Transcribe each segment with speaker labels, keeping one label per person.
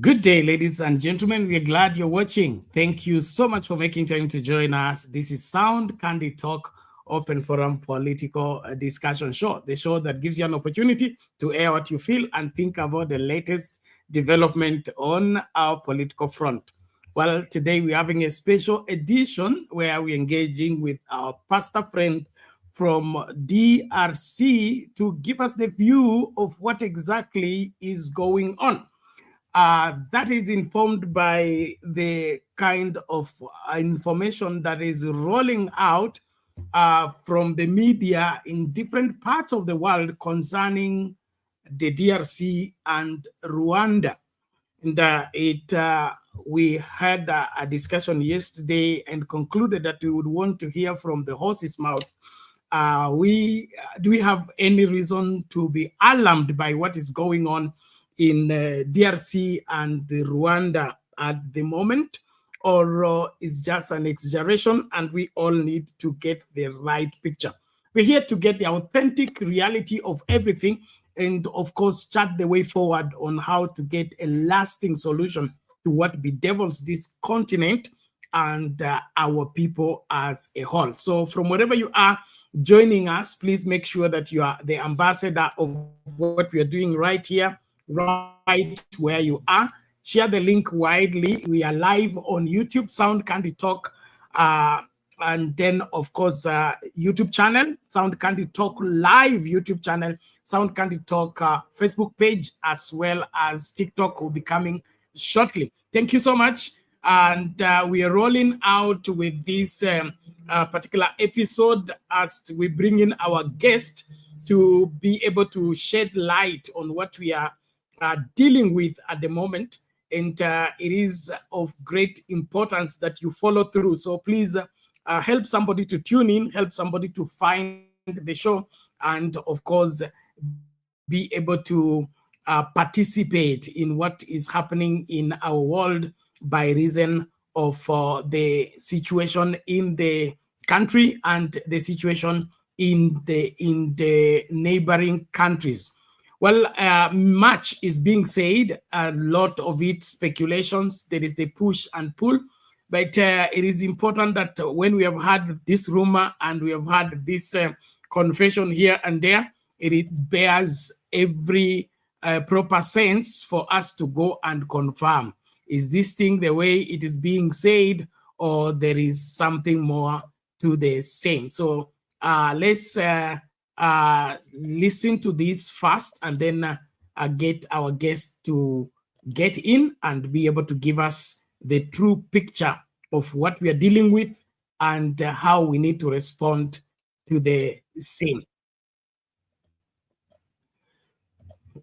Speaker 1: Good day, ladies and gentlemen. We are glad you're watching. Thank you so much for making time to join us. This is Sound Candid Talk, open forum political discussion show, the show that gives you an opportunity to air what you feel and think about the latest development on our political front. Well, today we're having a special edition where we're engaging with our pastor friend from DRC to give us the view of what exactly is going on. That is informed by the kind of information that is rolling out from the media in different parts of the world concerning the DRC and Rwanda. And we had a discussion yesterday and concluded that we would want to hear from the horse's mouth. Do we have any reason to be alarmed by what is going on in DRC and Rwanda at the moment, or is just an exaggeration and we all need to get the right picture? We're here to get the authentic reality of everything and, of course, chart the way forward on how to get a lasting solution to what bedevils this continent and our people as a whole. So from wherever you are joining us, please make sure that you are the ambassador of what we are doing right here, right where you are. Share the link widely. We are live on YouTube, Sound Candid Talk, and then, of course, YouTube channel, Sound Candid Talk live YouTube channel, Sound Candid Talk Facebook page, as well as TikTok will be coming shortly. Thank you so much. And we are rolling out with this particular episode as we bring in our guest to be able to shed light on what we are dealing with at the moment. And it is of great importance that you follow through. So please help somebody to tune in, help somebody to find the show, and of course, be able to participate in what is happening in our world by reason of the situation in the country and the situation in the neighboring countries. Well, much is being said, a lot of it speculations. There is the push and pull, but it is important that when we have had this rumor and we have had this confession here and there, it bears every proper sense for us to go and confirm. Is this thing the way it is being said, or there is something more to the same? So let's listen to this first, and then get our guest to get in and be able to give us the true picture of what we are dealing with and how we need to respond to the same.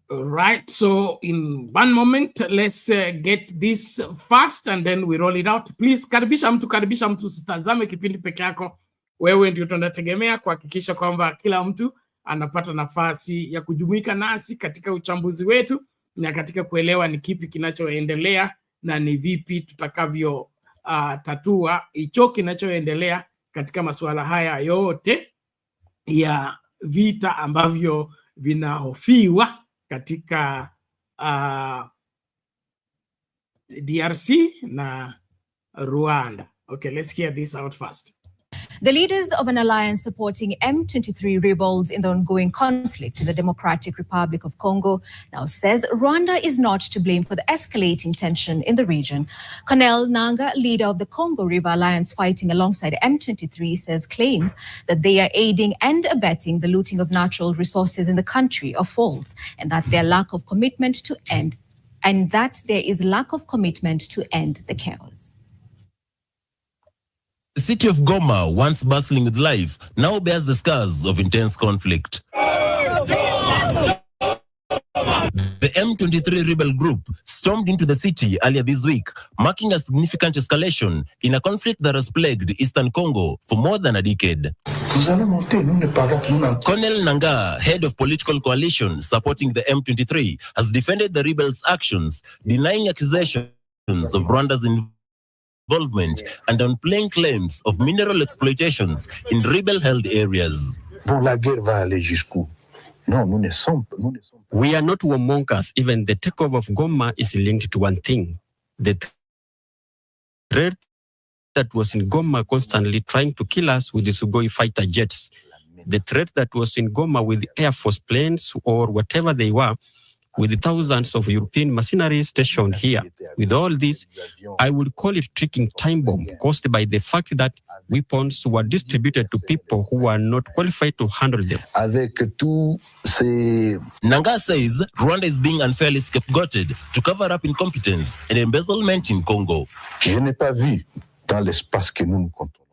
Speaker 1: All right, so in one moment, let's get this fast and then we roll it out. Please, karibisha mtu, usitazame kipindi peke yako. Wewe ndio tunategemea kuhakikisha kwamba kila mtu anapata nafasi ya kujumuika nasi katika uchambuzi wetu na katika kuelewa ni kipi kinachoendelea na ni vipi tutakavyo tatua hicho kinachoendelea katika masuala haya yote ya vita ambavyo vinahofiwa katika DRC na Rwanda. Okay, let's hear this out first.
Speaker 2: The leaders of an alliance supporting M23 rebels in the ongoing conflict in the Democratic Republic of Congo now says Rwanda is not to blame for the escalating tension in the region. Colonel Nanga, leader of the Congo River Alliance fighting alongside M23, says claims that they are aiding and abetting the looting of natural resources in the country are false, and that there is lack of commitment to end the chaos.
Speaker 3: The city of Goma, once bustling with life, now bears the scars of intense conflict. The M23 rebel group stormed into the city earlier this week, marking a significant escalation in a conflict that has plagued Eastern Congo for more than a decade. Colonel Nanga, head of political coalition supporting the M23, has defended the rebels' actions, denying accusations of Rwanda's involvement and downplaying claims of mineral exploitations in rebel-held areas.
Speaker 4: Bon, la guerre va aller jusqu'où? We are not warmongers. Even the takeover of Goma is linked to one thing. The threat that was in Goma constantly trying to kill us with the Sugoi fighter jets. The threat that was in Goma with Air Force planes or whatever they were, with the thousands of European mercenaries stationed here. With all this, I would call it tricking time bomb caused by the fact that weapons were distributed to people who were not qualified to handle them.
Speaker 3: Nanga says Rwanda is being unfairly scapegoated to cover up incompetence and embezzlement in Congo.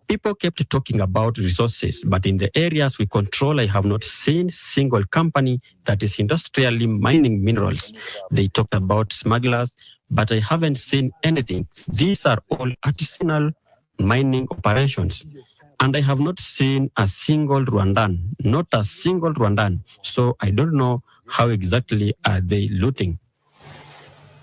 Speaker 4: People kept talking about resources, but in the areas we control, I have not seen a single company that is industrially mining minerals. They talked about smugglers, but I haven't seen anything. These are all artisanal mining operations. And I have not seen a single Rwandan, not a single Rwandan. So I don't know how exactly are they looting.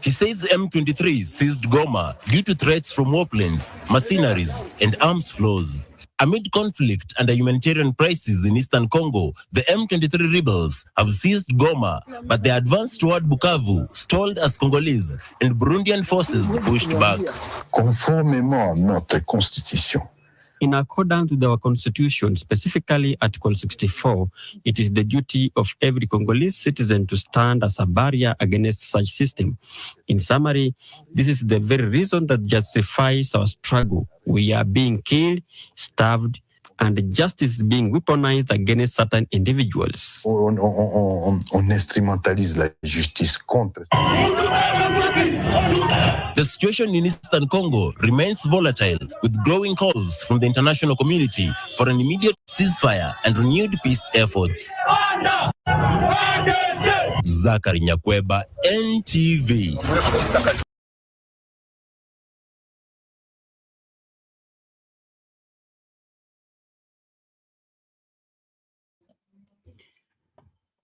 Speaker 3: He says M23 seized Goma due to threats from warplanes, mercenaries, and arms flows. Amid conflict and a humanitarian crisis in eastern Congo, the M23 rebels have seized Goma, but their advance toward Bukavu stalled as Congolese and Burundian forces pushed back.
Speaker 5: Conformément à notre constitution,
Speaker 4: In accordance with our constitution, specifically Article 64, it is the duty of every Congolese citizen to stand as a barrier against such system. In summary, this is the very reason that justifies our struggle. We are being killed, starved, and justice is being weaponized against certain individuals.
Speaker 5: on instrumentalise la justice contre.
Speaker 3: The situation in eastern Congo remains volatile, with growing calls from the international community for an immediate ceasefire and renewed peace efforts. Zachary Nyakweba, NTV.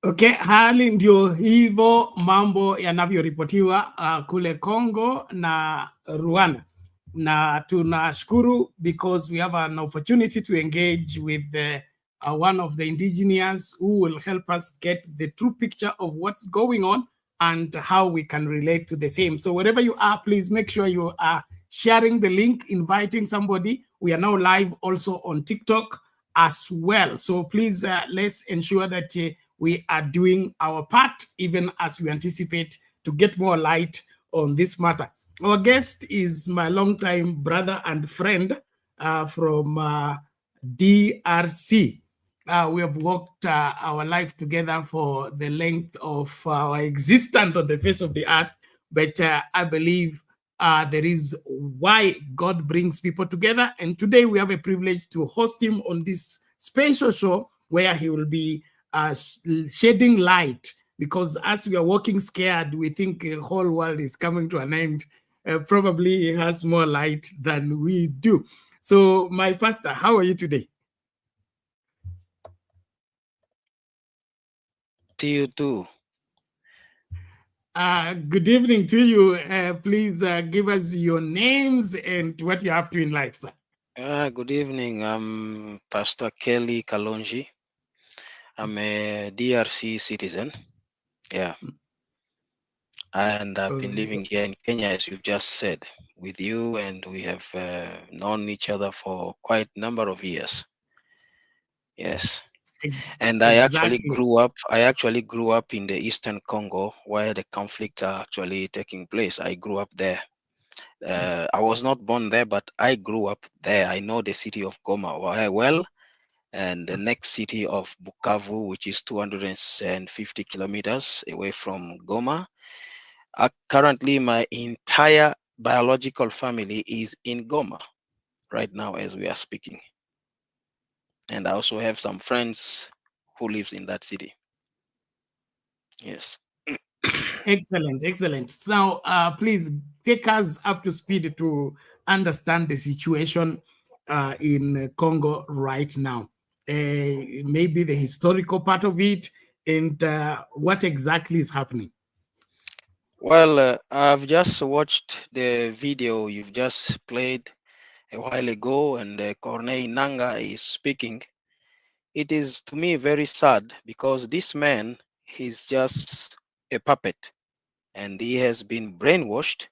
Speaker 1: Okay, hali ndio hivyo mambo yanavyoripotiwa kule Congo na Rwanda. Na tunashukuru because we have an opportunity to engage with one of the indigenous who will help us get the true picture of what's going on and how we can relate to the same. So wherever you are, please make sure you are sharing the link, inviting somebody. We are now live also on TikTok as well. So please let's ensure that we are doing our part, even as we anticipate to get more light on this matter. Our guest is my longtime brother and friend from DRC. We have walked our life together for the length of our existence on the face of the earth, but I believe there is why God brings people together. And today we have a privilege to host him on this special show where he will be shedding light, because as we are walking scared, we think the whole world is coming to an end. Probably he has more light than we do. So, my pastor, how are you today?
Speaker 6: To you too.
Speaker 1: Good evening to you. Please give us your names and what you're up to in life, sir.
Speaker 6: Good evening. I'm Pastor Kelley Kalonji. I'm a DRC citizen. Yeah. And I've been living here in Kenya, as you just said, with you, and we have known each other for quite a number of years. Yes. And I actually grew up in the eastern Congo, where the conflicts are actually taking place. I grew up there. I was not born there, but I grew up there. I know the city of Goma well, and the next city of Bukavu, which is 250 kilometers away from Goma. Currently, my entire biological family is in Goma right now as we are speaking. And I also have some friends who lives in that city. Yes.
Speaker 1: Excellent, excellent. Now, please take us up to speed to understand the situation in Congo right now. Maybe the historical part of it and what exactly is happening.
Speaker 6: Well, I've just watched the video you've just played a while ago, and Corneille Nanga is speaking. it is to me very sad, because this man, he's just a puppet and he has been brainwashed.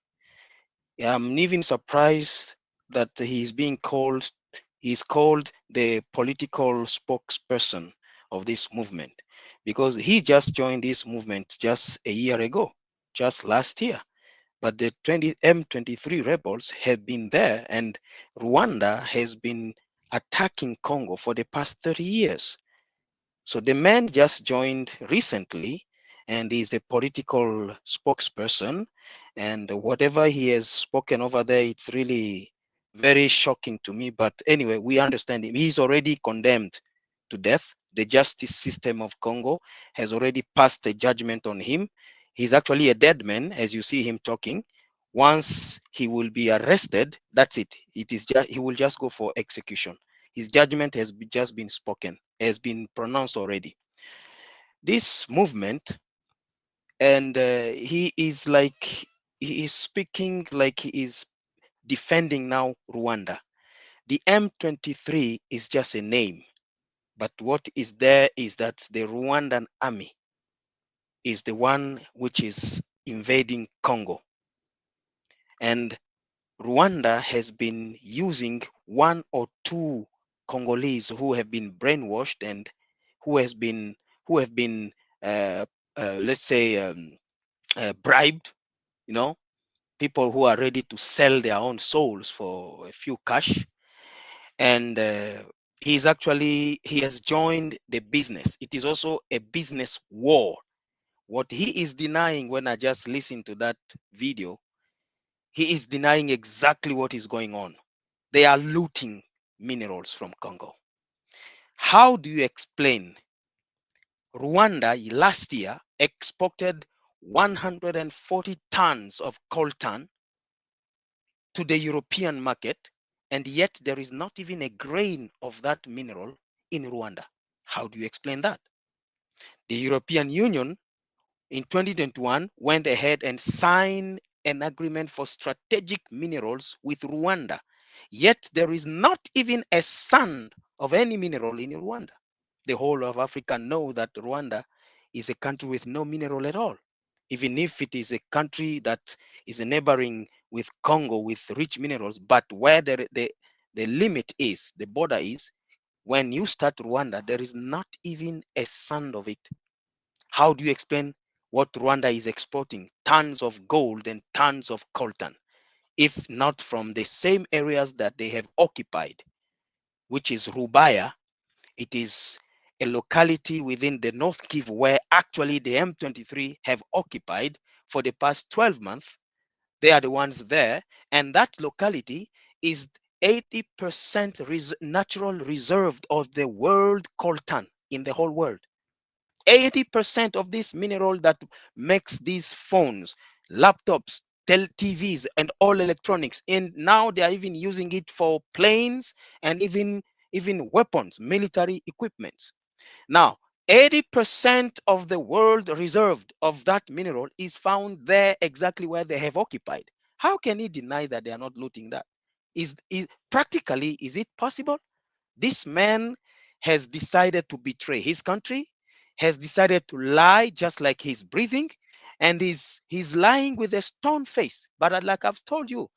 Speaker 6: I'm even surprised that he's called the political spokesperson of this movement, because he just joined this movement just a year ago, just last year. But the M23 rebels have been there, and Rwanda has been attacking Congo for the past 30 years. So the man just joined recently, and he's a political spokesperson, and whatever he has spoken over there, it's really very shocking to me. But anyway, we understand him. He's already condemned to death. The justice system of Congo has already passed a judgment on him. He's actually a dead man, as you see him talking. Once he will be arrested, that's it. He will just go for execution. His judgment has just been spoken, has been pronounced already. This movement, and he is speaking like he is defending now Rwanda. The M23 is just a name, but what is there is that the Rwandan army is the one which is invading Congo. And Rwanda has been using one or two Congolese who have been brainwashed and who have been let's say bribed, people who are ready to sell their own souls for a few cash. And he has joined the business. It is also a business war. What he is denying, when I just listened to that video, he is denying exactly what is going on. They are looting minerals from Congo. How do you explain Rwanda last year exported 140 tons of coltan to the European market, and yet there is not even a grain of that mineral in Rwanda? How do you explain that? The European Union in 2021 went ahead and signed an agreement for strategic minerals with Rwanda, yet there is not even a sand of any mineral in Rwanda. The whole of Africa know that Rwanda is a country with no mineral at all. Even if it is a country that is neighboring with Congo with rich minerals, but where the limit is, the border is, when you start Rwanda, there is not even a sand of it. How do you explain what Rwanda is exporting? Tons of gold and tons of coltan, if not from the same areas that they have occupied, which is Rubaya. It is a locality within the North Kivu where actually the M23 have occupied for the past 12 months. They are the ones there, and that locality is 80% natural reserve of the world coltan in the whole world. 80% of this mineral that makes these phones, laptops, TVs, and all electronics. And now they are even using it for planes and even weapons, military equipments. Now, 80% of the world reserved of that mineral is found there exactly where they have occupied. How can he deny that they are not looting that? Practically, is it possible? This man has decided to betray his country, has decided to lie just like he's breathing, and he's lying with a stone face. But like I've told you,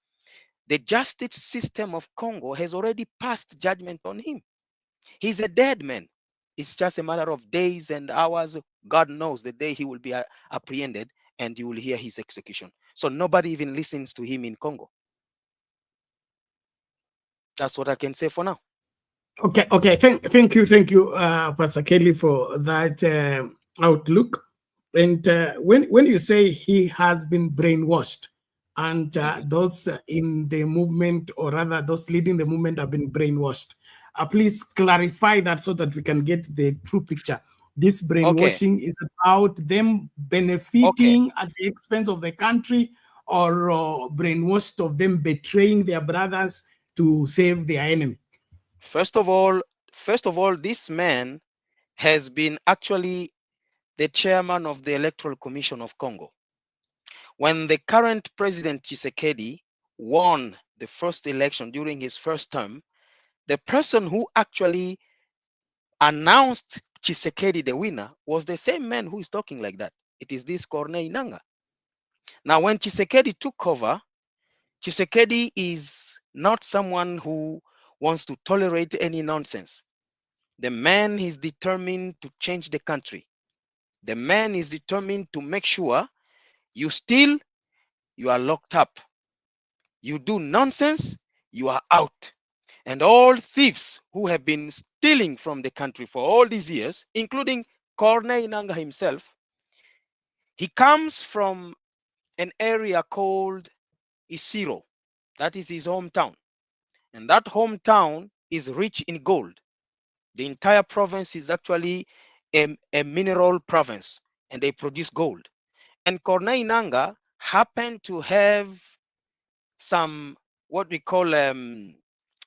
Speaker 6: the justice system of Congo has already passed judgment on him. He's a dead man. It's just a matter of days and hours. God knows the day he will be apprehended and you will hear his execution. So nobody even listens to him in Congo. That's what I can say for now.
Speaker 1: Okay. Thank you, Pastor Kelley, for that outlook. And when you say he has been brainwashed, and those in the movement, or rather those leading the movement, have been brainwashed, please clarify that so that we can get the true picture. This brainwashing is about them benefiting at the expense of the country, or brainwashed of them betraying their brothers to save their enemy?
Speaker 6: First of all, this man has been actually the chairman of the Electoral Commission of Congo. When the current President Tshisekedi won the first election during his first term, the person who actually announced Tshisekedi the winner was the same man who is talking like that. It is this Corneille Nangaa. Now, when Tshisekedi took over, Tshisekedi is not someone who wants to tolerate any nonsense. The man is determined to change the country. The man is determined to make sure you steal, you are locked up. You do nonsense, you are out. And all thieves who have been stealing from the country for all these years, including Corneille Nangaa himself, he comes from an area called Isiro. That is his hometown. And that hometown is rich in gold. The entire province is actually a mineral province, and they produce gold. And Corneille Nangaa happened to have some what we call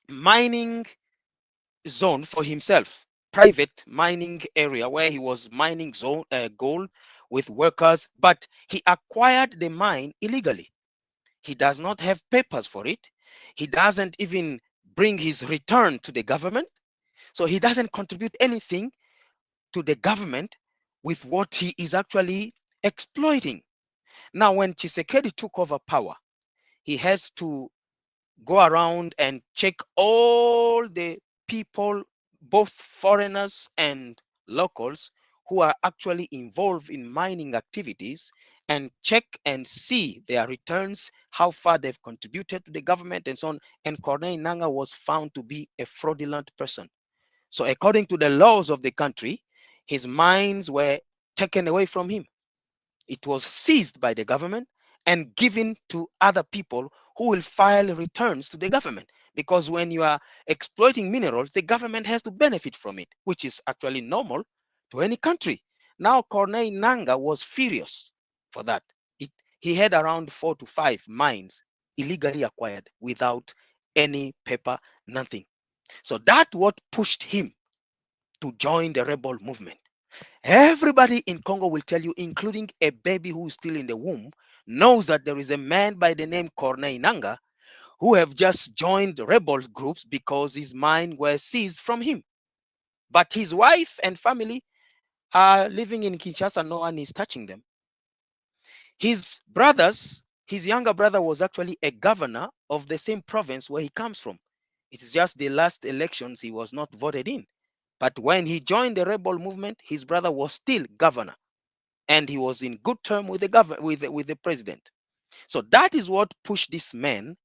Speaker 6: mining zone for himself, private mining area where he was mining gold with workers, but he acquired the mine illegally. He does not have papers for it. He doesn't even bring his return to the government. So he doesn't contribute anything to the government with what he is actually exploiting. Now, when Tshisekedi took over power, he has to go around and check all the people, both foreigners and locals, who are actually involved in mining activities, and check and see their returns, how far they've contributed to the government and so on. And Corneille Nangaa was found to be a fraudulent person. So according to the laws of the country, his mines were taken away from him. It was seized by the government and given to other people who will file returns to the government. Because when you are exploiting minerals, the government has to benefit from it, which is actually normal to any country. Now, Corneille Nangaa was furious for that. He had around 4 to 5 mines illegally acquired without any paper, nothing. So that's what pushed him to join the rebel movement. Everybody in Congo will tell you, including a baby who is still in the womb, knows that there is a man by the name Corneille Nangaa who have just joined rebel groups because his mine were seized from him. But his wife and family are living in Kinshasa. No one is touching them. His brothers, his younger brother was actually a governor of the same province where he comes from. It's just the last elections he was not voted in. But when he joined the rebel movement, his brother was still governor, and he was in good term with the president. So that is what pushed this man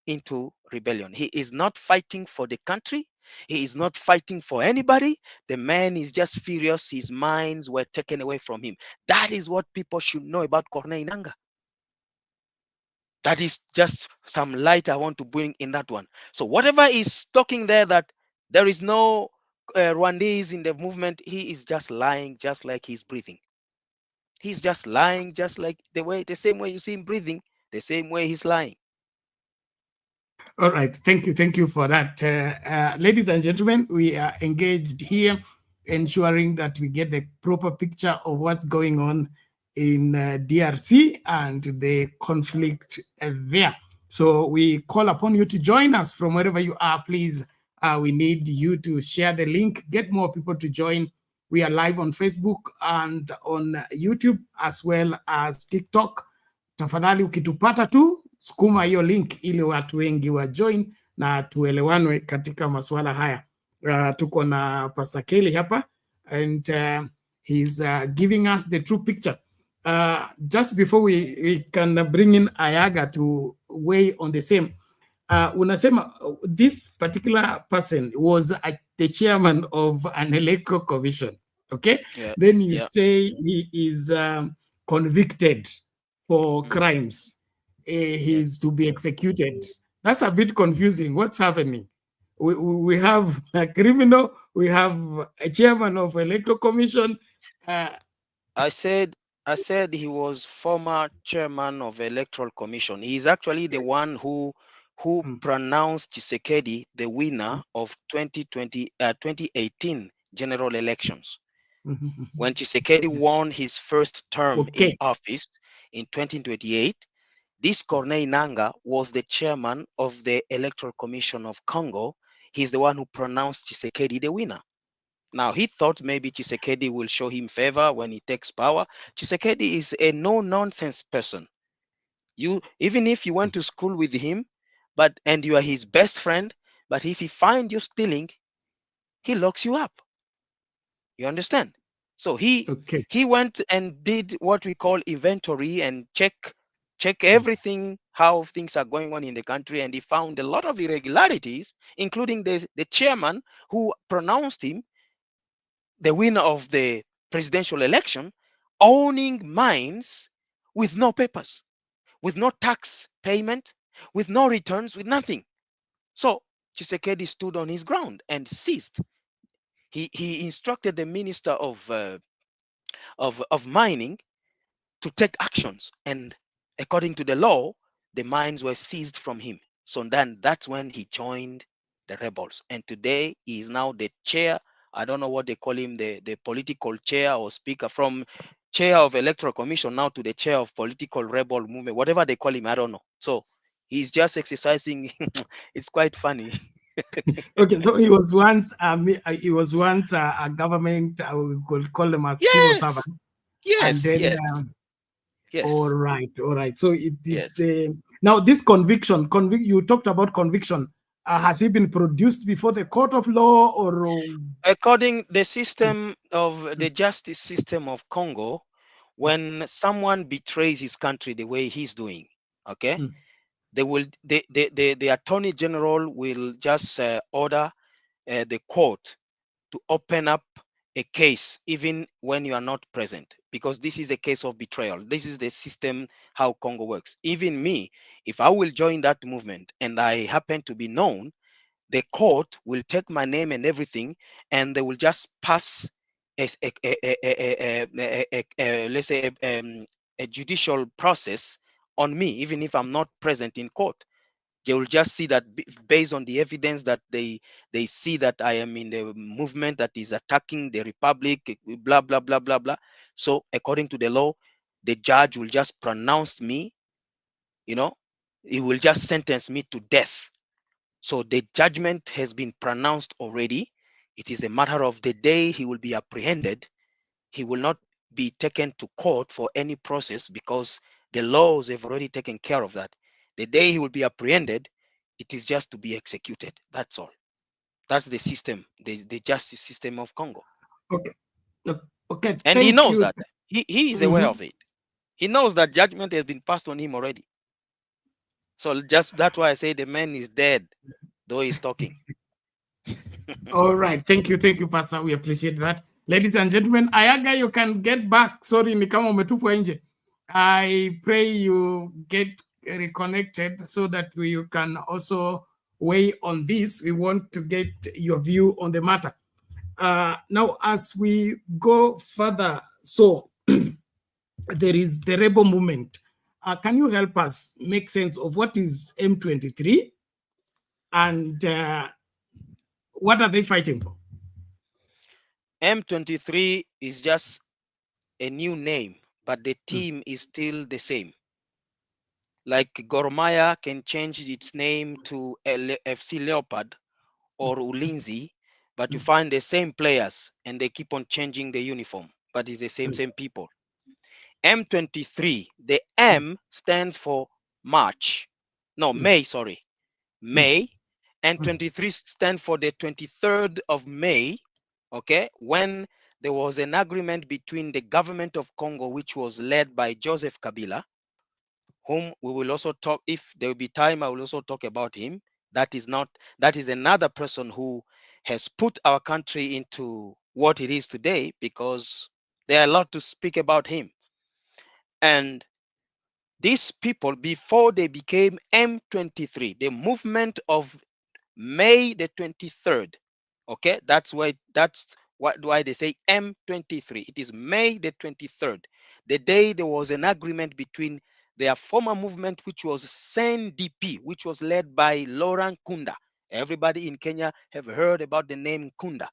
Speaker 6: into rebellion. He is not fighting for the country. He is not fighting for anybody. The man is just furious. His mines were taken away from him. That is what people should know about Corneille Nangaa. That is just some light I want to bring in that one. So whatever is talking there that there is no Rwandese in the movement, he is just lying, just like he's breathing. He's just lying, just like the same way you see him breathing, the same way he's lying.
Speaker 1: All right, thank you for that. Ladies and gentlemen, we are engaged here, ensuring that we get the proper picture of what's going on in DRC and the conflict there. So we call upon you to join us from wherever you are. Please, we need you to share the link, get more people to join. We are live on Facebook and on YouTube as well as TikTok. Tafadhali ukitupata tu sukuma hiyo link ili watu wengi wa join na tuelewanwe katika masuala haya. Tuko na Pastor Kelley hapa, and he's giving us the true picture. Just before we can bring in Ayaga to weigh on the same, unasema this particular person was the chairman of an electoral commission, okay? Yeah. Then you say he is convicted for crimes. He's to be executed. That's a bit confusing. What's happening? We have a criminal, we have a chairman of electoral commission.
Speaker 6: I said he was former chairman of electoral commission. He's actually the one who pronounced Tshisekedi the winner of 2018 general elections. When Tshisekedi won his first term in office in 2028, this Corneille Nangaa was the chairman of the Electoral Commission of Congo. He's the one who pronounced Tshisekedi the winner. Now, he thought maybe Tshisekedi will show him favor when he takes power. Tshisekedi is a no-nonsense person. Even if you went to school with him, and you are his best friend, but if he finds you stealing, he locks you up. You understand? So he went and did what we call inventory and check everything, how things are going on in the country, and he found a lot of irregularities, including the chairman who pronounced him the winner of the presidential election, owning mines with no papers, with no tax payment, with no returns, with nothing. So Tshisekedi stood on his ground and seized. He instructed the minister of mining to take actions, and according to the law, the mines were seized from him. So then that's when he joined the rebels, and today he is now the chair. I don't know what they call him, the political chair or speaker, from chair of electoral commission now to the chair of political rebel movement, whatever they call him, I don't know. So he's just exercising. It's quite funny.
Speaker 1: Okay, so he was once a government, we could call them a civil servant. And then
Speaker 6: yes.
Speaker 1: All right. So it is now this conviction. You talked about conviction. Has it been produced before the court of law, or
Speaker 6: according the system of the justice system of Congo? When someone betrays his country the way he's doing, okay, the attorney general will just order the court to open up a case even when you are not present, because this is a case of betrayal. This is the system how Congo works. Even me, if I will join that movement and I happen to be known, the court will take my name and everything, and they will just pass let's say a judicial process on me, even if I'm not present in court. They will just see that based on the evidence that they see that I am in the movement that is attacking the republic, blah blah blah blah blah. So according to the law, the judge will just pronounce me, he will just sentence me to death. So the judgment has been pronounced already. It is a matter of the day he will be apprehended. He will not be taken to court for any process because the laws have already taken care of that. The day he will be apprehended, it is just to be executed. That's all. That's the system, the justice system of Congo.
Speaker 1: Okay.
Speaker 6: And he knows that. He is aware of it. He knows that judgment has been passed on him already. So just that's why I say the man is dead, though he's talking.
Speaker 1: All right. Thank you, Pastor. We appreciate that. Ladies and gentlemen, Ayaga, you can get back. Sorry, ni kama umetupwa nje. I pray you get reconnected so that you can also weigh on this. We want to get your view on the matter. Now, as we go further, so there is the rebel movement. Can you help us make sense of what is M23 and what are they fighting for?
Speaker 6: M23 is just a new name, but the team is still the same. Like Gormaya can change its name to FC Leopard or Ulinzi, but you find the same players and they keep on changing the uniform, but it's the same people. M23, the M stands for March. No, May, sorry. May. And 23 stands for the 23rd of May, okay, when there was an agreement between the government of Congo, which was led by Joseph Kabila, whom we will also talk, if there will be time, I will also talk about him. That is another person who has put our country into what it is today, because there are a lot to speak about him. And these people, before they became M23, the movement of May the 23rd, okay, that's why they say M23. It is May the 23rd, the day there was an agreement between their former movement, which was CNDP, which was led by Laurent Nkunda. Everybody in Kenya have heard about the name Nkunda,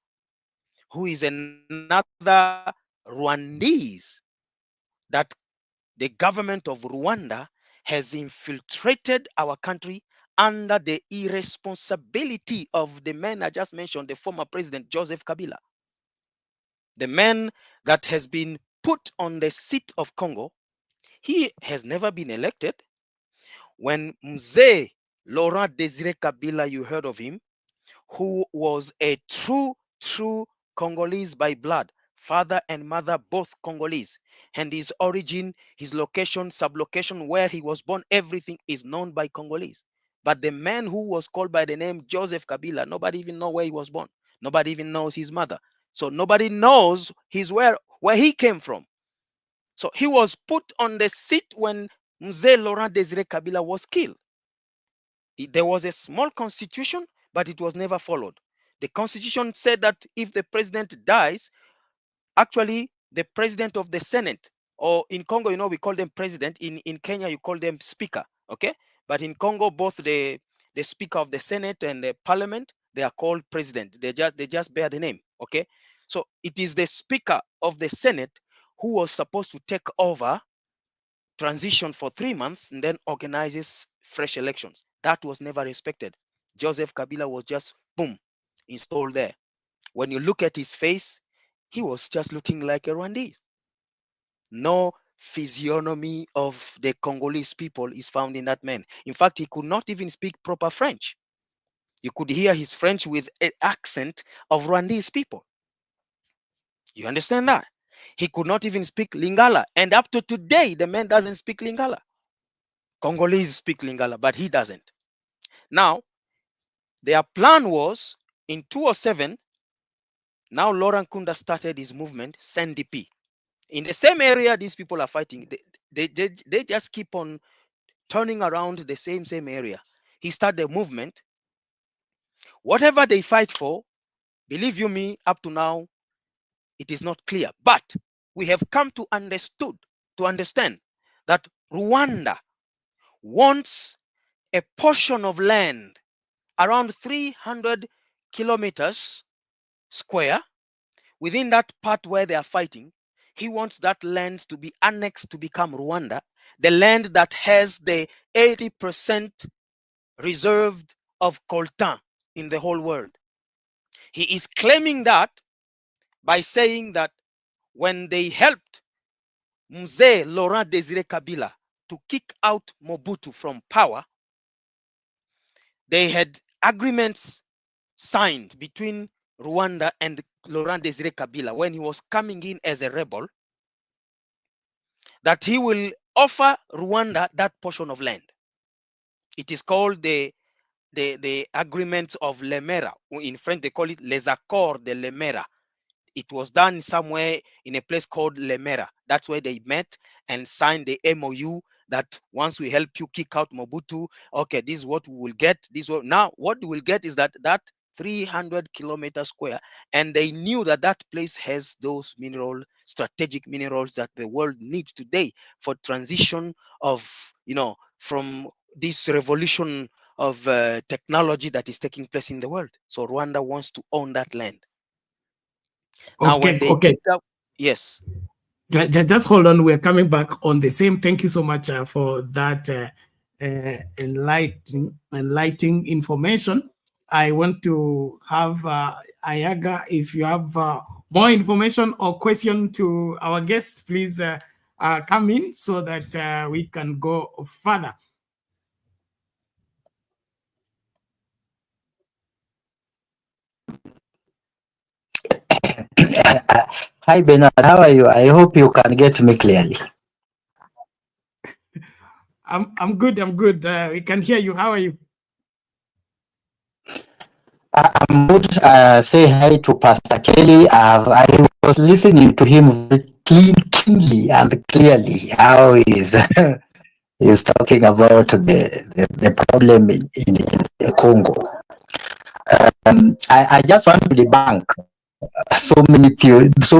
Speaker 6: who is another Rwandese that the government of Rwanda has infiltrated our country under the irresponsibility of the man I just mentioned, the former president Joseph Kabila. the man that has been put on the seat of Congo, he has never been elected. When Mzee Laurent Desire Kabila, you heard of him, who was a true Congolese by blood, father and mother both Congolese, and his origin, his location, sublocation, where he was born, everything is known by Congolese. But the man who was called by the name Joseph Kabila, nobody even knows where he was born. Nobody even knows his mother. So nobody knows where he came from. So he was put on the seat when Mzee Laurent Desire Kabila was killed. There was a small constitution, but it was never followed. The constitution said that if the president dies, actually the president of the Senate, or in Congo, you know, we call them president. In Kenya, you call them speaker. Okay, but in Congo, both the speaker of the Senate and the parliament, they are called president. They just bear the name. Okay, so it is the speaker of the Senate who was supposed to take over, transition for 3 months, and then organizes fresh elections. That was never respected. Joseph Kabila was just, boom, installed there. When you look at his face, he was just looking like a Rwandese. No physiognomy of the Congolese people is found in that man. In fact, he could not even speak proper French. You could hear his French with an accent of Rwandese people. You understand that? He could not even speak Lingala. And up to today, the man doesn't speak Lingala. Congolese speak Lingala, but he doesn't. Now, their plan was in 2007, now Laurent Kunda started his movement, SNDP. In the same area these people are fighting, they just keep on turning around the same area. He started the movement. Whatever they fight for, believe you me, up to now, it is not clear. But we have come to understand that Rwanda wants a portion of land around 300 kilometers square within that part where they are fighting. He wants that land to be annexed to become Rwanda, the land that has the 80% reserved of coltan in the whole world. He is claiming that by saying that when they helped Mzee Laurent Desire Kabila to kick out Mobutu from power, they had agreements signed between Rwanda and Laurent Desire Kabila when he was coming in as a rebel, that he will offer Rwanda that portion of land. It is called the agreements of Lemera. In French, they call it les accords de Lemera. It was done somewhere in a place called Lemera. That's where they met and signed the MOU that once we help you kick out Mobutu, okay, this is what we will get. Now what we will get is that 300 kilometers square, and they knew that that place has those strategic minerals that the world needs today for transition of, from this revolution of technology that is taking place in the world. So Rwanda wants to own that land. Now, when they kicked out, yes.
Speaker 1: Just hold on. We're coming back on the same. Thank you so much for that enlightening information. I want to have Ayaga, if you have more information or question to our guest, please come in so that we can go further.
Speaker 7: Hi, Bernard. How are you? I hope you can get me clearly.
Speaker 1: I'm good. We can hear you. How are you?
Speaker 7: I'm good. Say hi to Pastor Kelley. I was listening to him very keenly and clearly how he's he's talking about the problem in Congo. I just want to debunk so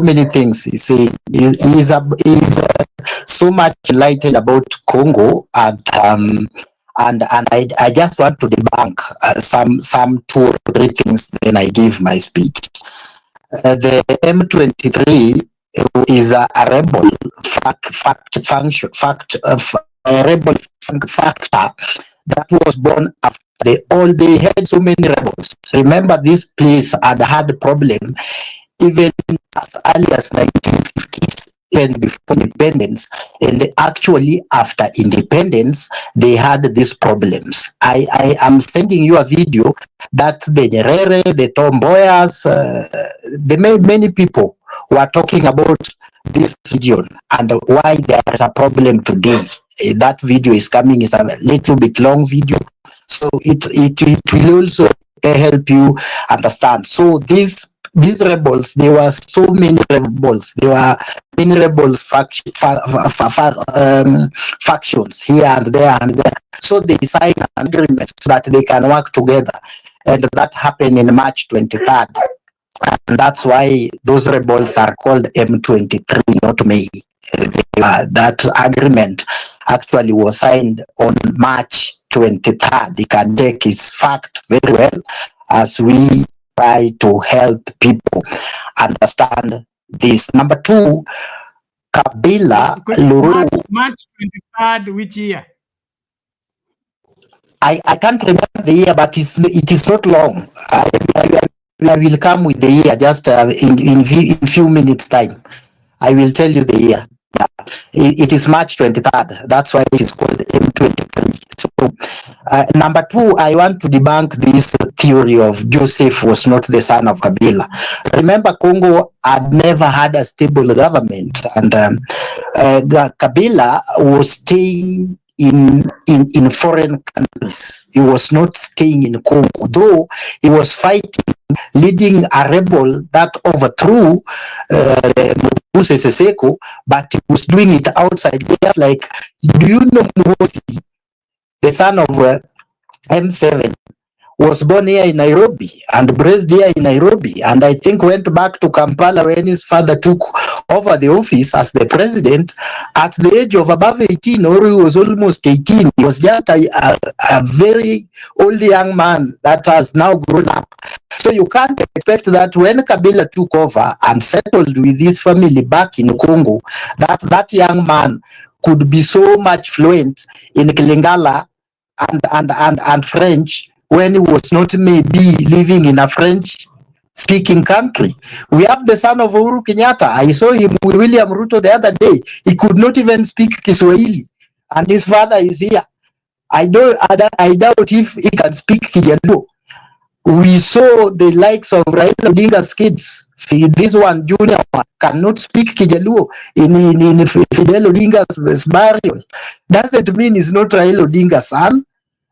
Speaker 7: many things. He's saying he's so much enlightened about Congo, and I just want to debunk some 2 or 3 things. Then I give my speech. The M23 is a rebel factor that was born after they had so many rebels. Remember, this place had a problem even as early as 1950s, even before independence, and actually after independence, they had these problems. I am sending you a video that the Nyerere, the Tomboyas, many people were talking about this region and why there is a problem today. That video is coming, it's a little bit long video, so it will also help you understand. So these rebels, there were so many rebels. There were many rebels factions here and there and there. So they signed an agreement so that they can work together, and that happened in March 23rd. And that's why those rebels are called M23, not me. That agreement actually was signed on March 23rd. You can take its fact very well as we try to help people understand this. Number two, Kabila Luru.
Speaker 1: March 23rd, which year?
Speaker 7: I can't remember the year, but it is not long. I will come with the year just in few minutes time. I will tell you the year. Yeah. It is March 23rd. That's why it is called M23. So, number two, I want to debunk this theory of Joseph was not the son of Kabila. Remember, Congo had never had a stable government, and Kabila was staying in foreign countries. He was not staying in Congo, though he was fighting, leading a rebel that overthrew Mbusi Seseko, but he was doing it outside. Just like, do you know Mbusi, the son of M7, was born here in Nairobi and raised here in Nairobi, and I think went back to Kampala when his father took over the office as the president at the age of above 18, or he was almost 18. He was just a very old young man that has now grown up. So you can't expect that when Kabila took over and settled with his family back in Congo, that young man could be so much fluent in Kilingala and French when he was not maybe living in a French-speaking country. We have the son of Uhuru Kenyatta. I saw him with William Ruto the other day. He could not even speak Kiswahili, and his father is here. I doubt if he can speak Kijaluo. We saw the likes of Raila Odinga's kids. This one, junior one, cannot speak Kijaluo in Fidel Odinga's burial. Doesn't mean he's not Raila Odinga's son.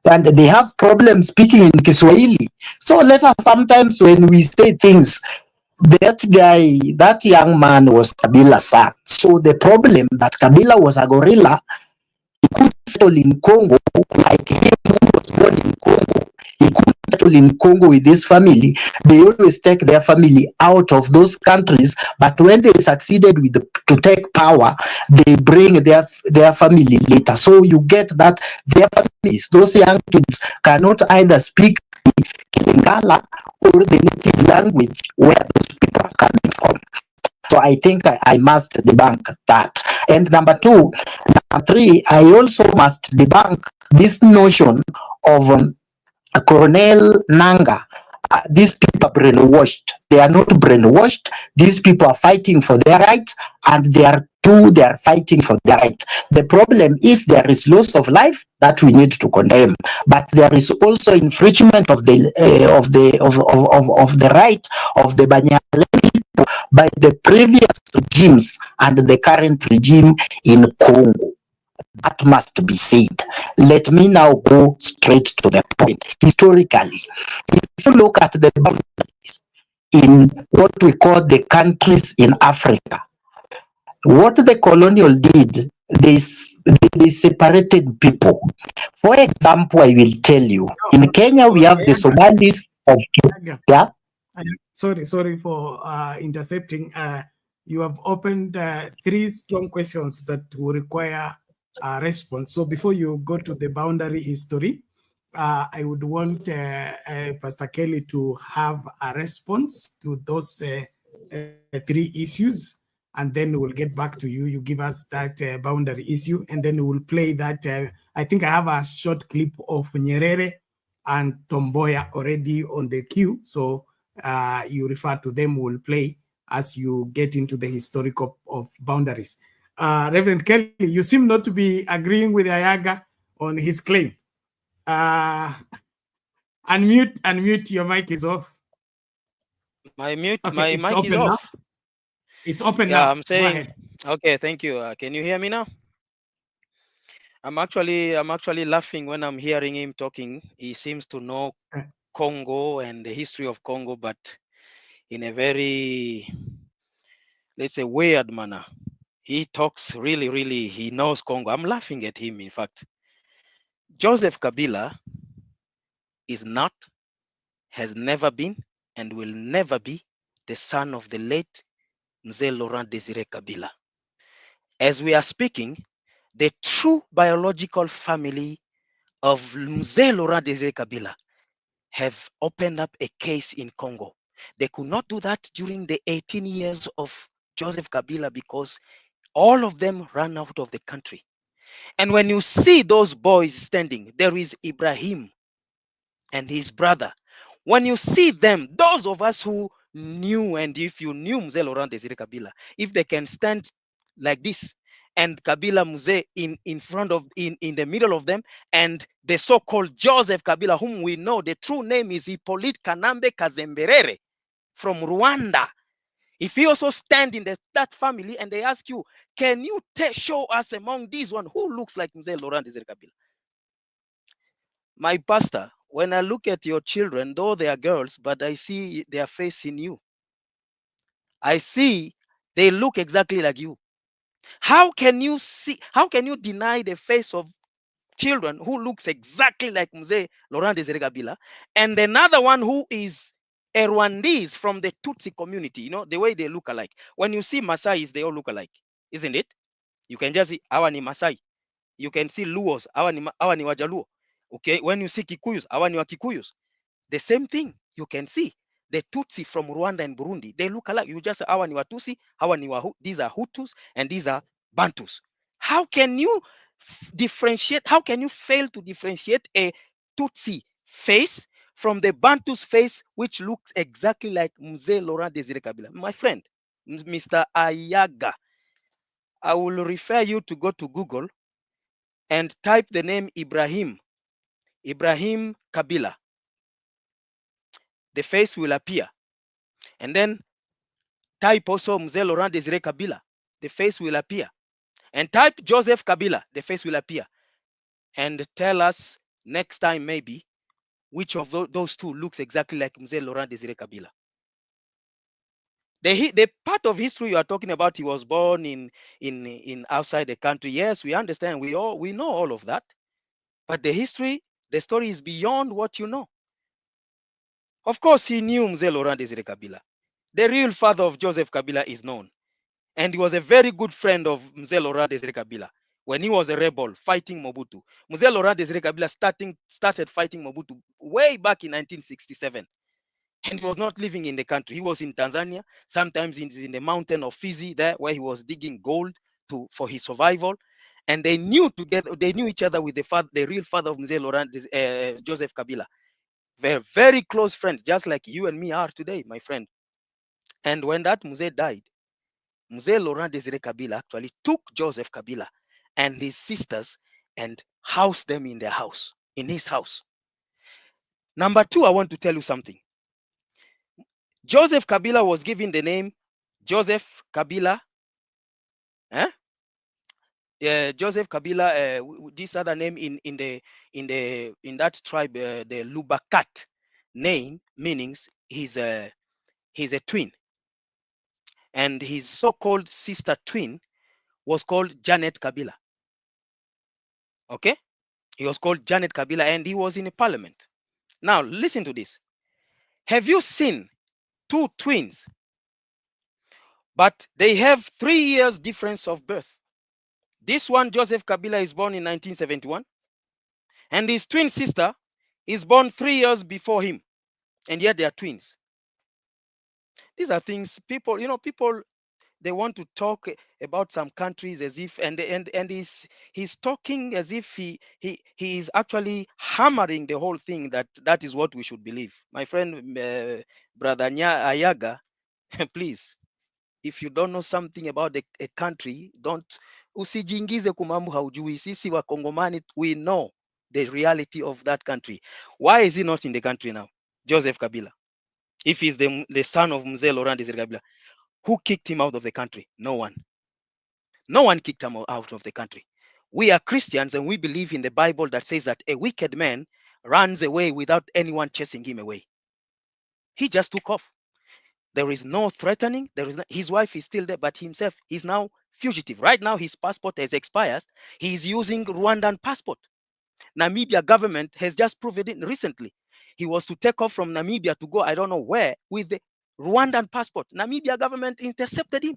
Speaker 7: And they have problems speaking in Kiswahili. So let us sometimes, when we say things, that young man was Kabila's son. So the problem that Kabila was a gorilla, he couldn't settle in Congo like him who was born in Congo. He couldn't settle in Congo with his family. They always take their family out of those countries, but when they succeeded to take power, they bring their family later. So you get that their families, those young kids, cannot either speak Lingala or the native language where those people are coming from. So I think I must debunk that. And number three, I also must debunk this notion of Colonel Nanga. These people are brainwashed. They are not brainwashed. These people are fighting for their rights, and they are fighting for their right. The problem is there is loss of life that we need to condemn, but there is also infringement of the right of the Banyale people by the previous regimes and the current regime in Congo. That must be said. Let me now go straight to the point. Historically, if you look at the boundaries in what we call the countries in Africa, what the colonial did, they separated people. For example, I will tell you, in Kenya, we have the Somalis of Kenya. Yeah?
Speaker 1: Sorry for intercepting. You have opened 3 strong questions that will require a response. So before you go to the boundary history, I would want Pastor Kelley to have a response to those 3 issues, and then we'll get back to you. You give us that boundary issue, and then we'll play that. I think I have a short clip of Nyerere and Tomboya already on the queue, so you refer to them, we'll play. as you get into the historical of boundaries. Reverend Kelley, you seem not to be agreeing with Ayaga on his claim. Unmute, your mic is off.
Speaker 6: My mic
Speaker 1: open
Speaker 6: is off.
Speaker 1: Now. It's open
Speaker 6: yeah,
Speaker 1: now.
Speaker 6: I'm saying,
Speaker 1: go ahead.
Speaker 6: Okay, thank you. Can you hear me now? I'm actually laughing when I'm hearing him talking. He seems to know Congo and the history of Congo, but in a very, let's say, weird manner. He talks really, he knows Congo. I'm laughing at him, in fact. Joseph Kabila is not, has never been, and will never be the son of the late Mzee Laurent Desire Kabila. As we are speaking, the true biological family of Mzee Laurent Desire Kabila have opened up a case in Congo. They could not do that during the 18 years of Joseph Kabila because all of them ran out of the country. And when you see those boys standing, there is Ibrahim and his brother. When you see them, those of us who knew, and if you knew Mzee Laurent Desire Kabila, if they can stand like this, and Kabila Mzee in front of, in the middle of them, and the so-called Joseph Kabila, whom we know the true name is Hippolyte Kanambe Kazemberere from Rwanda. If he also stand in that family and they ask you, can you show us among these one who looks like Mzee Laurent Desire Kabila? My pastor, when I look at your children, though they are girls, but I see their face in you. I see they look exactly like you. How can you deny the face of children who looks exactly like Mzee Laurent Desire Kabila, and another one who is a Rwandese from the Tutsi community? You know, the way they look alike. When you see Masais, they all look alike, isn't it? You can just see awa ni Masai. You can see Luos, awa ni Wajaluo. Okay, when you see Kikuyus, awa ni wa Kikuyus. The same thing you can see. The Tutsi from Rwanda and Burundi, they look alike. You just say, awa ni Watusi, awa ni these are Hutus, and these are Bantus. How can you differentiate? How can you fail to differentiate a Tutsi face from the Bantu's face, which looks exactly like Mzee Laurent Desire Kabila? My friend, Mr. Ayaga, I will refer you to go to Google and type the name Ibrahim Kabila. The face will appear. And then type also Mzee Laurent Desire Kabila. The face will appear. And type Joseph Kabila. The face will appear. And tell us next time maybe which of those two looks exactly like Mzee Laurent Desire Kabila. The part of history you are talking about, he was born in outside the country. Yes, we understand. We know all of that. But the story is beyond what you know. Of course, he knew Mzee Laurent Desire Kabila. The real father of Joseph Kabila is known. And he was a very good friend of Mzee Laurent Desire Kabila. When he was a rebel fighting Mobutu, Mzee Laurent Desire Kabila started fighting Mobutu way back in 1967. And he was not living in the country. He was in Tanzania. Sometimes he's in the mountain of Fizi, there where he was digging gold for his survival. And they knew together. They knew each other with the real father of Mzee Laurent, Joseph Kabila. Very, very close friends, just like you and me are today, my friend. And when that Mzee died, Mzee Laurent Desire Kabila actually took Joseph Kabila and his sisters and housed them in their house, in his house. Number two, I want to tell you something. Joseph Kabila was given the name Joseph Kabila. Joseph Kabila, this other name in that tribe, the Lubakat name, meanings he's a twin. And his so-called sister twin was called Janet Kabila. Okay? He was called Janet Kabila, and he was in a parliament. Now, listen to this. Have you seen two twins, but they have 3 years difference of birth? This one, Joseph Kabila, is born in 1971, and his twin sister is born 3 years before him, and yet they are twins. These are things people, they want to talk about some countries as if, and he's talking as if he is actually hammering the whole thing that is what we should believe. My friend, brother Ayaga, please, if you don't know something about a country, don't usijiingize kumambo haujui. Sisi wa Kongomani, we know the reality of that country. Why is he not in the country now? Joseph Kabila. If he's the son of Mzee Laurent Desire Kabila, who kicked him out of the country? No one. No one kicked him out of the country. We are Christians and we believe in the Bible that says that a wicked man runs away without anyone chasing him away. He just took off. There is no threatening. There is no, his wife is still there, but himself, he's now fugitive. Right now, his passport has expired. He's using Rwandan passport. Namibia government has just proved it recently. He was to take off from Namibia to go, I don't know where, with the Rwandan passport. Namibia government intercepted him.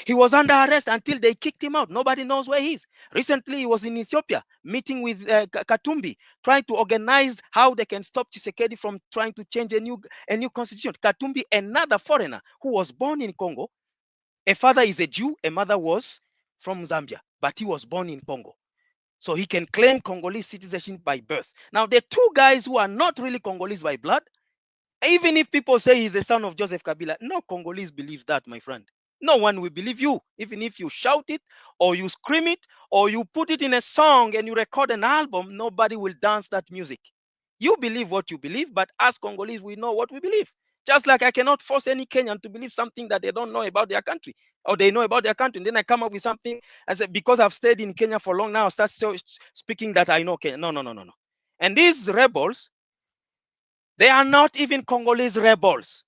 Speaker 6: He was under arrest until they kicked him out. Nobody knows where he is. Recently, he was in Ethiopia meeting with Katumbi, trying to organize how they can stop Tshisekedi from trying to change a new constitution. Katumbi, another foreigner who was born in Congo. A father is a Jew, a mother was from Zambia, but he was born in Congo. So he can claim Congolese citizenship by birth. Now, the two guys who are not really Congolese by blood, even if people say he's the son of Joseph Kabila, no Congolese believe that, my friend. No one will believe you, even if you shout it or you scream it or you put it in a song and you record an album, nobody will dance that music. You believe what you believe, but as Congolese, we know what we believe. Just like I cannot force any Kenyan to believe something that they don't know about their country, or they know about their country. And then I come up with something, I say, because I've stayed in Kenya for long now, I start speaking that I know Kenya. No. And these rebels, they are not even Congolese rebels.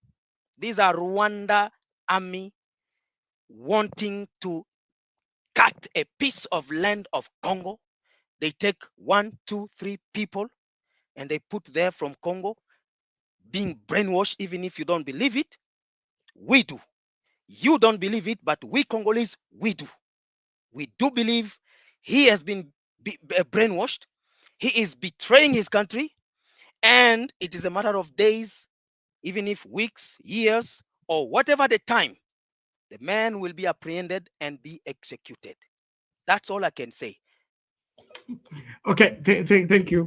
Speaker 6: These are Rwanda army wanting to cut a piece of land of Congo. They take 1, 2, 3 people and they put there from Congo, being brainwashed. Even if you don't believe it, we do. You don't believe it, but we Congolese, we do. We do believe he has been brainwashed. He is betraying his country, and it is a matter of days, even if weeks, years, or whatever the time, the man will be apprehended and be executed. That's all I can say.
Speaker 1: Okay, thank you,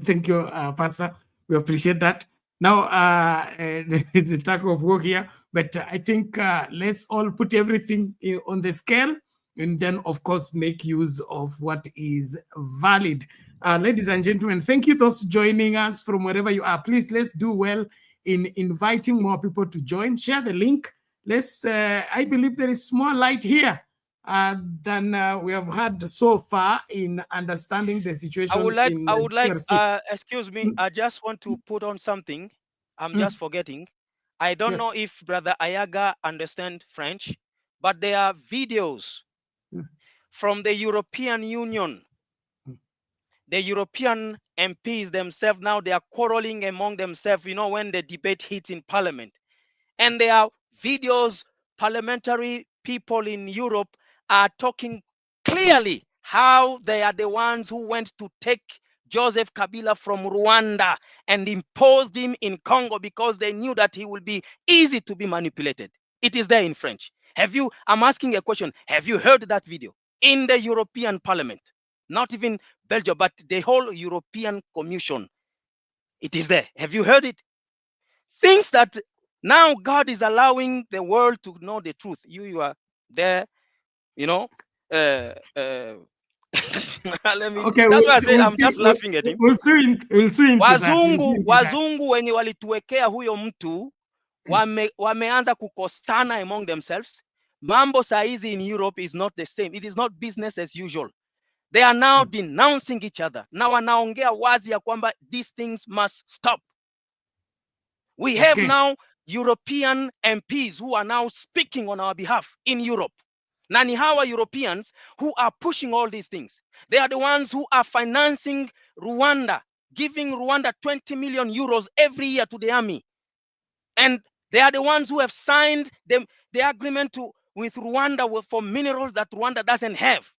Speaker 1: Pastor. We appreciate that. Now, the tug of war here, but I think let's all put everything on the scale, and then, of course, make use of what is valid. Ladies and gentlemen, thank you those joining us from wherever you are. Please, let's do well in inviting more people to join. Share the link. Let's. I believe there is more light here than we have had so far in understanding the situation.
Speaker 6: I would like, excuse me, I just want to put on something. I'm just forgetting. I don't know if Brother Ayaga understands French, but there are videos from the European Union. The European MPs themselves, now they are quarreling among themselves, you know, when the debate hits in Parliament. And there are videos, parliamentary people in Europe are talking clearly how they are the ones who went to take Joseph Kabila from Rwanda and imposed him in Congo because they knew that he will be easy to be manipulated. It is there in French. I'm asking a question. Have you heard that video? In the European Parliament, not even Belgium, but the whole European Commission. It is there. Have you heard it? Things that now God is allowing the world to know the truth. You are there, you know. Let me.
Speaker 1: Okay,
Speaker 6: that's why I say I'm just laughing at him.
Speaker 1: We'll see
Speaker 6: wazungu wenye walituwekea huyo mtu wameanza kukosana among themselves. Mambo saizi in Europe is not the same. It is not business as usual. They are now denouncing each other. Now wanaongea wazi ya kwamba these things must stop. We have now European MPs who are now speaking on our behalf in Europe. Nani hawa Europeans who are pushing all these things. They are the ones who are financing Rwanda, giving Rwanda 20 million euros every year to the army. And they are the ones who have signed the agreement with Rwanda for minerals that Rwanda doesn't have.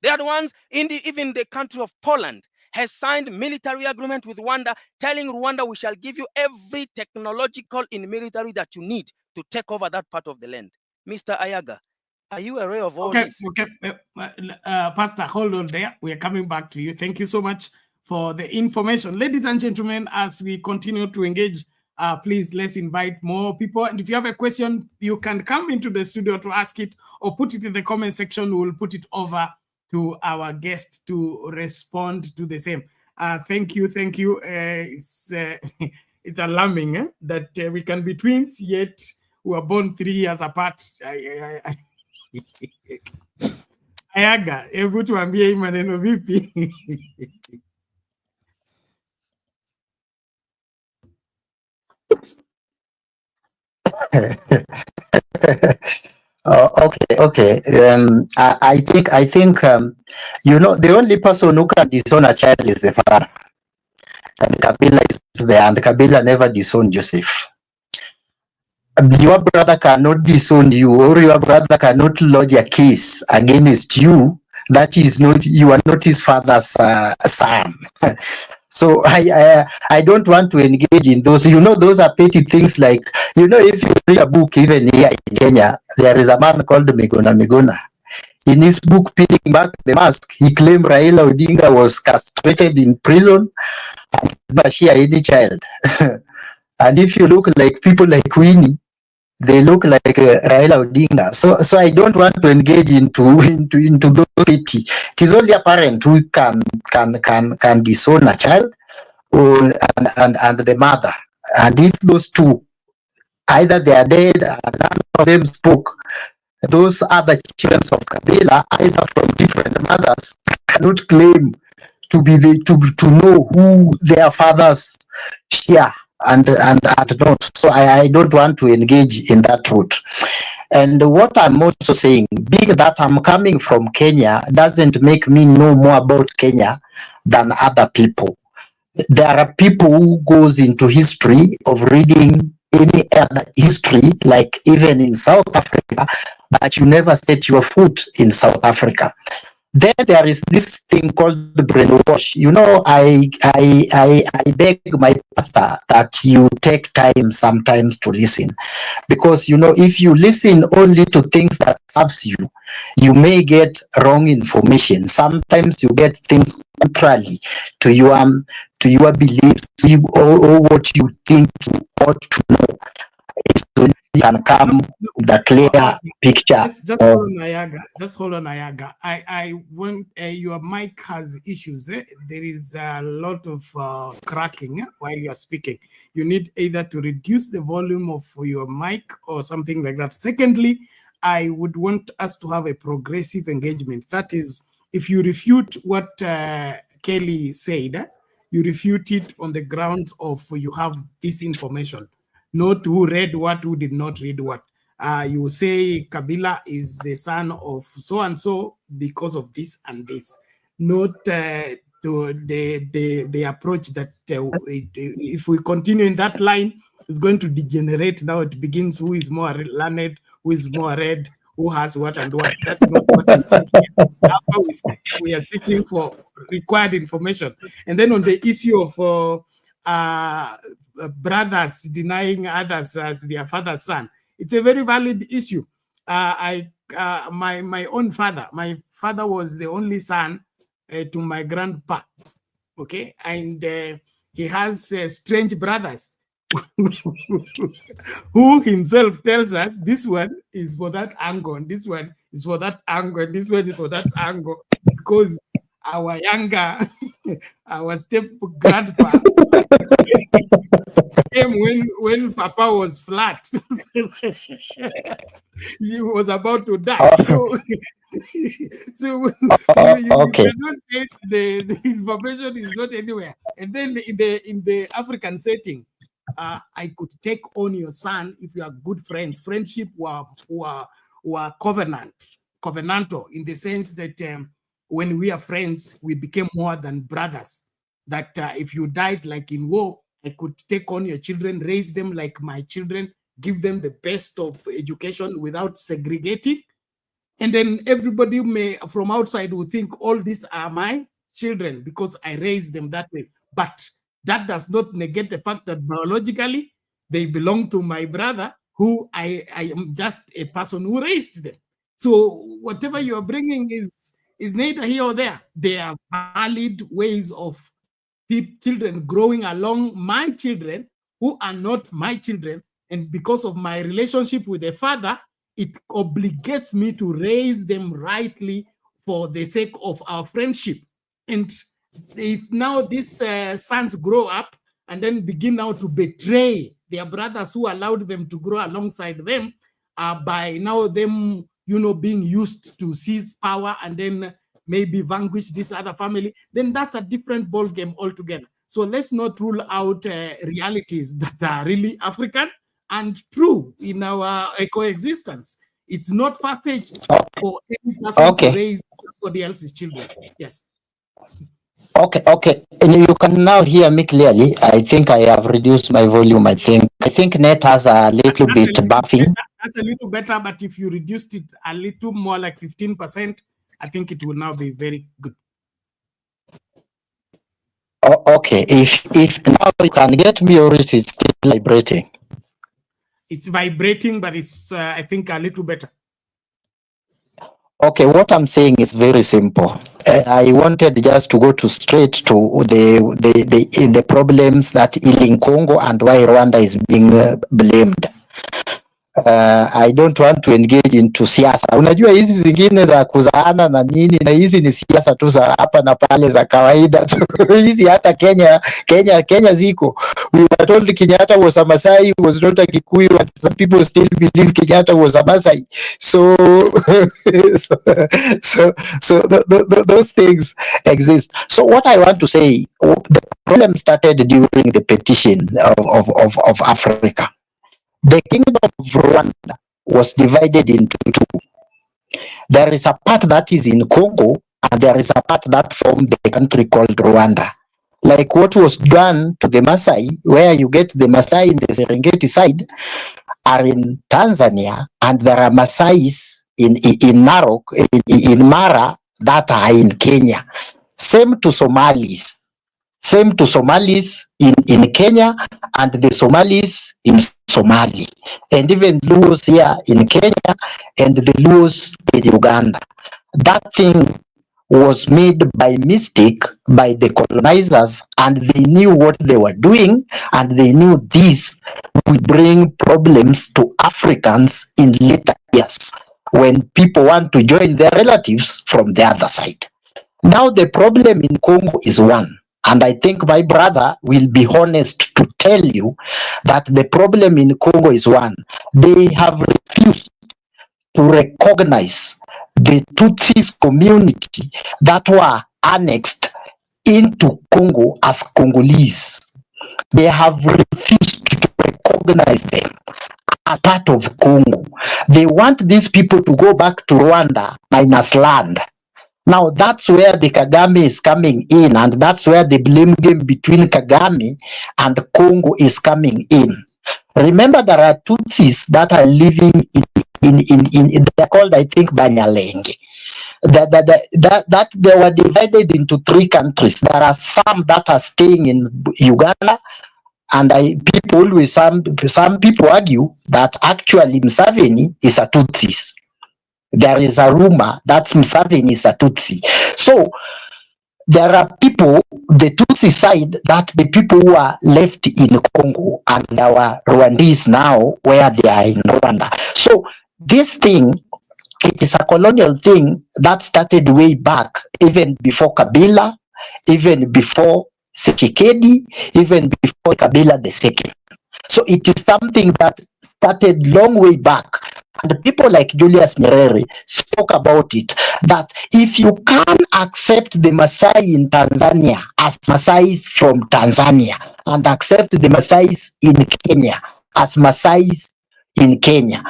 Speaker 6: They are the ones, even the country of Poland has signed military agreement with Rwanda, telling Rwanda, we shall give you every technological in military that you need to take over that part of the land. Mr. Ayaga, are you aware of all this?
Speaker 1: Okay, Pastor, hold on there. We are coming back to you. Thank you so much for the information. Ladies and gentlemen, as we continue to engage Please, let's invite more people. And if you have a question, you can come into the studio to ask it or put it in the comment section. We'll put it over to our guest to respond to the same. Thank you. It's alarming that we can be twins, yet we were born 3 years apart. Ayaga, hebu tuambie hii maneno vipi?
Speaker 7: Okay. I think the only person who can disown a child is the father, and Kabila is there, and Kabila never disowned Joseph. Your brother cannot disown you, or your brother cannot lodge a case against you. That is not, you are not his father's son. So I don't want to engage in those. Those are petty things. Like, if you read a book, even here in Kenya, there is a man called Migona. In his book, Peeling Back the Mask, he claimed Raila Odinga was castrated in prison and never share any child. And if you look like people like Winnie, they look like Raila Odinga. So I don't want to engage into those petty. It is only a parent who can disown a child, and the mother. And if those two, either they are dead and none of them spoke, those other children of Kabila, either from different mothers, cannot claim to be to know who their fathers share and not. So I don't want to engage in that route. And what I'm also saying, being that I'm coming from Kenya, doesn't make me know more about Kenya than other people. There are people who goes into history of reading any other history, like even in South Africa, but you never set your foot in South Africa. Then there is this thing called the brainwash. I beg my pastor that you take time sometimes to listen, because if you listen only to things that serves you, you may get wrong information. Sometimes you get things contrary to your beliefs or what you think you ought to know. You can come with a clear picture.
Speaker 1: Just hold on, Ayaga. Just hold on, Ayaga. I want your mic has issues. There is a lot of cracking while you are speaking. You need either to reduce the volume of your mic or something like that. Secondly, I would want us to have a progressive engagement. That is, if you refute what Kelly said, you refute it on the grounds of you have this information. Not who read what, who did not read what. You say Kabila is the son of so and so because of this and this. Not to the approach that if we continue in that line, it's going to degenerate. Now it begins who is more learned, who is more read, who has what and what. That's not what we seek. We are seeking for required information. And then on the issue of brothers denying others as their father's son, it's a very valid issue. My own father, my father was the only son to my grandpa, okay, and he has strange brothers who himself tells us this one is for that angle, and this one is for that angle, and this one is for that angle, because our younger, our step grandpa came when Papa was flat. He was about to die. So you cannot say the information is not anywhere. And then in the African setting, I could take on your son if you are good friends. Friendship were covenantal in the sense that when we are friends, we became more than brothers. That if you died like in war, I could take on your children, raise them like my children, give them the best of education without segregating. And then everybody from outside will think all these are my children because I raised them that way. But that does not negate the fact that biologically they belong to my brother, who I am just a person who raised them. So whatever you are bringing is neither here or there. They are valid ways of children growing along my children who are not my children, and because of my relationship with the father, it obligates me to raise them rightly for the sake of our friendship. And if now these sons grow up and then begin now to betray their brothers who allowed them to grow alongside them, by now them, being used to seize power and then maybe vanquish this other family, then that's a different ball game altogether. So let's not rule out realities that are really African and true in our coexistence. It's not far-fetched for any person to raise somebody else's children. Yes.
Speaker 7: Okay. And you can now hear me clearly. I think I have reduced my volume. I think net has a little bit buffing.
Speaker 1: That's a little better, but if you reduced it a little more, like 15%, I think it will now be very good.
Speaker 7: Okay. If now you can get me, or is it still vibrating?
Speaker 1: It's vibrating, but it's I think a little better.
Speaker 7: Okay, what I'm saying is very simple. I wanted just to go straight to the problems that in Congo and why Rwanda is being blamed. I don't want to engage into siasa. Unajua hizi zingine za kuzaana na nini, na hizi ni siasa tu za hapa na pale za kawaida tu. Hizi hata Kenya ziko. We were told Kenyatta was a Masai, was not a Kikuyu, and some people still believe Kenyatta was a Masai. So those things exist. So what I want to say, the problem started during the partition of Africa. The kingdom of Rwanda was divided into two. There is a part that is in Congo, and there is a part that formed the country called Rwanda. Like what was done to the Maasai, where you get the Maasai in the Serengeti side, are in Tanzania, and there are Maasais in Narok, in Mara, that are in Kenya. Same to Somalis in Kenya, and the Somalis in Somali, and even Luos here in Kenya, and the Luos in Uganda. That thing was made by mistake by the colonizers, and they knew what they were doing, and they knew this would bring problems to Africans in later years when people want to join their relatives from the other side. Now the problem in Congo is one. And I think my brother will be honest to tell you that the problem in Congo is one. They have refused to recognize the Tutsis community that were annexed into Congo as Congolese. They have refused to recognize them as part of Congo. They want these people to go back to Rwanda minus land. Now that's where the Kagame is coming in, and that's where the blame game between Kagame and Congo is coming in. Remember, there are Tutsis that are living in they're called, I think, Banyalenge. That they were divided into three countries. There are some that are staying in Uganda, and some people argue that actually Museveni is a Tutsis. There is a rumor that Museveni is a Tutsi. So there are people, the Tutsi side, that the people who are left in Congo, and there were Rwandese now where they are in Rwanda. So this thing, it is a colonial thing that started way back, even before Kabila, even before Tshisekedi, even before Kabila II. So it is something that started long way back. And people like Julius Nyerere spoke about it, that if you can accept the Maasai in Tanzania as Maasais from Tanzania, and accept the Maasais in Kenya as Maasais in Kenya,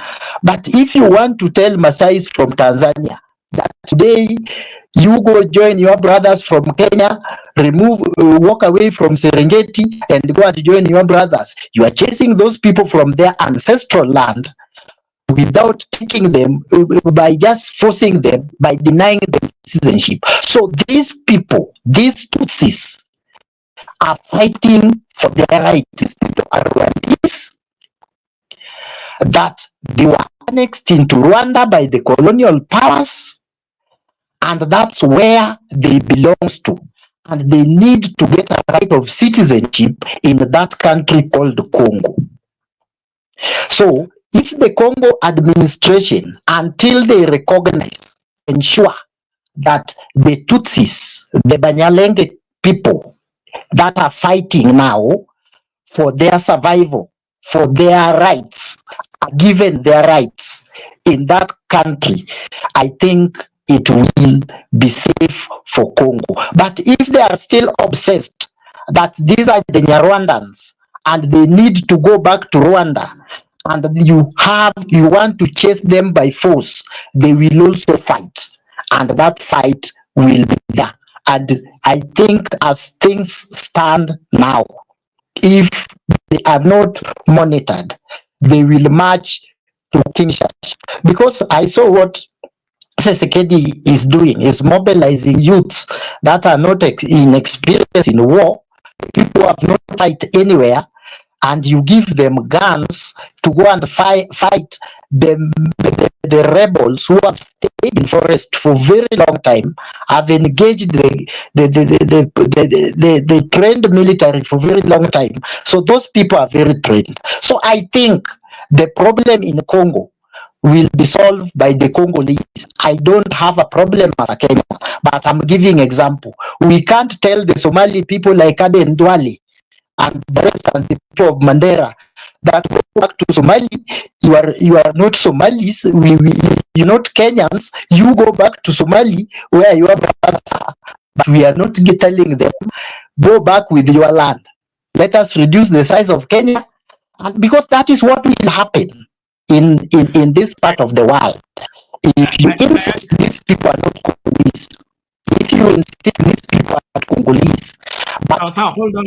Speaker 7: but if you want to tell Maasais from Tanzania that today you go join your brothers from Kenya, walk away from Serengeti and go and join your brothers, you are chasing those people from their ancestral land without taking them, by just forcing them, by denying them citizenship. So these people, these Tutsis, are fighting for their rights. These people are Rwandese, that they were annexed into Rwanda by the colonial powers, and that's where they belong to. and they need to get a right of citizenship in that country called Congo. So if the Congo administration, until they recognize, ensure that the Tutsis, the Banyalenge people that are fighting now for their survival, for their rights, are given their rights in that country, I think it will be safe for Congo. But if they are still obsessed that these are the Nyarwandans and they need to go back to Rwanda, and you want to chase them by force, they will also fight, and that fight will be there. And I think as things stand now, if they are not monitored, they will march to Kinshasa. Because I saw what Sesekedi is doing, is mobilizing youths that are not inexperienced in war, people who have not fight anywhere, and you give them guns to go and fight the rebels who have stayed in forest for very long time, have engaged the trained military for very long time. So those people are very trained. So I think the problem in Congo will be solved by the Congolese. I don't have a problem as a Kenyan, but I'm giving example. We can't tell the Somali people like Aden Duale and the rest and the people of Mandera that go back to Somali, you are not Somalis, you're not Kenyans, you go back to Somali where your brothers are. But we are not telling them, go back with your land. Let us reduce the size of Kenya, and because that is what will happen in this part of the world. If you insist these people are not Congolese, if you insist these people are not Congolese, but
Speaker 1: hold on.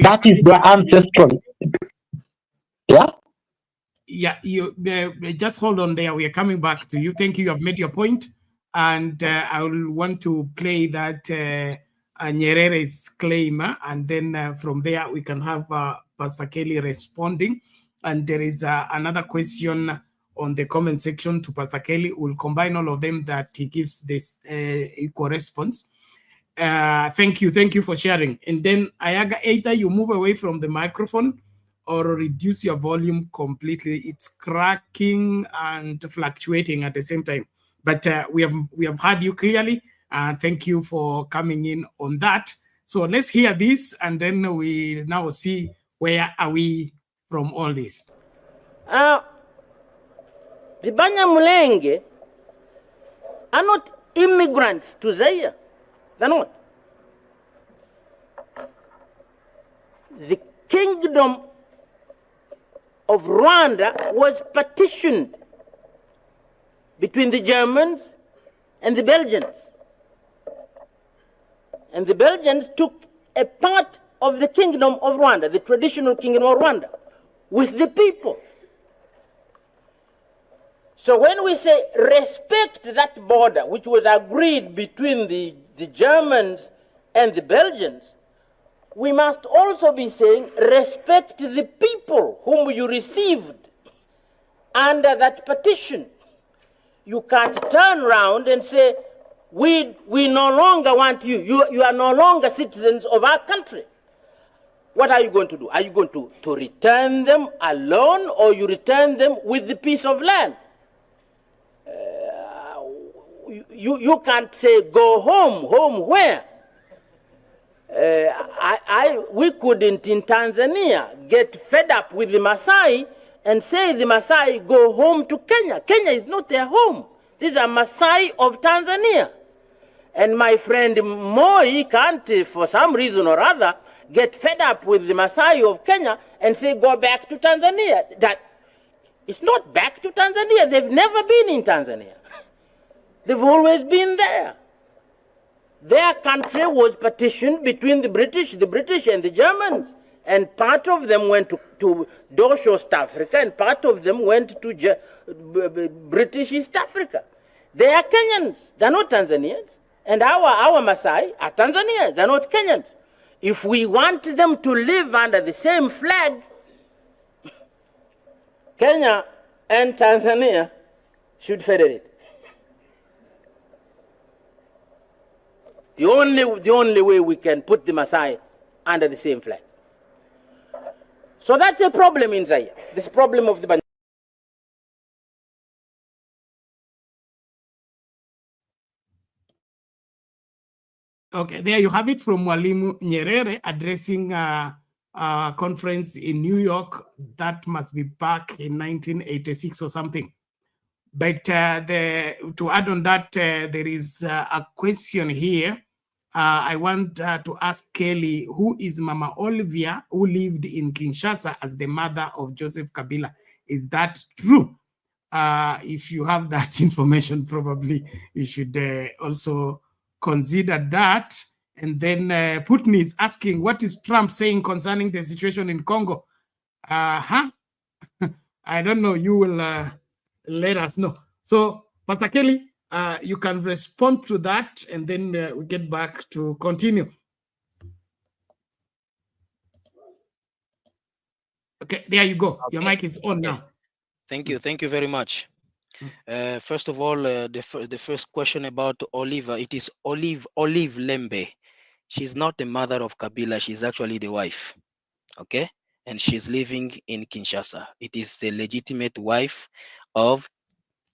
Speaker 7: That is their ancestral. Yeah?
Speaker 1: Yeah, you just hold on there. We are coming back to you. Thank you. You have made your point. And I will want to play that Nyerere's claim. And then from there, we can have Pastor Kelley responding. And there is another question on the comment section to Pastor Kelley. We'll combine all of them that he gives this equal response. Thank you for sharing. And then Ayaga, either you move away from the microphone or reduce your volume completely. It's cracking and fluctuating at the same time. But we have heard you clearly. Thank you for coming in on that. So let's hear this, and then we now see where are we from all this.
Speaker 8: The Banyamulenge are not immigrants to Zaire. They're not. The kingdom of Rwanda was partitioned between the Germans and the Belgians. And the Belgians took a part of the kingdom of Rwanda, the traditional kingdom of Rwanda, with the people. So when we say respect that border, which was agreed between the Germans and the Belgians, we must also be saying respect the people whom you received under that partition. You can't turn around and say, we no longer want you. You are no longer citizens of our country. What are you going to do? Are you going to return them alone, or you return them with the piece of land? You can't say go home. Home where? We couldn't in Tanzania get fed up with the Maasai and say the Maasai go home to Kenya. Kenya is not their home. These are Maasai of Tanzania. And my friend Moi can't, for some reason or other, get fed up with the Maasai of Kenya and say go back to Tanzania. That it's not back to Tanzania. They've never been in Tanzania. They've always been there. Their country was partitioned between the British and the Germans. And part of them went to Dutch East Africa, and part of them went to British East Africa. They are Kenyans. They're not Tanzanians. And our Maasai are Tanzanians. They're not Kenyans. If we want them to live under the same flag, Kenya and Tanzania should federate. The only way we can put the Maasai under the same flag. So that's a problem in Zaire. This problem of the
Speaker 1: Okay, there you have it from Mwalimu Nyerere addressing a conference in New York. That must be back in 1986 or something. But to add on that, there is a question here. I want to ask Kelly, who is Mama Olivia, who lived in Kinshasa as the mother of Joseph Kabila? Is that true? If you have that information, probably you should also consider that. And then Putin is asking, what is Trump saying concerning the situation in Congo? I don't know. You will let us know. So, Pastor Kelley, you can respond to that, and then we get back to continue. Okay, there you go. Your mic is on now.
Speaker 6: Thank you. Thank you very much. First of all, the first question about Oliva, it is Olive Lembe. She's not the mother of Kabila. She's actually the wife. Okay? And she's living in Kinshasa. It is the legitimate wife of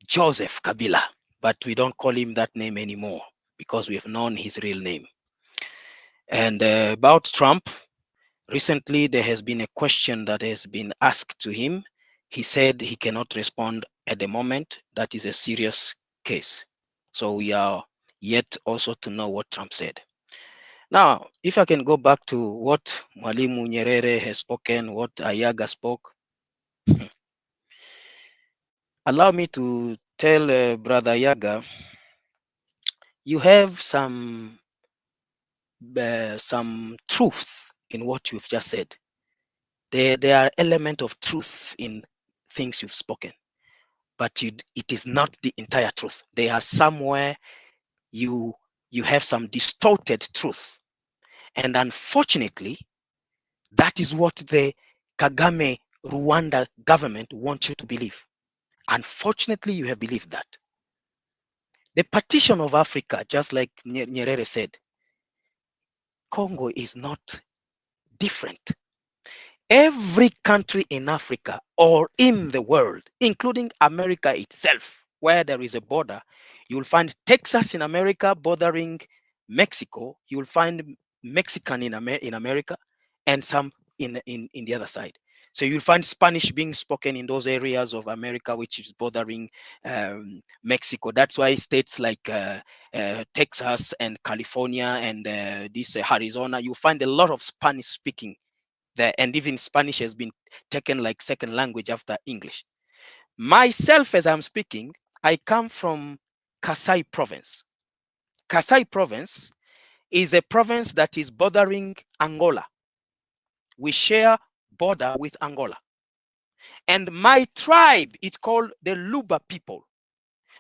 Speaker 6: Joseph Kabila, but we don't call him that name anymore because we have known his real name. And about Trump, recently there has been a question that has been asked to him. He said he cannot respond at the moment. That is a serious case. So we are yet also to know what Trump said. Now, if I can go back to what Mwalimu Nyerere has spoken, what Ayaga spoke, allow me to tell Brother Yaga, you have some truth in what you've just said. There are elements of truth in things you've spoken, but it is not the entire truth. There are somewhere you have some distorted truth. And unfortunately, that is what the Kagame Rwanda government wants you to believe. Unfortunately, you have believed that. The partition of Africa, just like Nyerere said, Congo is not different. Every country in Africa or in the world, including America itself, where there is a border, you'll find Texas in America bordering Mexico. You'll find Mexican in America and some in the other side. So you'll find Spanish being spoken in those areas of America, which is bordering Mexico. That's why states like Texas and California and this Arizona, you find a lot of Spanish speaking there, and even Spanish has been taken like second language after English. Myself, as I'm speaking, I come from Kasai province. Kasai province is a province that is bordering Angola. We share border with Angola. And my tribe is called the Luba people.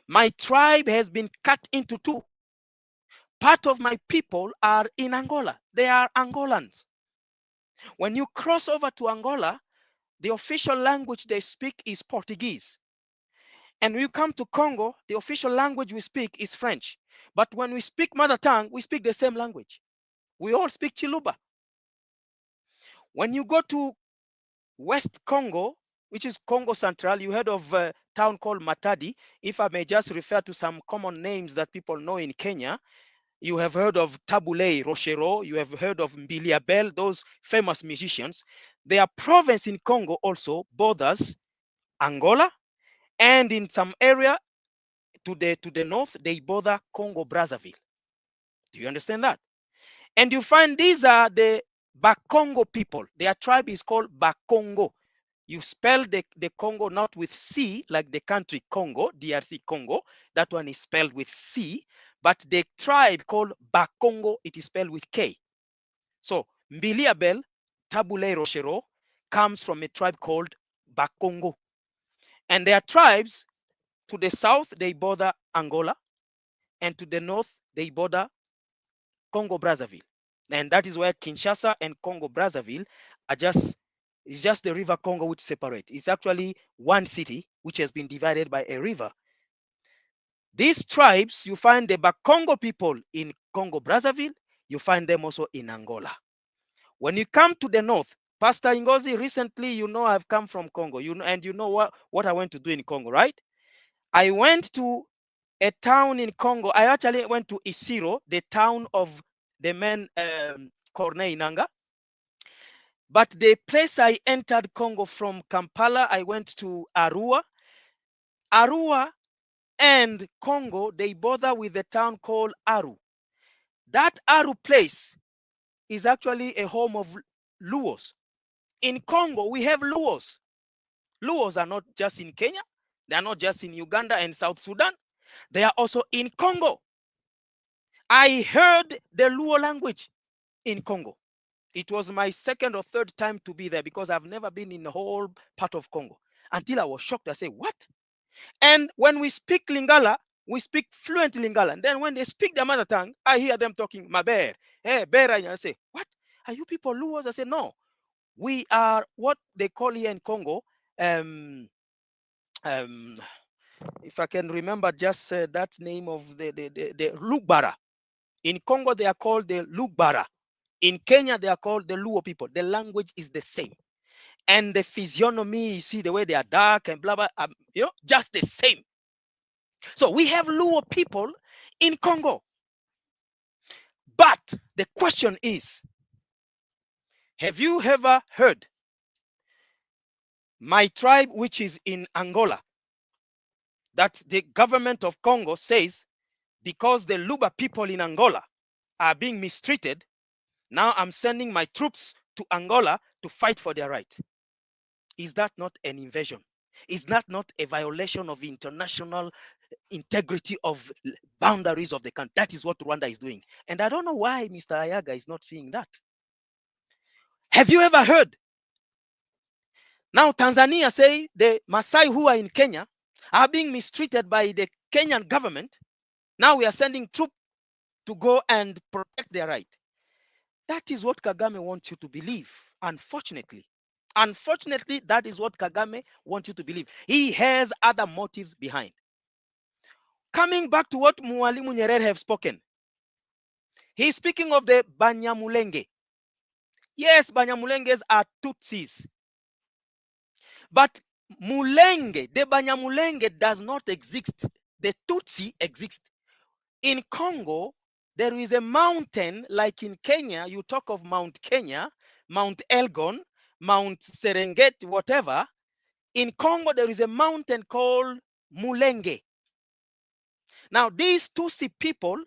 Speaker 6: My tribe has been cut into two. Part of my people are in Angola. They are Angolans. When you cross over to Angola, the official language they speak is Portuguese. And when you come to Congo, the official language we speak is French. But when we speak mother tongue, we speak the same language. We all speak Chiluba. When you go to West Congo, which is Congo Central, you heard of a town called Matadi. If I may just refer to some common names that people know in Kenya, you have heard of Tabule Rochero, you have heard of Mbilia Bel, those famous musicians. Their province in Congo also borders Angola, and in some area to the north, they border Congo Brazzaville. Do you understand that? And you find these are the Bakongo people. Their tribe is called Bakongo. You spell the Congo not with C, like the country Congo, DRC Congo. That one is spelled with C. But the tribe called Bakongo, it is spelled with K. So Mbiliabel, Tabule Rochero, comes from a tribe called Bakongo. And their tribes, to the south, they border Angola. And to the north, they border Congo Brazzaville. And that is where Kinshasa and Congo Brazzaville are it's just the river Congo which separate. It's actually one city which has been divided by a river.
Speaker 9: These tribes, you find the Bakongo people in Congo Brazzaville, you find them also in Angola. When you come to the north, Pastor Ngozi, recently, you know, I've come from Congo, and you know what I went to do in Congo, right? I went to a town in Congo. I actually went to Isiro, the town of the man Corneille Nanga. But the place I entered Congo from Kampala, I went to Arua. Arua and Congo, they border with a town called Aru. That Aru place is actually a home of Luos. In Congo, we have Luos. Luos are not just in Kenya. They are not just in Uganda and South Sudan. They are also in Congo. I heard the Luo language in Congo. It was my second or third time to be there because I've never been in the whole part of Congo. Until I was shocked, I said, what? And when we speak Lingala, we speak fluent Lingala. And then when they speak their mother tongue, I hear them talking, Maber, hey, Bera. And I say, what? Are you people Luos? I say, no. We are what they call here in Congo, if I can remember just that name of the Lugbara. In Congo, they are called the Lugbara. In Kenya, they are called the Luo people. The language is the same. And the physiognomy, you see the way they are dark and blah, blah, you know, just the same. So we have Luo people in Congo. But the question is, have you ever heard my tribe, which is in Angola, that the government of Congo says because the Luba people in Angola are being mistreated, now I'm sending my troops to Angola to fight for their right? Is that not an invasion? Is that not a violation of international integrity of boundaries of the country? That is what Rwanda is doing. And I don't know why Mr. Ayaga is not seeing that. Have you ever heard? Now Tanzania say the Maasai who are in Kenya are being mistreated by the Kenyan government. Now we are sending troops to go and protect their right. That is what Kagame wants you to believe, unfortunately. Unfortunately, that is what Kagame wants you to believe. He has other motives behind. Coming back to what Mwalimu Nyerere have spoken, he's speaking of the Banyamulenge. Yes, Banyamulenges are Tutsis. But Mulenge, the Banyamulenge does not exist. The Tutsi exist. In Congo, there is a mountain, like in Kenya, you talk of Mount Kenya, Mount Elgon, Mount Serengeti, whatever. In Congo, there is a mountain called Mulenge. Now, these Tutsi people,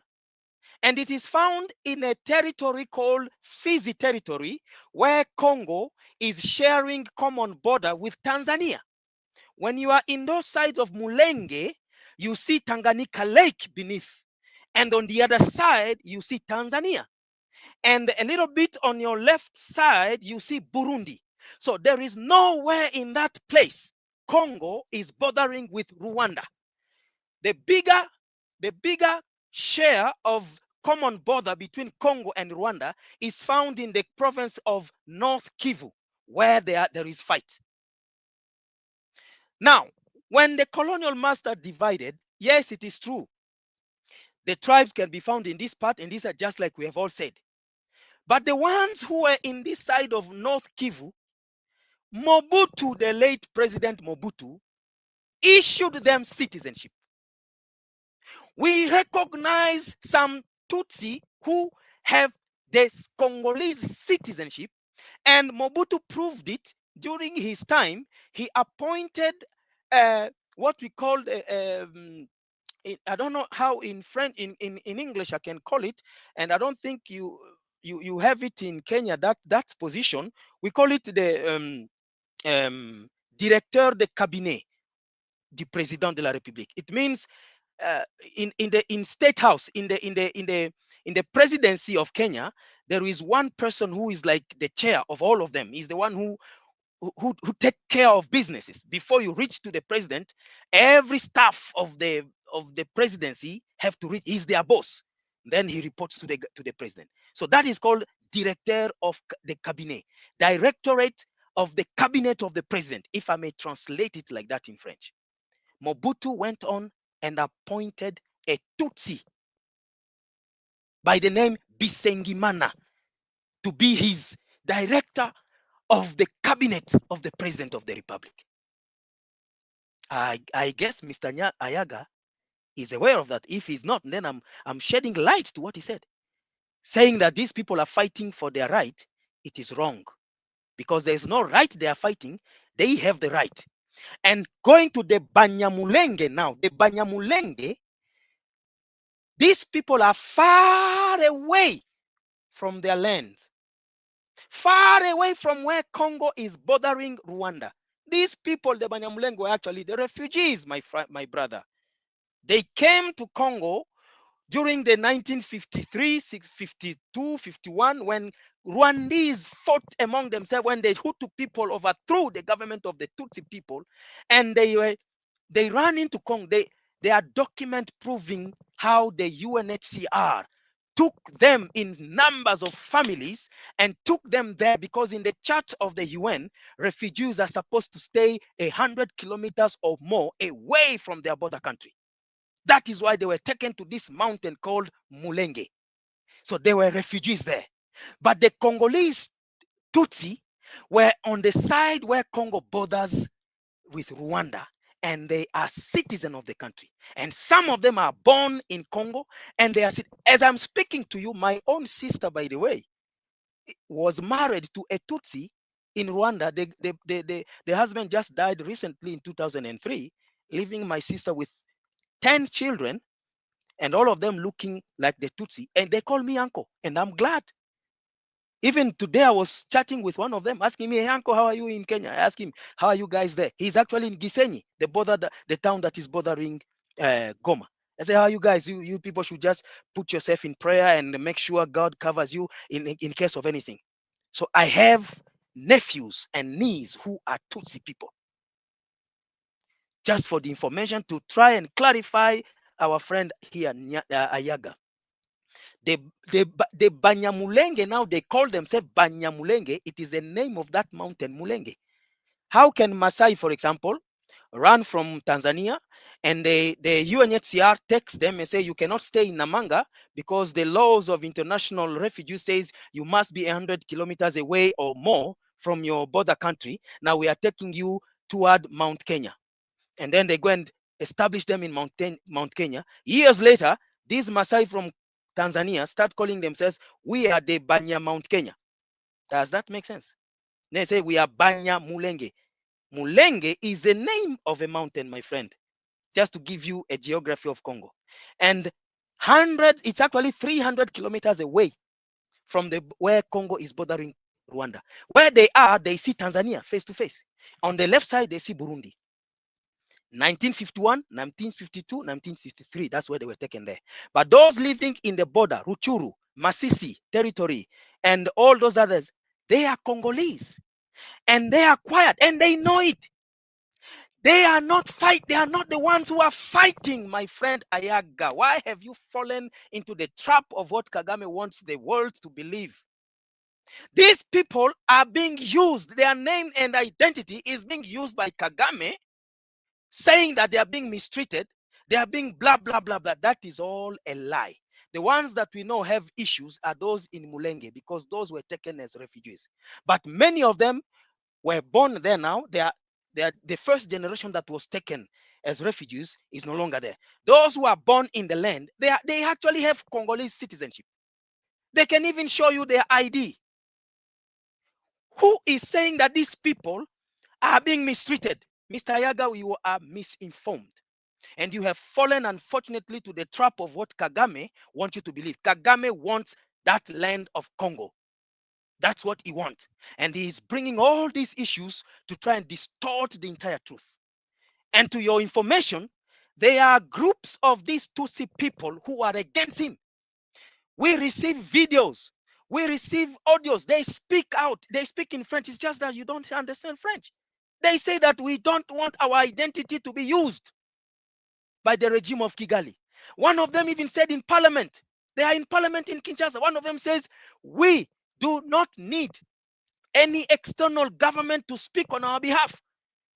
Speaker 9: and it is found in a territory called Fizi territory, where Congo is sharing common border with Tanzania. When you are in those sides of Mulenge, you see Tanganyika Lake beneath. And on the other side, you see Tanzania. And a little bit on your left side, you see Burundi. So there is nowhere in that place Congo is bordering with Rwanda. The bigger share of common border between Congo and Rwanda is found in the province of North Kivu, where there is fight. Now, when the colonial master divided, yes, it is true. The tribes can be found in this part, and these are just like we have all said. But the ones who were in this side of North Kivu, Mobutu, the late President Mobutu, issued them citizenship. We recognize some Tutsi who have this Congolese citizenship, and Mobutu proved it during his time. He appointed what we call I don't know how in French, in English I can call it, and I don't think you have it in Kenya, that position. We call it the directeur de cabinet du président de la République. It means in State House, in the presidency of Kenya, there is one person who is like the chair of all of them. He's the one who take care of businesses. Before you reach to the president, every staff of the presidency have to reach. He's their boss. Then he reports to the president. So that is called directeur of the cabinet, directorate of the cabinet of the president, if I may translate it like that in French. Mobutu went on and appointed a Tutsi by the name Bisengimana to be his director of the cabinet of the president of the republic. I guess Mr. Ayaga is aware of that. If he's not, then I'm shedding light to what he said. Saying that these people are fighting for their right, it is wrong. Because there's no right they are fighting, they have the right. And going to the Banyamulenge now, the Banyamulenge, these people are far away from their land, far away from where Congo is bordering Rwanda. These people, the Banyamulenge, were actually the refugees, my brother. They came to Congo during the 1953, 52, 51, when Rwandese fought among themselves, when the Hutu people overthrew the government of the Tutsi people, and they ran into Congo. There are documents proving how the UNHCR took them in numbers of families and took them there, because in the chart of the UN, refugees are supposed to stay 100 kilometers or more away from their border country. That is why they were taken to this mountain called Mulenge. So they were refugees there. But the Congolese Tutsi were on the side where Congo borders with Rwanda, and they are citizens of the country. And some of them are born in Congo, and they are, as I'm speaking to you, my own sister, by the way, was married to a Tutsi in Rwanda. The husband just died recently in 2003, leaving my sister with 10 children, and all of them looking like the Tutsi, and they call me uncle, and I'm glad. Even today, I was chatting with one of them, asking me, "Hey, uncle, how are you in Kenya?" I asked him, "How are you guys there?" He's actually in Gisenyi, the town that is bordering Goma. I say, "How are you guys? You people should just put yourself in prayer and make sure God covers you in case of anything." So I have nephews and nieces who are Tutsi people. Just for the information to try and clarify our friend here, Ayaga. The Banyamulenge, now they call themselves Banyamulenge. It is the name of that mountain, Mulenge. How can Masai, for example, run from Tanzania, and the UNHCR takes them and say, you cannot stay in Namanga because the laws of international refugees says you must be 100 kilometers away or more from your border country. Now we are taking you toward Mount Kenya. And then they go and establish them in Mount Kenya. Years later, these Masai from Tanzania start calling themselves, we are the Banya Mount Kenya. Does that make sense? They say we are Banya Mulenge. Mulenge is the name of a mountain, my friend, just to give you a geography of Congo. And it's actually 300 kilometers away from where Congo is bordering Rwanda. Where they are, they see Tanzania face to face. On the left side, they see Burundi. 1951, 1952, 1963, that's where they were taken there. But those living in the border, Ruchuru, Masisi territory, and all those others, they are Congolese. And they are quiet, and they know it. They are not the ones who are fighting, my friend Ayaga. Why have you fallen into the trap of what Kagame wants the world to believe? These people are being used. Their name and identity is being used by Kagame, saying that they are being mistreated, they are being blah, blah, blah, blah. That is all a lie. The ones that we know have issues are those in Mulenge, because those were taken as refugees. But many of them were born there now. They are the first generation that was taken as refugees is no longer there. Those who are born in the land, they actually have Congolese citizenship. They can even show you their ID. Who is saying that these people are being mistreated? Mr. Ayaga, you are misinformed. And you have fallen, unfortunately, to the trap of what Kagame wants you to believe. Kagame wants that land of Congo. That's what he wants. And he is bringing all these issues to try and distort the entire truth. And to your information, there are groups of these Tutsi people who are against him. We receive videos. We receive audios. They speak out. They speak in French. It's just that you don't understand French. They say that we don't want our identity to be used by the regime of Kigali. One of them even said in parliament, they are in parliament in Kinshasa. One of them says, we do not need any external government to speak on our behalf.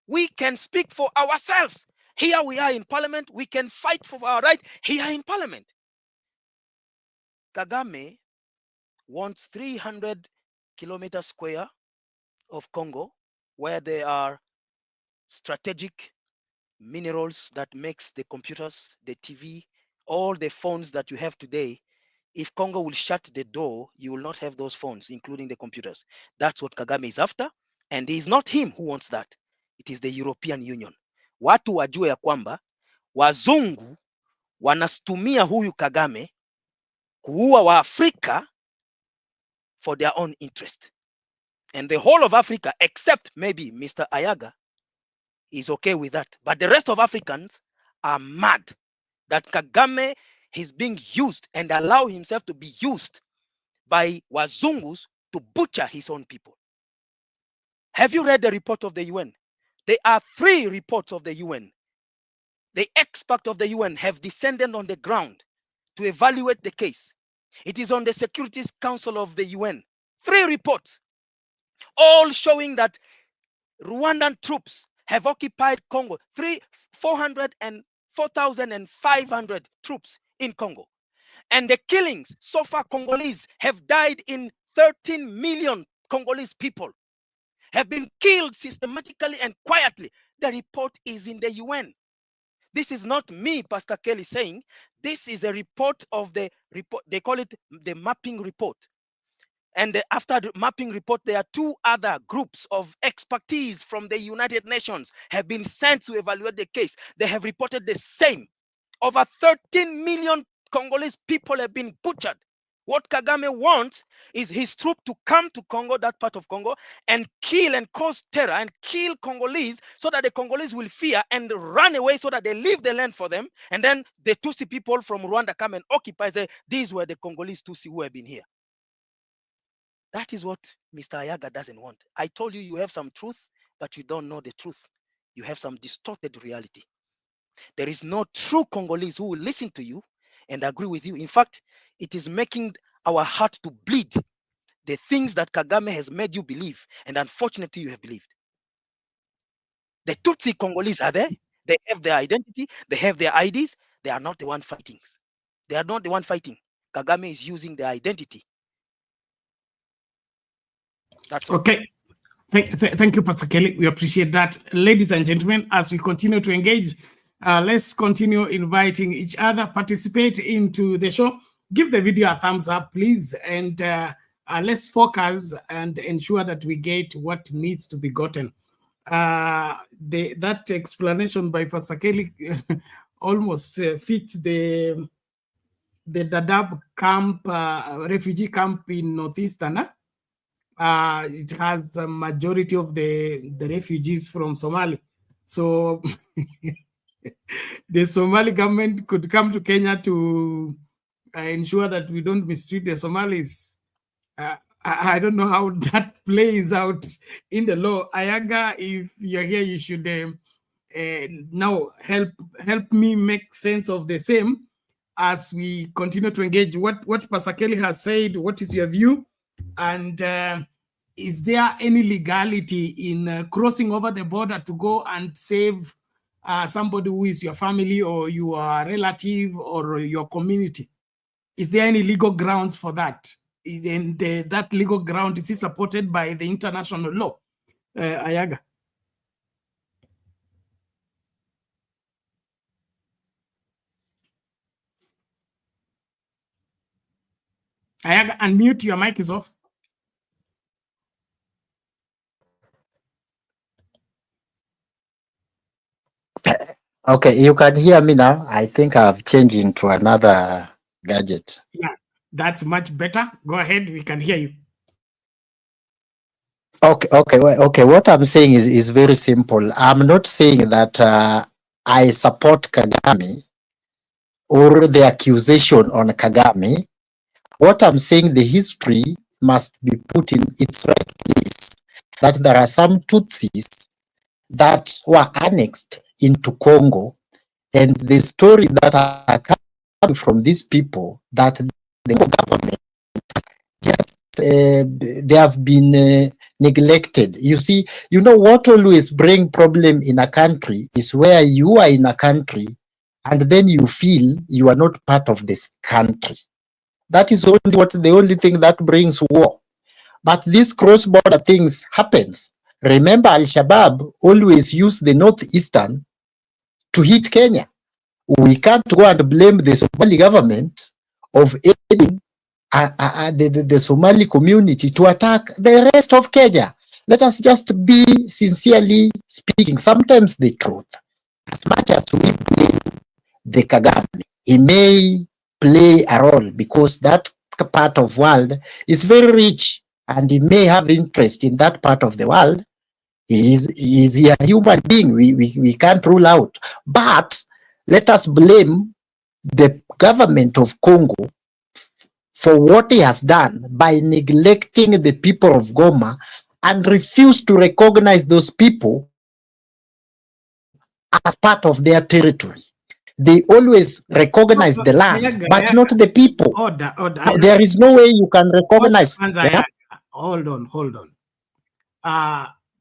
Speaker 9: We can speak for ourselves. Here we are in parliament. We can fight for our right here in parliament. Kagame wants 300 kilometers square of Congo, where there are strategic minerals that makes the computers, the TV, all the phones that you have today. If Congo will shut the door, you will not have those phones, including the computers. That's what Kagame is after, and it is not him who wants that. It is the European Union. Watu wajue ya kwamba wazungu wanastumia huyu Kagame kuua wa Afrika for their own interest. And the whole of Africa, except maybe Mr. Ayaga, is okay with that. But the rest of Africans are mad that Kagame is being used and allow himself to be used by Wazungus to butcher his own people. Have you read the report of the UN? There are 3 reports of the UN. The experts of the UN have descended on the ground to evaluate the case. It is on the Security Council of the UN. 3 reports, all showing that Rwandan troops have occupied Congo. 4,500 troops in Congo. And the killings, so far Congolese have died in 13 million Congolese people have been killed systematically and quietly. The report is in the UN. This is not me, Pastor Kelley, saying. This is a report of the report. They call it the mapping report. And after the mapping report, there are 2 other groups of expertise from the United Nations have been sent to evaluate the case. They have reported the same. Over 13 million Congolese people have been butchered. What Kagame wants is his troop to come to Congo, that part of Congo, and kill and cause terror and kill Congolese so that the Congolese will fear and run away so that they leave the land for them. And then the Tutsi people from Rwanda come and occupy, say, these were the Congolese Tutsi who have been here. That is what Mr. Ayaga doesn't want. I told you, you have some truth, but you don't know the truth. You have some distorted reality. There is no true Congolese who will listen to you and agree with you. In fact, it is making our heart to bleed, the things that Kagame has made you believe, and unfortunately you have believed. The Tutsi Congolese are there. They have their identity. They have their IDs. They are not the one fighting. They are not the one fighting. Kagame is using their identity. That's all.
Speaker 1: Okay. Thank you, Pastor Kelley. We appreciate that. Ladies and gentlemen, as we continue to engage, let's continue inviting each other, participate into the show. Give the video a thumbs up, please, and let's focus and ensure that we get what needs to be gotten. That explanation by Pastor Kelley almost fits the Dadaab camp, refugee camp in Northeastern. It has a majority of the refugees from Somalia. So the Somali government could come to Kenya to ensure that we don't mistreat the Somalis. I don't know how that plays out in the law. Ayaga, if you're here, you should now help me make sense of the same as we continue to engage. What Pastor Kelley has said, what is your view? And is there any legality in crossing over the border to go and save somebody who is your family or your relative or your community? Is there any legal grounds for that? And that legal ground, is it supported by the international law? Ayaga. Ayaga, unmute, your mic is off.
Speaker 7: Okay, you can hear me now. I think I've changed into another gadget.
Speaker 1: Yeah, that's much better. Go ahead, we can hear you.
Speaker 7: Okay. What I'm saying is very simple. I'm not saying that I support Kagame or the accusation on Kagame. What I'm saying, the history must be put in its right place. That there are some Tutsis that were annexed into Congo, and the story that are coming from these people that the government just they have been neglected. You see, you know what always bring problem in a country is where you are in a country and then you feel you are not part of this country. That is the only thing that brings war. But these cross-border things happens. Remember, Al-Shabaab always use the northeastern to hit Kenya. We can't go and blame the Somali government of aiding the Somali community to attack the rest of Kenya. Let us just be sincerely speaking, sometimes the truth. As much as we blame the Kagame, he may play a role because that part of world is very rich and he may have interest in that part of the world. Is he a human being? We can't rule out. But let us blame the government of Congo for what he has done by neglecting the people of Goma and refuse to recognize those people as part of their territory. They always recognize the land, but not the people.
Speaker 1: Order.
Speaker 7: There is no way you can recognize.
Speaker 1: Hold on.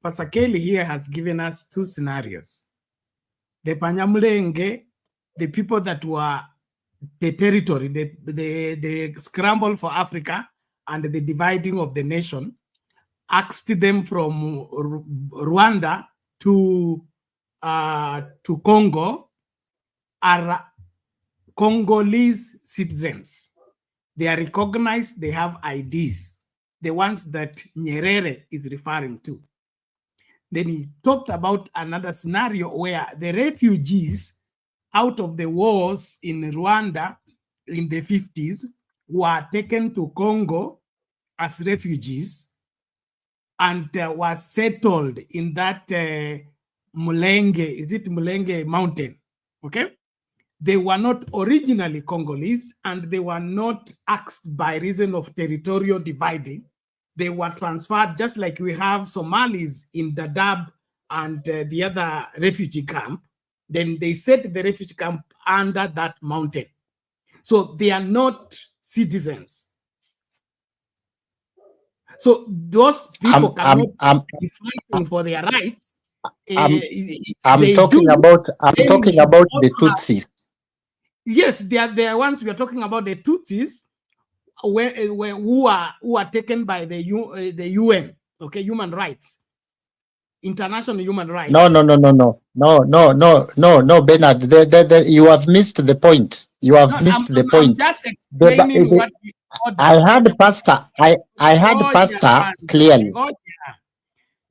Speaker 1: Pastor Kelley here has given us two scenarios. The Panyamulenge, the people that were the territory, the scramble for Africa and the dividing of the nation, asked them from Rwanda to Congo are Congolese citizens. They are recognized, they have IDs, the ones that Nyerere is referring to. Then he talked about another scenario where the refugees out of the wars in Rwanda in the 50s were taken to Congo as refugees and was settled in that Mulenge, is it Mulenge mountain? Okay. They were not originally Congolese and they were not axed by reason of territorial dividing. They were transferred just like we have Somalis in Dadaab and the other refugee camp. Then they set the refugee camp under that mountain. So they are not citizens. So those people cannot be fighting for their rights.
Speaker 7: I'm talking about the Tutsis.
Speaker 1: Yes, they are ones we are talking about, the Tutsis, who are taken by the UN, okay, human rights, international human rights.
Speaker 7: No, Bernard. You have missed the point. You have missed the point.
Speaker 1: I'm just explaining what we ordered.
Speaker 7: I heard Pastor. I heard Pastor clearly.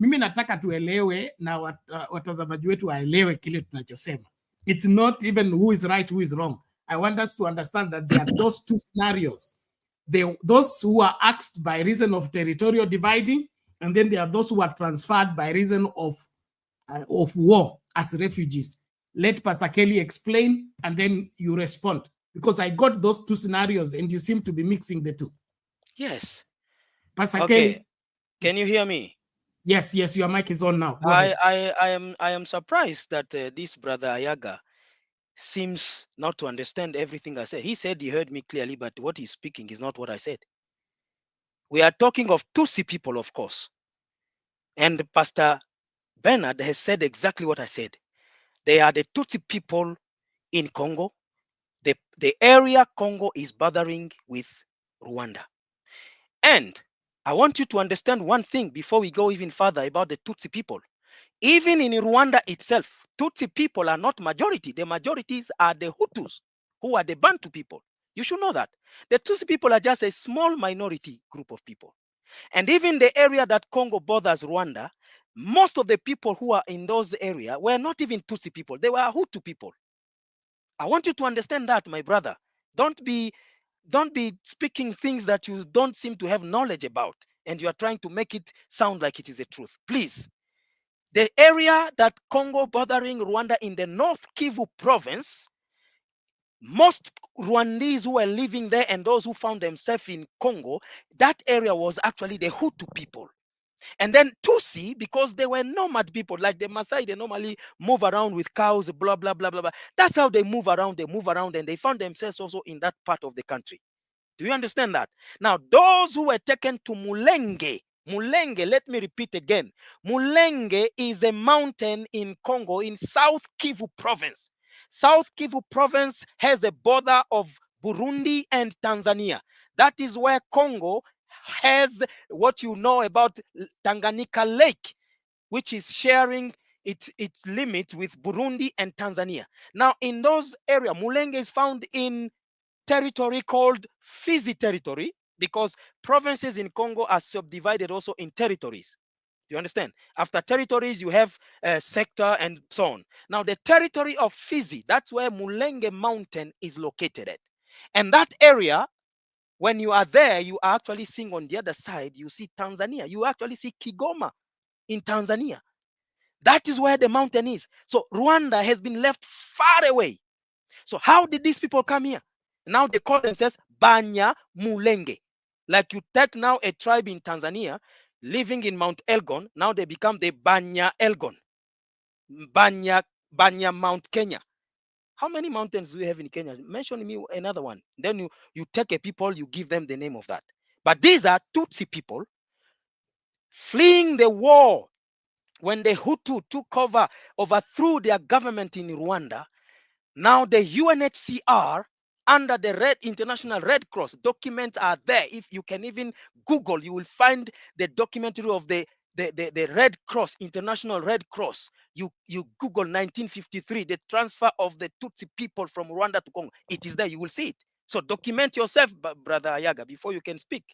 Speaker 1: Mimi nataka tuelewe na watazamaji wetu waelewe kile tunachosema. It's not even who is right, who is wrong. I want us to understand that there are those two scenarios. Those who are axed by reason of territorial dividing, and then there are those who are transferred by reason of war as refugees. Let Pastor Kelley explain, and then you respond. Because I got those two scenarios, and you seem to be mixing the two.
Speaker 9: Yes.
Speaker 1: Pastor Kelley.
Speaker 9: Can you hear me?
Speaker 1: Yes, your mic is on now.
Speaker 9: I am surprised that this brother Ayaga seems not to understand everything I said. He said he heard me clearly, but what he's speaking is not what I said. We are talking of Tutsi people, of course. And Pastor Bernard has said exactly what I said. They are the Tutsi people in Congo. The area Congo is bordering with Rwanda. And I want you to understand one thing before we go even further about the Tutsi people. Even in Rwanda itself, Tutsi people are not majority. The majorities are the Hutus, who are the Bantu people. You should know that. The Tutsi people are just a small minority group of people. And even the area that Congo borders Rwanda, most of the people who are in those areas were not even Tutsi people. They were Hutu people. I want you to understand that, my brother. Don't be speaking things that you don't seem to have knowledge about, and you are trying to make it sound like it is a truth. Please. The area that Congo bordering Rwanda in the North Kivu province, most Rwandese who were living there and those who found themselves in Congo, that area was actually the Hutu people. And then Tutsi, because they were nomad people, like the Maasai, they normally move around with cows, blah, blah, blah, blah, blah. That's how they move around, and they found themselves also in that part of the country. Do you understand that? Now, those who were taken to Mulenge, let me repeat again. Mulenge is a mountain in Congo, in South Kivu province. South Kivu province has a border of Burundi and Tanzania. That is where Congo has what you know about Tanganyika Lake, which is sharing its limit with Burundi and Tanzania. Now, in those areas, Mulenge is found in territory called Fizi territory, because provinces in Congo are subdivided also in territories. Do you understand? After territories, you have a sector and so on. Now, the territory of Fizi, that's where Mulenge Mountain is located at. And that area, when you are there, you are actually seeing on the other side, you see Tanzania. You actually see Kigoma in Tanzania. That is where the mountain is. So Rwanda has been left far away. So how did these people come here? Now they call themselves Banya Mulenge. Like you take now a tribe in Tanzania living in Mount Elgon, now they become the Banya Elgon. Banya Mount Kenya. How many mountains do we have in Kenya? Mention me another one. Then you take a people, you give them the name of that. But these are Tutsi people fleeing the war. When the Hutu took over, overthrew their government in Rwanda, now the UNHCR under the International Red Cross documents are there. If you can even Google, you will find the documentary of the Red Cross, International Red Cross. You Google 1953, the transfer of the Tutsi people from Rwanda to Congo. It is there. You will see it. So document yourself, Brother Ayaga, before you can speak.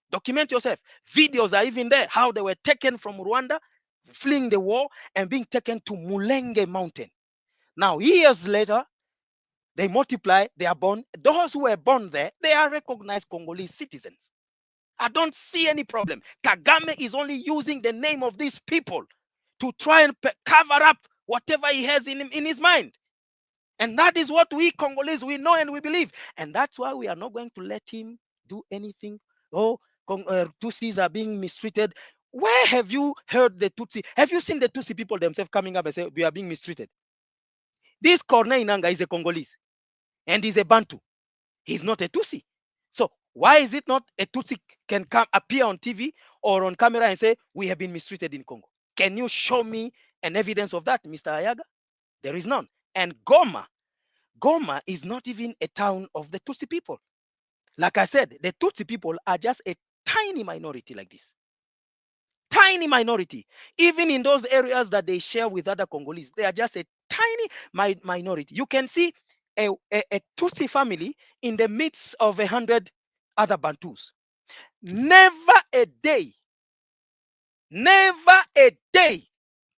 Speaker 9: Document yourself. Videos are even there, how they were taken from Rwanda, fleeing the war, and being taken to Mulenge Mountain. Now, years later, they multiply, they are born. Those who were born there, they are recognized Congolese citizens. I don't see any problem. Kagame is only using the name of these people to try and cover up whatever he has in his mind. And that is what we Congolese, we know and we believe. And that's why we are not going to let him do anything. Oh, Tutsis are being mistreated. Where have you heard the Tutsi? Have you seen the Tutsi people themselves coming up and say, we are being mistreated? This Corneille Nangaa is a Congolese and he's a Bantu. He's not a Tutsi. So why is it not a Tutsi can come appear on TV or on camera and say, we have been mistreated in Congo? Can you show me an evidence of that, Mr. Ayaga? There is none. And Goma is not even a town of the Tutsi people. Like I said, the Tutsi people are just a tiny minority like this. Tiny minority. Even in those areas that they share with other Congolese, they are just a tiny minority. You can see a Tutsi family in the midst of 100 other Bantus. Never a day,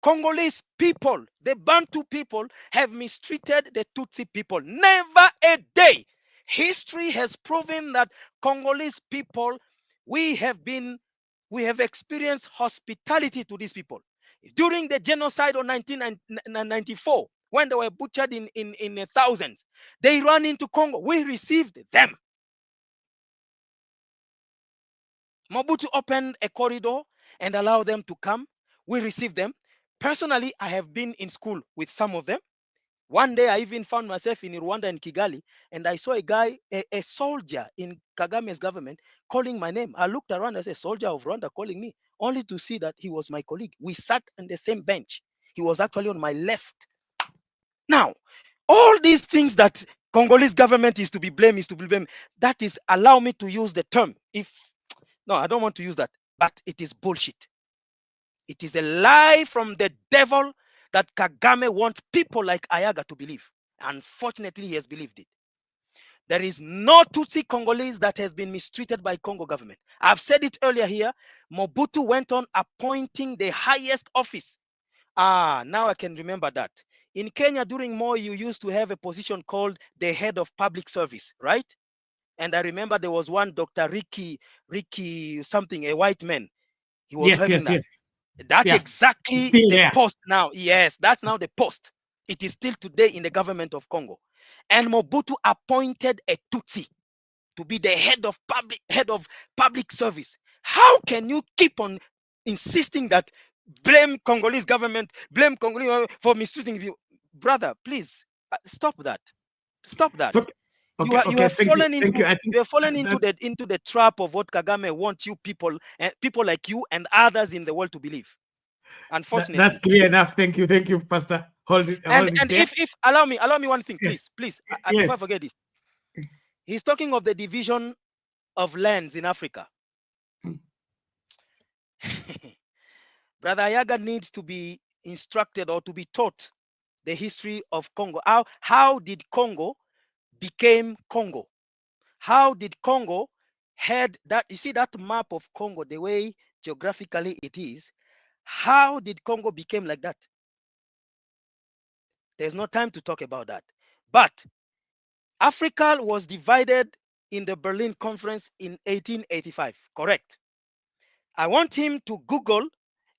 Speaker 9: Congolese people, the Bantu people, have mistreated the Tutsi people. Never a day. History has proven that Congolese people, we have experienced hospitality to these people. During the genocide of 1994, when they were butchered in thousands, they ran into Congo. We received them. Mobutu opened a corridor and allowed them to come. We received them. Personally, I have been in school with some of them. One day, I even found myself in Rwanda and Kigali, and I saw a guy, a soldier in Kagame's government, calling my name. I looked around as a soldier of Rwanda calling me, only to see that he was my colleague. We sat on the same bench. He was actually on my left. Now, all these things that Congolese government is to be blamed, that is, allow me to use the term. No, I don't want to use that, but it is bullshit. It is a lie from the devil that Kagame wants people like Ayaga to believe. Unfortunately, he has believed it. There is no Tutsi Congolese that has been mistreated by Congo government. I've said it earlier here. Mobutu went on appointing the highest office. Now I can remember that. In Kenya, during Moi, you used to have a position called the head of public service, right? And I remember there was one Dr. Ricky something, a white man. He was having that.
Speaker 1: Yes.
Speaker 9: That's exactly the
Speaker 1: there.
Speaker 9: post now. Yes, that's now the post. It is still today in the government of Congo. And Mobutu appointed a Tutsi to be the head of public service. How can you keep on insisting that blame Congolese government, blame Congolese for mistreating you? Brother, please stop that. Stop that. You have fallen into the trap of what Kagame wants you people and people like you and others in the world to believe. Unfortunately,
Speaker 1: that's clear enough. Thank you, Pastor. Hold it.
Speaker 9: And if allow me one thing, please.
Speaker 1: Yes.
Speaker 9: Before I forget this, he's talking of the division of lands in Africa. Brother Ayaga needs to be instructed or to be taught the history of Congo. How did Congo became Congo? How did Congo had that? You see that map of Congo, the way geographically it is. How did Congo became like that? There's no time to talk about that. But Africa was divided in the Berlin Conference in 1885, correct? I want him to Google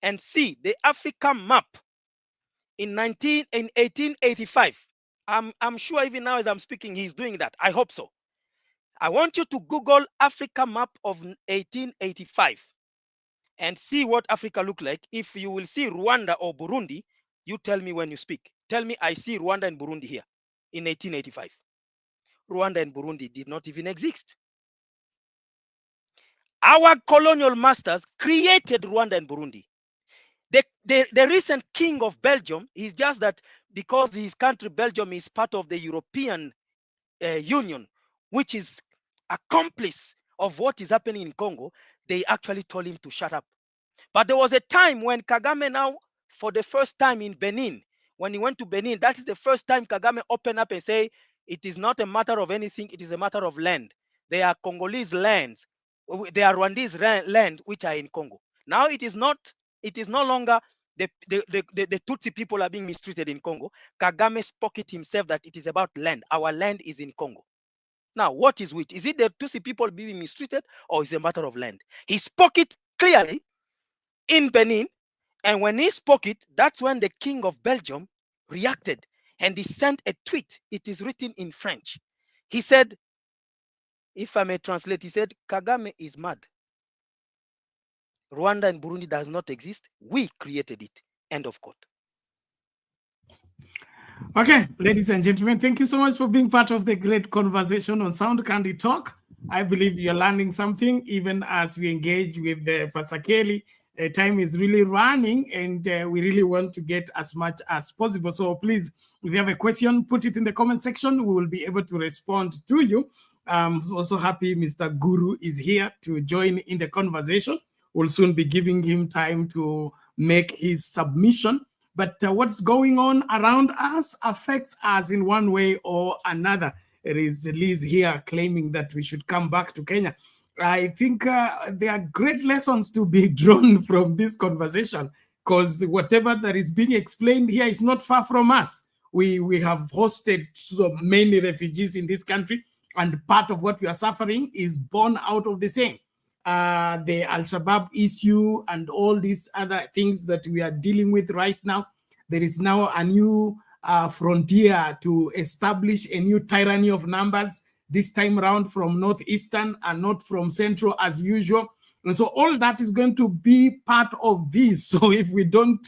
Speaker 9: and see the Africa map in 1885. I'm sure even now as I'm speaking, he's doing that. I hope so. I want you to Google Africa map of 1885 and see what Africa looked like. If you will see Rwanda or Burundi, you tell me when you speak. Tell me I see Rwanda and Burundi here in 1885. Rwanda and Burundi did not even exist. Our colonial masters created Rwanda and Burundi. The recent king of Belgium is just that because his country, Belgium, is part of the European Union, which is accomplice of what is happening in Congo, they actually told him to shut up. But there was a time when Kagame now, for the first time in Benin, when he went to Benin, that is the first time Kagame opened up and say, it is not a matter of anything, it is a matter of land. They are Congolese lands, they are Rwandese land which are in Congo. Now it is no longer the Tutsi people are being mistreated in Congo. Kagame spoke it himself that it is about land. Our land is in Congo. Now, what is which? Is it the Tutsi people being mistreated or is it a matter of land? He spoke it clearly in Benin, and when he spoke it, that's when the king of Belgium reacted and he sent a tweet. It is written in French. He said, if I may translate, he said, Kagame is mad. Rwanda and Burundi does not exist. We created it. End of quote.
Speaker 1: Okay, ladies and gentlemen, thank you so much for being part of the great conversation on Sound Candy Talk. I believe you're learning something even as we engage with Pastor Kelley. Time is really running and we really want to get as much as possible. So please, if you have a question, put it in the comment section. We will be able to respond to you. I'm also happy Mr. Guru is here to join in the conversation. We'll soon be giving him time to make his submission. But what's going on around us affects us in one way or another. There is Liz here claiming that we should come back to Kenya. I think there are great lessons to be drawn from this conversation because whatever that is being explained here is not far from us. We have hosted so many refugees in this country, and part of what we are suffering is born out of the same. The Al-Shabaab issue and all these other things that we are dealing with right now. There is now a new frontier to establish a new tyranny of numbers, this time around from Northeastern and not from Central as usual. And so all that is going to be part of this. So if we don't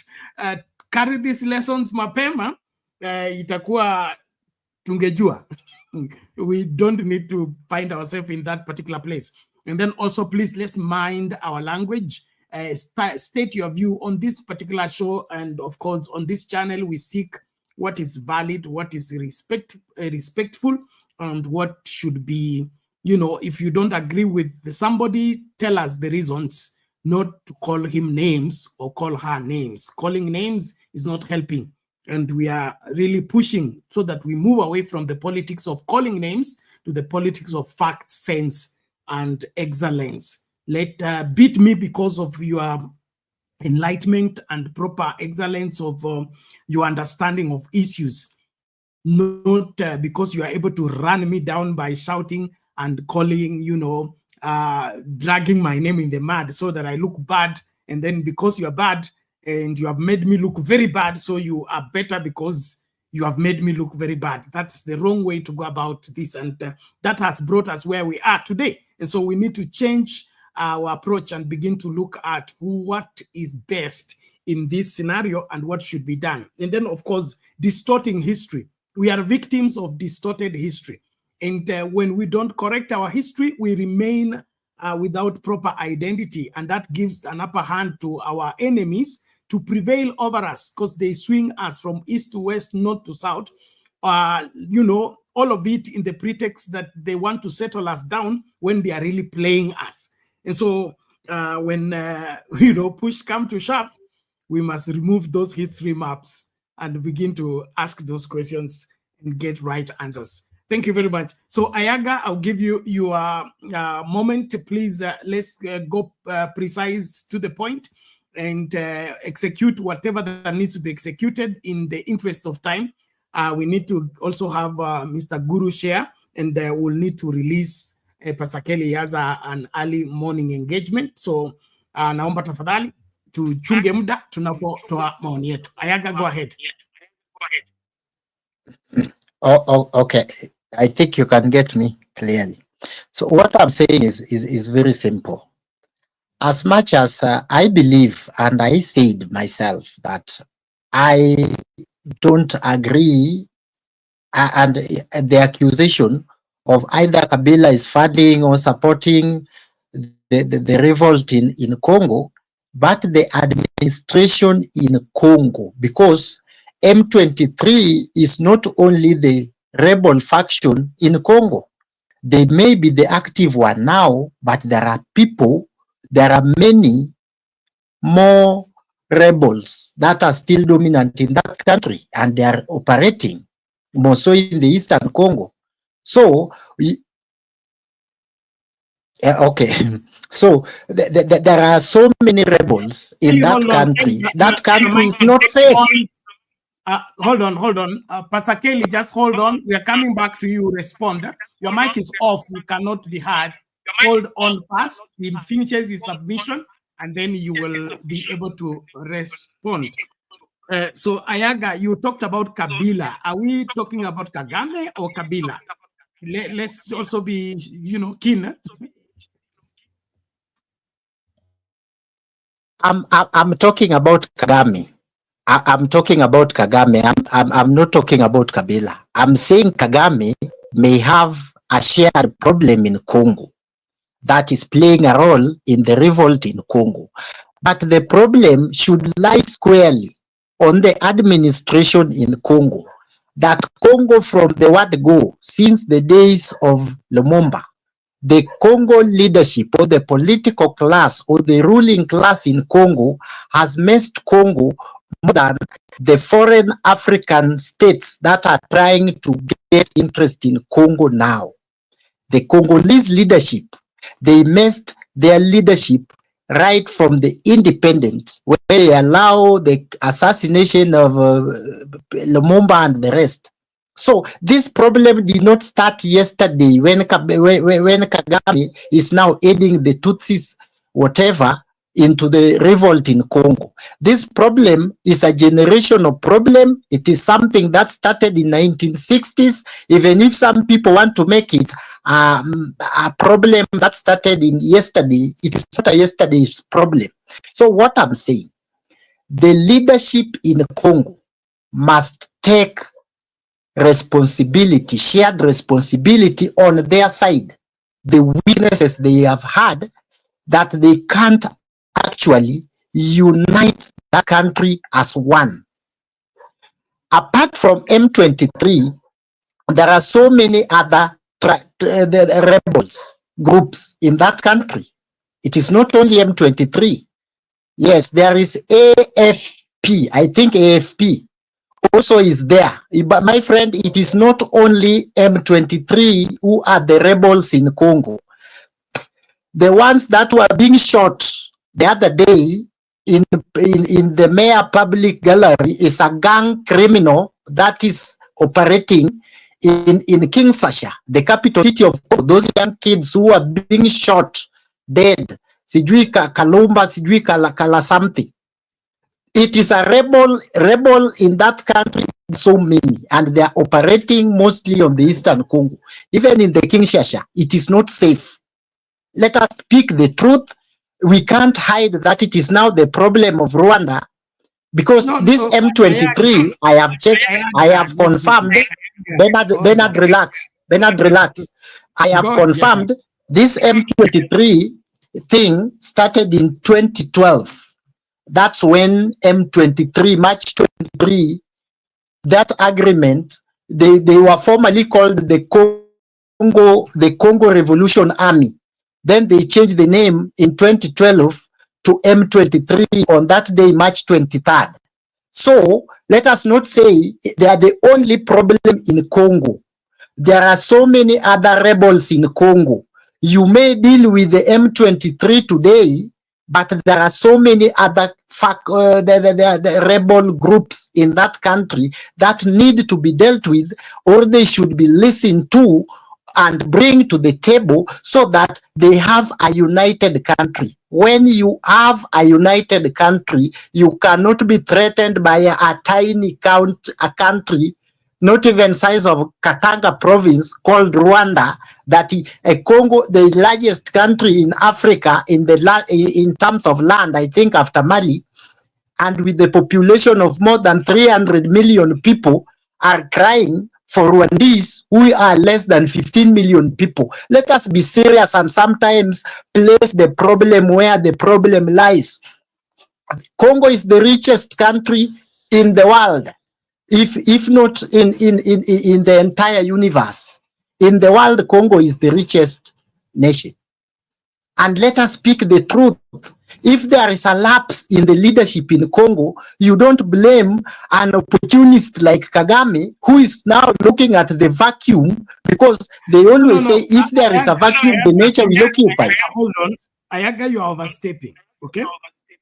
Speaker 1: carry these lessons mapema, itakuwa tungejua. We don't need to find ourselves in that particular place. And then also, please, let's mind our language. State your view on this particular show. And of course, on this channel, we seek what is valid, what is respectful, and what should be, if you don't agree with somebody, tell us the reasons, not to call him names or call her names. Calling names is not helping. And we are really pushing so that we move away from the politics of calling names to the politics of fact, sense, and excellence. Let beat me because of your enlightenment and proper excellence of your understanding of issues, not because you are able to run me down by shouting and calling, dragging my name in the mud so that I look bad. And then because you are bad and you have made me look very bad, so you are better because you have made me look very bad. That's the wrong way to go about this. And that has brought us where we are today. And so we need to change our approach and begin to look at what is best in this scenario and what should be done. And then, of course, distorting history. We are victims of distorted history. And when we don't correct our history, we remain without proper identity. And that gives an upper hand to our enemies to prevail over us, because they swing us from east to west, north to south. You know, all of it in the pretext that they want to settle us down when they are really playing us. And so when, you know, push come to shove, we must remove those history maps and begin to ask those questions and get right answers. Thank you very much. So Ayaga, I'll give you your moment. Please, let's go precise to the point and execute whatever that needs to be executed in the interest of time. We need to also have Mr. Guru share, and we'll need to release Pastor Kelley as an early morning engagement. So naomba tafadhali tuchunge muda tunapotoa maoni yetu. Ayaga, go ahead.
Speaker 7: Oh, okay. I think you can get me clearly. So what I'm saying is very simple. As much as I believe, and I said myself that I don't agree and the accusation of either Kabila is funding or supporting the revolt in Congo, but the administration in Congo, because M23 is not only the rebel faction in Congo. They may be the active one now, but there are people, there are many more rebels that are still dominant in that country, and they are operating more so in the Eastern Congo. So, okay, so there are so many rebels in that country. That country is not safe.
Speaker 1: Hold on. Pastor Kelley, just hold on. We are coming back to you. Respond. Your mic is off. You cannot be heard. Hold on first. He finishes his submission, and then you will be able to respond. So Ayaga, you talked about Kabila. Are we talking about Kagame or Kabila? Let's also be, you know, keen.
Speaker 7: I'm talking about Kagame. I'm talking about Kagame. I'm not talking about Kabila. I'm saying Kagame may have a shared problem in Congo that is playing a role in the revolt in Congo. But the problem should lie squarely on the administration in Congo. That Congo from the word go, since the days of Lumumba, the Congo leadership or the political class or the ruling class in Congo has messed Congo more than the foreign African states that are trying to get interest in Congo now. The Congolese leadership, they messed their leadership right from the independent, where they allow the assassination of Lumumba and the rest. So this problem did not start yesterday when Kagame is now aiding the Tutsis, whatever, into the revolt in Congo. This problem is a generational problem. It is something that started in 1960s, even if some people want to make it a problem that started in yesterday. It is not a yesterday's problem. So what I'm saying, the leadership in Congo must take responsibility, shared responsibility on their side. The weaknesses they have had, that they can't actually unite that country as one. Apart from M23, there are so many other rebels groups in that country. It is not only M23. Yes, there is AFP. I think AFP also is there. But my friend, it is not only M23 who are the rebels in Congo. The ones that were being shot the other day in the Mayor Public Gallery is a gang criminal that is operating in Kinshasa, the capital city of Congo. Those young kids who are being shot dead. Sijui Kalumba, sijui Kala something. It is a rebel in that country, so many, and they are operating mostly on the Eastern Congo. Even in the Kinshasa, it is not safe. Let us speak the truth. We can't hide that it is now the problem of Rwanda, because this M23, I have checked, I have confirmed. Bernard, relax. Bernard, relax. I have confirmed this M23 thing started in 2012. That's when M23, March 23, that agreement, they were formerly called the Congo Revolution Army. Then they changed the name in 2012 to M23 on that day, March 23rd. So let us not say they are the only problem in Congo. There are so many other rebels in Congo. You may deal with the M23 today, but there are so many other the rebel groups in that country that need to be dealt with, or they should be listened to and bring to the table so that they have a united country. When you have a united country, you cannot be threatened by a tiny country, not even size of Katanga province, called Rwanda, that Congo, the largest country in Africa in terms of land, I think after Mali, and with the population of more than 300 million people, are crying for Rwandese who are less than 15 million people. Let us be serious and sometimes place the problem where the problem lies. Congo is the richest country in the world, if not in the entire universe. In the world, Congo is the richest nation. And let us speak the truth. If there is a lapse in the leadership in Congo, you don't blame an opportunist like Kagame, who is now looking at the vacuum, because they always say if there is a vacuum, the nature will occupy.
Speaker 1: Hold on. Ayaga, you are overstepping. Okay?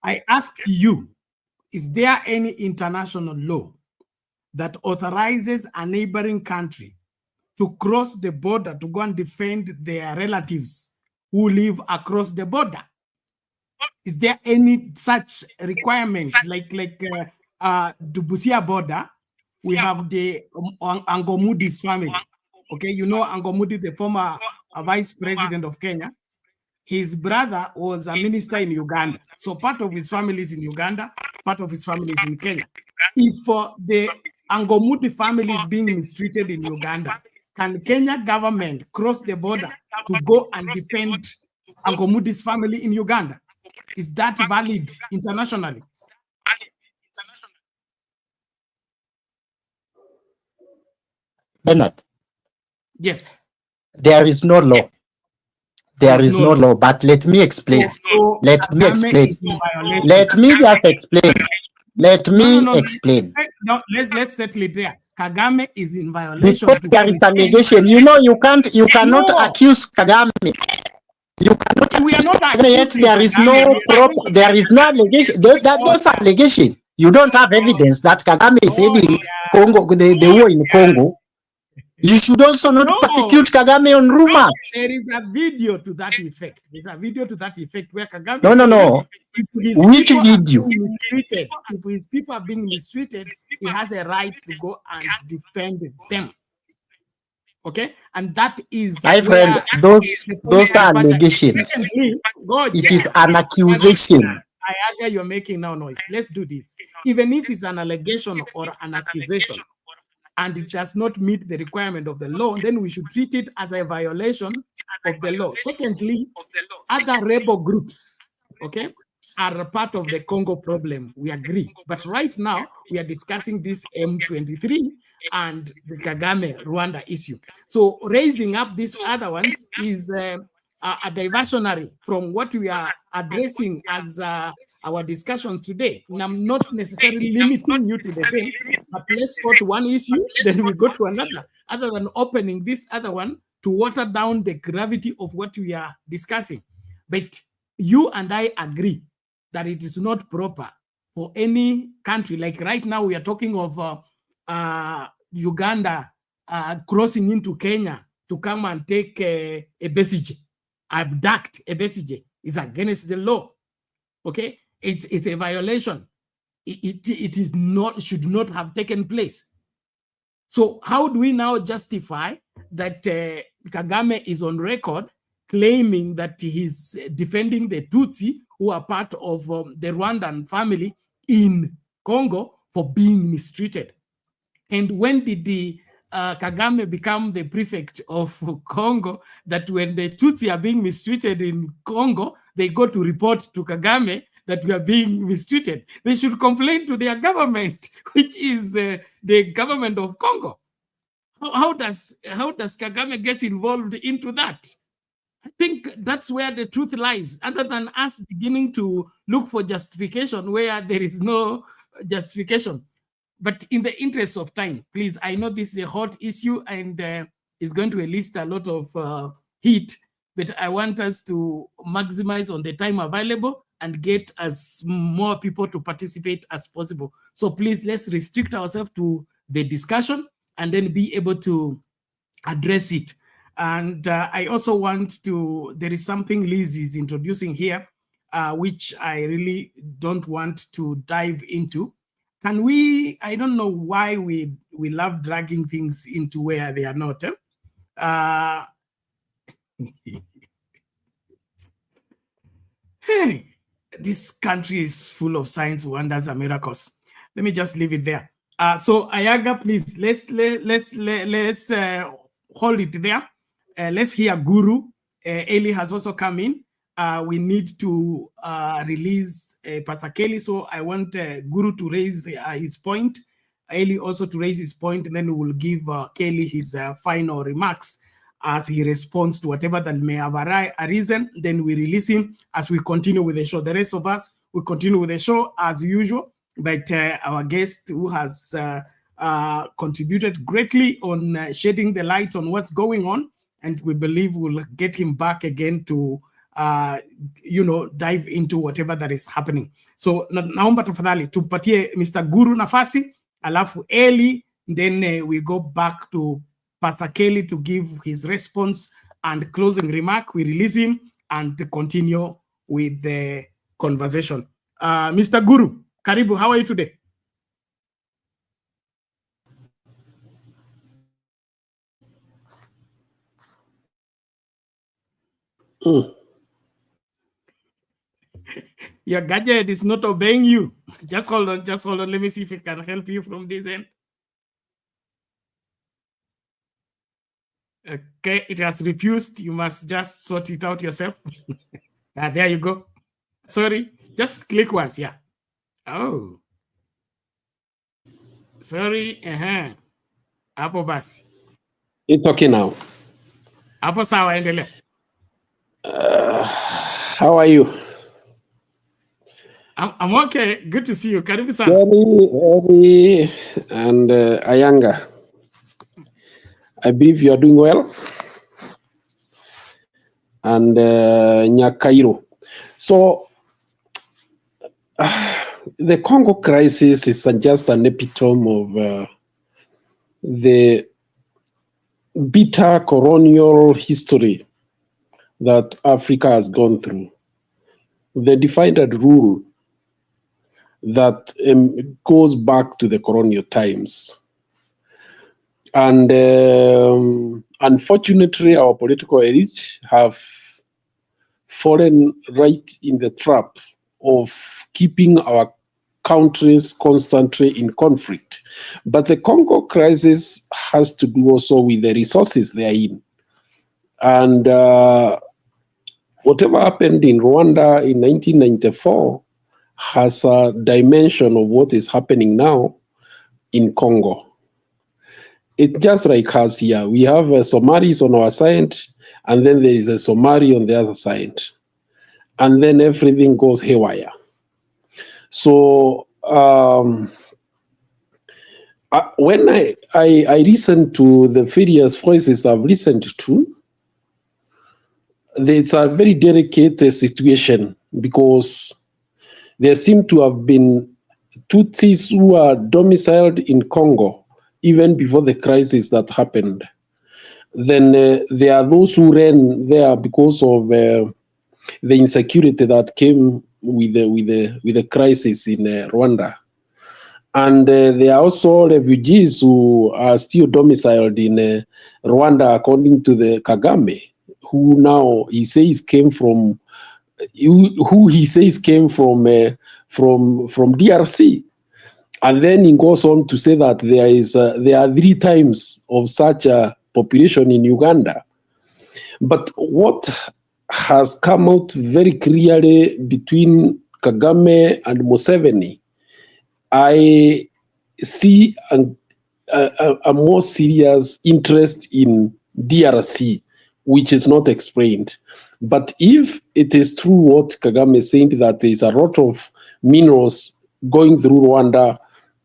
Speaker 1: I asked you, is there any international law that authorizes a neighboring country to cross the border to go and defend their relatives who live across the border? Is there any such requirement? Like the Busia border, we have the Angomudi's family. Okay, you know Angomudi, the former vice president of Kenya. His brother was a minister in Uganda. So part of his family is in Uganda, part of his family is in Kenya. If the Angomudi family is being mistreated in Uganda, can Kenya government cross the border to go and defend Angomudi's family in Uganda? Is that valid internationally?
Speaker 7: Bernard.
Speaker 1: Yes.
Speaker 7: There is no law. There is no law, but let me explain. Let me explain. Let me just explain. Let me explain.
Speaker 1: No, let's settle it there. Kagame is in violation.
Speaker 7: Because there is allegation. You know, you cannot accuse Kagame. You cannot.
Speaker 1: We are not
Speaker 7: yet there is no allegation. That's allegation. You don't have evidence that Kagame is aiding Congo, the war in Congo. You should also not persecute Kagame on rumors.
Speaker 1: There is a video to that effect. There's a video to that effect where Kagame
Speaker 7: No. Which video?
Speaker 1: If his people are being mistreated, he has a right to go and defend them. Okay, and that is.
Speaker 7: I've heard those are allegations. It is an accusation.
Speaker 1: I argue you're making now noise. Let's do this. Even if it's an allegation or an accusation, and it does not meet the requirement of the law, then we should treat it as a violation of the law. Secondly, other rebel groups, okay, are a part of the Congo problem. We agree. But right now, we are discussing this M23 and the Kagame Rwanda issue. So raising up these other ones is a diversionary from what we are addressing as our discussions today. And I'm not necessarily limiting you to the same, but let's go to one issue, then we go to another, other than opening this other one to water down the gravity of what we are discussing. But you and I agree that it is not proper for any country, like right now we are talking of Uganda crossing into Kenya to come and take a Besije, abduct a Besije, is against the law. Okay, it's a violation. It is not, should not have taken place. So how do we now justify that Kagame is on record claiming that he's defending the Tutsi who are part of the Rwandan family in Congo for being mistreated? And when did the Kagame become the prefect of Congo, that when the Tutsi are being mistreated in Congo, they go to report to Kagame that we are being mistreated. They should complain to their government, which is the government of Congo. How does Kagame get involved into that? I think that's where the truth lies, other than us beginning to look for justification where there is no justification. But in the interest of time, please, I know this is a hot issue and is going to elicit a lot of heat, but I want us to maximize on the time available and get as more people to participate as possible. So please, let's restrict ourselves to the discussion and then be able to address it. And I also want to, there is something Liz is introducing here, which I really don't want to dive into. Can we, I don't know why we love dragging things into where they are not. Hey, this country is full of signs, wonders, and miracles. Let me just leave it there. So Ayaga, please, let's hold it there. Let's hear Guru. Eli has also come in. We need to release Pastor Kelley. So I want Guru to raise his point, Eli also to raise his point, and then we will give Kelley his final remarks as he responds to whatever that may have arisen. Then we release him as we continue with the show. The rest of us will continue with the show as usual, but our guest who has contributed greatly on shedding the light on what's going on, and we believe we'll get him back again to dive into whatever that is happening. So naomba tafadhali tupatie Mr. Guru nafasi, alafu Eli, then we go back to Pastor Kelley to give his response and closing remark. We release him and continue with the conversation. Mr. Guru, karibu, how are you today? Your gadget is not obeying you. Just hold on. Let me see if it can help you from this end. Okay, it has refused. You must just sort it out yourself. There you go. Sorry, just click once. Yeah. Oh. Sorry. Hapo basi.
Speaker 10: It's okay now.
Speaker 1: Hapo sawa, endelea.
Speaker 10: How are you?
Speaker 1: I'm okay. Good to see you. Karibu sana.
Speaker 10: Eri and Ayanga. I believe you are doing well. And Nyakairo. So, the Congo crisis is just an epitome of the bitter colonial history that Africa has gone through. The defined rule that goes back to the colonial times. And unfortunately, our political elite have fallen right in the trap of keeping our countries constantly in conflict. But the Congo crisis has to do also with the resources they are in. And whatever happened in Rwanda in 1994 has a dimension of what is happening now in Congo. It's just like us here. We have Somalis on our side, and then there is a Somali on the other side. And then everything goes haywire. So when I listen to the various voices I've listened to, it's a very delicate situation because there seem to have been Tutsis who are domiciled in Congo even before the crisis that happened. Then there are those who ran there because of the insecurity that came with the crisis in Rwanda. And there are also refugees who are still domiciled in Rwanda, according to the Kagame, who now he says came from DRC. And then he goes on to say that there are 3 times of such a population in Uganda. But what has come out very clearly between Kagame and Museveni, I see a more serious interest in DRC, which is not explained. But if it is true what Kagame is saying, that there is a lot of minerals going through Rwanda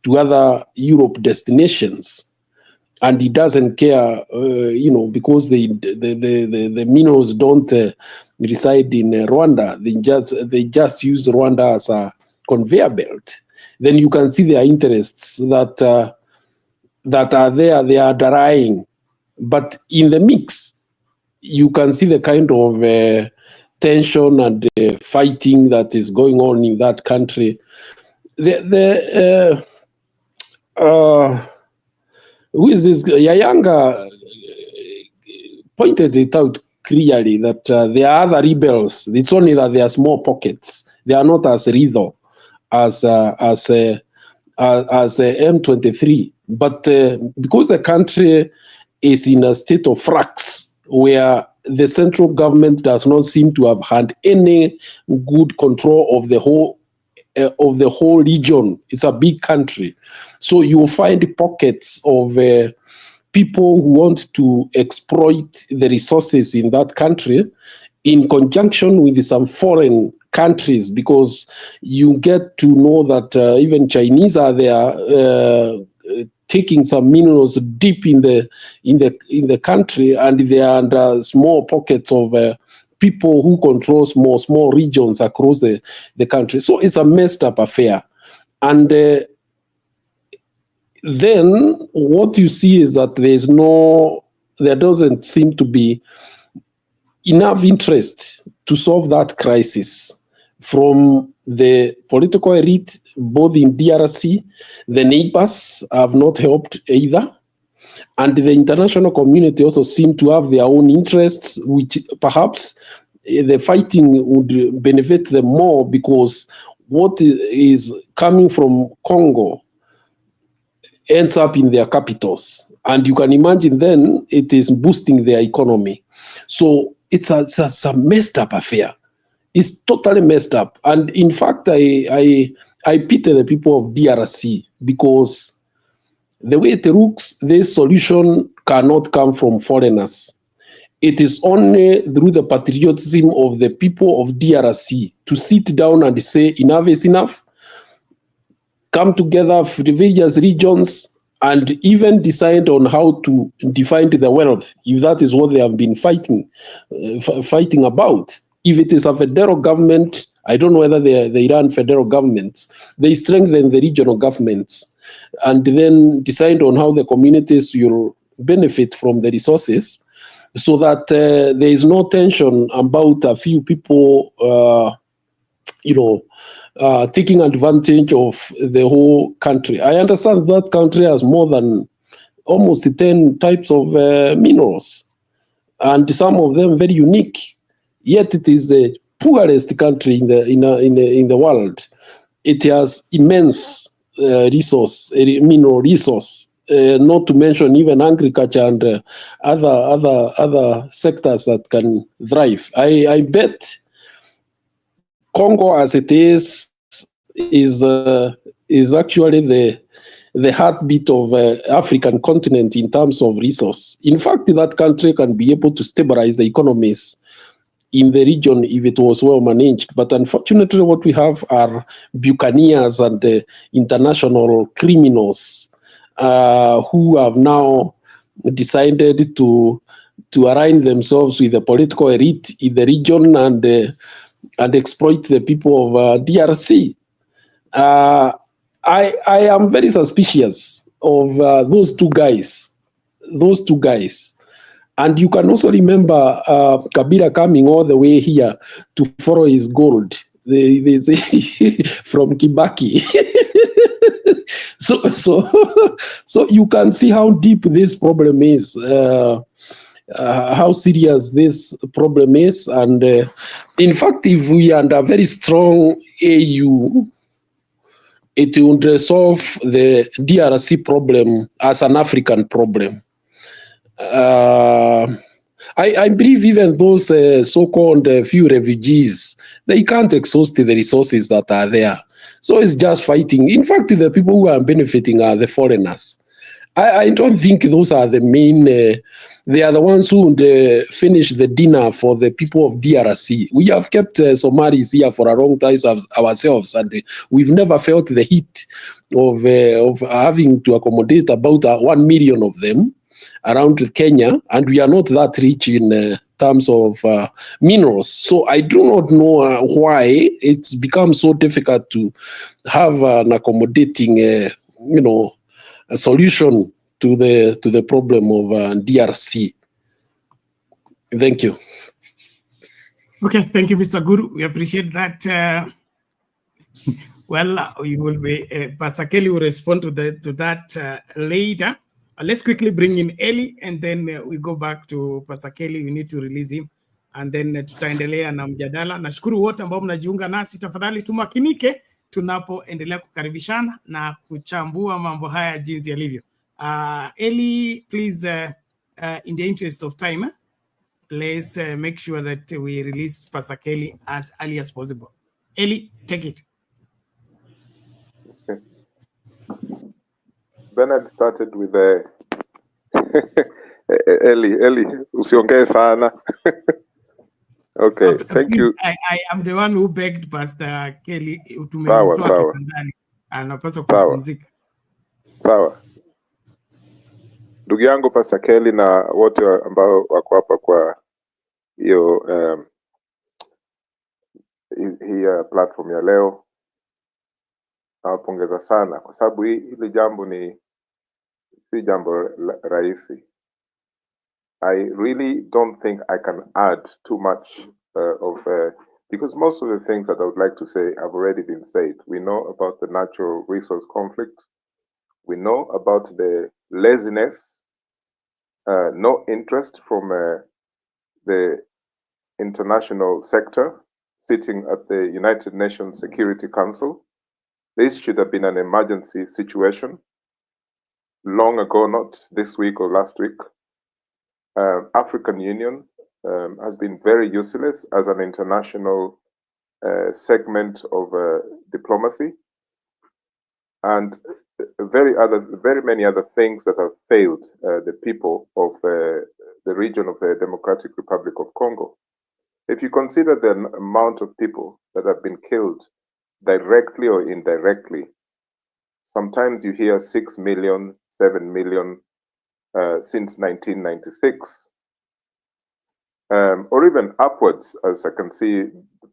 Speaker 10: to other Europe destinations, and he doesn't care, because the minerals don't reside in Rwanda. They just use Rwanda as a conveyor belt. Then you can see their interests that are there. They are dying, but in the mix, you can see the kind of tension and fighting that is going on in that country. Who is this? Yayanga pointed it out clearly that there are other rebels. It's only that there are small pockets. They are not as lethal as M23. But because the country is in a state of flux where the central government does not seem to have had any good control of the whole region. It's a big country. So you'll find pockets of people who want to exploit the resources in that country in conjunction with some foreign countries, because you get to know that even Chinese are there taking some minerals deep in the country, and they are under small pockets of people who control small regions across the country. So it's a messed up affair. And then what you see is that there doesn't seem to be enough interest to solve that crisis from the political elite, both in DRC. The neighbors have not helped either. And the international community also seem to have their own interests, which perhaps the fighting would benefit them more, because what is coming from Congo ends up in their capitals. And you can imagine then it is boosting their economy. So it's a messed up affair. It's totally messed up. And in fact, I pity the people of DRC, because the way it looks, this solution cannot come from foreigners. It is only through the patriotism of the people of DRC to sit down and say enough is enough, come together for the various regions, and even decide on how to define the wealth, if that is what they have been fighting about. If it is a federal government, I don't know whether they run federal governments, they strengthen the regional governments and then decide on how the communities will benefit from the resources, so that there is no tension about a few people, taking advantage of the whole country. I understand that country has more than almost 10 types of minerals, and some of them very unique. Yet it is the poorest country in the world. It has immense mineral resource. Not to mention even agriculture and other sectors that can thrive. I bet Congo, as it is actually the heartbeat of African continent in terms of resource. In fact, that country can be able to stabilize the economies in the region if it was well managed. But unfortunately, what we have are buccaneers and international criminals who have now decided to align themselves with the political elite in the region and exploit the people of DRC. I am very suspicious of those two guys. And you can also remember Kabila coming all the way here to follow his gold. They say from Kibaki. So you can see how deep this problem is, how serious this problem is. And in fact, if we are under very strong AU it would resolve the DRC problem as an African problem. I believe even those so-called few refugees, they can't exhaust the resources that are there. So it's just fighting. In fact, the people who are benefiting are the foreigners. I don't think those are the main, they are the ones who would finish the dinner for the people of DRC. We have kept Somalis here for a long time ourselves, and we've never felt the heat of having to accommodate about 1 million of them around Kenya, and we are not that rich in terms of minerals. So I do not know why it's become so difficult to have an accommodating, a solution to the problem of DRC. Thank you.
Speaker 1: Okay, thank you, Mr. Guru. We appreciate that. You will be Pastor Kelley will respond to that later. Let's quickly bring in Eli, and then we go back to Pastor Kelley. We need to release him, and then tutaendelea na mjadala. Nashukuru wote ambao mnajiunga nasi, tafadhali tumakinike tunapoendelea kukaribishana na kuchambua mambo haya jinsi yalivyo. Eli, please, in the interest of time, let's make sure that we release Pastor Kelley as early as possible. Eli, take it.
Speaker 11: Bernard started with Eli, usiongee sana. Okay, thank you.
Speaker 1: I am the one who begged Pastor Kelley
Speaker 11: Sawa.
Speaker 1: Anapaswa kupumzika.
Speaker 11: Sawa. Ndugu yangu Pastor Kelley na wote ambao wako hapa kwa hiyo hii platform ya leo, nawapongeza sana kwa sababu hili jambo si jambo rahisi. I really don't think I can add too much because most of the things that I would like to say have already been said. We know about the natural resource conflict. We know about the laziness, no interest from the international sector sitting at the United Nations Security Council. This should have been an emergency situation long ago, not this week or last week. African Union has been very useless as an international segment of diplomacy, and very many other things that have failed the people of the region of the Democratic Republic of Congo. If you consider the amount of people that have been killed directly or indirectly, sometimes you hear 6 million, 7 million since 1996, or even upwards, as I can see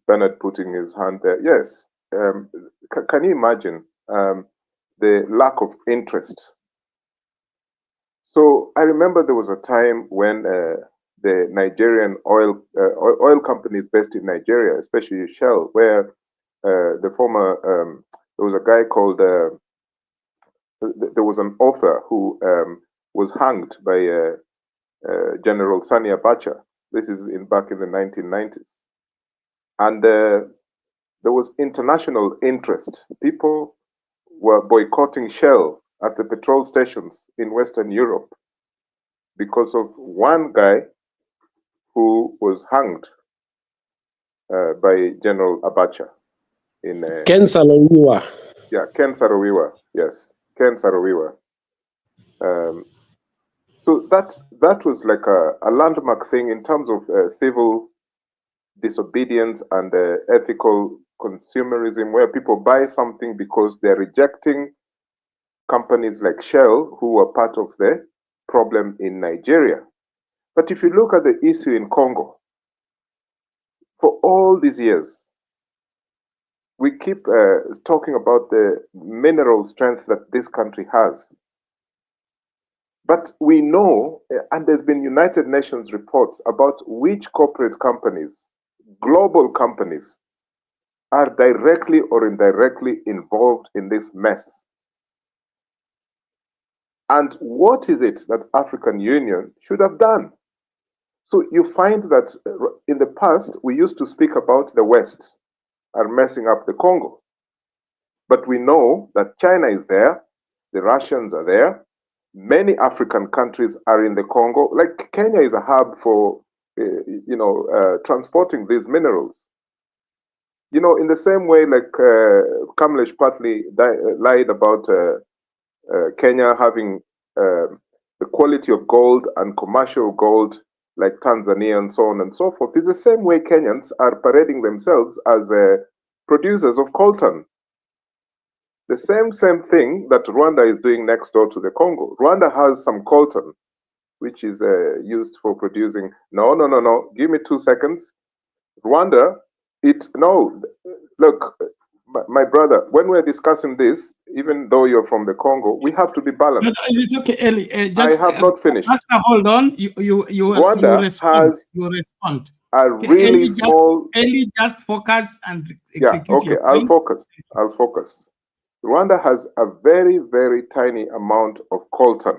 Speaker 11: Bernard putting his hand there. Yes, can you imagine the lack of interest? So I remember there was a time when the Nigerian oil companies based in Nigeria, especially Shell, where the former, there was a guy called, there was an author who was hanged by General Sani Abacha. This is back in the 1990s. And there was international interest. People were boycotting Shell at the petrol stations in Western Europe because of one guy who was hanged by General Abacha.
Speaker 10: Ken Saro-Wiwa.
Speaker 11: Yeah, Ken Saro-Wiwa. Yes, Ken Saro-Wiwa. So that was like a landmark thing in terms of civil disobedience and ethical consumerism, where people buy something because they're rejecting companies like Shell, who were part of the problem in Nigeria. But if you look at the issue in Congo, for all these years, we keep talking about the mineral strength that this country has. But we know, and there's been United Nations reports about which corporate companies, global companies, are directly or indirectly involved in this mess. And what is it that African Union should have done? So you find that in the past, we used to speak about the West are messing up the Congo. But we know that China is there, the Russians are there, many African countries are in the Congo. Like Kenya is a hub for, transporting these minerals. You know, in the same way, like Kamlesh partly lied about Kenya having the quality of gold and commercial gold like Tanzania and so on and so forth. It's the same way Kenyans are parading themselves as producers of coltan. The same thing that Rwanda is doing next door to the Congo. Rwanda has some coltan, which is used for producing. No. Give me 2 seconds. Rwanda, look, my brother, when we're discussing this, even though you're from the Congo, we have to be balanced.
Speaker 1: It's okay, Eli.
Speaker 11: I have not finished.
Speaker 1: Pastor, hold on.
Speaker 11: Rwanda has
Speaker 1: you respond.
Speaker 11: A really small.
Speaker 1: Eli, just focus and execute.
Speaker 11: Yeah, okay, I'll focus. Rwanda has a very, very tiny amount of coltan.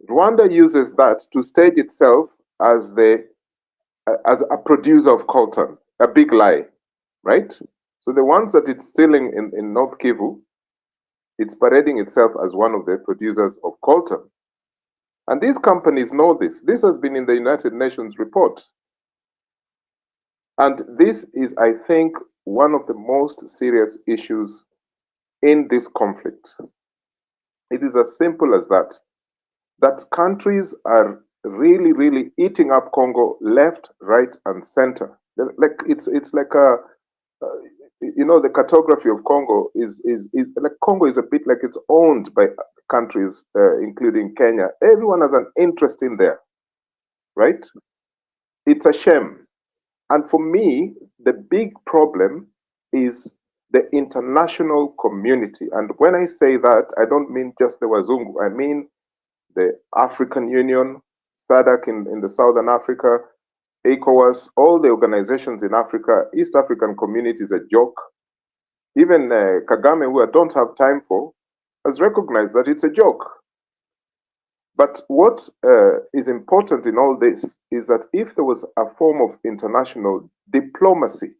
Speaker 11: Rwanda uses that to stage itself as a producer of coltan, a big lie, right? So the ones that it's stealing in North Kivu, it's parading itself as one of the producers of coltan. And these companies know this. This has been in the United Nations report. And this is, I think, one of the most serious issues in this conflict. It is as simple as that. That countries are really, really eating up Congo left, right, and center. Like it's like a, the cartography of Congo is like Congo is a bit like it's owned by countries, including Kenya. Everyone has an interest in there, right? It's a shame. And for me, the big problem is the international community. And when I say that, I don't mean just the Wazungu. I mean the African Union, SADC in the Southern Africa, ECOWAS, all the organizations in Africa. East African community is a joke. Even Kagame, who I don't have time for, has recognized that it's a joke. But what is important in all this is that if there was a form of international diplomacy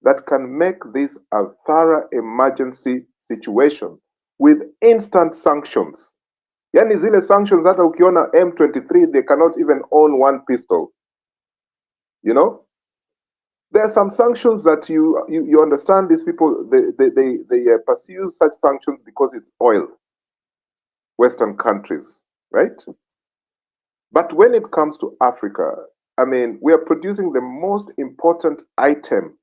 Speaker 11: that can make this a thorough emergency situation with instant sanctions, yani zile sanctions hata ukiona M23, they cannot even own one pistol. You know? There are some sanctions that you understand these people, they pursue such sanctions because it's oil. Western countries, right? But when it comes to Africa, I mean, we are producing the most important item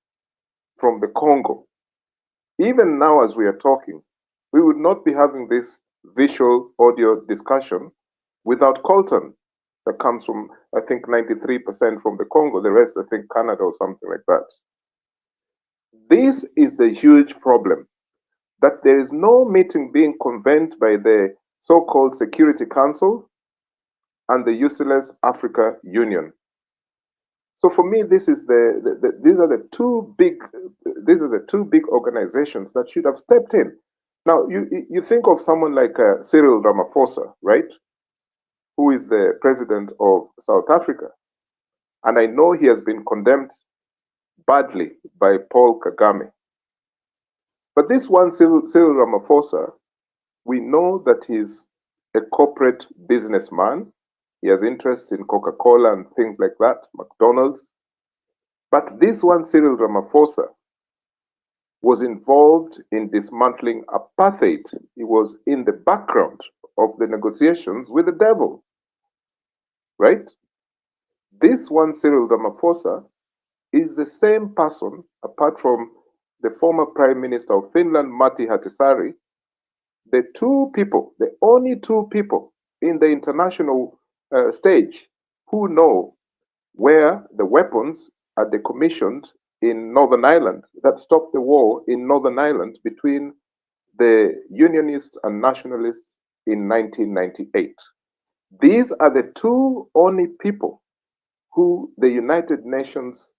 Speaker 11: from the Congo. Even now, as we are talking, we would not be having this visual audio discussion without coltan that comes from, I think, 93% from the Congo, the rest, I think, Canada or something like that. This is the huge problem, that there is no meeting being convened by the so-called Security Council and the useless Africa Union. So for me, these are the two big organizations that should have stepped in. Now you think of someone like Cyril Ramaphosa, right? Who is the president of South Africa, and I know he has been condemned badly by Paul Kagame. But this one Cyril Ramaphosa, we know that he's a corporate businessman. He has interests in Coca-Cola and things like that, McDonald's. But this one, Cyril Ramaphosa, was involved in dismantling apartheid. He was in the background of the negotiations with the devil, right? This one, Cyril Ramaphosa, is the same person, apart from the former Prime Minister of Finland, Matti Ahtisaari, the only two people in the international stage who know where the weapons are decommissioned in Northern Ireland that stopped the war in Northern Ireland between the Unionists and Nationalists in 1998. These are the two only people who the United Nations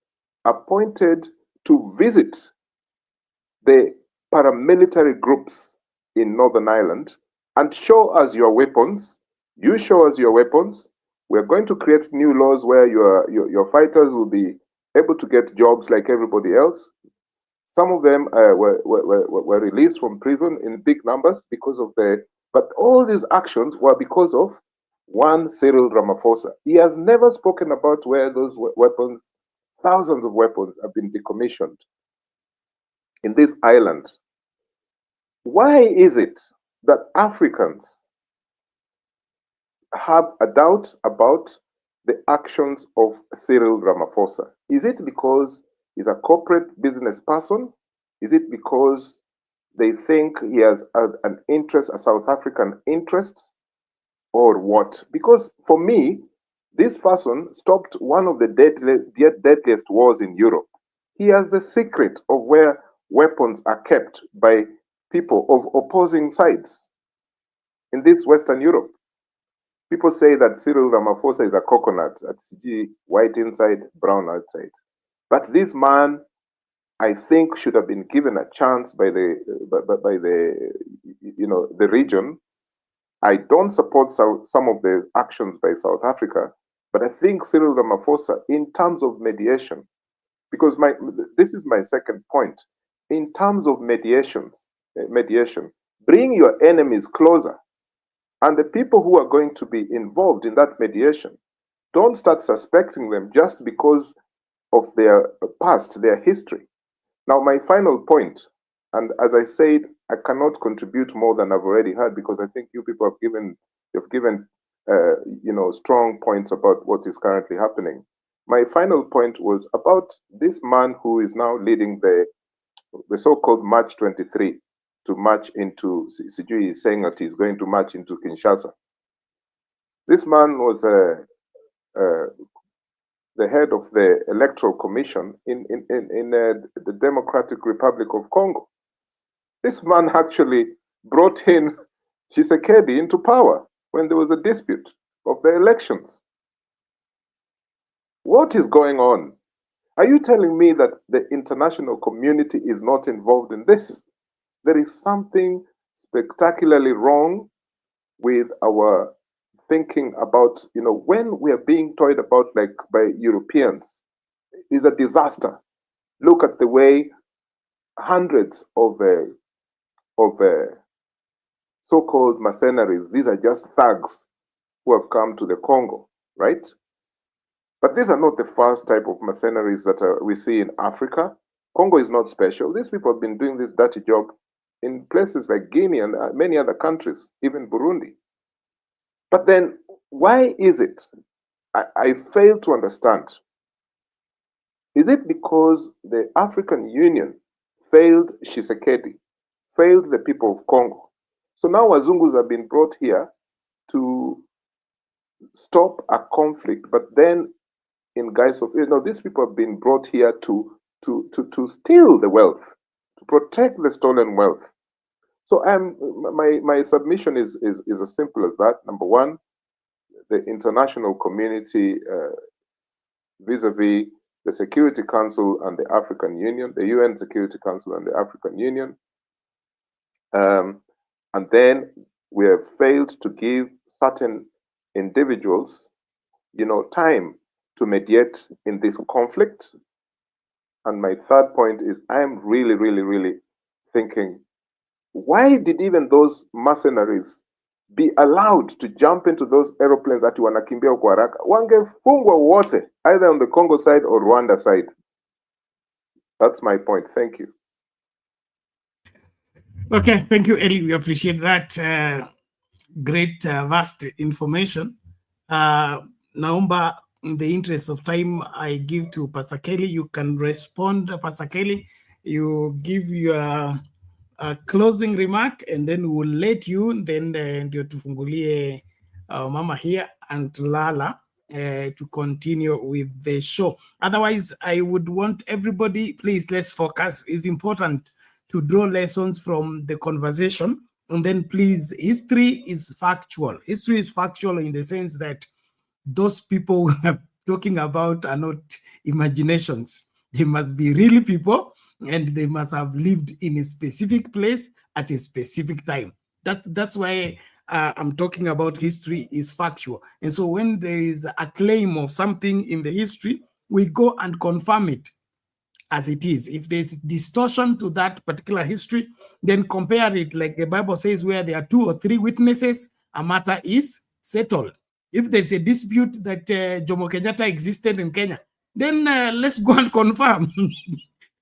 Speaker 11: appointed to visit the paramilitary groups in Northern Ireland and show us your weapons. You show us your weapons. We're going to create new laws where your fighters will be able to get jobs like everybody else. Some of them were released from prison in big numbers because of but all these actions were because of one Cyril Ramaphosa. He has never spoken about where those weapons, thousands of weapons, have been decommissioned in this island. Why is it that Africans have a doubt about the actions of Cyril Ramaphosa? Is it because he's a corporate business person? Is it because they think he has an interest, a South African interest, or what? Because for me, this person stopped one of the deadliest wars in Europe. He has the secret of where weapons are kept by people of opposing sides in this Western Europe. People say that Cyril Ramaphosa is a coconut, white inside, brown outside. But this man, I think, should have been given a chance by the region. I don't support some of the actions by South Africa, but I think Cyril Ramaphosa, in terms of mediation, because this is my second point, in terms of mediation, bring your enemies closer. And the people who are going to be involved in that mediation, don't start suspecting them just because of their past, their history. Now, my final point, and as I said, I cannot contribute more than I've already heard, because I think you people have given strong points about what is currently happening. My final point was about this man who is now leading the so-called March 23 to march into, Sijui is saying that he's going to march into Kinshasa. This man was the head of the Electoral Commission in the Democratic Republic of Congo. This man actually brought in Tshisekedi into power when there was a dispute of the elections. What is going on? Are you telling me that the international community is not involved in this? There is something spectacularly wrong with our thinking about, when we are being toyed about like by Europeans, is a disaster. Look at the way hundreds of so-called mercenaries, these are just thugs who have come to the Congo, right? But these are not the first type of mercenaries that we see in Africa. Congo is not special. These people have been doing this dirty job in places like Guinea and many other countries, even Burundi. But then, why is it? I fail to understand. Is it because the African Union failed Tshisekedi, failed the people of Congo? So now Wazungus have been brought here to stop a conflict, but then in guise of, these people have been brought here to steal the wealth, to protect the stolen wealth. So my submission is as simple as that. Number one, the international community vis-a-vis the Security Council and the African Union, the UN Security Council and the African Union. And then we have failed to give certain individuals, time to mediate in this conflict. And my third point is, I'm really, really, really thinking, why did even those mercenaries be allowed to jump into those aeroplanes ati wanakimbia huko haraka? Wangefungwa wote, either on the Congo side or Rwanda side. That's my point. Thank you.
Speaker 1: Okay, thank you, Eli. We appreciate that great, vast information. Naomba, in the interest of time, I give to Pastor Kelley. You can respond, Pastor Kelley. You give your closing remark, and then we'll let you, then ndio tufungulie mama here and Lala to continue with the show. Otherwise, I would want everybody, please, let's focus. It's important to draw lessons from the conversation. And then please, history is factual. History is factual in the sense that those people we are talking about are not imaginations. They must be real people, and they must have lived in a specific place at a specific time. That's why I'm talking about history is factual. And so when there is a claim of something in the history, we go and confirm it. as it is. If there's distortion to that particular history, then compare it, like the Bible says, where there are 2 or 3 witnesses, a matter is settled. If there's a dispute that Jomo Kenyatta existed in Kenya, then let's go and confirm.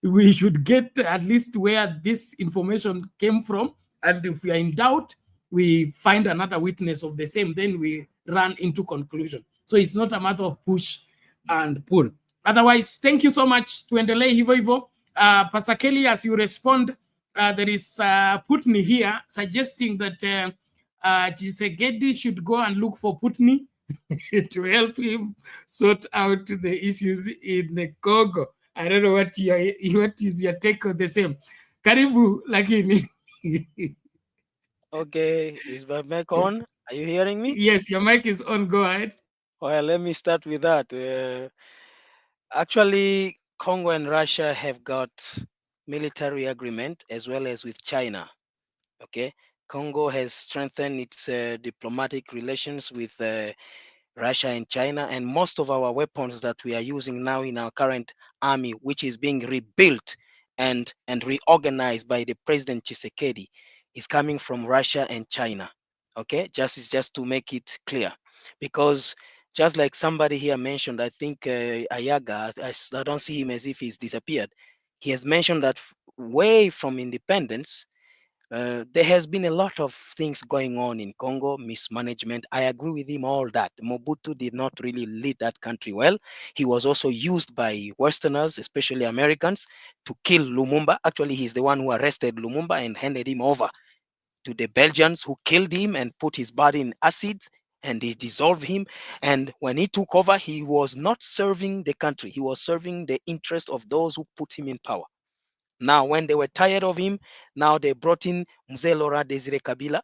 Speaker 1: We should get at least where this information came from. And if we are in doubt, we find another witness of the same, then we run into conclusion. So it's not a matter of push and pull. Otherwise, thank you so much. Tuendelee hivyo hivyo. Pastor Kelley, as you respond, there is Putney here suggesting that Tshisekedi should go and look for Putney to help him sort out the issues in the Congo. I don't know what is your take on the same. Karibu, lakini.
Speaker 9: Okay, is my mic on? Are you hearing me?
Speaker 1: Yes, your mic is on. Go ahead.
Speaker 9: Well, let me start with that. Actually, Congo and Russia have got military agreement as well as with China. Okay, Congo has strengthened its diplomatic relations with Russia and China, and most of our weapons that we are using now in our current army, which is being rebuilt and reorganized by the President Tshisekedi, is coming from Russia and China. Okay, just to make it clear, because just like somebody here mentioned, I think Ayaga, I don't see him as if he's disappeared. He has mentioned that way from independence, there has been a lot of things going on in Congo, mismanagement. I agree with him, all that. Mobutu did not really lead that country well. He was also used by Westerners, especially Americans, to kill Lumumba. Actually, he's the one who arrested Lumumba and handed him over to the Belgians, who killed him and put his body in acid, and they dissolved him. And when he took over, he was not serving the country. He was serving the interest of those who put him in power. Now, when they were tired of him, now they brought in Mzee Laurent Desire Kabila.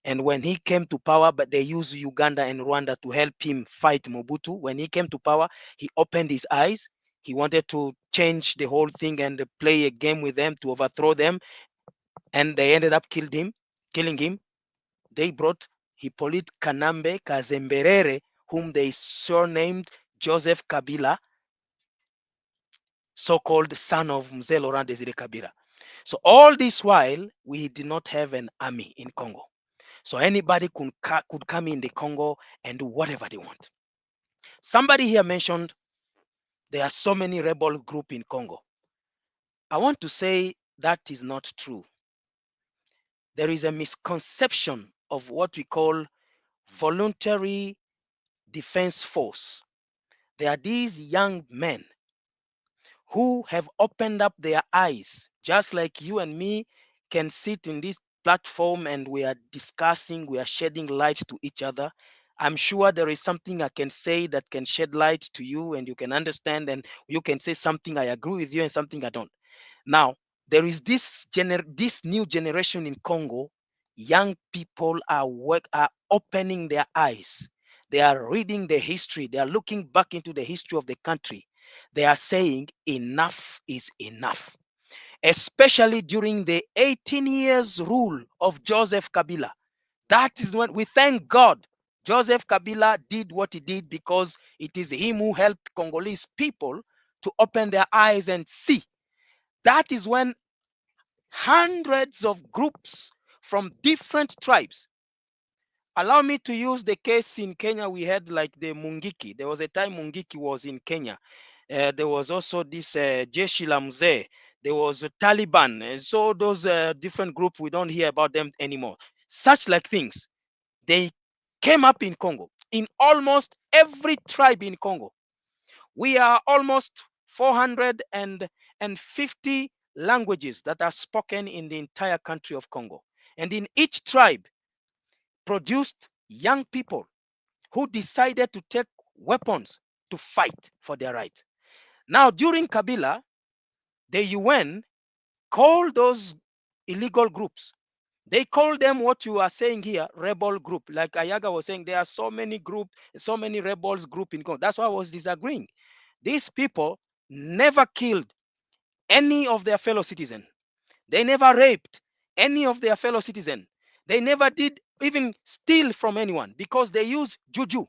Speaker 9: And when he came to power, but they used Uganda and Rwanda to help him fight Mobutu. When he came to power, he opened his eyes. He wanted to change the whole thing and play a game with them to overthrow them. And they ended up killing him. They brought Hippolyte Kanambe Kazemberere, whom they surnamed Joseph Kabila, so-called son of Mzee Laurent Desire Kabila. So all this while, we did not have an army in Congo. So anybody could come in the Congo and do whatever they want. Somebody here mentioned there are so many rebel groups in Congo. I want to say that is not true. There is a misconception of what we call voluntary defense force. There are these young men who have opened up their eyes, just like you and me can sit in this platform and we are discussing, we are shedding light to each other. I'm sure there is something I can say that can shed light to you and you can understand, and you can say something I agree with you and something I don't. Now, there is this new generation in Congo. Young people are opening their eyes. They are reading the history. They are looking back into the history of the country. They are saying enough is enough, especially during the 18 years rule of Joseph Kabila. That is when we thank God Joseph Kabila did what he did, because it is him who helped Congolese people to open their eyes and see. That is when hundreds of groups from different tribes. Allow me to use the case in Kenya. We had like the Mungiki. There was a time Mungiki was in Kenya. There was also this Jeshi la Mzee. There was a Taliban. And so those different groups, we don't hear about them anymore. Such like things, they came up in Congo. In almost every tribe in Congo, we are almost 450 languages that are spoken in the entire country of Congo. And in each tribe produced young people who decided to take weapons to fight for their right. Now, during Kabila, the UN called those illegal groups. They call them what you are saying here, rebel group. Like Ayaga was saying, there are so many groups, so many rebels group in Congo. That's why I was disagreeing. These people never killed any of their fellow citizens. They never raped any of their fellow citizens. They never did even steal from anyone, because they use juju,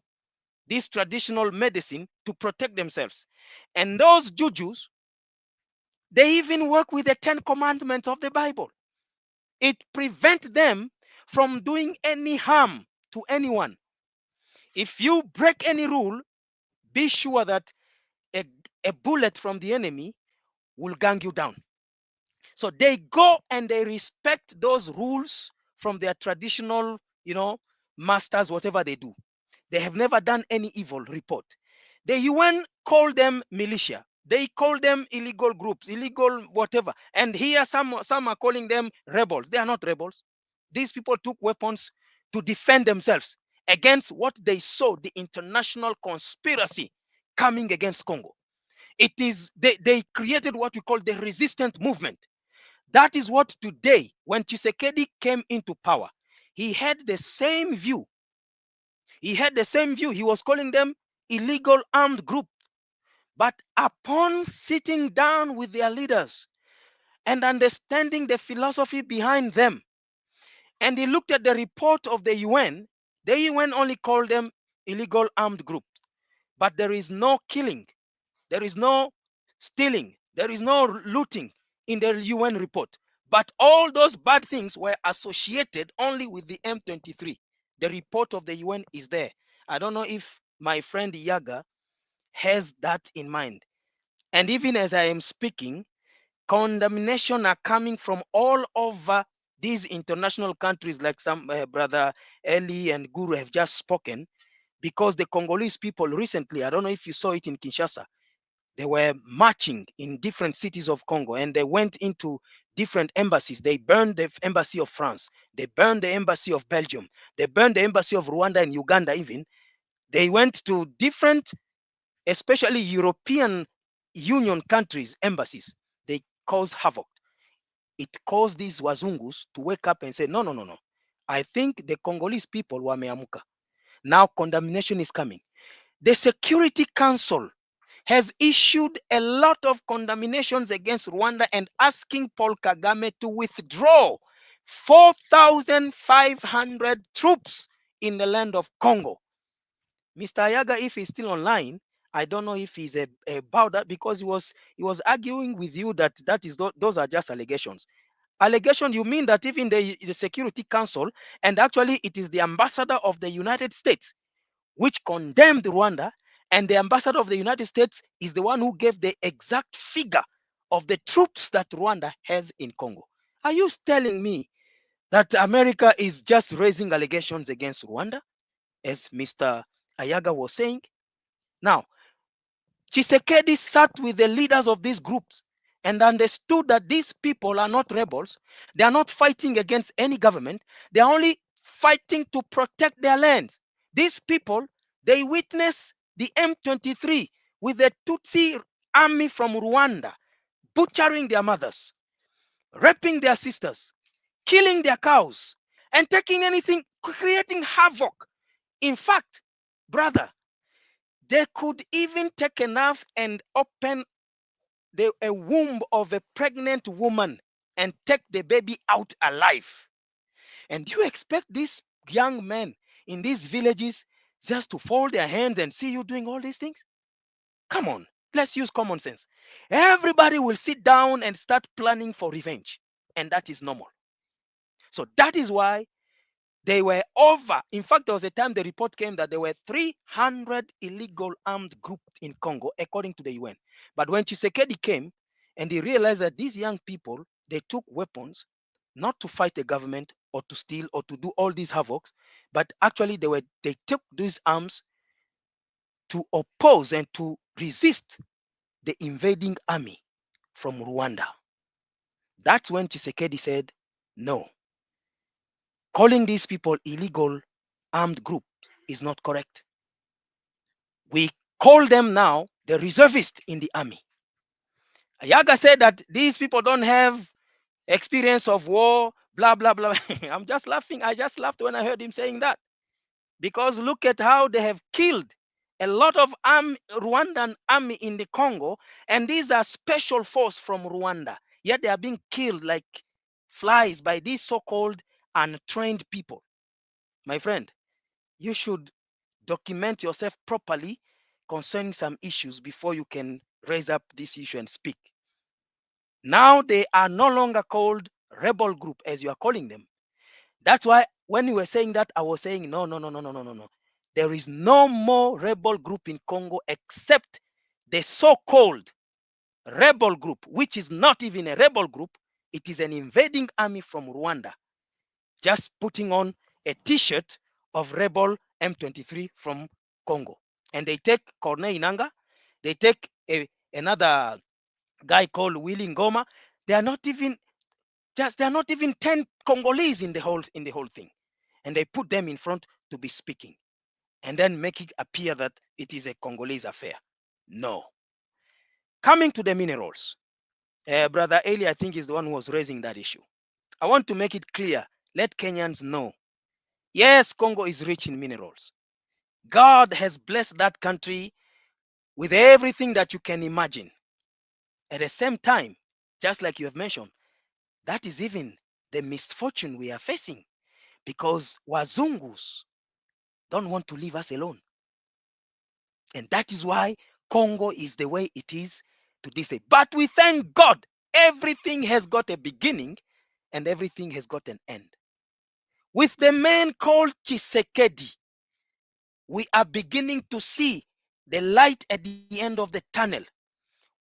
Speaker 9: this traditional medicine, to protect themselves. And those jujus They even work with the 10 commandments of the Bible. It prevents them from doing any harm to anyone. If you break any rule, be sure that a bullet from the enemy will gang you down. So they go and they respect those rules from their traditional, masters, whatever they do. They have never done any evil report. The UN call them militia. They call them illegal groups, illegal whatever. And here some are calling them rebels. They are not rebels. These people took weapons to defend themselves against what they saw, the international conspiracy coming against Congo. It is they created what we call the resistant movement. That is what today, when Tshisekedi came into power, he had the same view. He had the same view. He was calling them illegal armed groups. But upon sitting down with their leaders and understanding the philosophy behind them, and he looked at the report of the UN only called them illegal armed groups. But there is no killing, there is no stealing, there is no looting in the UN report. But all those bad things were associated only with the M23. The report of the UN is there. I don't know if my friend Yaga has that in mind. And even as I am speaking, condemnation are coming from all over these international countries, like some brother Eli and Guru have just spoken, because the Congolese people recently, I don't know if you saw it in Kinshasa, they were marching in different cities of Congo, and they went into different embassies. They burned the embassy of France. They burned the embassy of Belgium. They burned the embassy of Rwanda and Uganda even. They went to different, especially European Union countries' embassies. They caused havoc. It caused these Wazungus to wake up and say, no, no, no, no. I think the Congolese people wameamuka. Now condemnation is coming. The Security Council has issued a lot of condemnations against Rwanda and asking Paul Kagame to withdraw 4,500 troops in the land of Congo. Mr. Ayaga, if he's still online, I don't know if he's about that, because he was arguing with you that those are just allegations. Allegation, you mean that even the Security Council, and actually it is the ambassador of the United States which condemned Rwanda, and the ambassador of the United States is the one who gave the exact figure of the troops that Rwanda has in Congo. Are you telling me that America is just raising allegations against Rwanda, as Mr. Ayaga was saying? Now, Tshisekedi sat with the leaders of these groups and understood that these people are not rebels. They are not fighting against any government. They are only fighting to protect their lands. These people, they witness the M23 with the Tutsi army from Rwanda butchering their mothers, raping their sisters, killing their cows, and taking anything, creating havoc. In fact, brother, they could even take a knife and open a womb of a pregnant woman and take the baby out alive. And you expect these young men in these villages just to fold their hands and see you doing all these things? Come on, let's use common sense. Everybody will sit down and start planning for revenge, and that is normal. So that is why they were over. In fact, there was a time the report came that there were 300 illegal armed groups in Congo, according to the UN. But when Tshisekedi came and he realized that these young people, they took weapons not to fight the government or to steal or to do all these havocs, but actually they took these arms to oppose and to resist the invading army from Rwanda. That's when Tshisekedi said, no, calling these people illegal armed groups is not correct. We call them now the reservists in the army. Ayaga said that these people don't have experience of war, blah, blah, blah. I'm just laughing. I just laughed when I heard him saying that. Because look at how they have killed a lot of Rwandan army in the Congo, and these are special force from Rwanda. Yet they are being killed like flies by these so-called untrained people. My friend, you should document yourself properly concerning some issues before you can raise up this issue and speak. Now they are no longer called rebel group as you are calling them. That's why when you were saying that, I was saying, no. There is no more rebel group in Congo except the so-called rebel group, which is not even a rebel group. It is an invading army from Rwanda, just putting on a t-shirt of rebel M23 from Congo. And they take Corneille Inanga, they take another guy called Willy Goma. They are not even 10 Congolese in the whole thing. And they put them in front to be speaking and then make it appear that it is a Congolese affair. No. Coming to the minerals, Brother Eli, I think, is the one who was raising that issue. I want to make it clear. Let Kenyans know. Yes, Congo is rich in minerals. God has blessed that country with everything that you can imagine. At the same time, just like you have mentioned, that is even the misfortune we are facing, because Wazungus don't want to leave us alone. And that is why Congo is the way it is to this day. But we thank God, everything has got a beginning and everything has got an end. With the man called Tshisekedi, we are beginning to see the light at the end of the tunnel.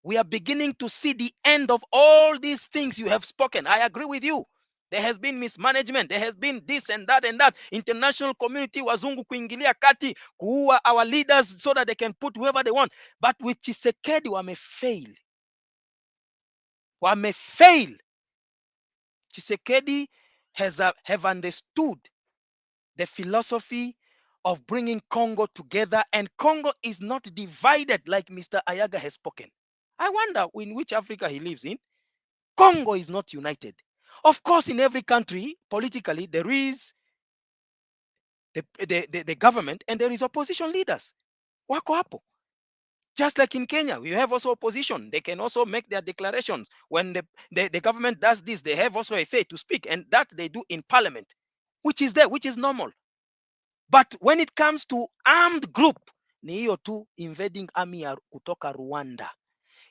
Speaker 9: We are beginning to see the end of all these things you have spoken. I agree with you. There has been mismanagement. There has been this and that and that. International community, wazungu kuingilia kati, kuua our leaders so that they can put whoever they want. But with Tshisekedi, wamefail. Wamefail. Tshisekedi have understood the philosophy of bringing Congo together, and Congo is not divided like Mr. Ayaga has spoken. I wonder in which Africa he lives in. Congo is not united. Of course, in every country, politically, there is the government and there is opposition leaders. Wako hapo. Just like in Kenya, we have also opposition. They can also make their declarations. When the government does this, they have also a say to speak, and that they do in parliament, which is there, which is normal. But when it comes to armed group, ni hiyo tu invading army ya kutoka Rwanda.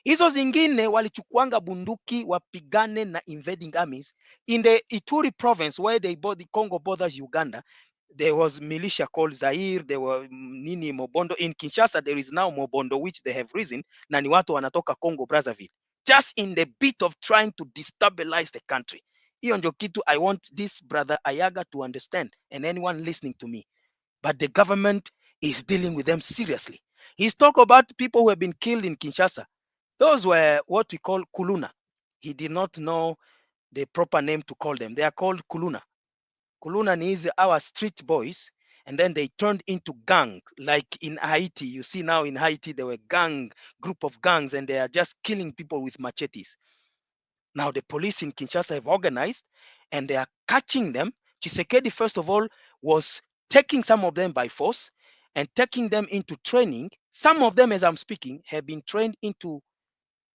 Speaker 9: Hizo zingine walichukuanga bunduki wapigane na invading armies. In the Ituri province where the Congo borders Uganda, there was militia called Zaire, there were nini Mobondo. In Kinshasa, there is now Mobondo, which they have risen, na ni watu wanatoka Congo Brazzaville, just in the bit of trying to destabilize the country. Hiyo ndio kitu I want this brother Ayaga to understand, and anyone listening to me. But the government is dealing with them seriously. He's talking about people who have been killed in Kinshasa. Those were what we call kuluna. He did not know the proper name to call them. They are called kuluna. Kuluna is our street boys, and then they turned into gang. Like in Haiti, you see now in Haiti, there were group of gangs, and they are just killing people with machetes. Now the police in Kinshasa have organized, and they are catching them. Tshisekedi, first of all, was taking some of them by force and taking them into training. Some of them, as I'm speaking, have been trained into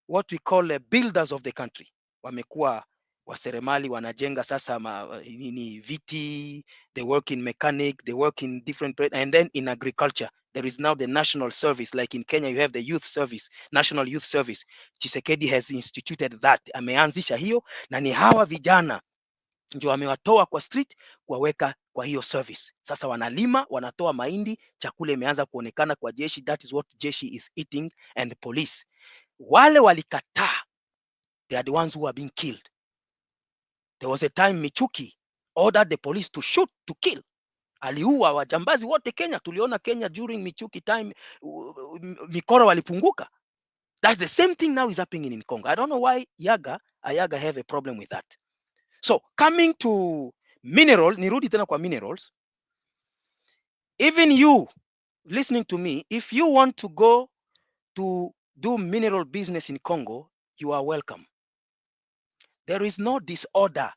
Speaker 9: what we call builders of the country. Wamekuwa waseremali, wanajenga sasa nini viti, they work in mechanic, they work in different, and then in agriculture. There is now the national service. Like in Kenya, you have the youth service, national youth service. Tshisekedi has instituted that. Ameanzisha hiyo, na ni hawa vijana ndio wamewatoa kwa street kuwaweka kwa hiyo service. Sasa wanalima, wanatoa mahindi, chakula imeanza kuonekana kwa jeshi. That is what jeshi is eating, and police. Wale walikataa, they are the ones who are being killed. There was a time Michuki ordered the police to shoot, to kill. Aliua wajambazi wote Kenya. Tuliona Kenya during Michuki time, mikoro walipunguka. That's the same thing now is happening in Congo. I don't know why Ayaga have a problem with that. So coming to mineral, nirudi tena kwa minerals. Even you listening to me, if you want to go to do mineral business in Congo, you are welcome. There is no disorder.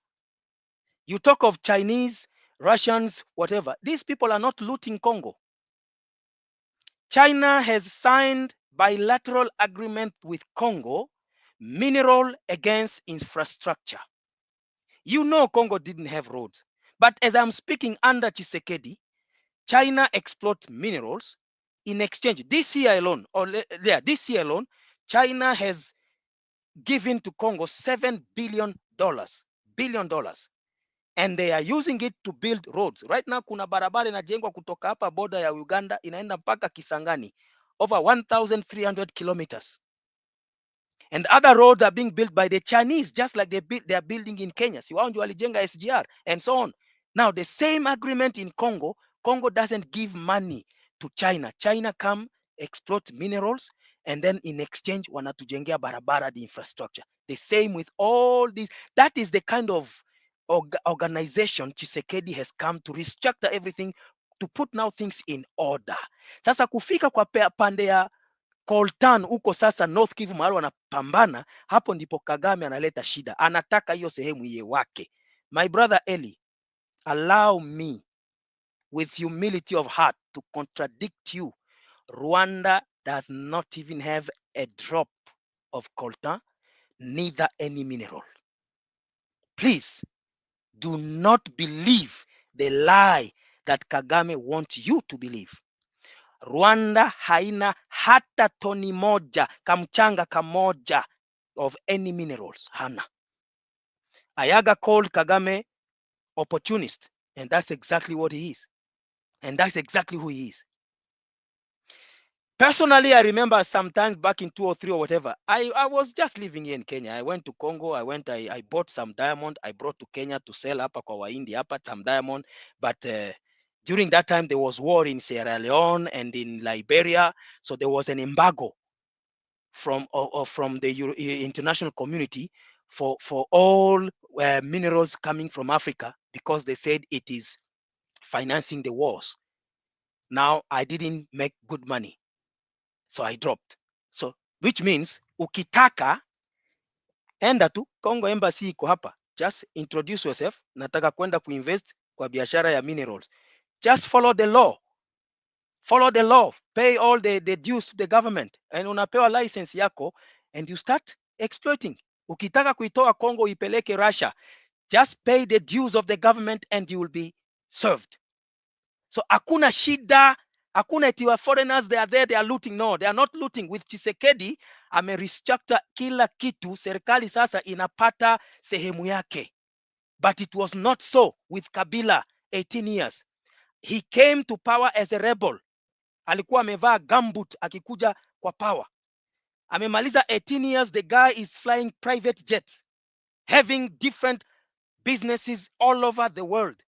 Speaker 9: You talk of Chinese, Russians, whatever. These people are not looting Congo. China has signed bilateral agreement with Congo, mineral against infrastructure. You know Congo didn't have roads. But as I'm speaking under Tshisekedi, China exploits minerals in exchange. This year alone, China has given to Congo $7 billion. And they are using it to build roads. Right now, kuna barabara inajengwa kutoka hapa border ya Uganda inaenda mpaka Kisangani, over 1,300 kilometers. And other roads are being built by the Chinese, just like they are building in Kenya. Si wao ndio walijenga SGR and so on. Now, the same agreement in Congo, Congo doesn't give money to China. China come exploit minerals, and then in exchange, wanatujengea barabara, the infrastructure. The same with all these. That is the kind of organization Tshisekedi has come to restructure everything, to put now things in order. Sasa kufika kwa pande ya Coltan huko sasa North Kivu mahali wanapambana, hapo ndipo Kagame analeta shida. Anataka hiyo sehemu iye wake. My brother Eli, allow me with humility of heart to contradict you. Rwanda does not even have a drop of coltan, neither any mineral. Please do not believe the lie that Kagame wants you to believe. Rwanda haina hata toni moja, kamchanga kamoja of any minerals. Hana. Ayaga called Kagame opportunist, and that's exactly what he is. And that's exactly who he is. Personally, I remember sometimes back in 2003 or whatever, I was just living here in Kenya. I went to Congo. I bought some diamond. I brought to Kenya to sell hapa kwa Waindi hapa some diamond. But during that time, there was war in Sierra Leone and in Liberia. So there was an embargo from the international community for all minerals coming from Africa, because they said it is financing the wars. Now, I didn't make good money, so I dropped. So, which means, ukitaka, enda tu, Congo Embassy iko hapa. Just introduce yourself, nataka kwenda kuinvest kwa biashara ya minerals. Just follow the law. Follow the law. Pay all the dues to the government. And unapewa license yako, and you start exploiting. Ukitaka kuitoa Congo ipeleke Russia, just pay the dues of the government and you will be served. So hakuna shida, hakuna eti foreigners, they are there, they are looting. No, they are not looting. With Tshisekedi, restructure kila kitu, serikali sasa inapata sehemu yake. But it was not so with Kabila, 18 years. He came to power as a rebel. Alikuwa amevaa gumboot akikuja kwa power. Amemaliza 18 years, the guy is flying private jets, having different businesses all over the world.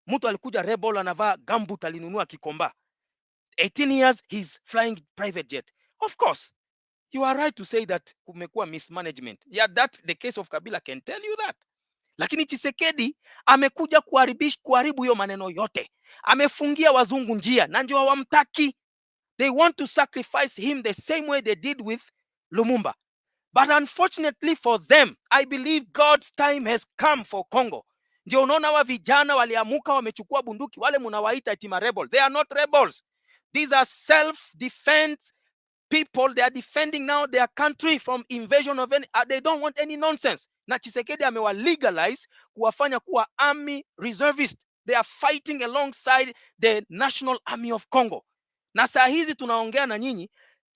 Speaker 9: Mtu alikuja rebel anavaa gumboot, alinunua Kikomba. 18 years, he's flying private jet. Of course, you are right to say that kumekuwa mismanagement. Yeah, that's the case of Kabila, can tell you that. Lakini Tshisekedi amekuja kuharibu hiyo maneno yote. Amefungia wazungu njia na ndio hawamtaki. They want to sacrifice him the same way they did with Lumumba. But unfortunately for them, I believe God's time has come for Congo. Ndio unaona wa vijana waliamuka wamechukua bunduki, wale munawaita eti rebel. They are not rebels. These are self-defense people. They are defending now their country from invasion of any. They don't want any nonsense. Na Tshisekedi amewa legalize kuwafanya kuwa army reservist. They are fighting alongside the National Army of Congo. Na saa hizi tunaongea na nyinyi,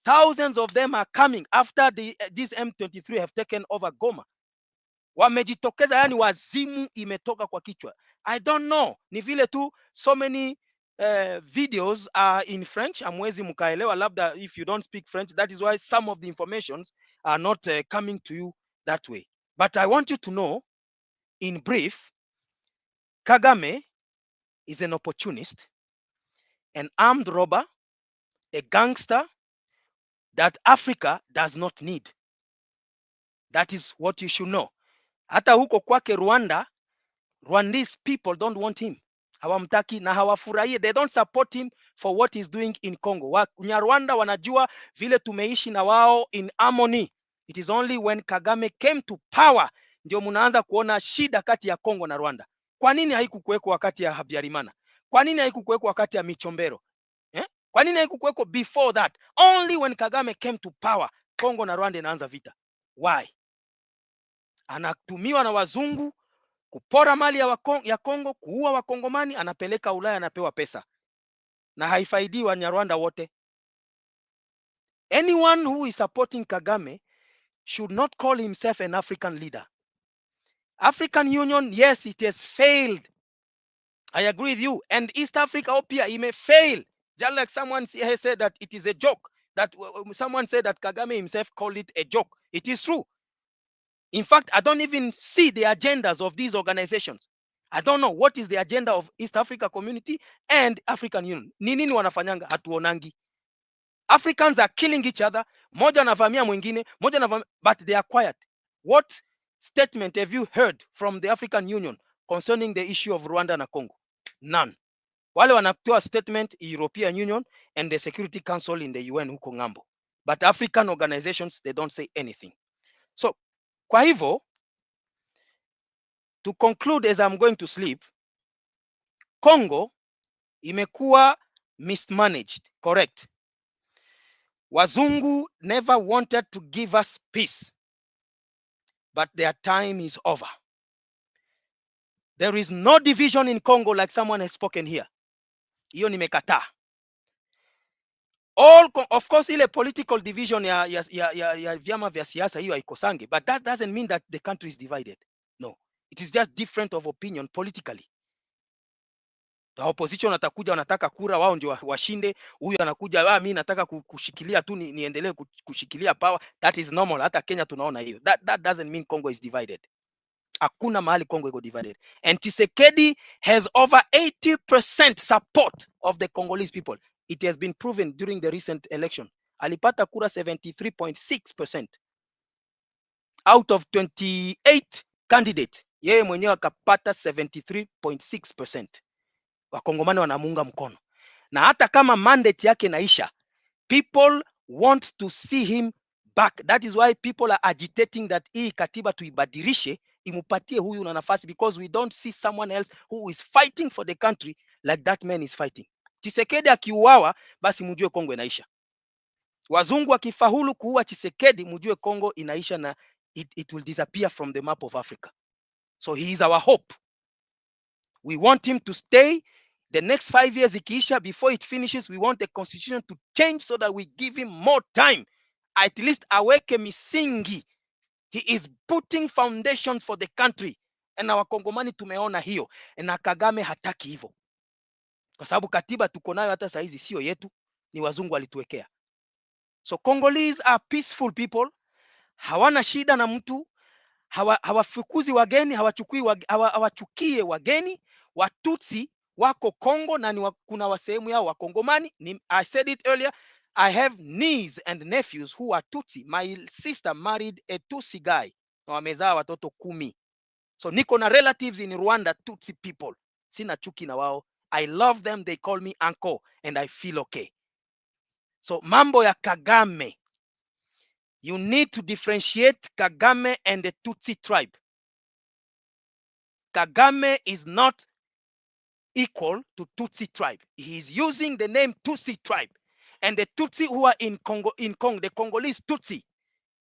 Speaker 9: thousands of them are coming after these M23 have taken over Goma. Wamejitokeza, yani wazimu imetoka kwa kichwa. I don't know, ni vile tu so many videos are in French, amwezi mkaelewa labda if you don't speak French. That is why some of the informations are not coming to you that way. But I want you to know, in brief, Kagame is an opportunist, an armed robber, a gangster that Africa does not need. That is what you should know. Hata huko kwake Rwanda, Rwandese people don't want him. Hawamtaki na hawafurahie. They don't support him for what he's doing in Congo. Nyarwanda wanajua vile tumeishi na wao in harmony. It is only when Kagame came to power ndio munaanza kuona shida kati ya Congo na Rwanda. Kwa nini haikukuweko wakati ya Habyarimana? Kwa nini haikukuweko wakati ya Michombero? Kwa nini haikukuweko before that? Only when Kagame came to power, Congo na Rwanda inaanza vita. Why? Anatumiwa na wazungu kupora mali ya Kongo, kuua Wakongomani, anapeleka Ulaya, anapewa pesa na haifaidi Wanyarwanda wote. Anyone who is supporting Kagame should not call himself an African leader. African Union, yes, it has failed. I agree with you. And East Africa, OPIA, it may fail. Just like someone has said that it is a joke. That someone said that Kagame himself called it a joke. It is true. In fact, I don't even see the agendas of these organizations. I don't know what is the agenda of East Africa Community and African Union. Ni nini wanafanyanga hatuonangi. Africans are killing each other. Moja anavamia mwingine, moja anavamia, but they are quiet. What statement have you heard from the African Union concerning the issue of Rwanda and Congo? None. Wale wanatoa statement European Union and the Security Council in the UN huko ngambo. But African organizations, they don't say anything. So, kwa hivyo, to conclude as I'm going to sleep, Congo imekuwa mismanaged, correct? Wazungu never wanted to give us peace, but their time is over. There is no division in Congo like someone has spoken here. Hiyo nimekataa. All, of course, ile political division ya vyama vya siasa hiyo haikosangi, but that doesn't mean that the country is divided. No, it is just different of opinion politically. The opposition atakuja wanataka kura wao ndio washinde, huyu anakuja mimi nataka kushikilia tu niendelee kushikilia power. That is normal. Hata Kenya tunaona hiyo. That doesn't mean Congo is divided. Hakuna mahali Congo iko divided. And Tshisekedi has over 80% support of the Congolese people. It has been proven during the recent election. Alipata kura 73.6% out of 28 candidates. Yeye mwenyewe akapata 73.6%. Wakongomani wanamuunga mkono. Na hata kama mandate yake naisha, people want to see him back. That is why people are agitating that hii katiba tuibadilishe, imupatie huyu na nafasi, because we don't see someone else who is fighting for the country like that man is fighting. Tshisekedi akiuawa, basi mjue Kongo inaisha. Wazungu akifaulu kuua Tshisekedi, mjue Kongo inaisha na it will disappear from the map of Africa. So he is our hope. We want him to stay. The next 5 years ikiisha, before it finishes, we want the constitution to change so that we give him more time. At least aweke misingi. He is putting foundation for the country. And our Kongomani tumeona hiyo. Na Kagame hataki hivyo. Kwa sababu katiba tuko nayo hata saizi sio yetu, ni wazungu walituwekea. So Congolese are peaceful people. Hawana shida na mtu. Hawafukuzi wageni, hawachukie wageni. Watutsi wako Congo na kuna wasehemu yao wa Kongomani. I said it earlier. I have nieces and nephews who are Tutsi. My sister married a Tutsi guy. Na wamezaa watoto 10. So niko na relatives in Rwanda, Tutsi people. Sina chuki na wao. I love them. They call me uncle and I feel okay. So mambo ya Kagame. You need to differentiate Kagame and the Tutsi tribe. Kagame is not equal to Tutsi tribe. He is using the name Tutsi tribe. And the Tutsi who are in Congo, the Congolese Tutsi,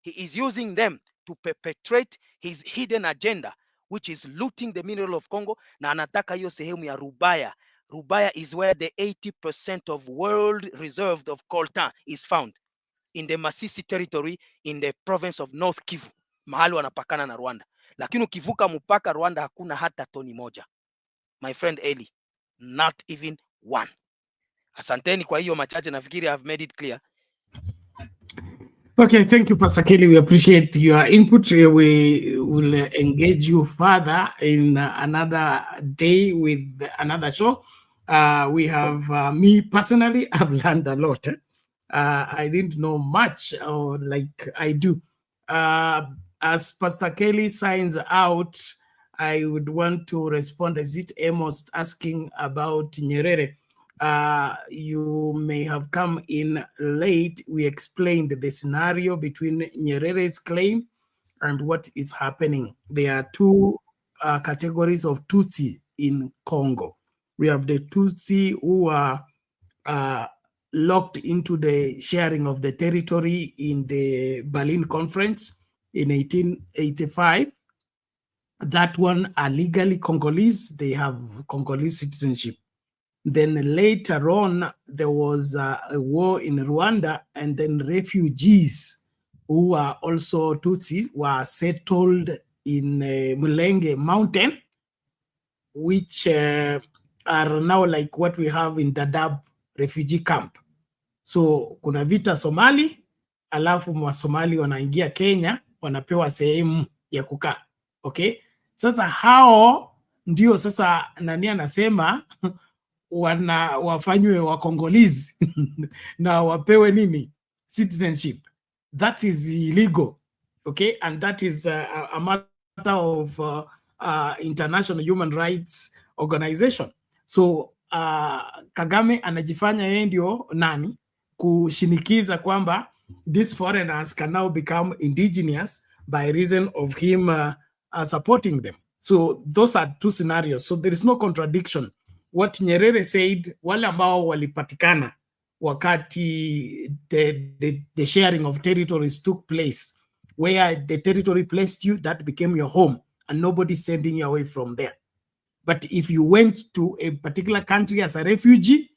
Speaker 9: he is using them to perpetrate his hidden agenda, which is looting the mineral of Congo. Na anataka hiyo sehemu ya Rubaya. Rubaya is where the 80% of world reserve of coltan is found. In the Masisi territory, in the province of North Kivu, mahali wanapakana na Rwanda. Lakini ukivuka mpaka Rwanda hakuna hata toni moja. My friend Eli, not even one. Asanteni kwa hiyo machache, nafikiri I've made it clear.
Speaker 1: Okay, thank you, Pastor Kelley. We appreciate your input. We will engage you further in another day with another show. We have, me personally, I've learned a lot. I didn't know much, or like I do. As Pastor Kelley signs out, I would want to respond. Is it Amos asking about Nyerere? You may have come in late. We explained the scenario between Nyerere's claim and what is happening. There are two categories of Tutsi in Congo. We have the Tutsi who are locked into the sharing of the territory in the Berlin Conference in 1885. That one are legally Congolese. They have Congolese citizenship. Then later on, there was a war in Rwanda, and then refugees who are also Tutsi, were settled in Mulenge Mountain, which are now like what we have in Dadaab refugee camp. So kuna vita Somali, alafu wa Somali wanaingia Kenya, wanapewa sehemu ya kukaa. Okay? Sasa hao ndio sasa nani anasema wafanywe wa Congolese na wapewe nini? Citizenship. That is illegal. Okay? And that is a matter of international human rights organization. So Kagame anajifanya yeye ndio nani kushinikiza kwamba these foreigners can now become indigenous by reason of him supporting them. So those are two scenarios. So there is no contradiction. What Nyerere said, wale ambao walipatikana wakati the sharing of territories took place, where the territory placed you, that became your home, and nobody's sending you away from there. But if you went to a particular country as a refugee,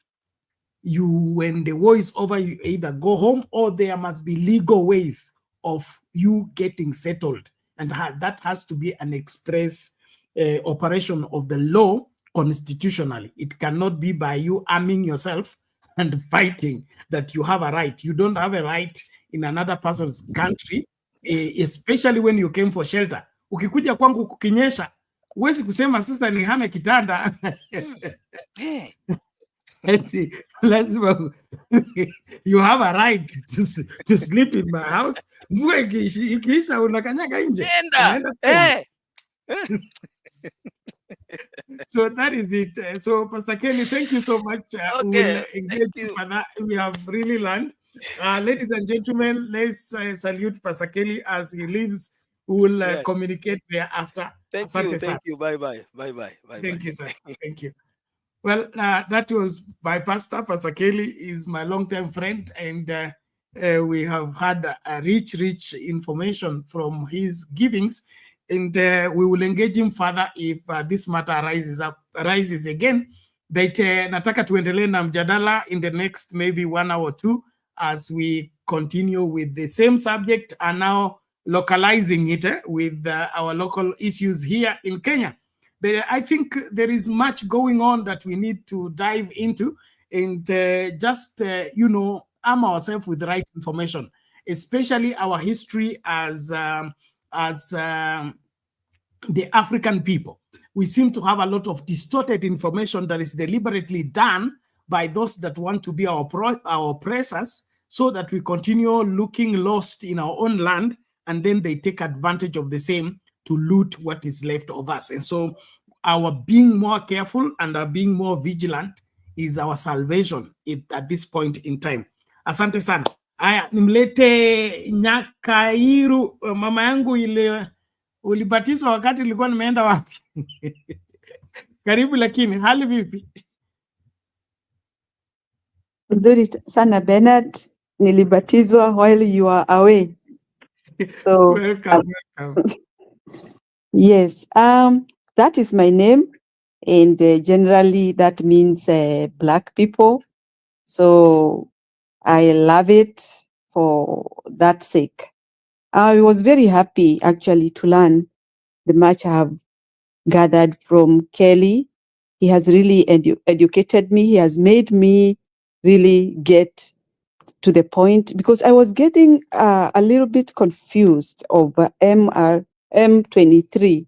Speaker 1: when the war is over, you either go home or there must be legal ways of you getting settled. And that has to be an express operation of the law constitutionally. It cannot be by you arming yourself and fighting that you have a right. You don't have a right in another person's country, especially when you came for shelter. Ukikuja kwangu kukinyesha, huwezi kusema sasa nihame kitanda. You have a right to sleep in my house. Mvua ikiisha unakanyaga nje. So that is it. So Pastor Kelley, thank you so much. We'll engage you for that. We have really learned. Ladies and gentlemen, let's salute Pastor Kelley as he leaves. We will communicate thereafter.
Speaker 9: Thank you. Bye.
Speaker 1: Thank you, sir. Thank you. Well, that was my pastor. Pastor Kelley is my long-term friend, and we have had a rich information from his givings, and we will engage him further if this matter arises again. But nataka tuendelee na mjadala in the next maybe 1 hour or 2 as we continue with the same subject and now localizing it with our local issues here in Kenya. But I think there is much going on that we need to dive into and just, arm ourselves with the right information, especially our history as the African people. We seem to have a lot of distorted information that is deliberately done by those that want to be our oppressors, so that we continue looking lost in our own land, and then they take advantage of the same to loot what is left of us. And so our being more careful and our being more vigilant is our salvation at this point in time. Asante sana. Aya, nimlete Nyakairu, mama yangu ile ulibatizwa wakati nilikuwa nimeenda wapi? Karibu, lakini hali vipi?
Speaker 12: Mzuri sana Bernard, nilibatizwa while you are away. So
Speaker 1: welcome.
Speaker 12: Yes, that is my name, and generally that means black people. So I love it for that sake. I was very happy actually to learn the much I have gathered from Kelley. He has really educated me. He has made me really get to the point, because I was getting a little bit confused over M23,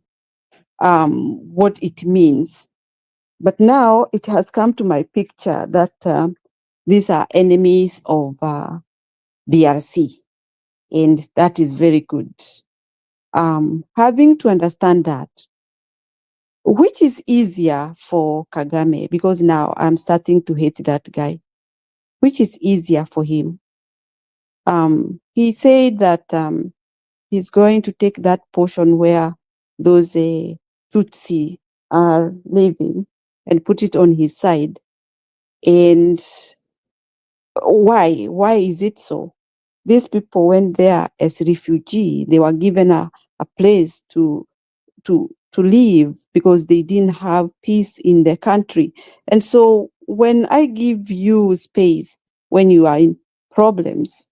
Speaker 12: what it means. But now it has come to my picture that these are enemies of DRC, and that is very good. Having to understand that, which is easier for Kagame, because now I'm starting to hate that guy. Which is easier for him? He said that he's going to take that portion where those Tutsi are living and put it on his side. And why? Why is it so? These people went there as refugee. They were given a place to live because they didn't have peace in their country. And so when I give you space, when you are in problems,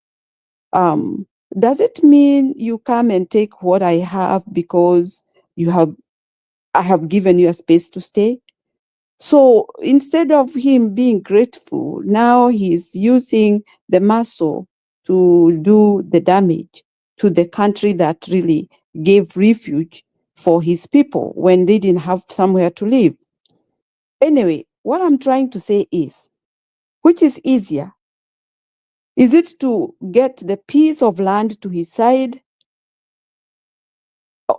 Speaker 12: does it mean you come and take what I have because I have given you a space to stay? So instead of him being grateful, now he's using the muscle to do the damage to the country that really gave refuge for his people when they didn't have somewhere to live. Anyway, what I'm trying to say is, which is easier? Is it to get the piece of land to his side,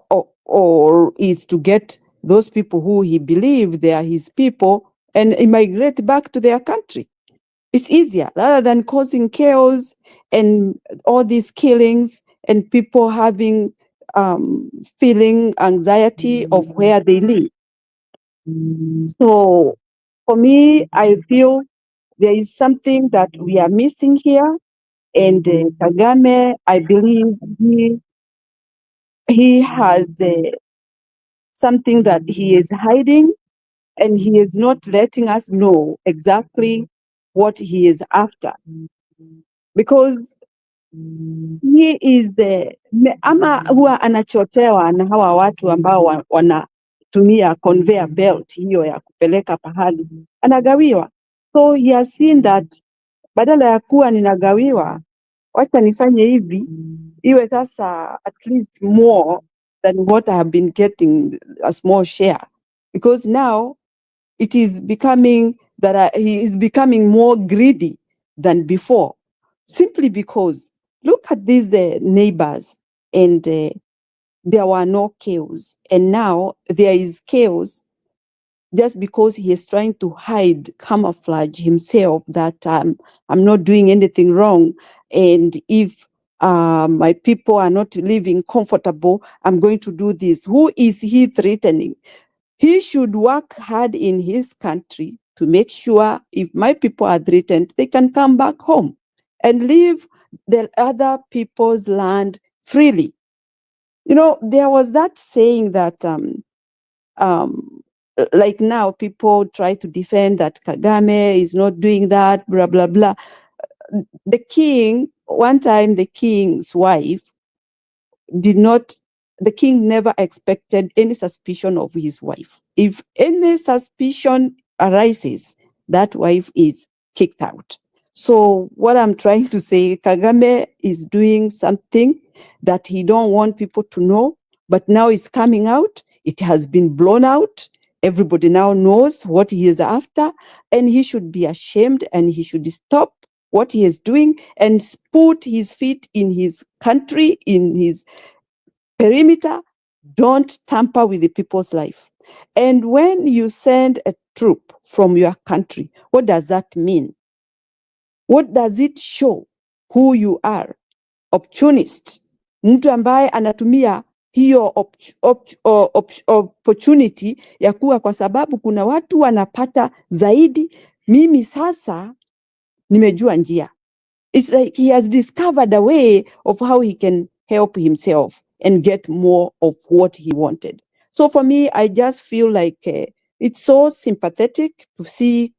Speaker 12: or is to get those people who he believes they are his people and immigrate back to their country? It's easier rather than causing chaos and all these killings and people having feeling anxiety of where they live. So for me, I feel there is something that we are missing here. And Kagame, I believe he has something that he is hiding, and he is not letting us know exactly what he is after. Because he is ama huwa anachotewa na hawa watu ambao wanatumia conveyor belt hiyo ya kupeleka pahali, anagawiwa. So he has seen that badala ya kuwa ninagawiwa, wacha nifanye hivi iwe sasa at least more than what I have been getting, a small share, because now it is becoming that he is becoming more greedy than before, simply because look at these neighbors, and there were no chaos, and now there is chaos just because he is trying to hide, camouflage himself that I'm not doing anything wrong, and if my people are not living comfortable, I'm going to do this. Who is he threatening? He should work hard in his country to make sure if my people are threatened, they can come back home and leave the other people's land freely. You know, there was that saying that like now people try to defend that Kagame is not doing that, blah, blah, blah. The king, one time the king's wife the king never expected any suspicion of his wife. If any suspicion arises, that wife is kicked out. So what I'm trying to say, Kagame is doing something that he don't want people to know, but now it's coming out. It has been blown out. Everybody now knows what he is after, and he should be ashamed, and he should stop what he is doing and put his feet in his country, in his perimeter. Don't tamper with the people's life. And when you send a troop from your country, what does that mean? What does it show who you are? Opportunist. Mtu ambaye anatumia hiyo opportunity ya kuwa, kwa sababu kuna watu wanapata zaidi, mimi sasa nimejua njia. It's like he has discovered a way of how he can help himself and get more of what he wanted. So for me, I just feel like it's so sympathetic to see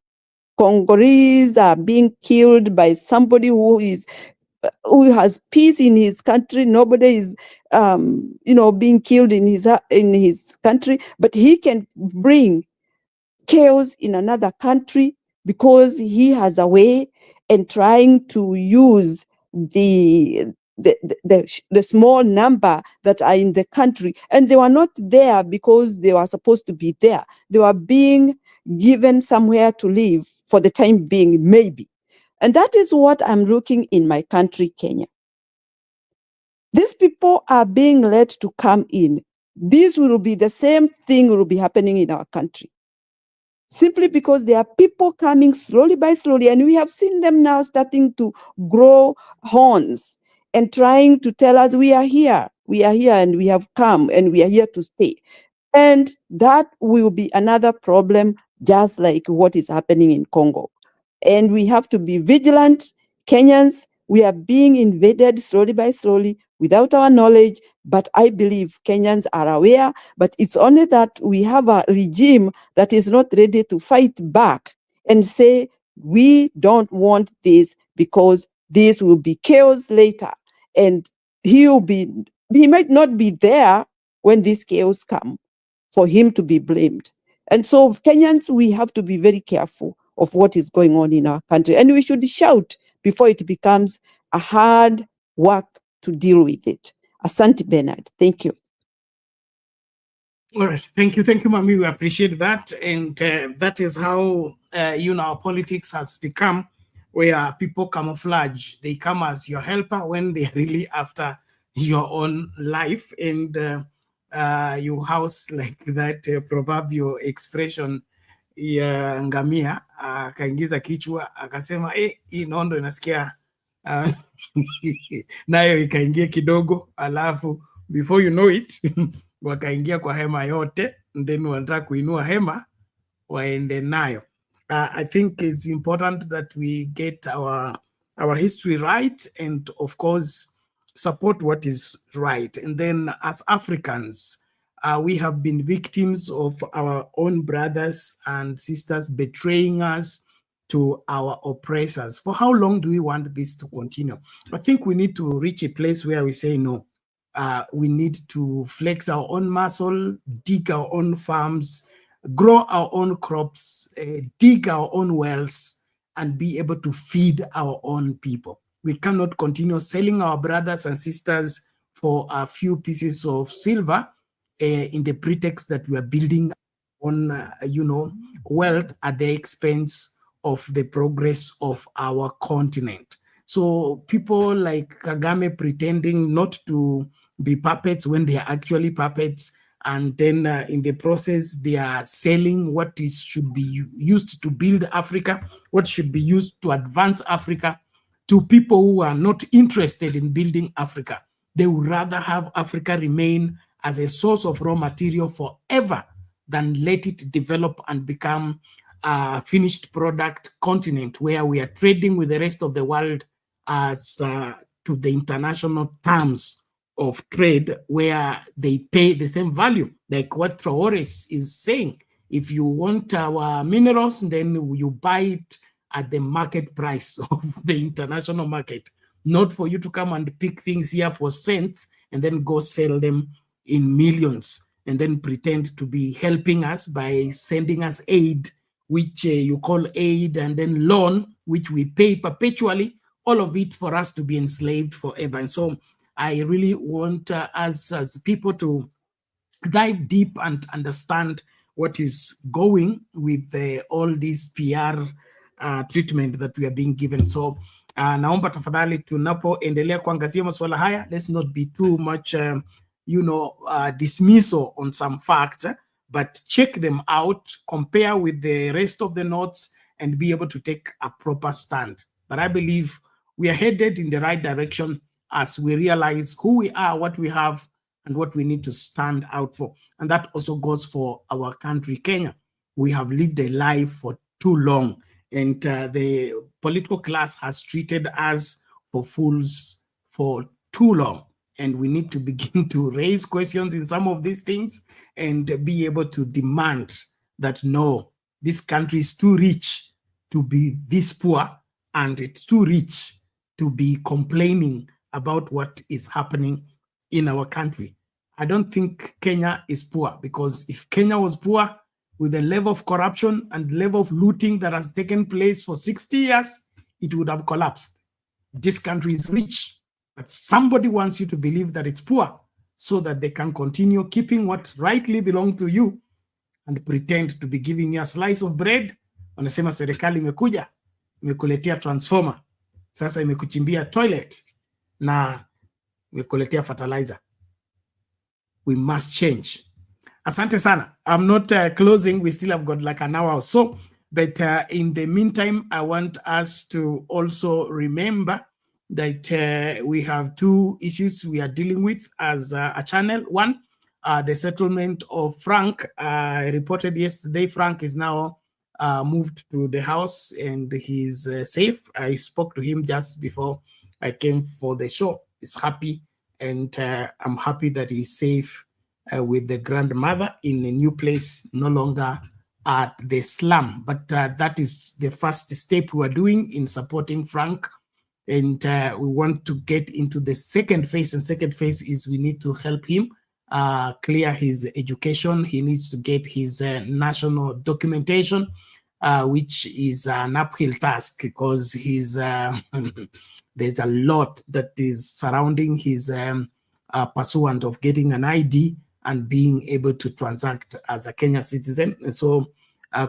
Speaker 12: Congolese are being killed by somebody who has peace in his country. Nobody is, being killed in his country, but he can bring chaos in another country because he has a way and trying to use the small number that are in the country, and they were not there because they were supposed to be there. They were being given somewhere to live for the time being, maybe. And that is what I'm looking in my country, Kenya. These people are being let to come in. This will be the same thing will be happening in our country. Simply because there are people coming slowly by slowly, and we have seen them now starting to grow horns and trying to tell us we are here, and we have come, and we are here to stay. And that will be another problem, just like what is happening in Congo. And we have to be vigilant. Kenyans, we are being invaded slowly by slowly without our knowledge, but I believe Kenyans are aware, but it's only that we have a regime that is not ready to fight back and say, we don't want this because this will be chaos later. And he might not be there when this chaos come for him to be blamed. And so Kenyans, we have to be very careful of what is going on in our country. And we should shout before it becomes a hard work to deal with it. Asante Bernard. Thank you.
Speaker 1: All right. Thank you, Mami. We appreciate that. And that is how, our politics has become, where people camouflage. They come as your helper when they're really after your own life. And you house like that proverbial expression ya ngamia, akaingiza kichwa, akasema, hii nondo inasikia, nayo ikaingia kidogo, alafu before you know it, wakaingia kwa hema yote, then wanataka kuinua hema, waende nayo. I think it's important that we get our history right, and of course, support what is right. And then as Africans, we have been victims of our own brothers and sisters betraying us to our oppressors. For how long do we want this to continue? I think we need to reach a place where we say no. We need to flex our own muscle, dig our own farms, grow our own crops, dig our own wells, and be able to feed our own people. We cannot continue selling our brothers and sisters for a few pieces of silver in the pretext that we are building on, wealth at the expense of the progress of our continent. So people like Kagame pretending not to be puppets when they are actually puppets, and then in the process they are selling what should be used to build Africa, what should be used to advance Africa, to people who are not interested in building Africa. They would rather have Africa remain as a source of raw material forever than let it develop and become a finished product continent where we are trading with the rest of the world as to the international terms of trade, where they pay the same value, like what Traore is saying. If you want our minerals, then you buy it at the market price of the international market, not for you to come and pick things here for cents and then go sell them in millions and then pretend to be helping us by sending us aid, which you call aid, and then loan, which we pay perpetually, all of it for us to be enslaved forever. And so I really want us as people to dive deep and understand what is going with all this PR treatment that we are being given. So naomba tafadhali tunapoendelea kuangazia masuala haya, let's not be too much dismissal on some facts, but check them out, compare with the rest of the notes, and be able to take a proper stand. But I believe we are headed in the right direction as we realize who we are, what we have, and what we need to stand out for. And that also goes for our country, Kenya. We have lived a life for too long, and the political class has treated us for fools for too long. And we need to begin to raise questions in some of these things and be able to demand that, no, this country is too rich to be this poor, and it's too rich to be complaining about what is happening in our country. I don't think Kenya is poor, because if Kenya was poor, with the level of corruption and level of looting that has taken place for 60 years, it would have collapsed. This country is rich, but somebody wants you to believe that it's poor so that they can continue keeping what rightly belongs to you and pretend to be giving you a slice of bread. Wanasema serikali imekuja, imekuletea transformer, sasa imekuchimbia toilet na imekuletea fertilizer. We must change. Asante sana. I'm not closing. We still have got like an hour or so. But in the meantime, I want us to also remember that we have two issues we are dealing with as a channel. One, the settlement of Frank. I reported yesterday, Frank is now moved to the house and he's safe. I spoke to him just before I came for the show. He's happy, and I'm happy that he's safe with the grandmother in a new place, no longer at the slum. But that is the first step we are doing in supporting Frank And we want to get into the second phase. And second phase is we need to help him clear his education. He needs to get his national documentation, which is an uphill task because he's there's a lot that is surrounding his pursuit of getting an ID and being able to transact as a Kenya citizen. And so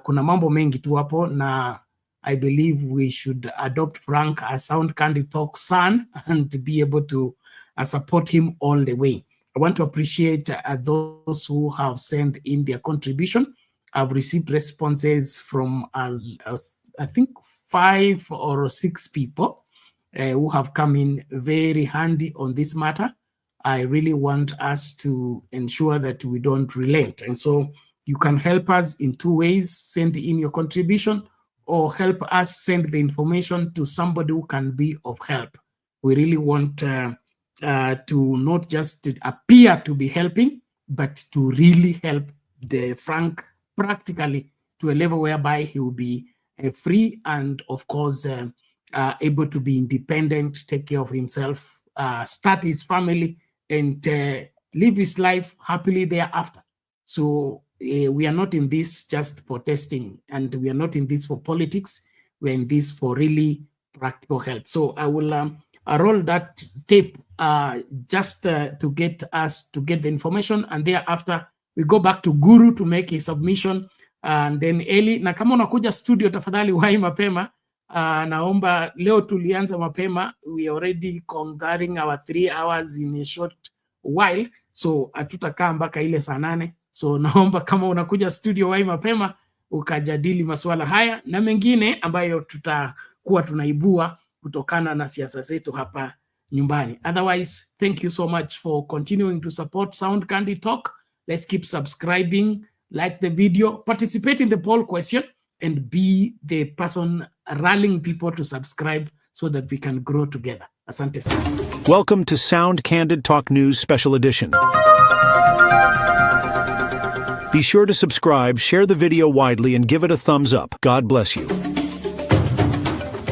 Speaker 1: kuna mambo mengi tu hapo, na I believe we should adopt Frank as Sound Candy Talk son and to be able to support him all the way. I want to appreciate those who have sent in their contribution. I've received responses from, I think, 5 or 6 people who have come in very handy on this matter. I really want us to ensure that we don't relent. And so you can help us in 2 ways: send in your contribution or help us send the information to somebody who can be of help. We really want to not just appear to be helping, but to really help the Frank practically to a level whereby he will be free and, of course, able to be independent, take care of himself, start his family, and live his life happily thereafter. So we are not in this just for testing, and we are not in this for politics. We're in this for really practical help. So I will roll that tape just to get us to get the information, and thereafter we go back to Guru to make a submission, and then Eli, na kama unakuja studio tafadhali wahi mapema. Naomba leo tulianza mapema. We already conquering our 3 hours in a short while, so hatutakaa mpaka ile saa 8. So naomba kama unakuja studio wahi mapema ukajadili masuala haya na mengine ambayo tutakuwa tunaibua kutokana na siasa zetu hapa nyumbani. Otherwise, thank you so much for continuing to support Sound Candy Talk. Let's keep subscribing, like the video, participate in the poll question, and be the person rallying people to subscribe so that we can grow together. Asante sana.
Speaker 13: Welcome to Sound Candid Talk News Special Edition. Be sure to subscribe, share the video widely, and give it a thumbs up. God bless you.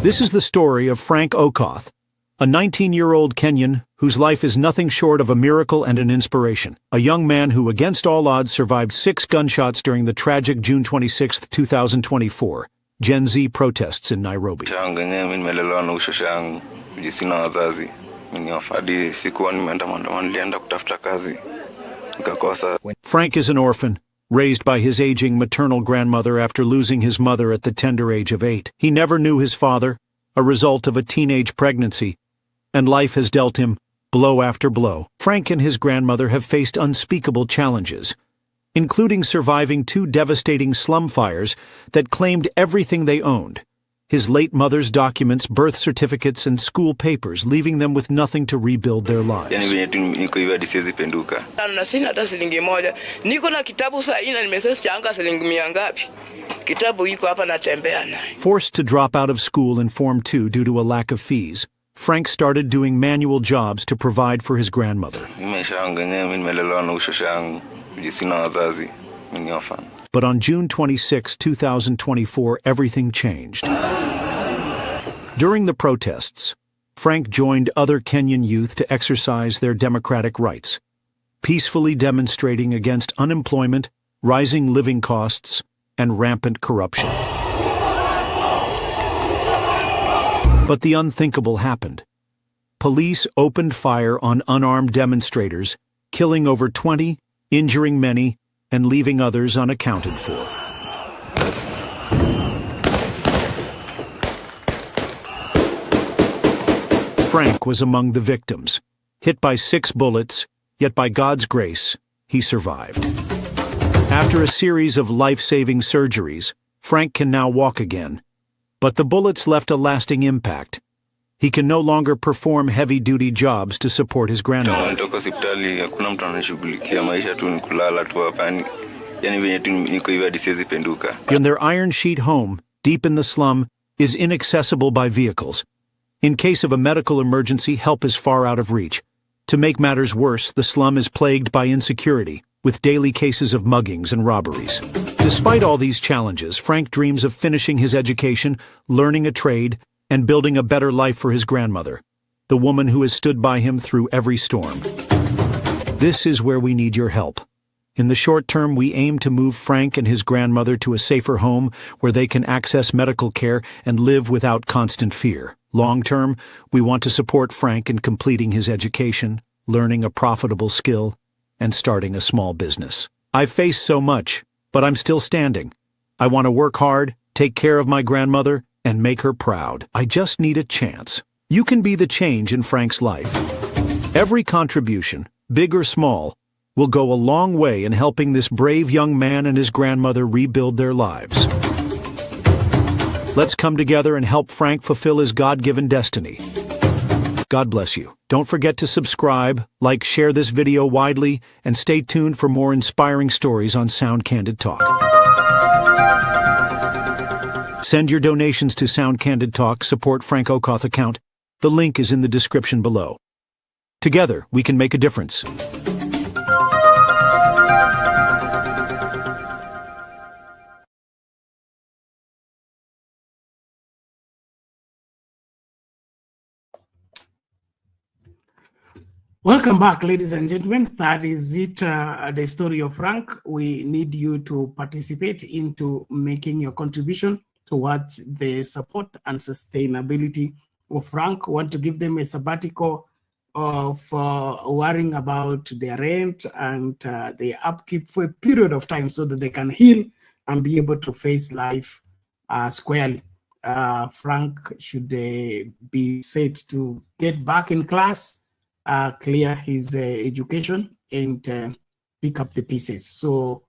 Speaker 13: This is the story of Frank Okoth, a 19-year-old Kenyan whose life is nothing short of a miracle and an inspiration. A young man who, against all odds, survived 6 gunshots during the tragic June 26, 2024, Gen Z protests in Nairobi. Frank is an orphan, raised by his aging maternal grandmother after losing his mother at the tender age of 8. He never knew his father, a result of a teenage pregnancy, and life has dealt him blow after blow. Frank and his grandmother have faced unspeakable challenges, including surviving 2 devastating slum fires that claimed everything they owned: his late mother's documents, birth certificates, and school papers, leaving them with nothing to rebuild their lives. Forced to drop out of school in Form 2 due to a lack of fees, Frank started doing manual jobs to provide for his grandmother. But on June 26, 2024, everything changed. During the protests, Frank joined other Kenyan youth to exercise their democratic rights, peacefully demonstrating against unemployment, rising living costs, and rampant corruption. But the unthinkable happened. Police opened fire on unarmed demonstrators, killing over 20, injuring many, and leaving others unaccounted for. Frank was among the victims, hit by 6 bullets, yet by God's grace, he survived. After a series of life-saving surgeries, Frank can now walk again, but the bullets left a lasting impact. He can no longer perform heavy-duty jobs to support his grandmother. And their iron sheet home, deep in the slum, is inaccessible by vehicles. In case of a medical emergency, help is far out of reach. To make matters worse, the slum is plagued by insecurity, with daily cases of muggings and robberies. Despite all these challenges, Frank dreams of finishing his education, learning a trade, and building a better life for his grandmother, the woman who has stood by him through every storm. This is where we need your help. In the short term, we aim to move Frank and his grandmother to a safer home where they can access medical care and live without constant fear. Long term, we want to support Frank in completing his education, learning a profitable skill, and starting a small business. I've faced so much, but I'm still standing. I want to work hard, take care of my grandmother, and make her proud. I just need a chance. You can be the change in Frank's life. Every contribution, big or small, will go a long way in helping this brave young man and his grandmother rebuild their lives. Let's come together and help Frank fulfill his God-given destiny. God bless you. Don't forget to subscribe, like, share this video widely, and stay tuned for more inspiring stories on Sound Candid Talk. Send your donations to Sound Candid Talk, support Frank Okoth account. The link is in the description below. Together, we can make a difference.
Speaker 1: Welcome back, ladies and gentlemen. That is it, the story of Frank. We need you to participate into making your contribution towards the support and sustainability of Frank. We want to give them a sabbatical of worrying about their rent and their upkeep for a period of time so that they can heal and be able to face life squarely. Frank should be said to get back in class, clear his education, and pick up the pieces. So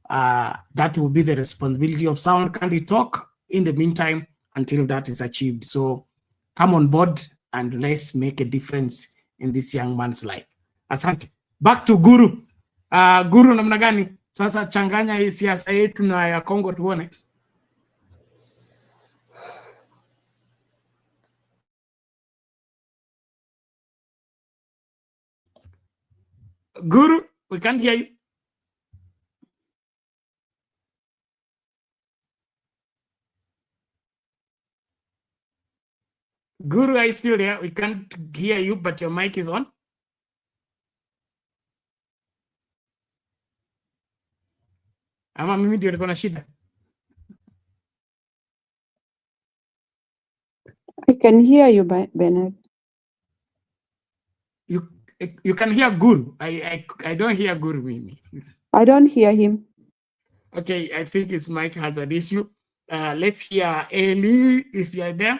Speaker 1: that will be the responsibility of Sound Candid Talk in the meantime until that is achieved. So come on board and let's make a difference in this young man's life. Asante. Back to Guru. Guru, namna gani? Sasa changanya hii siasa yetu na ya Kongo tuone. Guru, we can't hear you. Guru, are you still there? We can't hear you, but your mic is on. Ama mimi ndio niko na shida.
Speaker 12: I can hear you, Bernard.
Speaker 1: You can hear Guru. I don't hear Guru, Mimi.
Speaker 12: I don't hear him.
Speaker 1: Okay, I think his mic has an issue. Let's hear Eli, if you're there.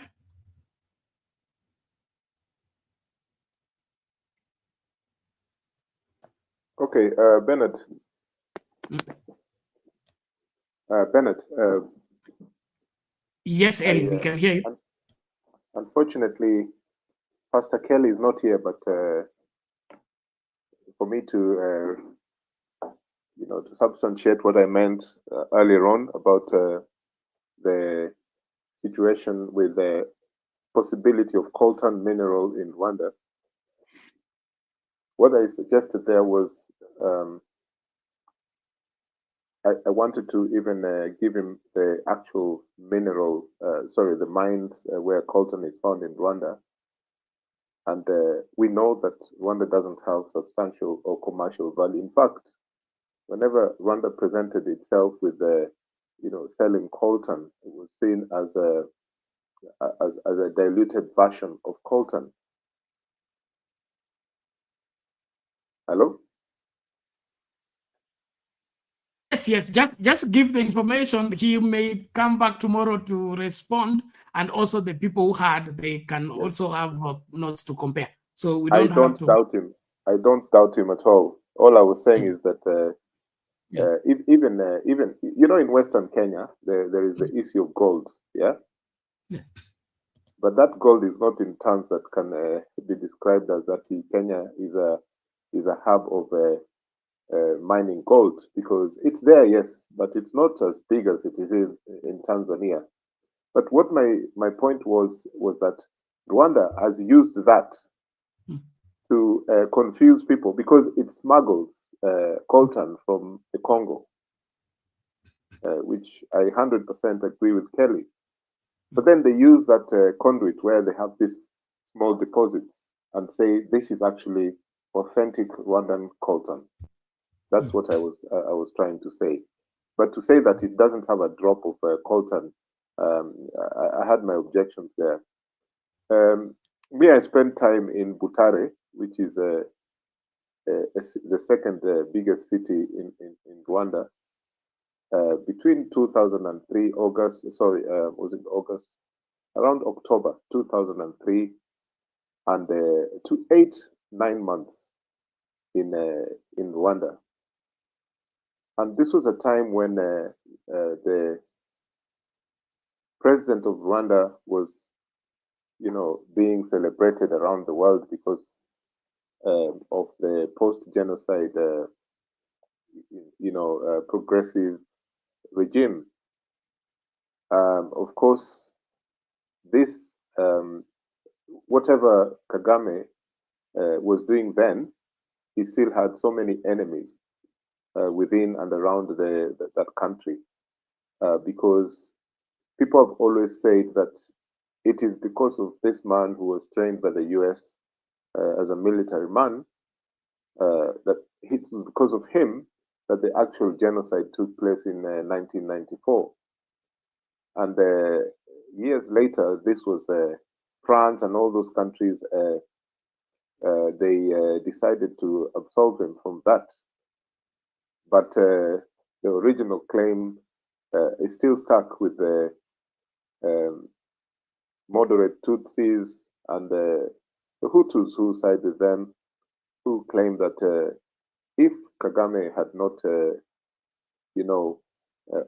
Speaker 11: Okay, Bennett. Bennett.
Speaker 1: Yes, Eli, we can hear you.
Speaker 11: Unfortunately, Pastor Kelley is not here, but for me to, to substantiate what I meant earlier on about the situation with the possibility of coltan mineral in Rwanda, what I suggested there was I wanted to even give him the actual mineral, the mines where coltan is found in Rwanda. And we know that Rwanda doesn't have substantial or commercial value. In fact, whenever Rwanda presented itself with selling coltan, it was seen as a diluted version of coltan. Hello?
Speaker 1: Yes. Just give the information. He may come back tomorrow to respond, and also the people who had, they can also have notes to compare. So we don't have to
Speaker 11: doubt him. I don't doubt him at all. All I was saying is that even in Western Kenya, there is the issue of gold. Yeah. But that gold is not in terms that can be described as that Kenya is a hub of mining gold, because it's there, yes, but it's not as big as it is in Tanzania. But what my point was that Rwanda has used that to confuse people, because it smuggles coltan from the Congo, which I 100% agree with Kelly. But then they use that conduit where they have these small deposits and say this is actually authentic Rwandan coltan. That's what I was trying to say. But to say that it doesn't have a drop of coltan, I had my objections there. Me, I spent time in Butare, which is the second biggest city in Rwanda. Between 2003 was it August? Around October 2003 and 9 months in Rwanda. And this was a time when the president of Rwanda was, being celebrated around the world because of the post-genocide, progressive regime. Of course, this, whatever Kagame was doing then, he still had so many enemies within and around that country, because people have always said that it is because of this man who was trained by the US as a military man, that it was because of him that the actual genocide took place in 1994. And years later, this was France and all those countries, they decided to absolve him from that. But the original claim is still stuck with the moderate Tutsis and the Hutus who side with them, who claim that if Kagame had not,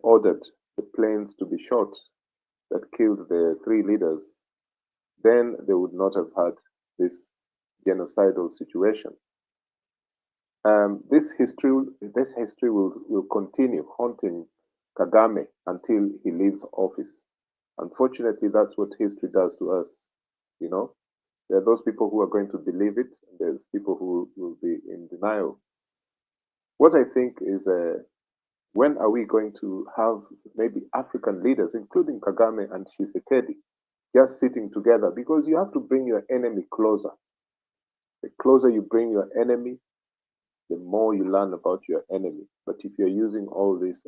Speaker 11: ordered the planes to be shot that killed the 3 leaders, then they would not have had this genocidal situation. This history will continue haunting Kagame until he leaves office. Unfortunately, that's what history does to us. There are those people who are going to believe it, and there's people who will be in denial. What I think is, when are we going to have maybe African leaders, including Kagame and Tshisekedi, just sitting together? Because you have to bring your enemy closer. The closer you bring your enemy, the more you learn about your enemy. But if you're using all these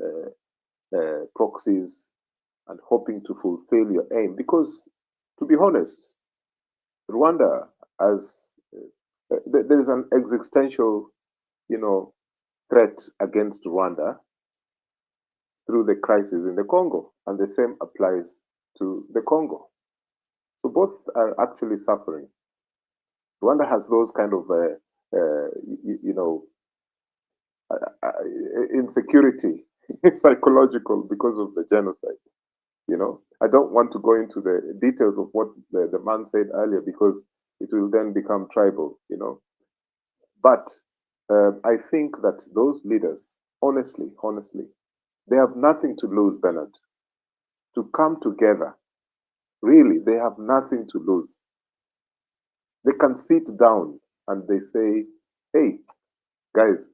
Speaker 11: proxies and hoping to fulfill your aim, because to be honest, Rwanda there is an existential, threat against Rwanda through the crisis in the Congo, and the same applies to the Congo. So both are actually suffering. Rwanda has those kind of, insecurity, psychological, because of the genocide. I don't want to go into the details of what the man said earlier, because it will then become tribal, But I think that those leaders, honestly, they have nothing to lose, Bernard. To come together, really, they have nothing to lose. They can sit down and they say, hey, guys,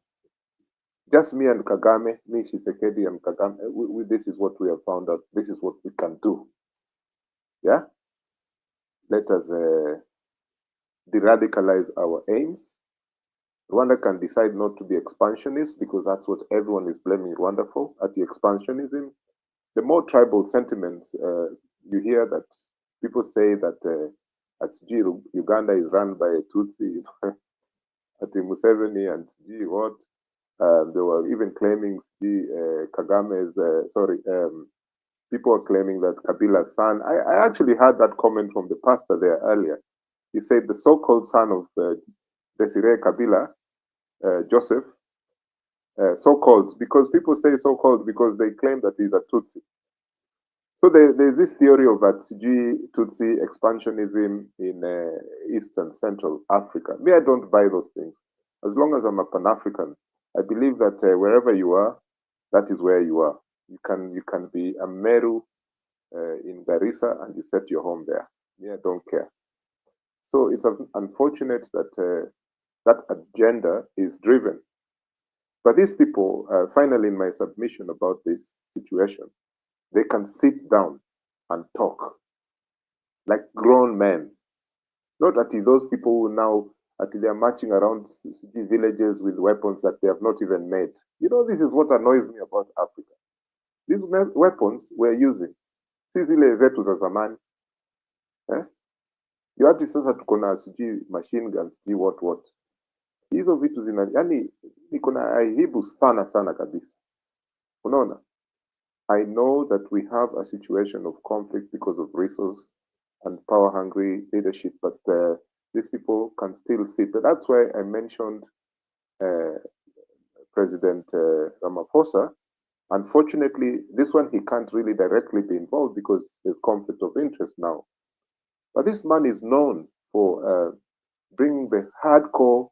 Speaker 11: just me and Kagame, me, Tshisekedi and Kagame, this is what we have found out. This is what we can do. Yeah? Let us de-radicalize our aims. Rwanda can decide not to be expansionist, because that's what everyone is blaming Rwanda for, at the expansionism. The more tribal sentiments, you hear that people say that Uganda is run by a Tutsi, Ati Museveni and what. They were even claiming Kagame's, people are claiming that Kabila's son. I actually heard that comment from the pastor there earlier. He said the so-called son of Desiree Kabila, Joseph, so-called, because people say so-called because they claim that he's a Tutsi. So there's this theory of Tutsi expansionism in East and Central Africa. Me, I don't buy those things. As long as I'm a Pan-African, I believe that wherever you are, that is where you are. You can be a Meru in Garissa and you set your home there. Me, I don't care. So it's unfortunate that that agenda is driven. But these people, finally, in my submission about this situation, they can sit down and talk. like grown men. Not that those people who now, they are marching around villages with weapons that they have not even made. You know, this is what annoys me about Africa. These weapons we're using, si zile zetu za zamani. Hati sasa tuko na sijui machine guns, sijui what. Hizo vitu zina, yani niko na aibu sana sana kabisa. Unaona? I know that we have a situation of conflict because of resource and power-hungry leadership, but these people can still sit. But that's why I mentioned President Ramaphosa. Unfortunately, this one, he can't really directly be involved because there's conflict of interest now. But this man is known for bringing the hardcore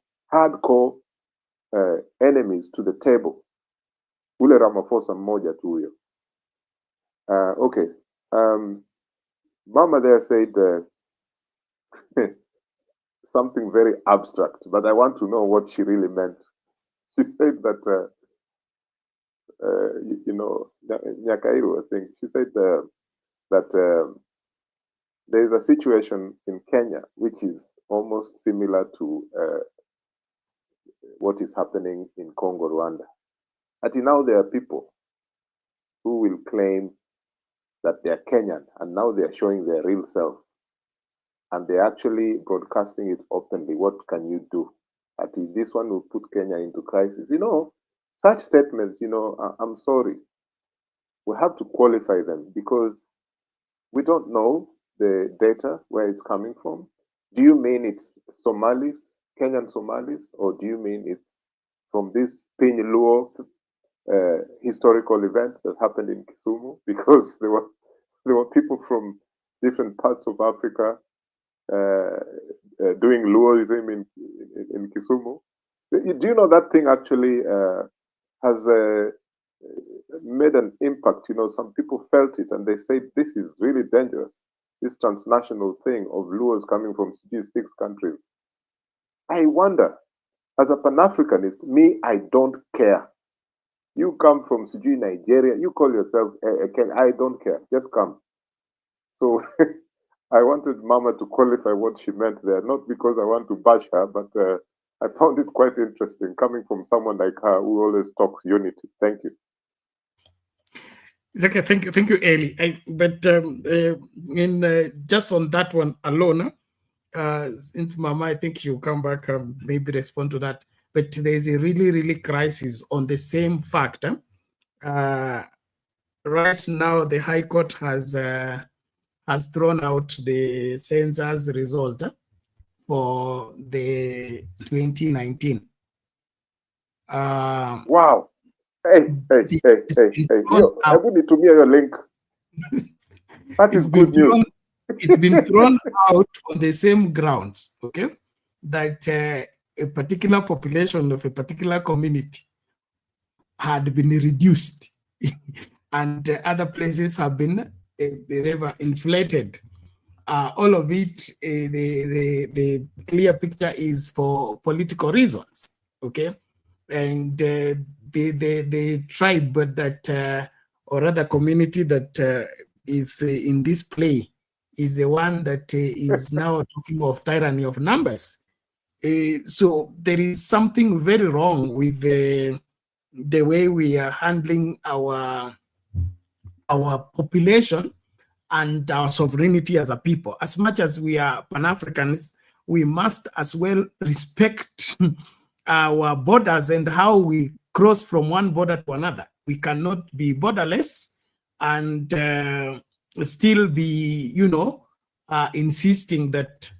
Speaker 11: enemies to the table. Ule Ramaphosa mmoja tu huyo. Okay. Mama there said something very abstract, but I want to know what she really meant. She said that, you know, Nyakairu, I think, she said that there is a situation in Kenya which is almost similar to what is happening in Congo, Rwanda. Until now, there are people who will claim that they are Kenyan, and now they are showing their real self. And they're actually broadcasting it openly. What can you do? This one will put Kenya into crisis. You know, such statements, you know, I'm sorry. We have to qualify them because we don't know the data, where it's coming from. Do you mean it's Somalis, Kenyan Somalis, or do you mean it's from this Penyluo historical event that happened in Kisumu? Because there were people from different parts of Africa doing Luoism in Kisumu. Do you know that thing actually has made an impact? You know, some people felt it and they said this is really dangerous. This transnational thing of Luos coming from 6 countries. I wonder, as a Pan-Africanist, me, I don't care. You come from Nigeria, you call yourself a Kenyan, I don't care, just come. So I wanted Mama to qualify what she meant there, not because I want to bash her, but I found it quite interesting coming from someone like her who always talks unity. Thank you.
Speaker 1: It's okay, thank you, Eli. But in just on that one alone, into Mama, I think you'll come back and maybe respond to that. But there's a really crisis on the same factor. Right now, the High Court has thrown out the census result for the 2019.
Speaker 11: Wow. Hey. I need to hear your link. That is good news.
Speaker 1: It's been thrown out on the same grounds, okay? That a particular population of a particular community had been reduced and other places have been inflated. All of it, the clear picture is for political reasons, okay? And the tribe that, or other community that is in this play is the one that is now talking of tyranny of numbers. So there is something very wrong with the way we are handling our population and our sovereignty as a people. As much as we are Pan-Africans, we must as well respect our borders and how we cross from one border to another. We cannot be borderless and still be, you know, insisting that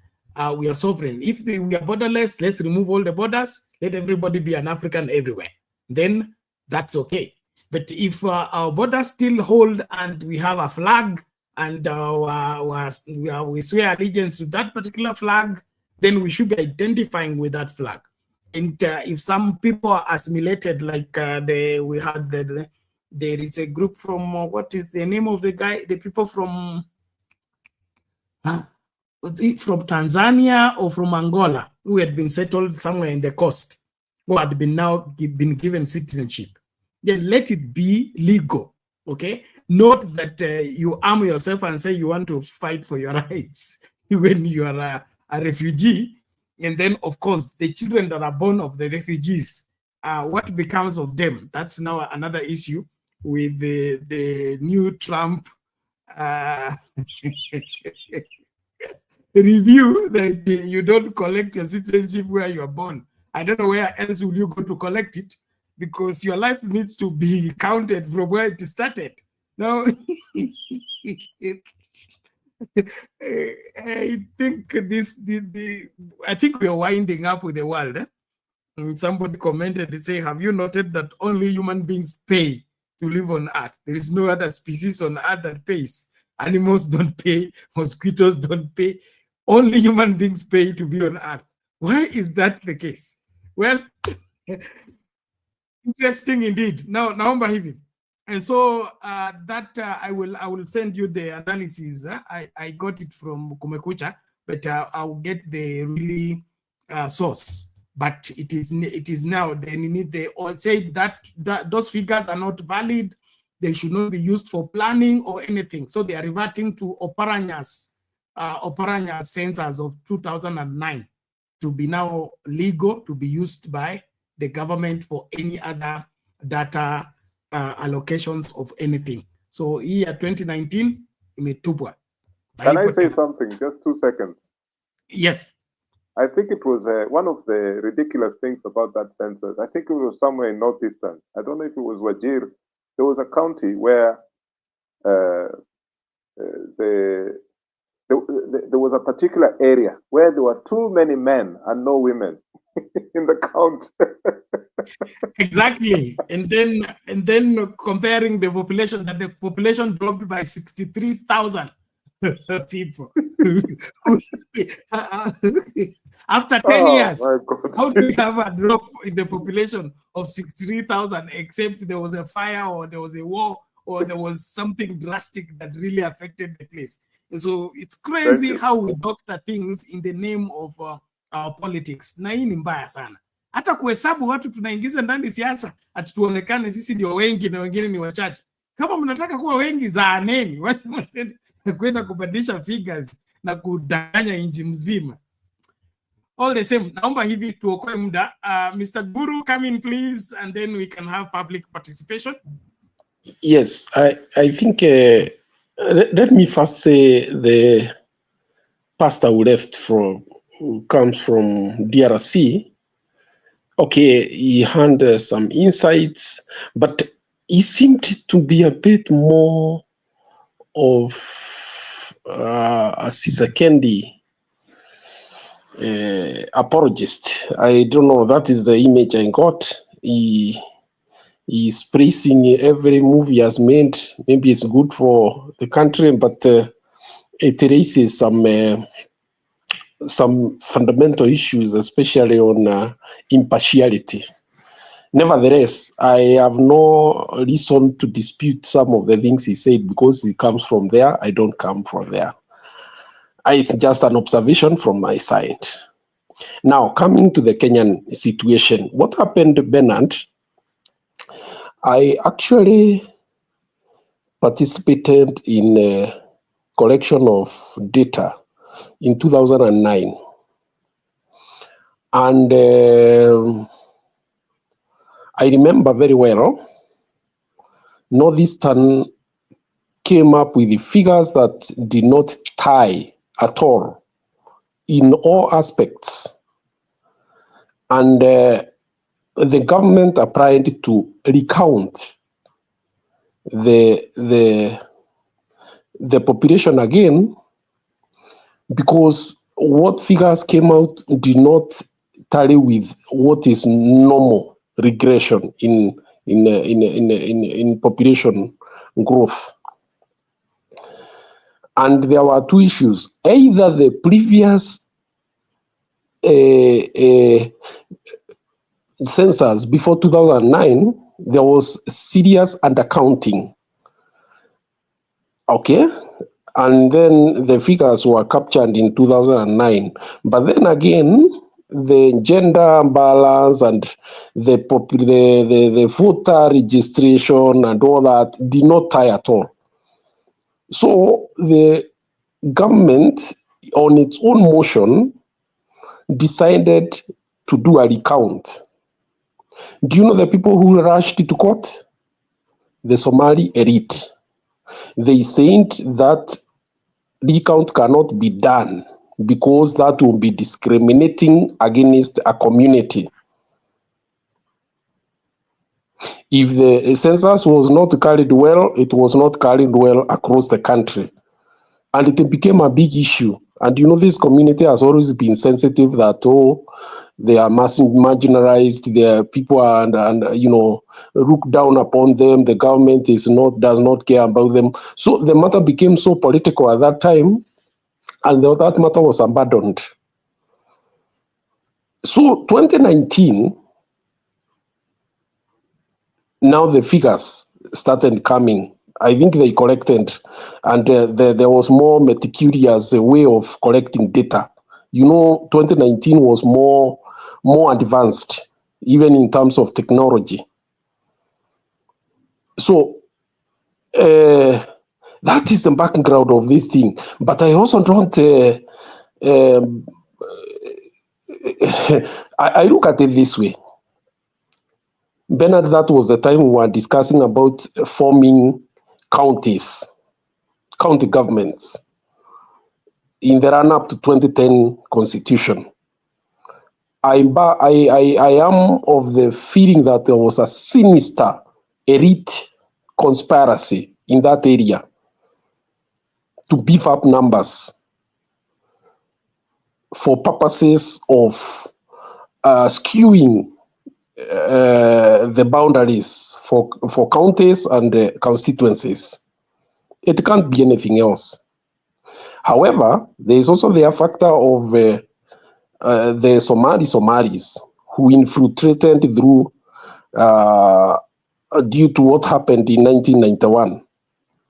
Speaker 1: we are sovereign. If we are borderless, let's remove all the borders, let everybody be an African everywhere. Then that's okay. But if our borders still hold and we have a flag and we swear allegiance to that particular flag, then we should be identifying with that flag. And if some people are assimilated, like we had there is a group from what is the name of the guy? The people from Tanzania or from Angola who had been settled somewhere in the coast, who had been now been given citizenship. Then let it be legal Okay, not that you arm yourself and say you want to fight for your rights when you are a refugee. And then, of course, the children that are born of the refugees, what becomes of them? That's now another issue with the new Trump review that you don't collect your citizenship where you are born. I don't know where else will you go to collect it, because your life needs to be counted from where it started. Now, I think I think we are winding up with the world. Somebody commented, they say, have you noted that only human beings pay to live on Earth? There is no other species on Earth that pays. Animals don't pay, mosquitoes don't pay. Only human beings pay to be on Earth. Why is that the case? Well, interesting indeed. Now, hivi. And so that I will send you the analysis. I got it from Kumekucha, but I'll get the really source. But it is now. They all say that those figures are not valid. They should not be used for planning or anything. So they are reverting to Oparanya's census of 2009 to be now legal to be used by the government for any other data allocations of anything. So year 2019, imetupwa.
Speaker 11: Can I say something? Just 2 seconds.
Speaker 1: Yes.
Speaker 11: I think it was one of the ridiculous things about that census. I think it was somewhere in Northeastern. I don't know if it was Wajir. There was a county where there was a particular area where there were too many men and no women in the count.
Speaker 1: Exactly. And then comparing the population, that the population dropped by 63,000 people. After 10 years, how do we have a drop in the population of 63,000 except there was a fire or there was a war or there was something drastic that really affected the place? So it's crazy how we doctor things in the name of our politics. Na hii ni mbaya sana. Hata kuhesabu watu tunaingiza ndani siasa, ati tuonekane sisi ndio wengi na wengine ni wachache. Kama mnataka kuwa wengi, zaaneni. Wacha kwenda kubadilisha figures na kudanganya nchi mzima. All the same, naomba hivi tuokoe muda. Mr. Guru, come in please, and then we can have public participation.
Speaker 10: Yes, I think let me first say the pastor who comes from DRC. Okay, he had some insights, but he seemed to be a bit more of a Sisakendi apologist. I don't know, that is the image I got. He is praising every move he has made. Maybe it's good for the country, but it raises some fundamental issues, especially on impartiality. Nevertheless, I have no reason to dispute some of the things he said because he comes from there. I don't come from there. It's just an observation from my side. Now, coming to the Kenyan situation, what happened, Bernard? I actually participated in a collection of data in 2009. And I remember very well, Northeastern came up with the figures that did not tie at all in all aspects. And the government applied to recount the population again, because what figures came out did not tally with what is normal regression in population growth. And there were two issues. Either the previous census before 2009, there was serious undercounting. Okay? And then the figures were captured in 2009. But then again, the gender balance and the voter registration and all that did not tie at all. So the government, on its own motion, decided to do a recount. Do you know the people who rushed to court? The Somali elite. They said that recount cannot be done because that will be discriminating against a community. If the census was not carried well, it was not carried well across the country. And it became a big issue. And you know, this community has always been sensitive that, oh, they are marginalized, their people are, and you know, look down upon them. The government does not care about them. So the matter became so political at that time, and that matter was abandoned. So 2019, now the figures started coming. I think they collected, and there was more meticulous way of collecting data. You know, 2019 was more advanced, even in terms of technology. So that is the background of this thing. But I also don't. I look at it this way. Bernard, that was the time we were discussing about forming counties, county governments, in the run-up to 2010 constitution. I am of the feeling that there was a sinister elite conspiracy in that area to beef up numbers for purposes of skewing the boundaries for counties and constituencies. It can't be anything else. However, there is also the factor of the Somalis who infiltrated through due to what happened in 1991.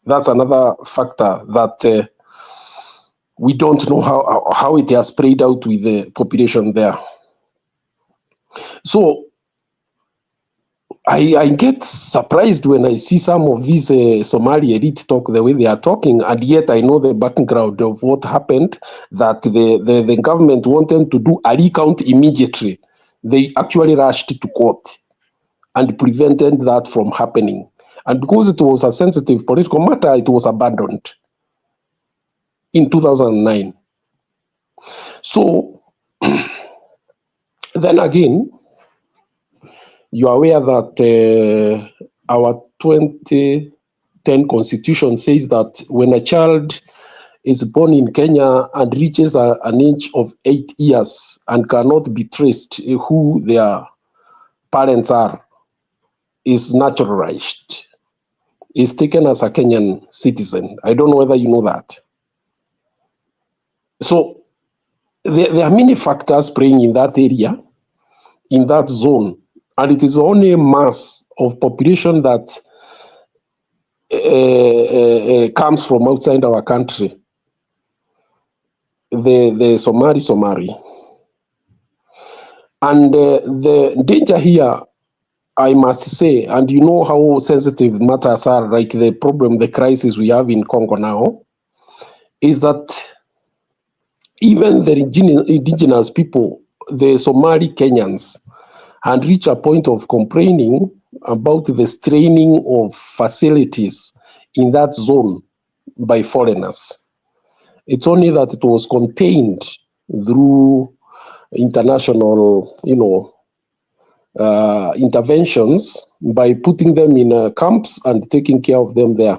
Speaker 10: That's another factor that we don't know how it has played out with the population there. So I get surprised when I see some of these Somali elite talk the way they are talking, and yet I know the background of what happened, that the government wanted to do a recount immediately. They actually rushed to court and prevented that from happening. And because it was a sensitive political matter, it was abandoned in 2009. So then again, you are aware that our 2010 constitution says that when a child is born in Kenya and reaches an age of 8 years and cannot be traced who their parents are, is naturalized, is taken as a Kenyan citizen. I don't know whether you know that. So there are many factors playing in that area, in that zone, and it is only a mass of population that comes from outside our country, the Somali. And the danger here, I must say, and you know how sensitive matters are, like the problem, the crisis we have in Congo now, is that even the indigenous people, the Somali Kenyans, had reached a point of complaining about the straining of facilities in that zone by foreigners. It's only that it was contained through international, interventions by putting them in camps and taking care of them there.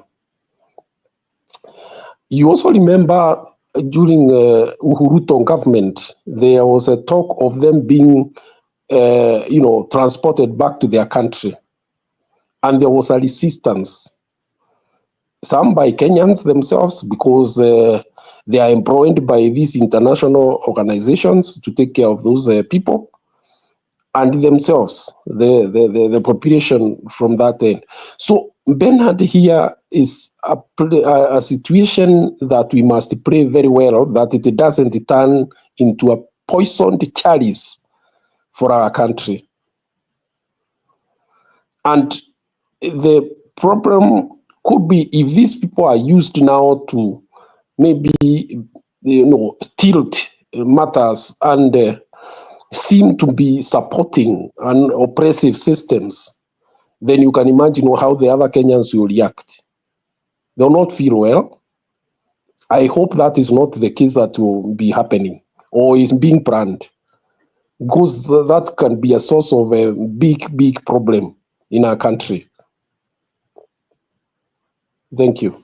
Speaker 10: You also remember during Uhuruto government, there was a talk of them being transported back to their country. And there was a resistance, some by Kenyans themselves, because they are employed by these international organizations to take care of those people, and themselves, the population from that end. So Bernard here is a situation that we must pray very well that it doesn't turn into a poisoned chalice for our country. And the problem could be if these people are used now to maybe, tilt matters and seem to be supporting an oppressive systems, then you can imagine how the other Kenyans will react. They'll not feel well. I hope that is not the case that will be happening or is being planned, because that can be a source of a big problem in our country. Thank you.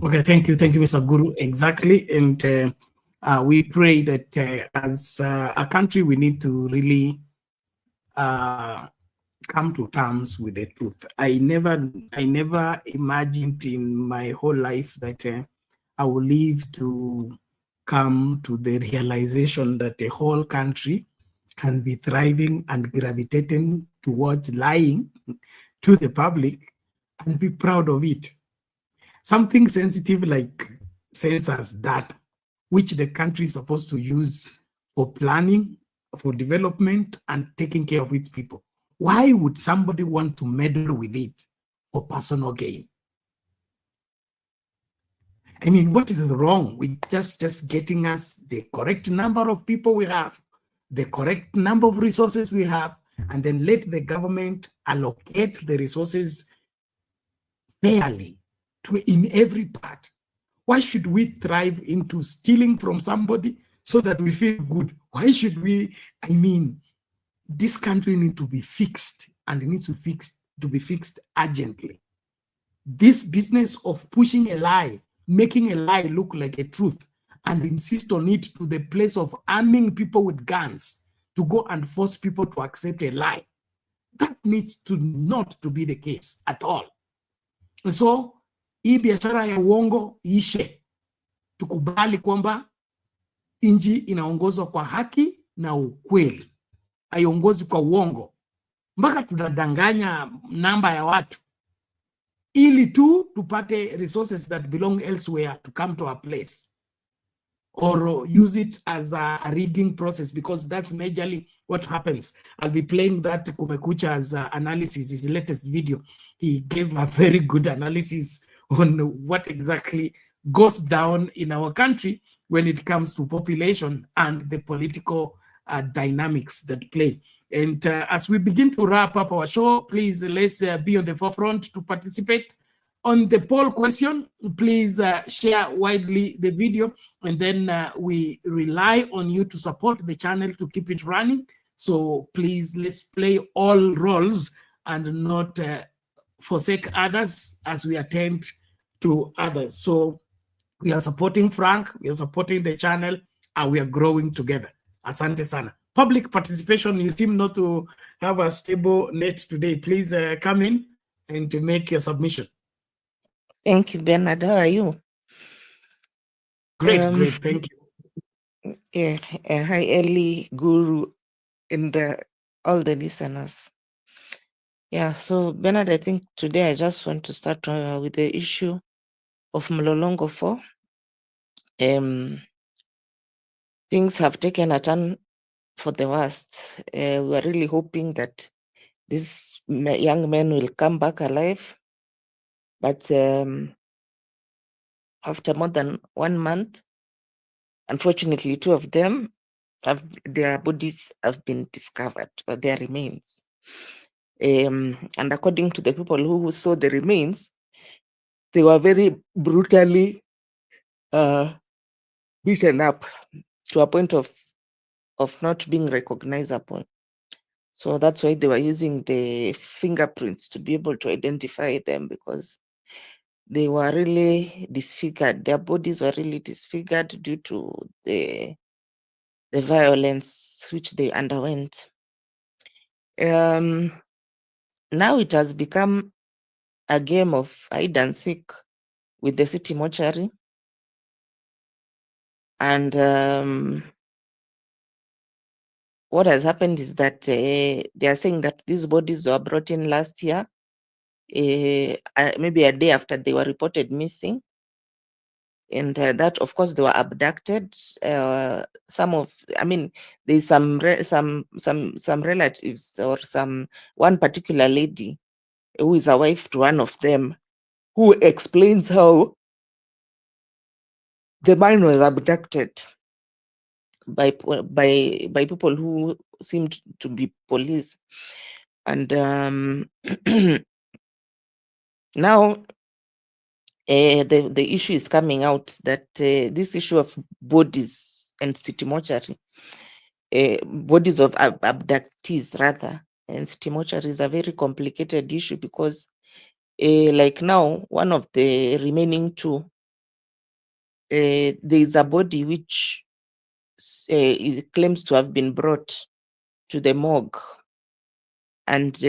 Speaker 1: Okay, thank you, Mr. Guru. Exactly, and we pray that as a country, we need to really come to terms with the truth. I never imagined in my whole life that I will live to come to the realization that a whole country can be thriving and gravitating towards lying to the public and be proud of it. Something sensitive like census data, which the country is supposed to use for planning, for development, and taking care of its people. Why would somebody want to meddle with it for personal gain? I mean, what is wrong with just getting us the correct number of people we have, the correct number of resources we have, and then let the government allocate the resources fairly in every part? Why should we thrive into stealing from somebody so that we feel good? Why should we? I mean, this country needs to be fixed, and it needs to be fixed urgently. This business of pushing a lie, making a lie look like a truth, and insist on it to the place of arming people with guns to go and force people to accept a lie, that needs to not to be the case at all. So hii biashara ya uongo ishe, tukubali kwamba nchi inaongozwa kwa haki na ukweli, haiongozi kwa uongo, mpaka tunadanganya namba ya watu ili tu tupate resources that belong elsewhere to come to our place, or use it as a rigging process, because that's majorly what happens. I'll be playing that Kumekucha's analysis, his latest video. He gave a very good analysis on what exactly goes down in our country when it comes to population and the political dynamics that play. And as we begin to wrap up our show, please let's be on the forefront to participate. On the poll question, please share widely the video, and then we rely on you to support the channel to keep it running. So please, let's play all roles and not forsake others as we attend to others. So we are supporting Frank, we are supporting the channel, and we are growing together. Asante sana. Public participation, you seem not to have a stable net today. Please come in and to make your submission.
Speaker 14: Thank you, Bernard. How are you?
Speaker 1: Great, great. Thank you.
Speaker 14: Yeah, hi, Eli, Guru, and all the listeners. Yeah, so Bernard, I think today I just want to start with the issue of Mlolongo 4. Things have taken a turn for the worst. We are really hoping that these young men will come back alive. But after more than 1 month, unfortunately, 2 of them, their bodies have been discovered, or their remains. And according to the people who saw the remains, they were very brutally beaten up to a point of not being recognizable. So that's why they were using the fingerprints to be able to identify them, because they were really disfigured. Their bodies were really disfigured due to the violence which they underwent. Now it has become a game of hide and seek with the city mortuary. And what has happened is that they are saying that these bodies were brought in last year, maybe a day after they were reported missing. And that, of course, they were abducted. There's some relatives or one particular lady who is a wife to one of them, who explains how the man was abducted by people who seemed to be police. And now the issue is coming out that this issue of bodies and city mortuary, bodies of abductees rather, and city mortuary is a very complicated issue, because like now, one of the remaining two, there is a body which it claims to have been brought to the morgue, and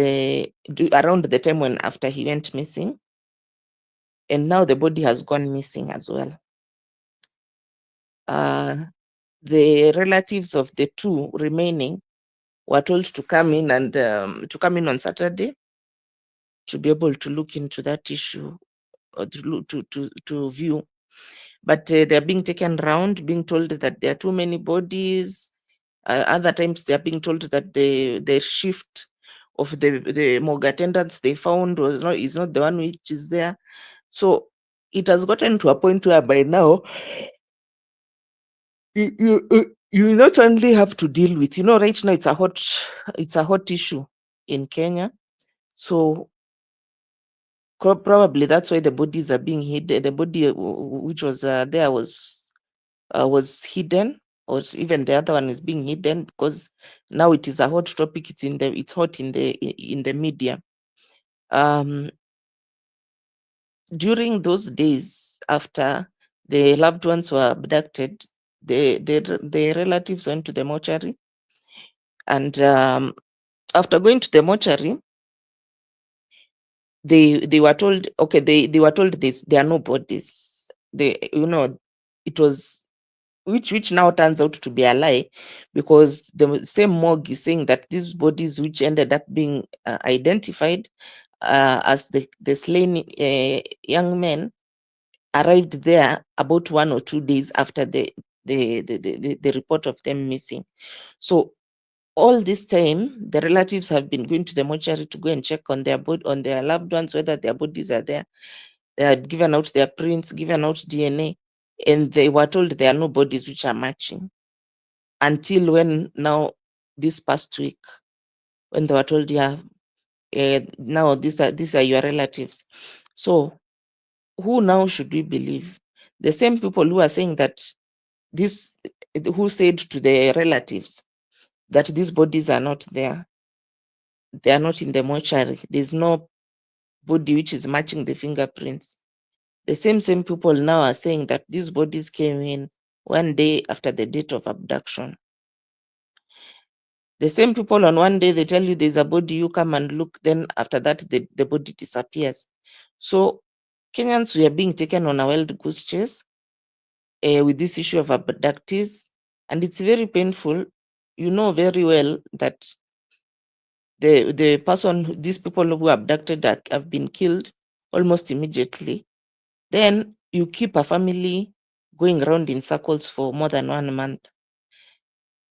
Speaker 14: around the time when after he went missing, and now the body has gone missing as well. The relatives of the two remaining were told to come in and on Saturday to be able to look into that issue, or to view. But they're being taken around, being told that there are too many bodies. Other times they're being told that the shift of the morgue attendants they found is not the one which is there. So it has gotten to a point where by now you not only have to deal with, right now it's a hot issue in Kenya. So probably that's why the bodies are being hidden. The body which was there was hidden, or even the other one is being hidden, because now it is a hot topic. It's hot in the media. During those days after the loved ones were abducted, the relatives went to the mortuary, and after going to the mortuary, they were told, okay, they were told this, there are no bodies. It was, which now turns out to be a lie, because the same morgue is saying that these bodies which ended up being identified as the slain young men arrived there about 1 or 2 days after the report of them missing. So all this time, the relatives have been going to the mortuary to go and check on their loved ones, whether their bodies are there. They had given out their prints, given out DNA, and they were told there are no bodies which are matching. Until when now, this past week, when they were told, now these are your relatives. So who now should we believe? The same people who are saying that who said to the relatives that these bodies are not there, they are not in the mortuary, there's no body which is matching the fingerprints. The same people now are saying that these bodies came in 1 day after the date of abduction. The same people on 1 day, they tell you there's a body, you come and look, then after that, the body disappears. So Kenyans, we are being taken on a wild goose chase with this issue of abductees, and it's very painful. You know very well that these people who abducted have been killed almost immediately. Then you keep a family going around in circles for more than 1 month.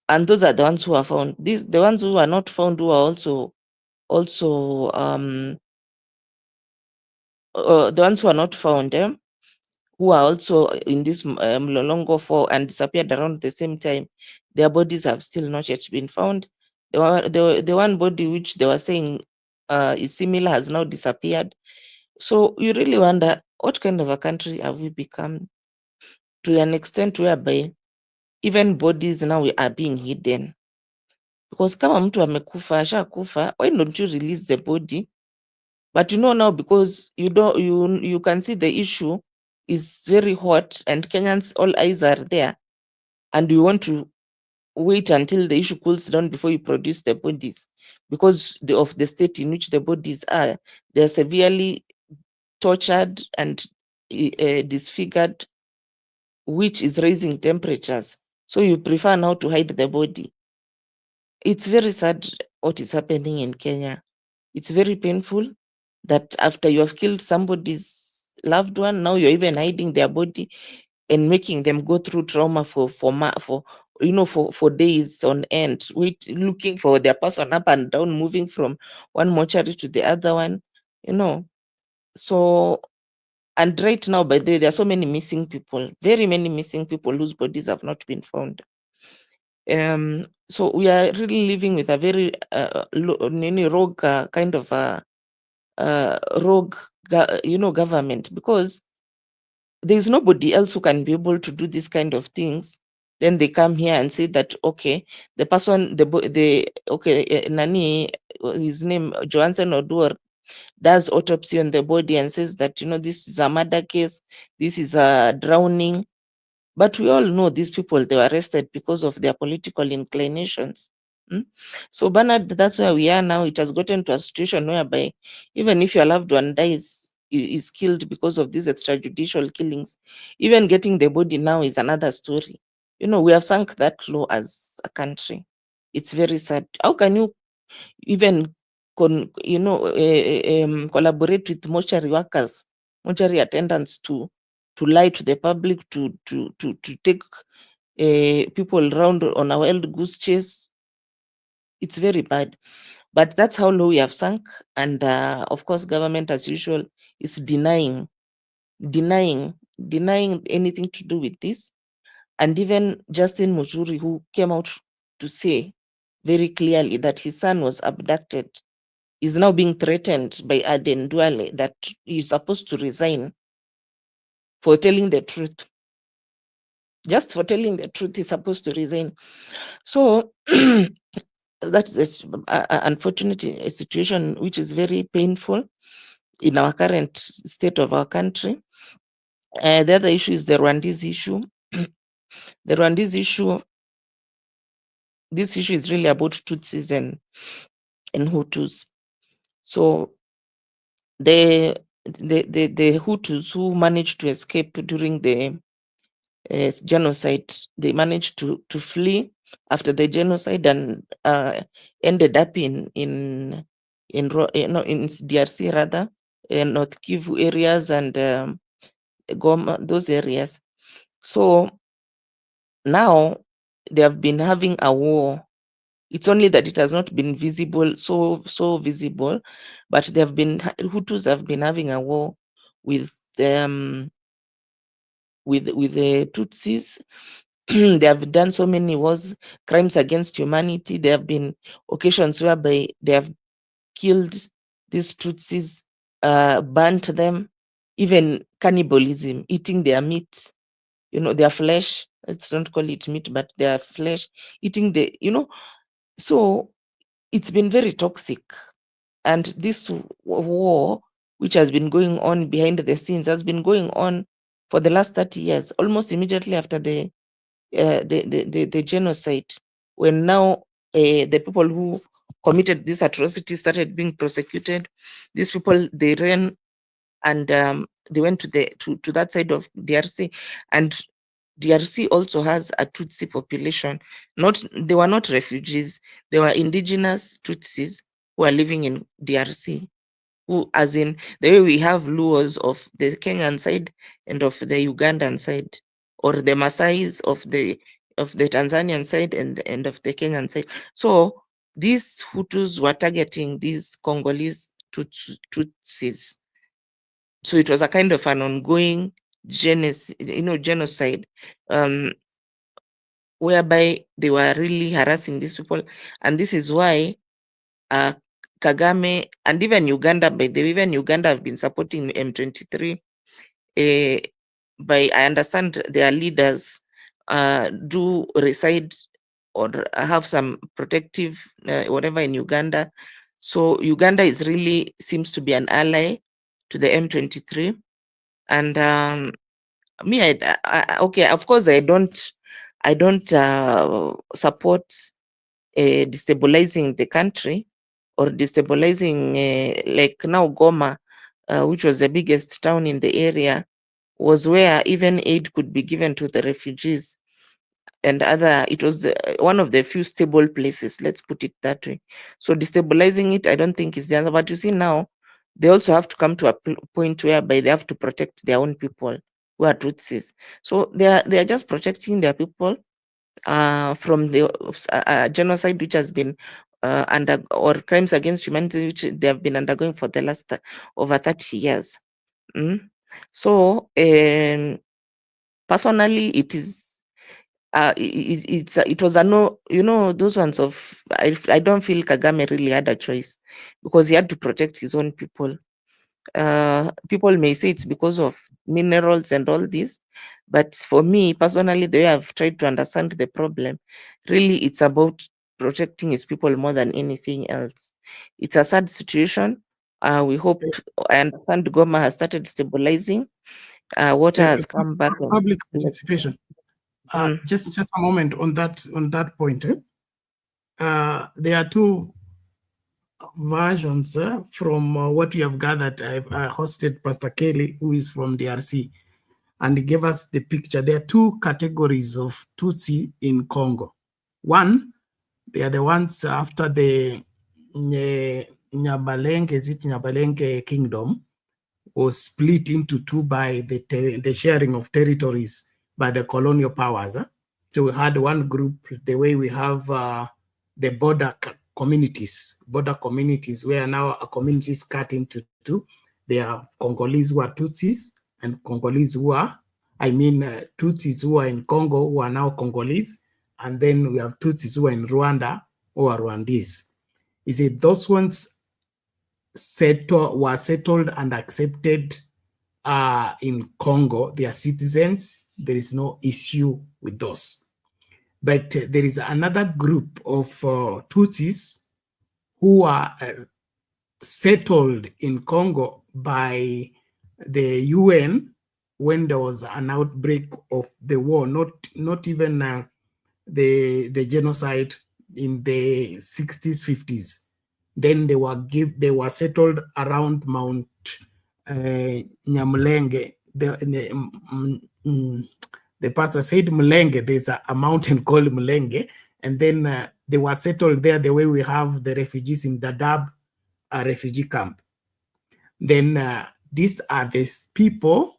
Speaker 14: And those are the ones who are found. The ones who are not found, who are also the ones who are not found, who are also in this Mlolongo for and disappeared around the same time, their bodies have still not yet been found. The one body which they were saying is similar has now disappeared. So you really wonder, what kind of a country have we become, to an extent whereby even bodies now are being hidden? Because kama mtu amekufa, ashakufa, why don't you release the body? But now, because you can see the issue is very hot and Kenyans, all eyes are there, and you want to wait until the issue cools down before you produce the bodies, because of the state in which the bodies are. They're severely tortured and disfigured, which is raising temperatures. So you prefer now to hide the body. It's very sad what is happening in Kenya. It's very painful that after you have killed somebody's loved one, now you're even hiding their body. and making them go through trauma for days on end, looking for their person up and down, moving from one mortuary to the other one, So, and right now, by the way, there are so many missing people, very many missing people whose bodies have not been found. So we are really living with a very rogue kind of rogue, government, because there is nobody else who can be able to do this kind of things. Then they come here and say that, okay, the person, Nani, his name, Johansen Oduor, does autopsy on the body and says that, this is a murder case, this is a drowning. But we all know these people, they were arrested because of their political inclinations. So Bernard, that's where we are now. It has gotten to a situation whereby even if your loved one dies, is killed because of these extrajudicial killings, even getting the body now is another story. We have sunk that low as a country. It's very sad. How can you even collaborate with mortuary workers, mortuary attendants to lie to the public, to take people around on a wild goose chase? It's very bad. But that's how low we have sunk. And of course, government, as usual, is denying anything to do with this. And even Justin Muturi, who came out to say very clearly that his son was abducted, is now being threatened by Aden Duale that he's supposed to resign for telling the truth. Just for telling the truth, he's supposed to resign. So that's unfortunately a situation which is very painful in our current state of our country. The other issue is the Rwandese issue. The Rwandese issue, this issue is really about Tutsis and Hutus. So the Hutus who managed to escape during the genocide, they managed to flee after the genocide and ended up in DRC rather, North Kivu areas and Goma, those areas. So now they have been having a war. It's only that it has not been visible, so visible, but Hutus have been having a war with the Tutsis. They have done so many wars, crimes against humanity. There have been occasions whereby they have killed these Tutsis, burnt them, even cannibalism, eating their meat, their flesh. Let's not call it meat, but their flesh, eating so it's been very toxic. And this war, which has been going on behind the scenes, has been going on for the last 30 years, almost immediately after the genocide, when now the people who committed this atrocity started being prosecuted. These people, they ran and they went to that side of DRC, and DRC also has a Tutsi population. They were not refugees, they were indigenous Tutsis who are living in DRC. Who, as in the way we have Luos of the Kenyan side and of the Ugandan side, or the Maasais of the Tanzanian side and of the Kenyan side. So these Hutus were targeting these Congolese Tutsis. So it was a kind of an ongoing genocide, whereby they were really harassing these people. And this is why Kagame and even Uganda, by the way, even Uganda have been supporting M23. I understand their leaders do reside or have some protective whatever in Uganda. So Uganda seems to be an ally to the M23. And me, okay, of course, I don't support destabilizing the country or destabilizing, like now Goma, which was the biggest town in the area, was where even aid could be given to the refugees and it was one of the few stable places, let's put it that way. So destabilizing it, I don't think is the answer. But you see now, they also have to come to a point whereby they have to protect their own people. who are Tutsis. So they are just protecting their people from the genocide which has been or crimes against humanity which they have been undergoing for the last over 30 years. So personally, it was a no, those ones of, I don't feel Kagame really had a choice because he had to protect his own people. People may say it's because of minerals and all this, but for me personally, the way I've tried to understand the problem, really it's about protecting his people more than anything else. It's a sad situation. We hope, I understand Goma has started stabilizing. Water has come back.
Speaker 1: Public participation. Just a moment on that point. There are two versions from what we have gathered. I hosted Pastor Kelley, who is from DRC, and he gave us the picture. There are two categories of Tutsi in Congo. One, they are the ones after the Nyabalenge kingdom was split into two by the sharing of territories by the colonial powers. So we had one group, the way we have the border communities where now a community is cut into two. There are Congolese who are Tutsis and Congolese who are, Tutsis who are in Congo who are now Congolese, and then we have Tutsis who are in Rwanda who are Rwandese. Is it those ones were settled and accepted in Congo? They are citizens. There is no issue with those. But there is another group of Tutsis who are settled in Congo by the UN when there was an outbreak of the war, not even the genocide in the 60s, 50s. Then they were settled around Mount Nyamulenge. The pastor said Mulenge, there's a mountain called Mulenge, and then they were settled there the way we have the refugees in Dadaab, a refugee camp. Then these are these people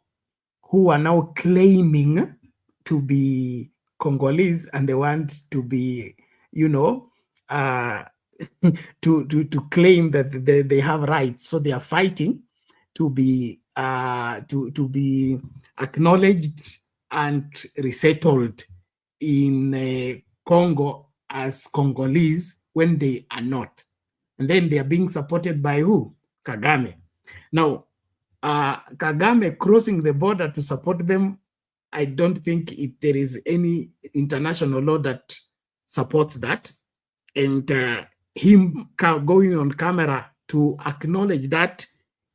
Speaker 1: who are now claiming to be Congolese and they want to be, to claim that they have rights. So they are fighting to be acknowledged and resettled in Congo as Congolese when they are not. And then they are being supported by who? Kagame. Now, Kagame crossing the border to support them, I don't think there is any international law that supports that. And him going on camera to acknowledge that,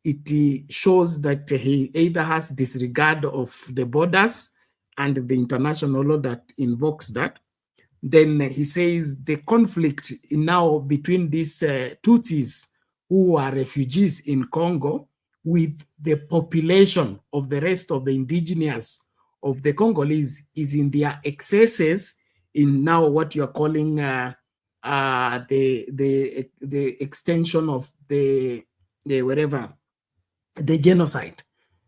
Speaker 1: it shows that he either has disregard of the borders and the international law that invokes that. Then he says the conflict now between these Tutsis who are refugees in Congo with the population of the rest of the indigenous of the Congolese is in their excesses in now what you are calling the extension of the genocide.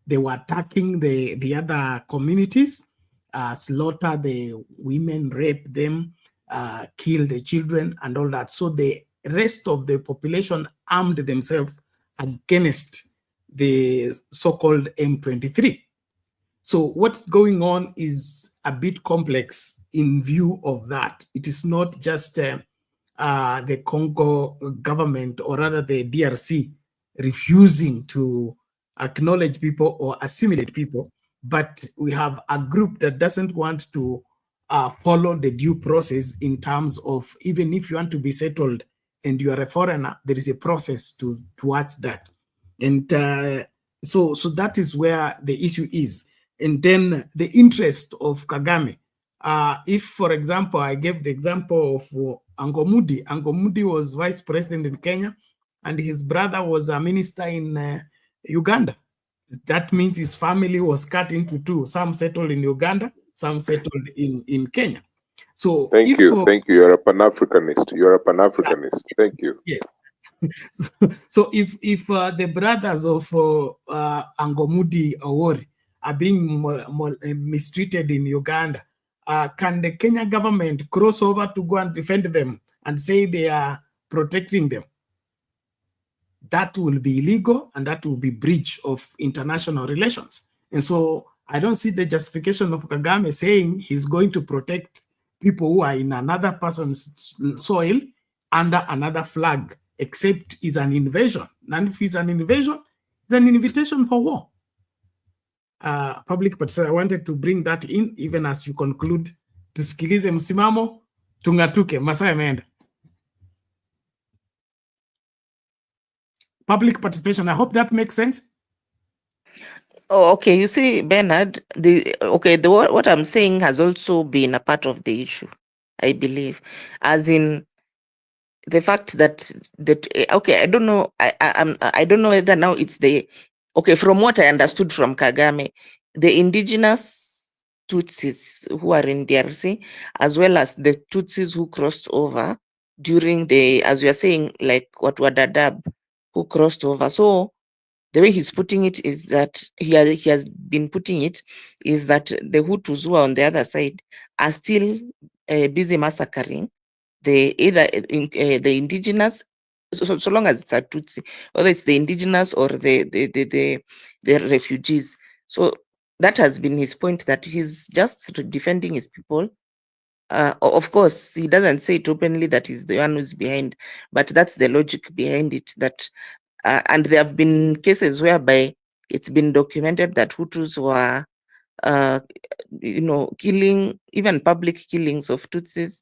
Speaker 1: They were attacking the other communities, slaughter the women, rape them, kill the children and all that. So the rest of the population armed themselves against the so-called M23. So what's going on is a bit complex in view of that. It is not just the Congo government, or rather the DRC, refusing to acknowledge people or assimilate people, but we have a group that doesn't want to follow the due process in terms of, even if you want to be settled and you are a foreigner, there is a process towards that. And so that is where the issue is. And then the interest of Kagame. If, for example, I gave the example of Angomudi. Angomudi was vice president in Kenya, and his brother was a minister in Uganda. That means his family was cut into two. Some settled in Uganda, some settled in Kenya. So
Speaker 11: thank you. You're a Pan-Africanist. Thank you.
Speaker 1: Yes. So if the brothers of Angomudi Awori are being mistreated in Uganda, can the Kenya government cross over to go and defend them and say they are protecting them? That will be illegal and that will be breach of international relations. And so I don't see the justification of Kagame saying he's going to protect people who are in another person's soil under another flag, except it's an invasion. And if it's an invasion, it's an invitation for war. Public participation, I wanted to bring that in, even as you conclude. Tusikilize msimamo, tungatuke, masaa yameenda. Public participation, I hope that makes sense.
Speaker 14: Oh, okay. You see, Bernard, what I'm saying has also been a part of the issue, I believe, as in the fact that okay, I don't know, I don't know whether now it's from what I understood from Kagame, the indigenous Tutsis who are in DRC, as well as the Tutsis who crossed over during as you are saying, like what were Dadaab, who crossed over. So the way he's putting it is that he has been putting it is that the Hutus who are on the other side are still busy massacring the indigenous, so long as it's a Tutsi, whether it's the indigenous or the refugees. So that has been his point, that he's just defending his people. Of course, he doesn't say it openly that he's the one who's behind, but that's the logic behind it. That and there have been cases whereby it's been documented that Hutus were killing, even public killings of Tutsis,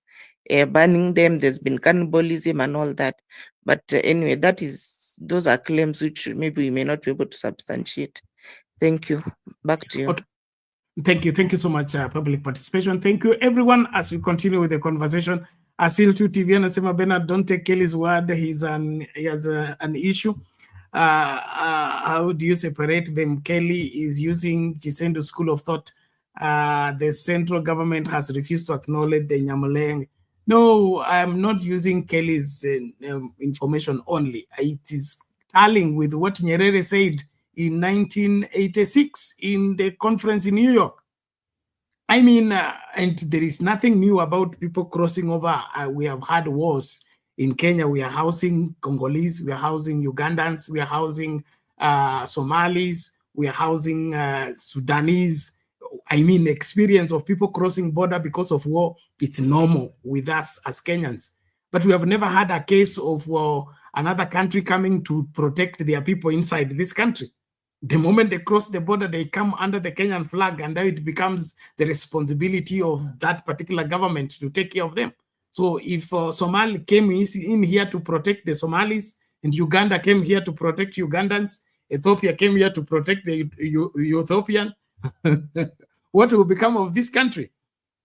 Speaker 14: burning them. There's been cannibalism and all that. But anyway, those are claims which maybe we may not be able to substantiate. Thank you. Back to you.
Speaker 1: Okay. Thank you so much, public participation. Thank you, everyone, as we continue with the conversation. Asil 2 TV anasema Bernard, don't take Kelly's word. He has an issue. How do you separate them? Kelly is using Chisendo school of thought. The central government has refused to acknowledge the Nyamuleng. No, I'm not using Kelly's information only. It is tallying with what Nyerere said in 1986 in the conference in New York. I mean, and there is nothing new about people crossing over. We have had wars in Kenya. We are housing Congolese, we are housing Ugandans, we are housing Somalis, we are housing Sudanese. I mean, experience of people crossing border because of war, it's normal with us as Kenyans. But we have never had a case of another country coming to protect their people inside this country. The moment they cross the border, they come under the Kenyan flag, and then it becomes the responsibility of that particular government to take care of them. So if Somali came in here to protect the Somalis, and Uganda came here to protect Ugandans, Ethiopia came here to protect the Ethiopian, what will become of this country?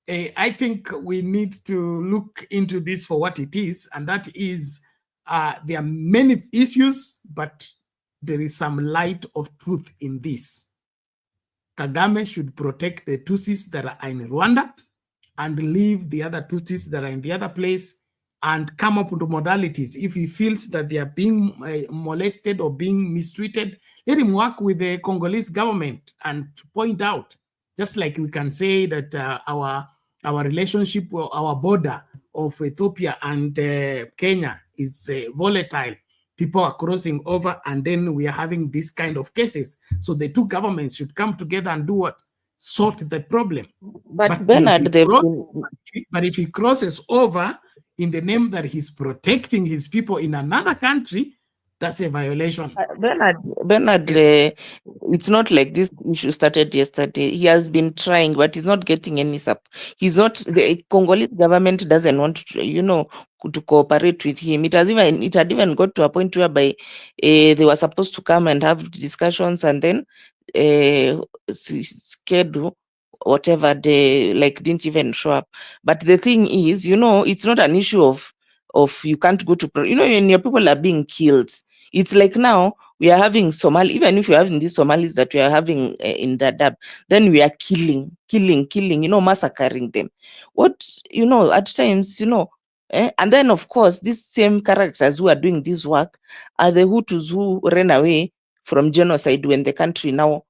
Speaker 1: I think we need to look into this for what it is, and that is there are many issues, but there is some light of truth in this. Kagame should protect the Tutsis that are in Rwanda and leave the other Tutsis that are in the other place and come up with modalities. If he feels that they are being molested or being mistreated, let him work with the Congolese government and point out, just like we can say that our relationship, our border of Ethiopia and Kenya is volatile. People are crossing over, and then we are having this kind of cases. So the two governments should come together and do what? Sort the problem.
Speaker 14: But Bernard,
Speaker 1: if he crosses over in the name that he's protecting his people in another country, that's a violation.
Speaker 14: Bernard, it's not like this issue started yesterday. He has been trying, but he's not getting any support. The Congolese government doesn't want to, to cooperate with him. It had even got to a point whereby they were supposed to come and have discussions and then schedule whatever, they didn't even show up. But the thing is, it's not an issue of you can't go to, when your people are being killed. It's like now we are having Somali, even if you're having these Somalis that we are having in Dadaab, then we are killing, massacring them. At times, and then of course, these same characters who are doing this work are the Hutus who ran away from genocide when the country now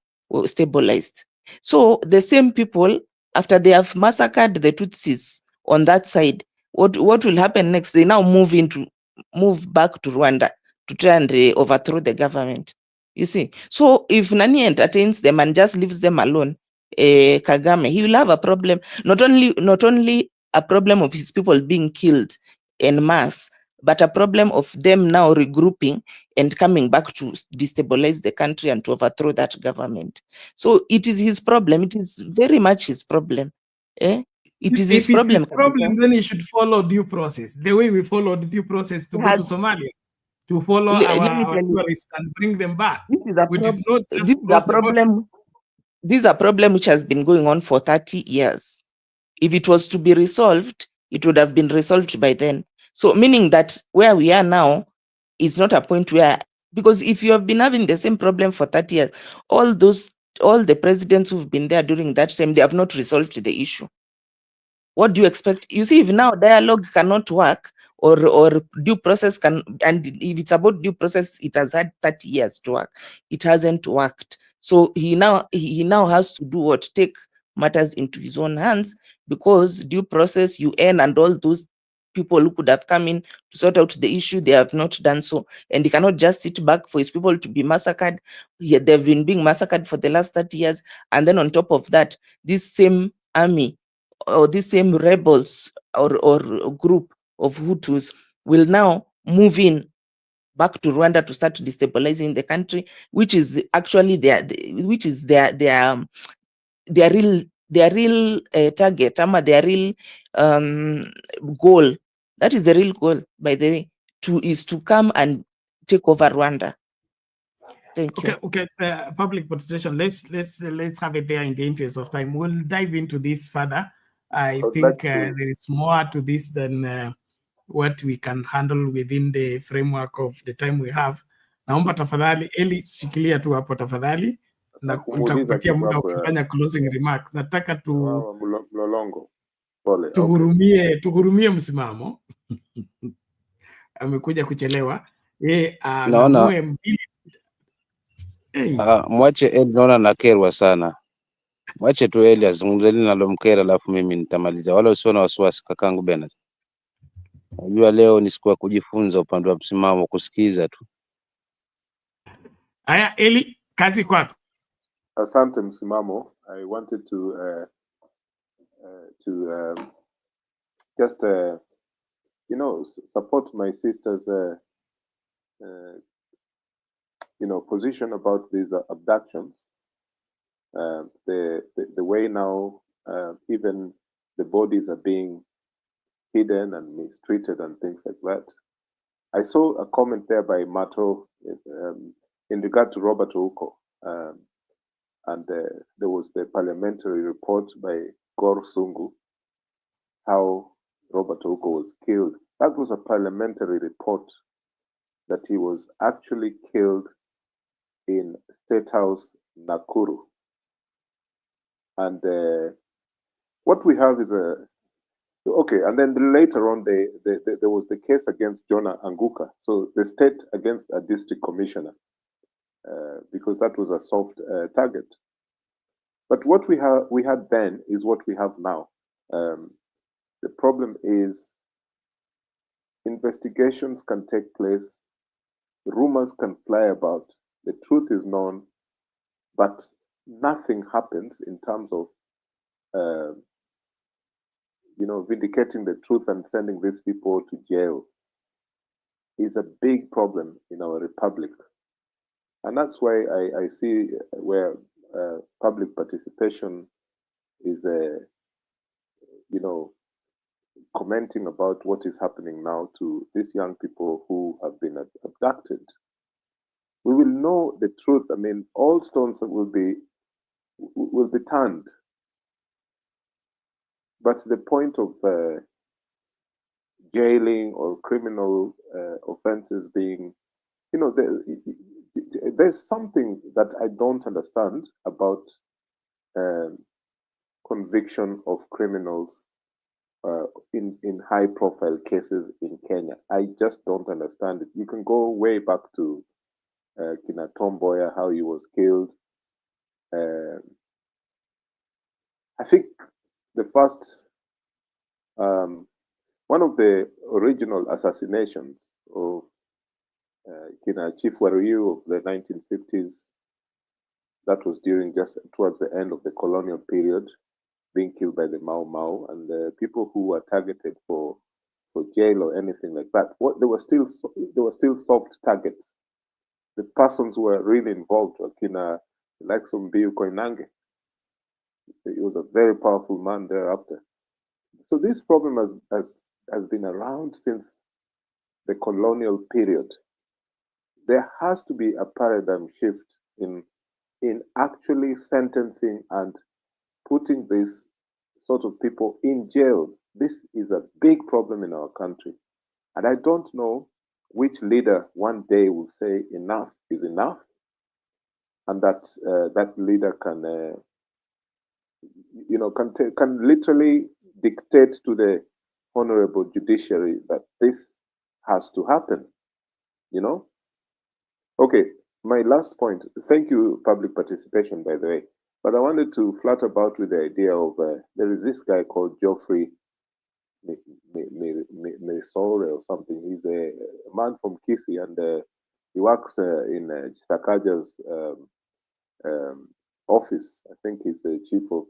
Speaker 14: stabilized. So the same people, after they have massacred the Tutsis on that side, what will happen next? They now move back to Rwanda to try and overthrow the government. You see, so if Nani entertains them and just leaves them alone, Kagame, he will have a problem. Not only a problem of his people being killed en masse, but a problem of them now regrouping and coming back to destabilize the country and to overthrow that government. So it is his problem. It is very much his problem. It is his
Speaker 1: If it's
Speaker 14: problem.
Speaker 1: his problem, then he should follow due process. The way we followed due process to go to Somalia, to follow
Speaker 14: Let me
Speaker 1: our
Speaker 14: tell you,
Speaker 1: tourists and bring them back.
Speaker 14: this is a
Speaker 1: We did not
Speaker 14: this
Speaker 1: just
Speaker 14: is a
Speaker 1: cross the border.
Speaker 14: problem. This is a problem which has been going on for 30 years. If it was to be resolved, it would have been resolved by then. So meaning that where we are now is not a point where, because if you have been having the same problem for 30 years, all the presidents who've been there during that time, they have not resolved the issue. What do you expect? You see, if now dialogue cannot work, or due process can, and if it's about due process, it has had 30 years to work. It hasn't worked. So he now has to do what? Take matters into his own hands, because due process, UN and all those people who could have come in to sort out the issue, they have not done so. And he cannot just sit back for his people to be massacred. They've been being massacred for the last 30 years. And then on top of that, this same army or these same rebels or group of Hutus will now move in back to Rwanda to start destabilizing the country, which is actually their real target, their real goal. That is the real goal, by the way, is to come and take over Rwanda. Thank you.
Speaker 1: Okay. Public participation. Let's have it there in the interest of time. We'll dive into this further. I think there is more to this than what we can handle within the framework of the time we have. Naomba tafadhali Eli, shikilia tu hapo tafadhali, na nitakupatia muda wa kufanya closing remarks. Nataka
Speaker 11: Mlolongo. Pole.
Speaker 1: Tuhurumie msimamo. Amekuja kuchelewa.
Speaker 15: Naona mwache Eli, naona nakerwa sana. Mwache tu Eli azungumze linalomkera, alafu mimi nitamaliza, wala usio na wasiwasi kakangu Bernard. Najua leo ni siku ya kujifunza upande wa msimamo, kusikiza tu.
Speaker 1: Haya Eli, kazi kwako.
Speaker 11: Asante msimamo. I wanted to just support my sister's position about these abductions. The way now even the bodies are being hidden and mistreated and things like that. I saw a comment there by Mato in regard to Robert Ouko, and there was the parliamentary report by Gor Sungu, how Robert Ouko was killed. That was a parliamentary report that he was actually killed in State House, Nakuru. And what we have is and then later on, there was the case against Jonah Anguka. So the state against a district commissioner, because that was a soft target. But what we had then is what we have now. The problem is investigations can take place, rumors can fly about, the truth is known, but nothing happens in terms of vindicating the truth and sending these people to jail. Is a big problem in our republic. And that's why I see where public participation is, commenting about what is happening now to these young people who have been abducted. We will know the truth. I mean, all stones will be turned. But the point of jailing or criminal offenses being, there's something that I don't understand about conviction of criminals in high-profile cases in Kenya. I just don't understand it. You can go way back to Kina Tomboya, how he was killed. I think the first, one of the original assassinations of Chief Wariu of the 1950s, that was during just towards the end of the colonial period, being killed by the Mau Mau, and the people who were targeted for jail or anything like that. They were still soft targets. The persons who were really involved were like Mbiu Koinange. He was a very powerful man thereafter. So this problem has been around since the colonial period. There has to be a paradigm shift in actually sentencing and putting these sort of people in jail. This is a big problem in our country. And I don't know which leader one day will say enough is enough, and that that leader can, can literally dictate to the honorable judiciary that this has to happen. Okay, my last point. Thank you, public participation, by the way. But I wanted to flat about with the idea of there is this guy called Geoffrey Mesore or something. He's a man from Kisi, and he works in Sakaja's office. I think he's the chief of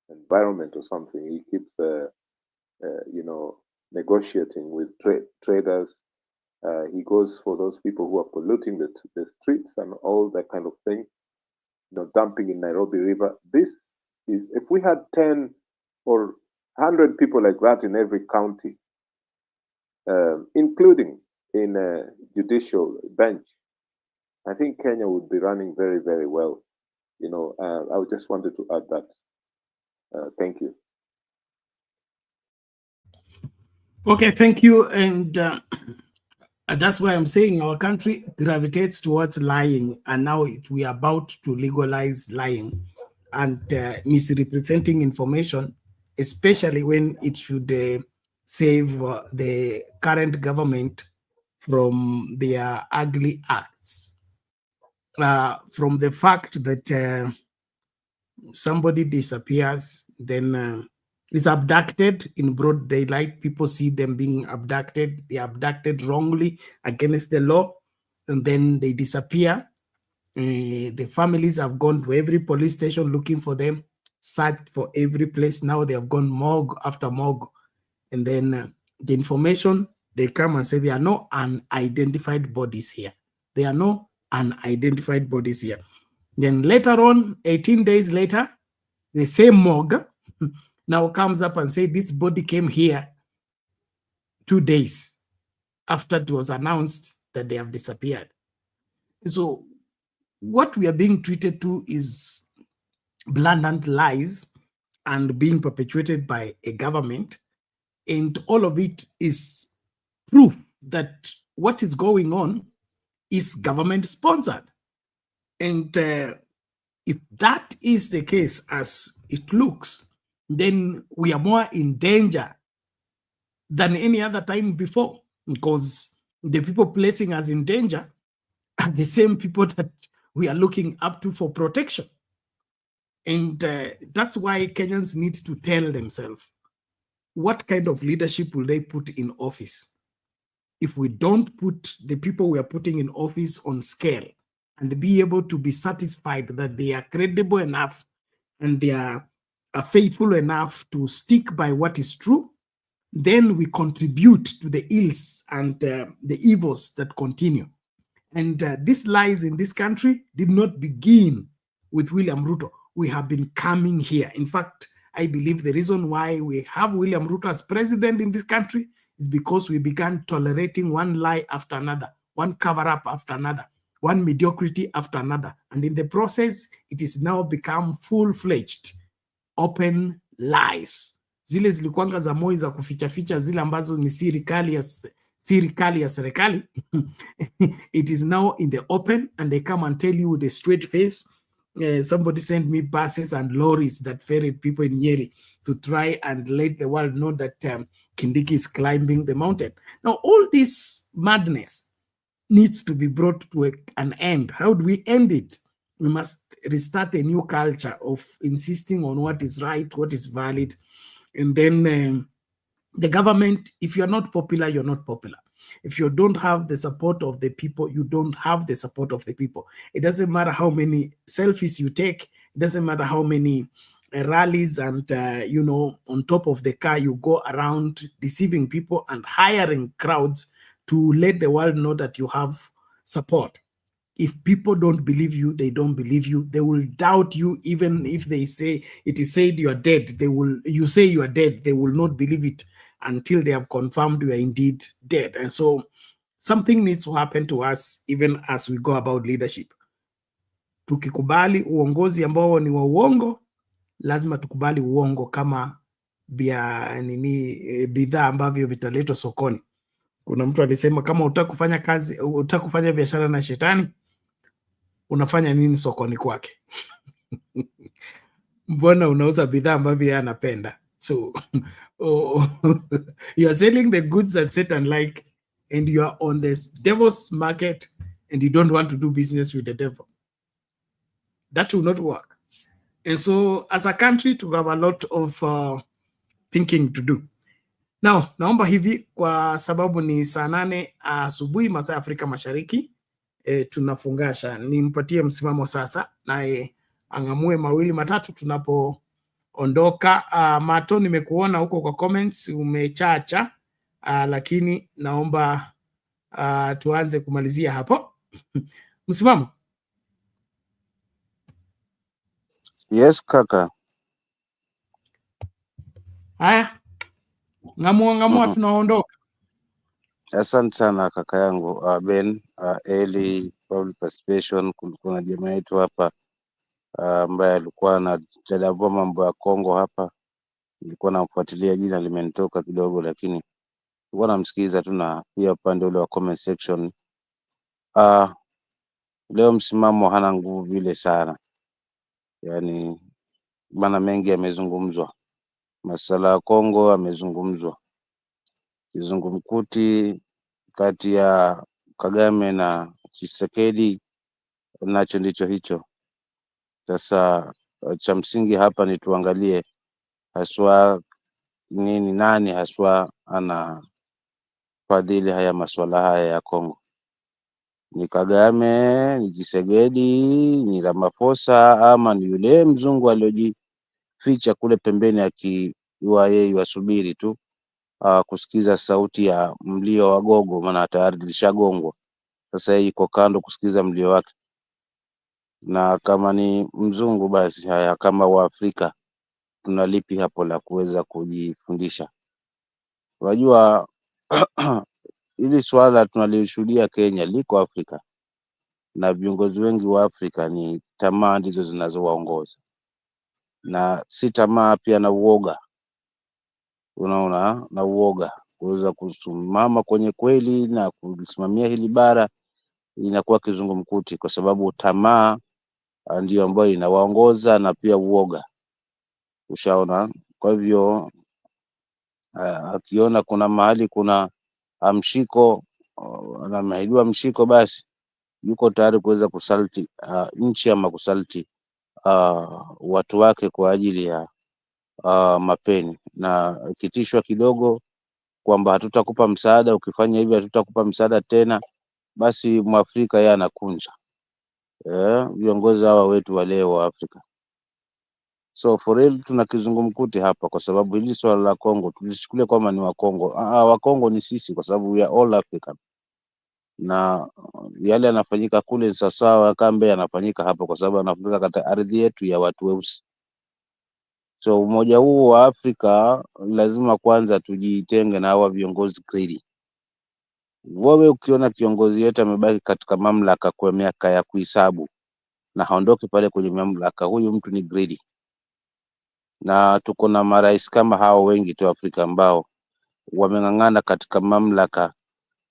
Speaker 11: environment or something. He keeps, negotiating with traders. He goes for those people who are polluting the streets and all that kind of thing. Dumping in Nairobi River. This is, if we had 10 or 100 people like that in every county, including in a judicial bench, I think Kenya would be running very, very well. I just wanted to add that. Thank you.
Speaker 1: Okay, thank you. And that's why I'm saying our country gravitates towards lying, and now we are about to legalize lying and misrepresenting information, especially when it should save the current government from their ugly acts. From the fact that somebody disappears, then is abducted in broad daylight. People see them being abducted. They are abducted wrongly against the law, and then they disappear. The families have gone to every police station looking for them, searched for every place. Now they have gone morgue after morgue. And then the information, they come and say there are no unidentified bodies here. There are no unidentified bodies here. Then later on, 18 days later, the same morgue now comes up and say this body came here 2 days after it was announced that they have disappeared. So what we are being treated to is blatant lies and being perpetuated by a government. And all of it is proof that what is going on is government sponsored. And if that is the case, as it looks, then we are more in danger than any other time before, because the people placing us in danger are the same people that we are looking up to for protection. And that's why Kenyans need to tell themselves, what kind of leadership will they put in office? If we don't put the people we are putting in office on scale and be able to be satisfied that they are credible enough and they are faithful enough to stick by what is true, then we contribute to the ills and the evils that continue. And these lies in this country did not begin with William Ruto. We have been coming here. In fact, I believe the reason why we have William Ruto as president in this country is because we began tolerating one lie after another, one cover-up after another, one mediocrity after another. And in the process, it is now become full-fledged, open lies. Zile zilikuanga za moi za kuficha zile ambazo ni siri kali ya serikali. It is now in the open, and they come and tell you with a straight face. Somebody sent me buses and lorries that ferried people in Nyeri to try and let the world know that Kindiki is climbing the mountain. Now, all this madness needs to be brought to an end. How do we end it? We must restart a new culture of insisting on what is right, what is valid. And then the government, if you're not popular, you're not popular. If you don't have the support of the people, you don't have the support of the people. It doesn't matter how many selfies you take. It doesn't matter how many rallies and, on top of the car, you go around deceiving people and hiring crowds to let the world know that you have support. If people don't believe you, they don't believe you. They will doubt you, even if they say it is said you are dead. You say you are dead, they will not believe it until they have confirmed you are indeed dead. And so something needs to happen to us even as we go about leadership. Tukikubali uongozi ambao ni wa uongo, lazima tukubali uongo kama bidhaa ambavyo vitaletwa sokoni. Kuna mtu alisema kama utaka kufanya biashara na shetani, unafanya nini sokoni kwake? Mbona unauza bidhaa ambavyo yeye anapenda? So you are selling the goods that Satan like, and you are on the devil's market, and you don't want to do business with the devil. That will not work. And so as a country, we have a lot of thinking to do. Now, naomba hivi kwa sababu ni saa 8 asubuhi masaa ya Afrika Mashariki, tunafungasha. Nimpatie msimamo sasa naye angamue mawili matatu tunapoondoka. Mato, nimekuona huko kwa comments umechacha, lakini naomba tuanze kumalizia hapo. Msimamo.
Speaker 15: Yes kaka.
Speaker 1: Haya, ngamua tunaondoka.
Speaker 15: Asante sana kaka yangu Ben, Eli, public participation. Kulikuwa na jamaa yetu hapa ambaye alikuwa na dadavua mambo ya Kongo hapa. Nilikuwa namfuatilia, jina limenitoka kidogo, lakini nilikuwa namsikiza tu, na pia upande ule wa comment section. Leo msimamo hana nguvu vile sana, yani maana mengi yamezungumzwa. Masala ya Kongo yamezungumzwa, kizungumkuti kati ya Kagame na Tshisekedi nacho ndicho hicho. Sasa cha msingi hapa ni tuangalie haswa nani haswa ana fadhili haya masuala haya ya Kongo. Ni Kagame, ni Tshisekedi, ni Ramaphosa, ama ni yule mzungu aliojificha kule pembeni akiwa yeye wasubiri tu kusikiza sauti ya mlio wa gogo, maana tayari lishagongwa. Sasa yeye yuko kando kusikiza mlio wake. Na kama ni mzungu basi haya, kama Waafrika tunalipi hapo la kuweza kujifundisha? Unajua hili swala tunalishuhudia Kenya, liko Afrika, na viongozi wengi wa Afrika ni tamaa ndizo zinazowaongoza, na si tamaa pia na uoga. Unaona, na uoga kuweza kusimama kwenye kweli na kusimamia hili bara inakuwa kizungumkuti, kwa sababu tamaa ndio ambayo inawaongoza na pia uoga. Ushaona? Kwa hivyo akiona kuna mahali kuna mshiko, anamaidiwa mshiko, basi yuko tayari kuweza kusalti nchi ama kusalti watu wake kwa ajili ya mapeni, na kitishwa kidogo kwamba hatutakupa msaada, ukifanya hivi hatutakupa msaada tena, basi Mwafrika yeye anakunja. Viongozi hawa wetu wa leo wa Afrika. So for real tuna kizungumkuti hapa, kwa sababu hili swala la Kongo tulishukulia kwamba ni wa Kongo. Wa Kongo ni sisi, kwa sababu we are all African, na yale yanafanyika kule sawasawa kambe yanafanyika hapa, kwa sababu yanafanyika katika ardhi yetu ya watu weusi. So umoja huu wa Afrika lazima kwanza tujitenge na hawa viongozi greedy. Wewe ukiona kiongozi yetu amebaki katika mamlaka kwa miaka ya kuhesabu na haondoki pale kwenye mamlaka, huyu mtu ni greedy. Na tuko na marais kama hao wengi tu Afrika ambao wameng'ang'ana katika mamlaka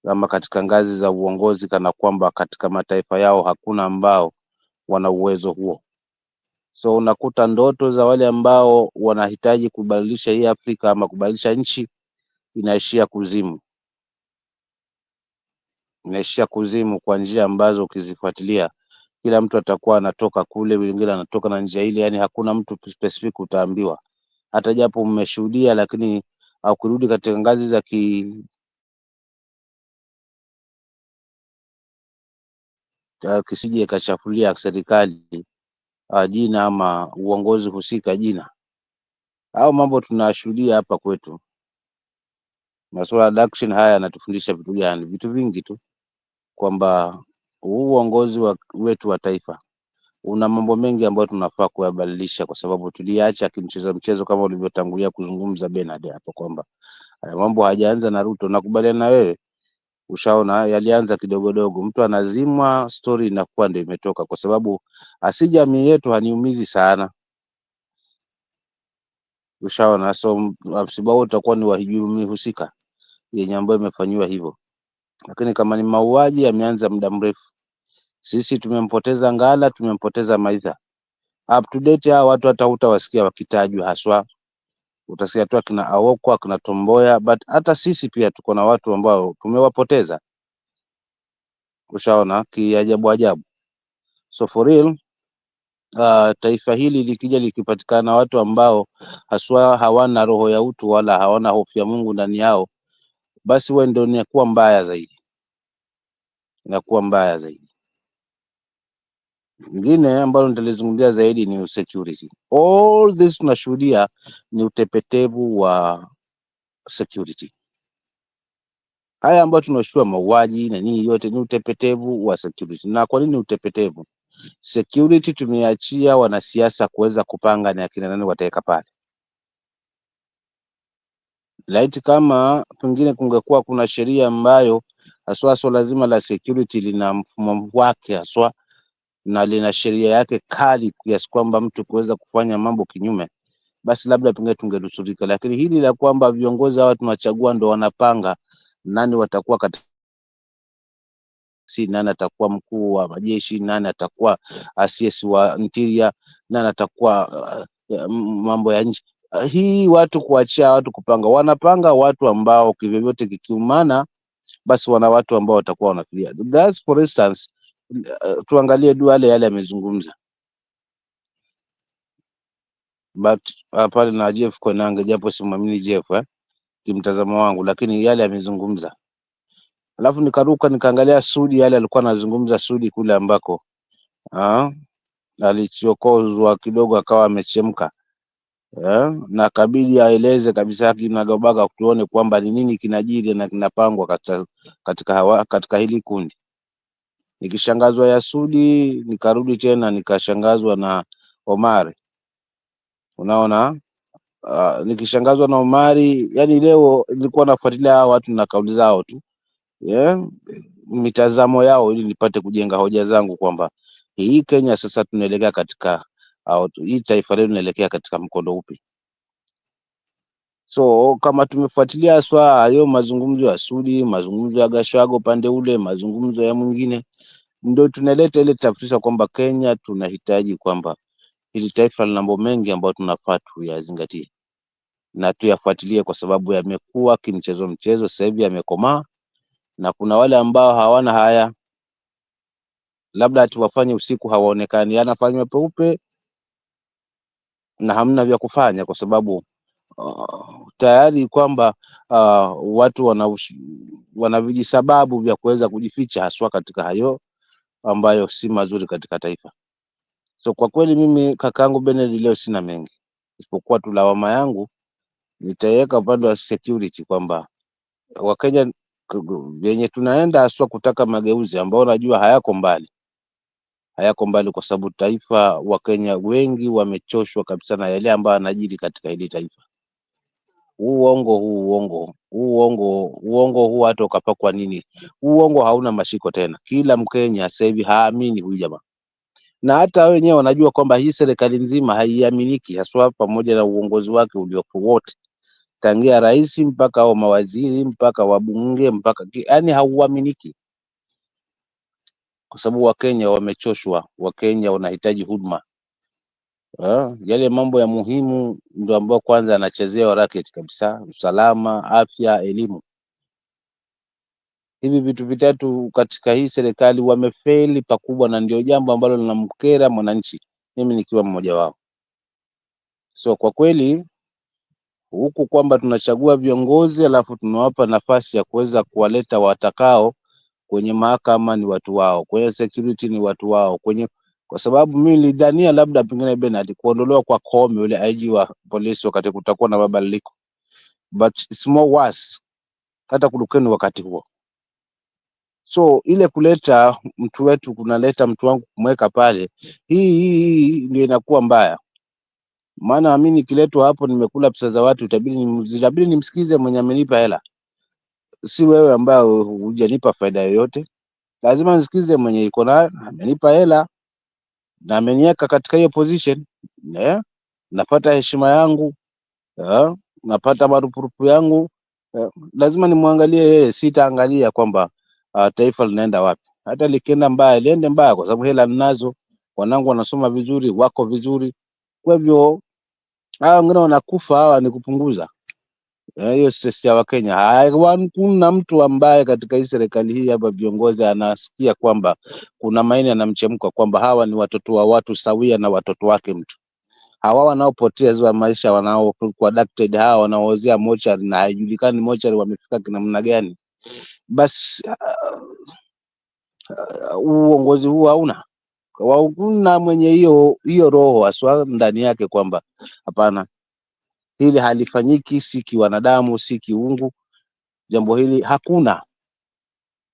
Speaker 15: ama katika ngazi za uongozi, kana kwamba katika mataifa yao hakuna ambao wana uwezo huo. So unakuta ndoto za wale ambao wanahitaji kubadilisha hii Afrika ama kubadilisha nchi inaishia kuzimu. Inaishia kuzimu kwa njia ambazo ukizifuatilia kila mtu atakuwa anatoka kule, wengine anatoka na njia ile, yani hakuna mtu specific utaambiwa, hata japo mmeshuhudia, lakini au kurudi katika ngazi za kisije kachafulia serikali jina ama uongozi husika jina. Au mambo tunashuhudia hapa kwetu. Masuala ya action haya yanatufundisha vitu gani? Vitu vingi tu, kwamba huu uongozi wetu wa taifa una mambo mengi ambayo tunafaa kuyabadilisha, kwa sababu tuliacha mchezo kama ulivyotangulia kuzungumza Bernard hapo, kwamba mambo hajaanza na Ruto. Nakubaliana na wewe, ushaona yalianza kidogodogo, mtu anazimwa, story inakuwa ndio imetoka, kwa sababu jamii yetu haniumizi sana, ushaona. So msiba wote utakuwa ni wahijumi husika yenye ambayo imefanywa hivyo, lakini kama ni mauaji yameanza muda mrefu. Sisi tumempoteza Ngala, tumempoteza Maitha. Up to date hao watu hata hutawasikia wakitajwa haswa, utasikia tu akina Awoko, akina Tomboya, but hata sisi pia tuko na watu ambao tumewapoteza, ushaona, kiajabu ajabu. So for real, taifa hili likija likipatikana watu ambao haswa hawana roho ya utu wala hawana hofu ya Mungu ndani yao, basi wewe ndio inakuwa mbaya zaidi, inakuwa mbaya zaidi. Ingine ambalo nitalizungumzia zaidi ni security. All this tunashuhudia ni utepetevu wa security. Haya ambayo tunashuhudia, mauaji na nini, yote ni utepetevu wa security. Na kwa nini utepetevu? Security tumeachia wanasiasa kuweza kupanga ni akina nani wataweka pale. Laiti kama pengine kungekuwa kuna sheria ambayo haswa lazima la security lina mfumo wake haswa na lina sheria yake kali kiasi kwamba mtu kuweza kufanya mambo kinyume, basi labda pengine tungenusurika. Lakini hili la kwamba viongozi hawa tunachagua ndo wanapanga nani watakuwa katika, si nani atakuwa mkuu wa majeshi, nani atakuwa CS wa interior, nani atakuwa mambo ya nje. Hii watu kuachia watu kupanga, wanapanga watu ambao kivyovyote kikiumana, basi wana watu ambao watakuwa wanafikia. That's for instance, tuangalie Duale yale amezungumza, but pale na Jeff Koinange, japo simwamini Jeff kimtazamo wangu, lakini yale amezungumza. Alafu nikaruka nikaangalia Sudi, yale alikuwa anazungumza Sudi kule ambako alichokozwa kidogo akawa amechemka, na kabidi aeleze kabisa kinagaubaga tuone kwamba ni nini kinajiri na kinapangwa katika hili kundi. Nikishangazwa ya Sudi, nikarudi tena nikashangazwa na Omari. Unaona, nikishangazwa na Omari, yani leo nilikuwa nafuatilia hao watu na kauli zao tu, mitazamo yao, ili nipate kujenga hoja zangu kwamba hii Kenya sasa tunaelekea katika hii taifa letu tunaelekea katika mkondo upi. So kama tumefuatilia haswa hayo mazungumzo ya Sudi, mazungumzo ya Gashago pande ule, mazungumzo ya mwingine, ndio tunaleta ile tafsiri kwamba Kenya tunahitaji kwamba hili taifa lina mambo mengi ambayo tunafaa tuyazingatie na tuyafuatilie, kwa sababu yamekuwa kimchezo, sasa hivi yamekomaa, na kuna wale ambao hawana haya, labda ati wafanye usiku hawaonekani, yanafanywa peupe na hamna vya kufanya, kwa sababu tayari kwamba watu wana vijisababu vya kuweza kujificha haswa katika hayo ambayo si mazuri katika taifa. So kwa kweli mimi kakangu Benedict leo sina mengi, isipokuwa tu lawama yangu nitaiweka upande wa security, kwamba Wakenya wenye tunaenda haswa kutaka mageuzi ambao najua hayako mbali, kwa sababu taifa Wakenya wengi wamechoshwa kabisa na yale ambayo yanajiri katika hili taifa. Uongo huu hata ukapakwa nini, uongo hauna mashiko tena. Kila Mkenya sasa hivi haamini huyu jamaa, na hata wenyewe wanajua kwamba hii serikali nzima haiaminiki, haswa pamoja na uongozi wake uliopo wote, tangia rais mpaka au mawaziri mpaka wabunge mpaka yani hauaminiki, kwa sababu Wakenya wamechoshwa. Wakenya wanahitaji huduma. Yale mambo ya muhimu ndio ambao kwanza anachezewa racket kabisa: usalama, afya, elimu. Hivi vitu vitatu katika hii serikali wamefeli pakubwa, na ndio jambo ambalo linamkera mwananchi, mimi nikiwa mmoja wao. So kwa kweli huku kwamba tunachagua viongozi alafu tunawapa nafasi ya kuweza kuwaleta watakao kwenye mahakama ni watu wao, kwenye security ni watu wao, kwa sababu mimi nilidhania labda pengine Bernard kuondolewa kwa Koome yule IG wa polisi wakati kutakuwa na mabadiliko, but it's more worse hata kulukeni wakati huo. So ile kuleta mtu wetu, kunaleta mtu wangu kumweka pale, hii ndio inakuwa mbaya. Maana mimi nikiletwa hapo nimekula pesa za watu, itabidi nimsikize mwenye amenipa hela, si wewe ambao hujanipa faida yoyote. Lazima nisikize mwenye iko na amenipa hela na ameniweka katika hiyo position, napata heshima yangu, napata marupurupu yangu, lazima nimwangalie yeye, sitaangalia kwamba taifa linaenda wapi. Hata likienda mbaya liende mbaya, kwa sababu hela ninazo, wanangu wanasoma vizuri, wako vizuri. Kwa hivyo hawa wengine wanakufa, hawa ni kupunguza hiyo stress ya Wakenya. Hakuna mtu ambaye katika hii serikali hii hapa viongozi anasikia kwamba kuna maini anamchemka kwamba hawa ni watoto wa watu sawia na watoto wake mtu. Hawa wanaopoteza maisha, wanaokuwa abducted, hawa wanaozea mochari na haijulikani mochari wamefika namna gani, basi uongozi huu hauna mwenye hiyo roho aswa ndani yake kwamba hapana, hili halifanyiki, si kiwanadamu, si kiungu. Jambo hili hakuna,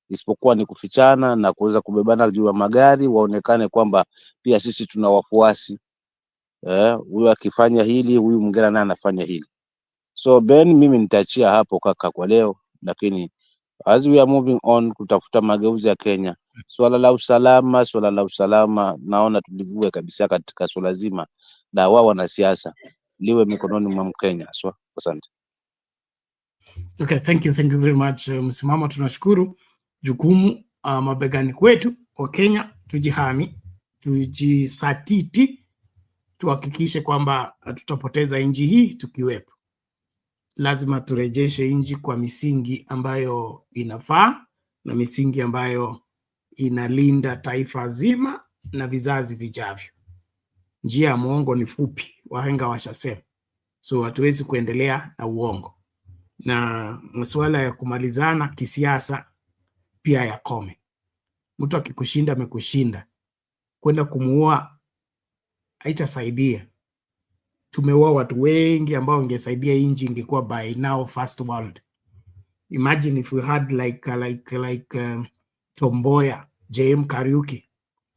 Speaker 15: isipokuwa ni kufichana na kuweza kubebana juu ya magari, waonekane kwamba pia sisi tuna wafuasi. Huyu akifanya hili, huyu mwingine naye anafanya hili. So Ben, mimi nitaachia hapo kaka kwa leo, lakini as we are moving on kutafuta mageuzi ya Kenya, swala la usalama naona tulivue kabisa katika swala zima na wao wanasiasa, liwe mikononi mwa Mkenya. So asante.
Speaker 1: Okay, thank you very much. Msimamo, tunashukuru. Jukumu mabegani kwetu kwa Kenya, tujihami, tujisatiti, tuhakikishe kwamba tutapoteza nchi hii tukiwepo. Lazima turejeshe nchi kwa misingi ambayo inafaa na misingi ambayo inalinda taifa zima na vizazi vijavyo. Njia ya muongo ni fupi, wahenga washasema. So hatuwezi kuendelea na uongo, na masuala ya kumalizana kisiasa pia yakome. Mtu akikushinda amekushinda, kwenda kumuua haitasaidia. Tumeua watu wengi ambao wangesaidia nchi ingekuwa by now first world. Imagine if we had like Tom Mboya, J.M. Kariuki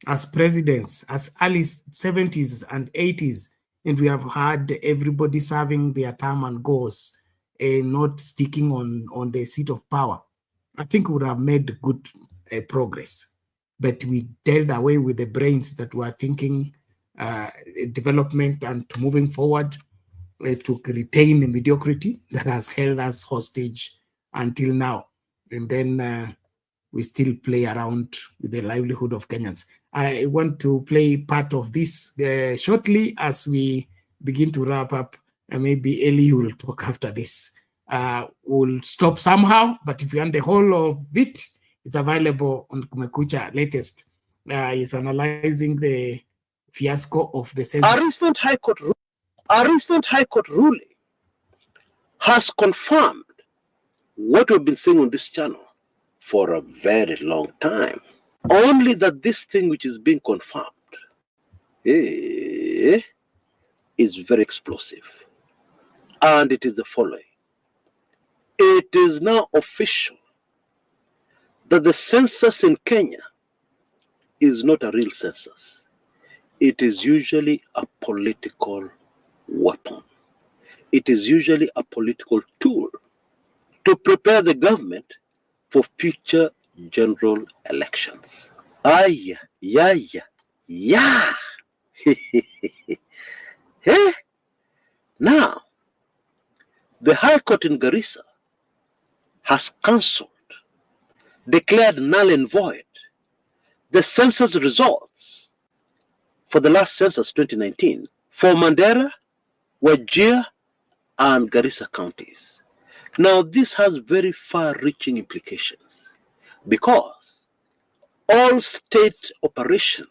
Speaker 1: as presidents as early 70s and 80s, and we have had everybody serving their term and goes and not sticking on the seat of power. I think we would have made good progress, but we dealt away with the brains that were thinking development and moving forward to retain the mediocrity that has held us hostage until now. And then we still play around with the livelihood of Kenyans. I want to play part of this shortly as we begin to wrap up. Maybe Eli will talk after this. We'll stop somehow, but if you want the whole of it, it's available on Kumekucha latest. He's analyzing the fiasco of the census.
Speaker 16: A recent High Court ruling has confirmed what we've been saying on this channel for a very long time. Only that this thing which is being confirmed is very explosive. And it is the following. It is now official that the census in Kenya is not a real census. It is usually a political weapon. It is usually a political tool to prepare the government for future general elections. Yeah. Now, the High Court in Garissa has cancelled, declared null and void the census results for the last census 2019 for Mandera, Wajir, and Garissa counties. Now, this has very far-reaching implications. because all state operations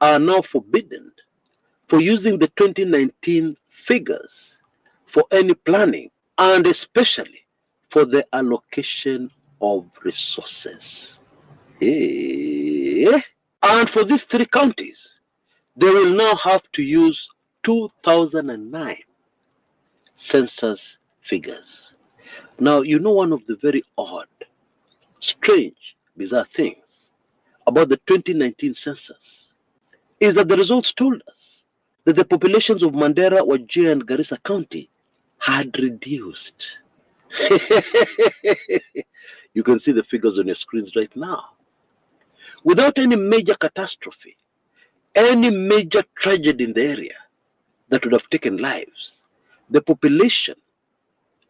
Speaker 16: are now forbidden for using the 2019 figures for any planning, and especially for the allocation of resources. And for these 3 counties, they will now have to use 2009 census figures. Now, you know, one of the very odd, strange, bizarre things about the 2019 census is that the results told us that the populations of Mandera, Wajir, and Garissa County had reduced. You can see the figures on your screens right now. Without any major catastrophe, any major tragedy in the area that would have taken lives, the population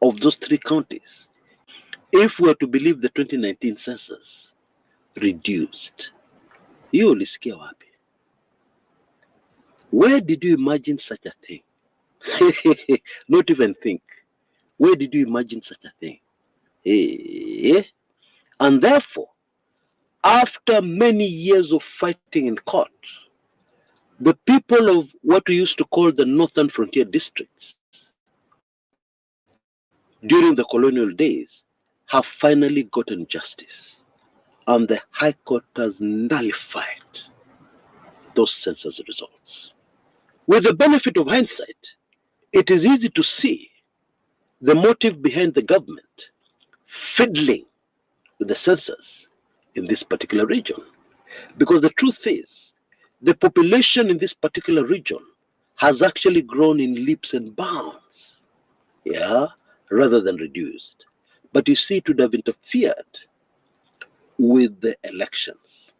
Speaker 16: of those 3 counties, if we are to believe the 2019 census, reduced. You ulisikia wapi? Where did you imagine such a thing? Not even think. Where did you imagine such a thing? And therefore, after many years of fighting in court, the people of what we used to call the Northern Frontier Districts during the colonial days have finally gotten justice. And the High Court has nullified those census results. With the benefit of hindsight, it is easy to see the motive behind the government fiddling with the census in this particular region. Because the truth is, the population in this particular region has actually grown in leaps and bounds, rather than reduced. But you see, it would have interfered with the elections.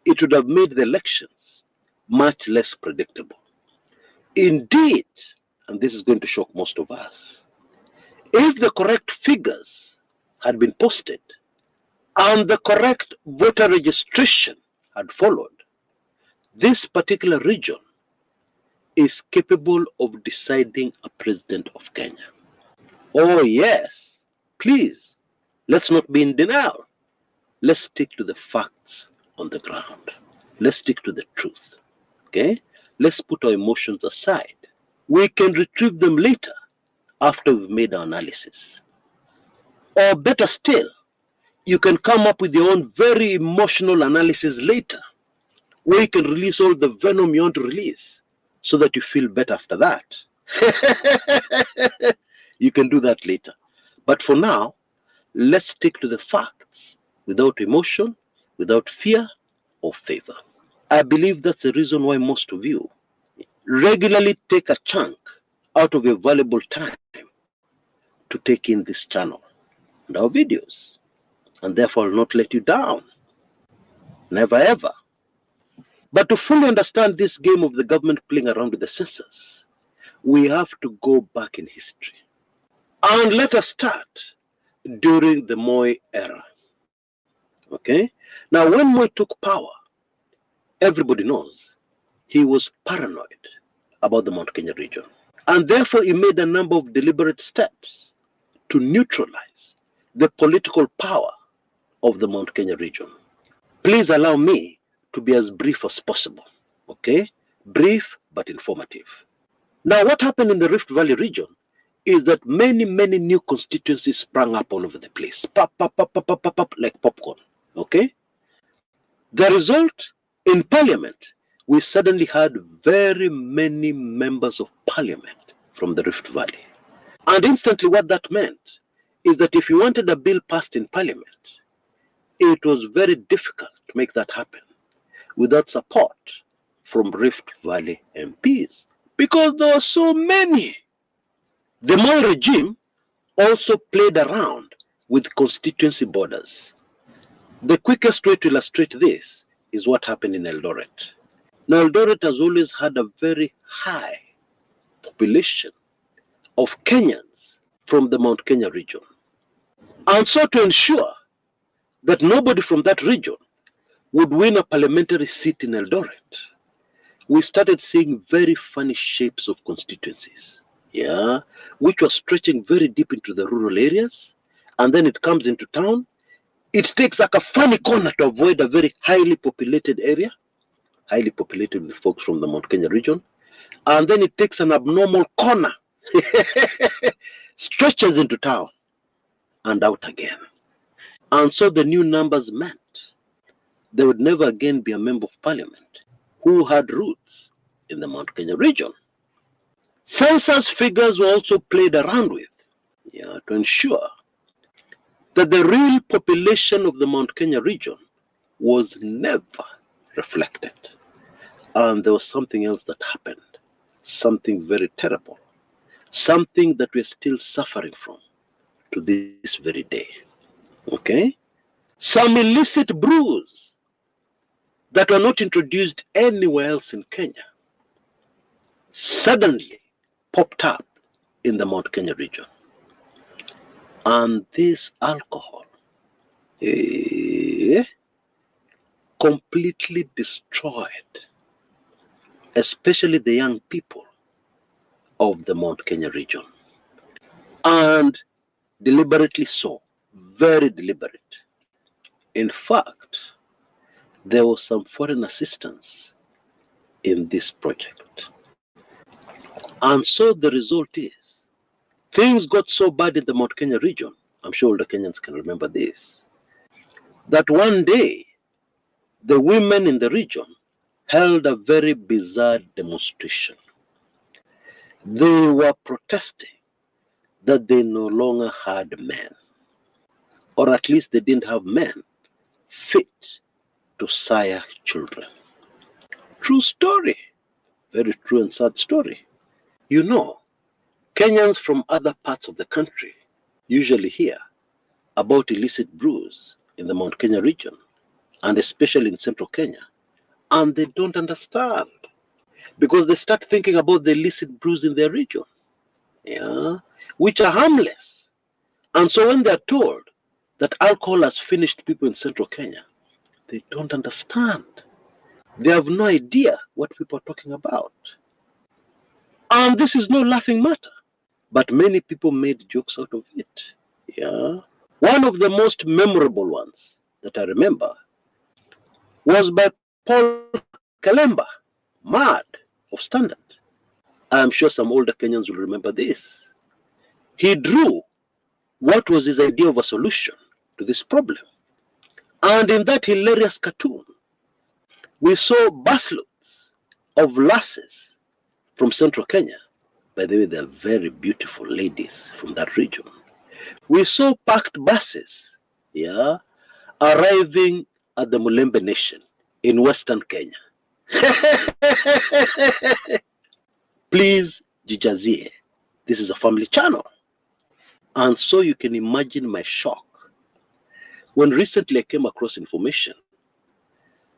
Speaker 16: It would have made the elections much less predictable. Indeed, and this is going to shock most of us, if the correct figures had been posted and the correct voter registration had followed, this particular region is capable of deciding a president of Kenya. Oh yes, please, let's not be in denial. Let's stick to the facts on the ground. Let's stick to the truth, okay? Let's put our emotions aside. We can retrieve them later after we've made our analysis. Or better still, you can come up with your own very emotional analysis later, where you can release all the venom you want to release so that you feel better after that. You can do that later. But for now, let's stick to the facts without emotion, without fear or favor. I believe that's the reason why most of you regularly take a chunk out of your valuable time to take in this channel and our videos, and therefore I'll not let you down. Never ever. But to fully understand this game of the government playing around with the census, we have to go back in history. And let us start during the Moi era. Okay? Now, when Moi took power, everybody knows he was paranoid about the Mount Kenya region. And therefore, he made a number of deliberate steps to neutralize the political power of the Mount Kenya region. Please allow me to be as brief as possible, okay? Brief but informative. Now, what happened in the Rift Valley region is that many new constituencies sprang up all over the place, pop, like popcorn, okay? The result, in parliament, we suddenly had very many members of parliament from the Rift Valley. And instantly what that meant is that if you wanted a bill passed in parliament, it was very difficult to make that happen without support from Rift Valley MPs, because there were so many. The Moi regime also played around with constituency borders. The quickest way to illustrate this is what happened in Eldoret. Now, Eldoret has always had a very high population of Kenyans from the Mount Kenya region. And so to ensure that nobody from that region would win a parliamentary seat in Eldoret, we started seeing very funny shapes of constituencies, which were stretching very deep into the rural areas, and then it comes into town, It takes like a funny corner to avoid a very highly populated area, highly populated with folks from the Mount Kenya region, and then it takes an abnormal corner, stretches into town and out again. And so the new numbers meant there would never again be a member of parliament who had roots in the Mount Kenya region. Census figures were also played around with, to ensure that the real population of the Mount Kenya region was never reflected. And there was something else that happened, something very terrible, something that we're still suffering from to this very day. Okay? Some illicit brews that were not introduced anywhere else in Kenya suddenly popped up in the Mount Kenya region. And this alcohol completely destroyed, especially the young people of the Mount Kenya region. And deliberately so, very deliberate. In fact, there was some foreign assistance in this project. And so the result is, things got so bad in the Mount Kenya region, I'm sure all the Kenyans can remember this, that one day, the women in the region held a very bizarre demonstration. They were protesting that they no longer had men, or at least they didn't have men fit to sire children. True story, very true and sad story. You know, Kenyans from other parts of the country usually hear about illicit brews in the Mount Kenya region, and especially in central Kenya, and they don't understand because they start thinking about the illicit brews in their region, which are harmless. And so when they're told that alcohol has finished people in central Kenya, they don't understand. They have no idea what people are talking about. And this is no laughing matter, but many people made jokes out of it. One of the most memorable ones that I remember was by Paul Kalemba, Mad of Standard. I'm sure some older Kenyans will remember this. He drew what was his idea of a solution to this problem. And in that hilarious cartoon, we saw busloads of lasses from central Kenya. By the way, they are very beautiful ladies from that region. We saw packed buses, arriving at the Mulembe Nation in Western Kenya. Please, jijazie, this is a family channel. And so you can imagine my shock when recently I came across information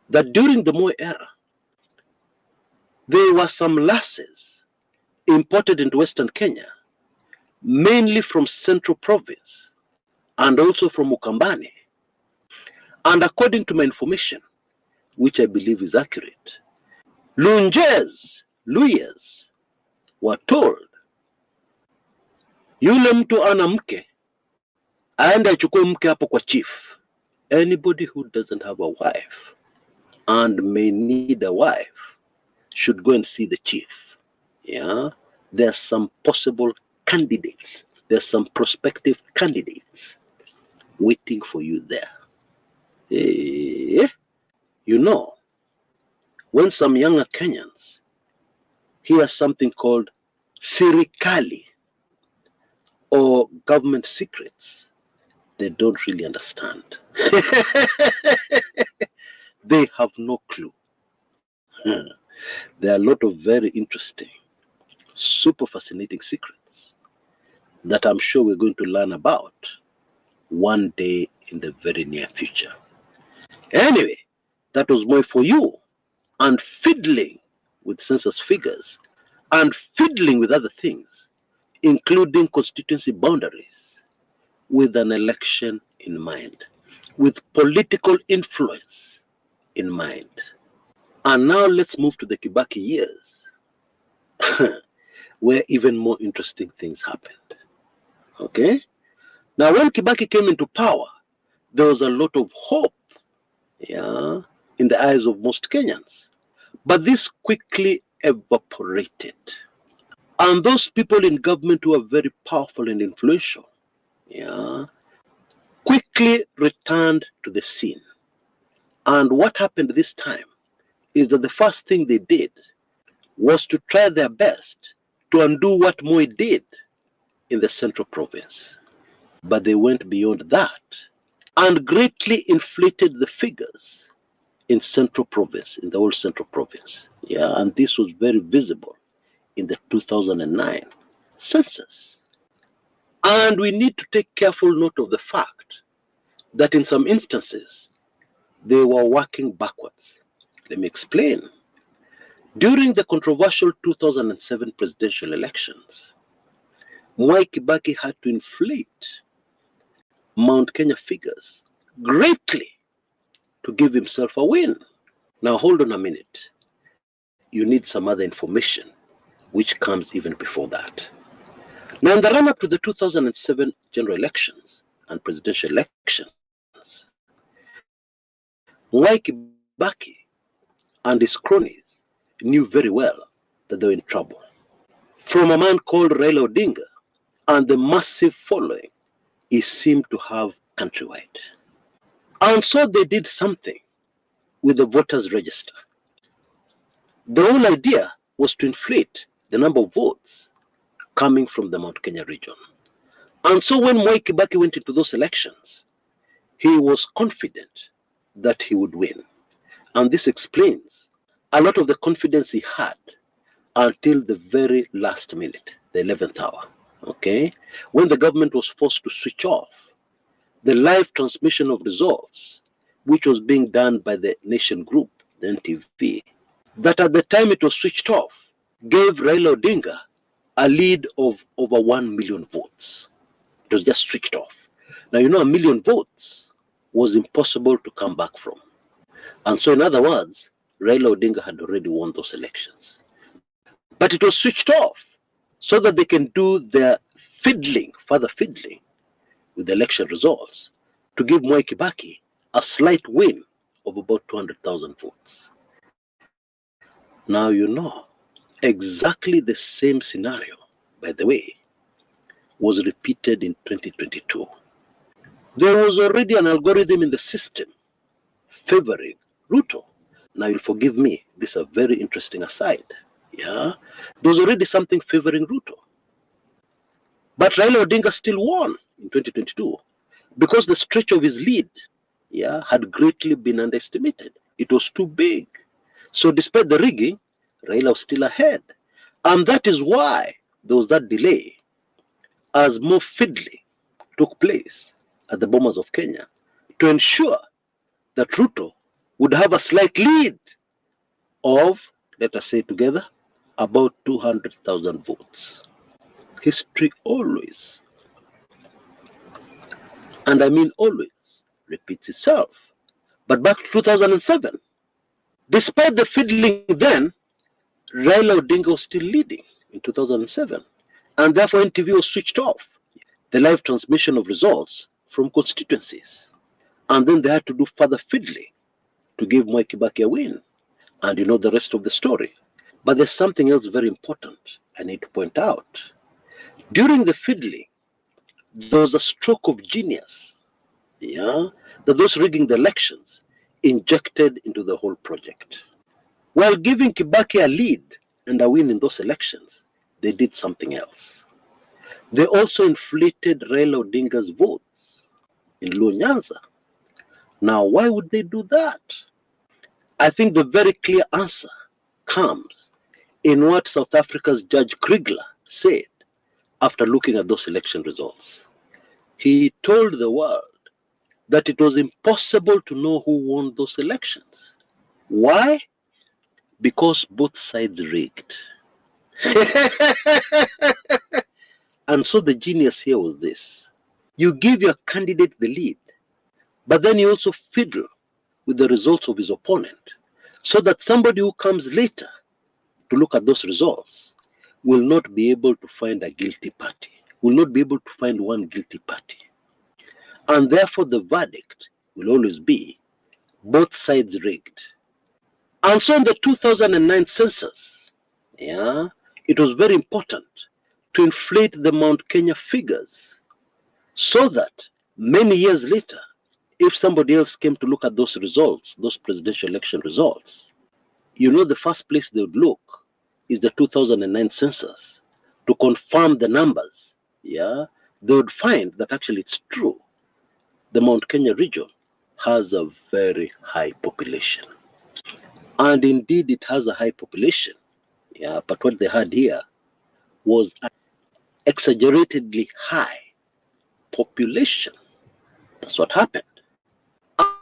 Speaker 16: that during the Moi era, there were some lasses imported into Western Kenya, mainly from Central Province and also from Ukambani. And according to my information, which I believe is accurate, Luyas were told, yule mtu ana mke, aende achukue mke hapo kwa chief. Anybody who doesn't have a wife and may need a wife should go and see the chief. There's some possible candidates. There's some prospective candidates waiting for you there. You know, when some younger Kenyans hear something called serikali or government secrets, they don't really understand. They have no clue. There are a lot of very interesting, super fascinating secrets that I'm sure we're going to learn about one day in the very near future. Anyway, that was more for you. And fiddling with census figures and fiddling with other things, including constituency boundaries, with an election in mind, with political influence in mind. And now let's move to the Kibaki years, where even more interesting things happened. Okay? Now, when Kibaki came into power, there was a lot of hope, yeah, in the eyes of most Kenyans. But this quickly evaporated. And those people in government who are very powerful and influential, yeah, quickly returned to the scene. And what happened this time is that the first thing they did was to try their best to undo what Moi did in the Central Province. But they went beyond that and greatly inflated the figures in Central Province, in the whole Central Province. Yeah, and this was very visible in the 2009 census. And we need to take careful note of the fact that in some instances, they were working backwards. Let me explain. During the controversial 2007 presidential elections, Mwai Kibaki had to inflate Mount Kenya figures greatly to give himself a win. Now hold on a minute. You need some other information which comes even before that. Now in the run-up to the 2007 general elections and presidential elections, Mwai Kibaki and his cronies knew very well that they were in trouble. From a man called Raila Odinga and the massive following he seemed to have countrywide. And so they did something with the voters register. The whole idea was to inflate the number of votes coming from the Mount Kenya region. And so when Mwai Kibaki went into those elections, he was confident that he would win. And this explains a lot of the confidence he had until the very last minute, the 11th hour, okay? When the government was forced to switch off the live transmission of results, which was being done by the Nation Group, the NTV, that at the time it was switched off, gave Raila Odinga a lead of over 1 million votes. It was just switched off. Now, you know, 1 million votes was impossible to come back from. And so, in other words, Raila Odinga had already won those elections. But it was switched off so that they can do their fiddling, further fiddling, with the election results to give Mwai Kibaki a slight win of about 200,000 votes. Now you know, exactly the same scenario, by the way, was repeated in 2022. There was already an algorithm in the system favoring Ruto. Now you'll forgive me, this is a very interesting aside. Yeah, there was already something favoring Ruto. But Raila Odinga still won in 2022 because the stretch of his lead, yeah, had greatly been underestimated. It was too big. So despite the rigging, Raila was still ahead. And that is why there was that delay as more fiddling took place at the Bomas of Kenya to ensure that Ruto would have a slight lead of, let us say together, about 200,000 votes. History always, and I mean always, repeats itself. But back to 2007, despite the fiddling then, Raila Odinga was still leading in 2007, and therefore NTV was switched off, the live transmission of results from constituencies. And then they had to do further fiddling to give Mwai Kibaki a win. And you know the rest of the story. But there's something else very important I need to point out. During the fiddling, there was a stroke of genius, yeah, that those rigging the elections injected into the whole project. While giving Kibaki a lead and a win in those elections, they did something else. They also inflated Raila Odinga's votes in Luo Nyanza. Now, why would they do that? I think the very clear answer comes in what South Africa's Judge Kriegler said after looking at those election results. He told the world that it was impossible to know who won those elections. Why? Because both sides rigged. And so the genius here was this. You give your candidate the lead, but then you also fiddle with the results of his opponent so that somebody who comes later to look at those results will not be able to find a guilty party, will not be able to find one guilty party. And therefore the verdict will always be both sides rigged. And so in the 2009 census, it was very important to inflate the Mount Kenya figures so that many years later, if somebody else came to look at those results, those presidential election results, the first place they would look is the 2009 census to confirm the numbers. They would find that actually it's true. The Mount Kenya region has a very high population. And indeed, it has a high population. But what they had here was an exaggeratedly high population. That's what happened.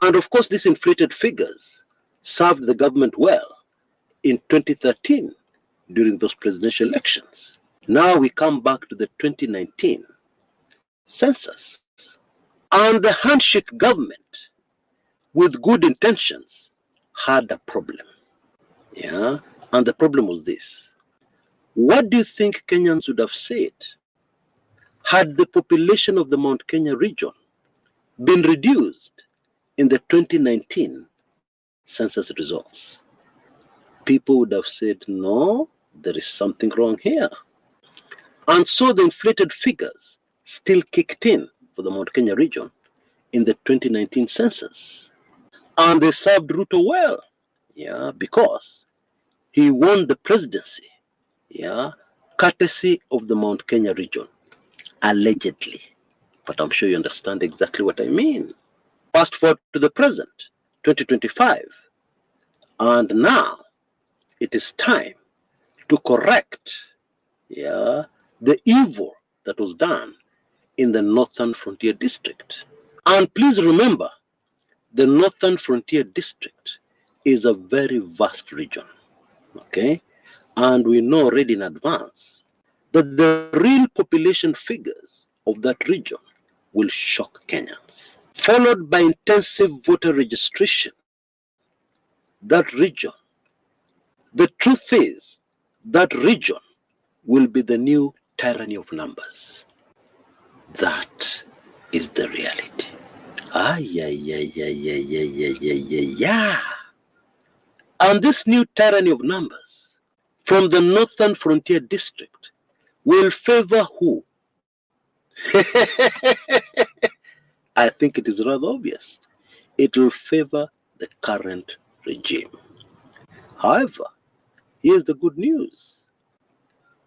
Speaker 16: And of course, these inflated figures served the government well in 2013 during those presidential elections. Now we come back to the 2019 census. And the handshake government, with good intentions, had a problem. And the problem was this. What do you think Kenyans would have said had the population of the Mount Kenya region been reduced in the 2019 census results? People would have said, no, there is something wrong here. And so the inflated figures still kicked in for the Mount Kenya region in the 2019 census. And they served Ruto well, because he won the presidency, courtesy of the Mount Kenya region, allegedly. But I'm sure you understand exactly what I mean. Fast forward to the present, 2025, and now it is time to correct, the evil that was done in the Northern Frontier District. And please remember, the Northern Frontier District is a very vast region, and we know already in advance that the real population figures of that region will shock Kenyans. Followed by intensive voter registration, that region, the truth is, that region will be the new tyranny of numbers. That is the reality. And this new tyranny of numbers from the Northern Frontier District will favor who? I think it is rather obvious. It will favor the current regime. However, here's the good news.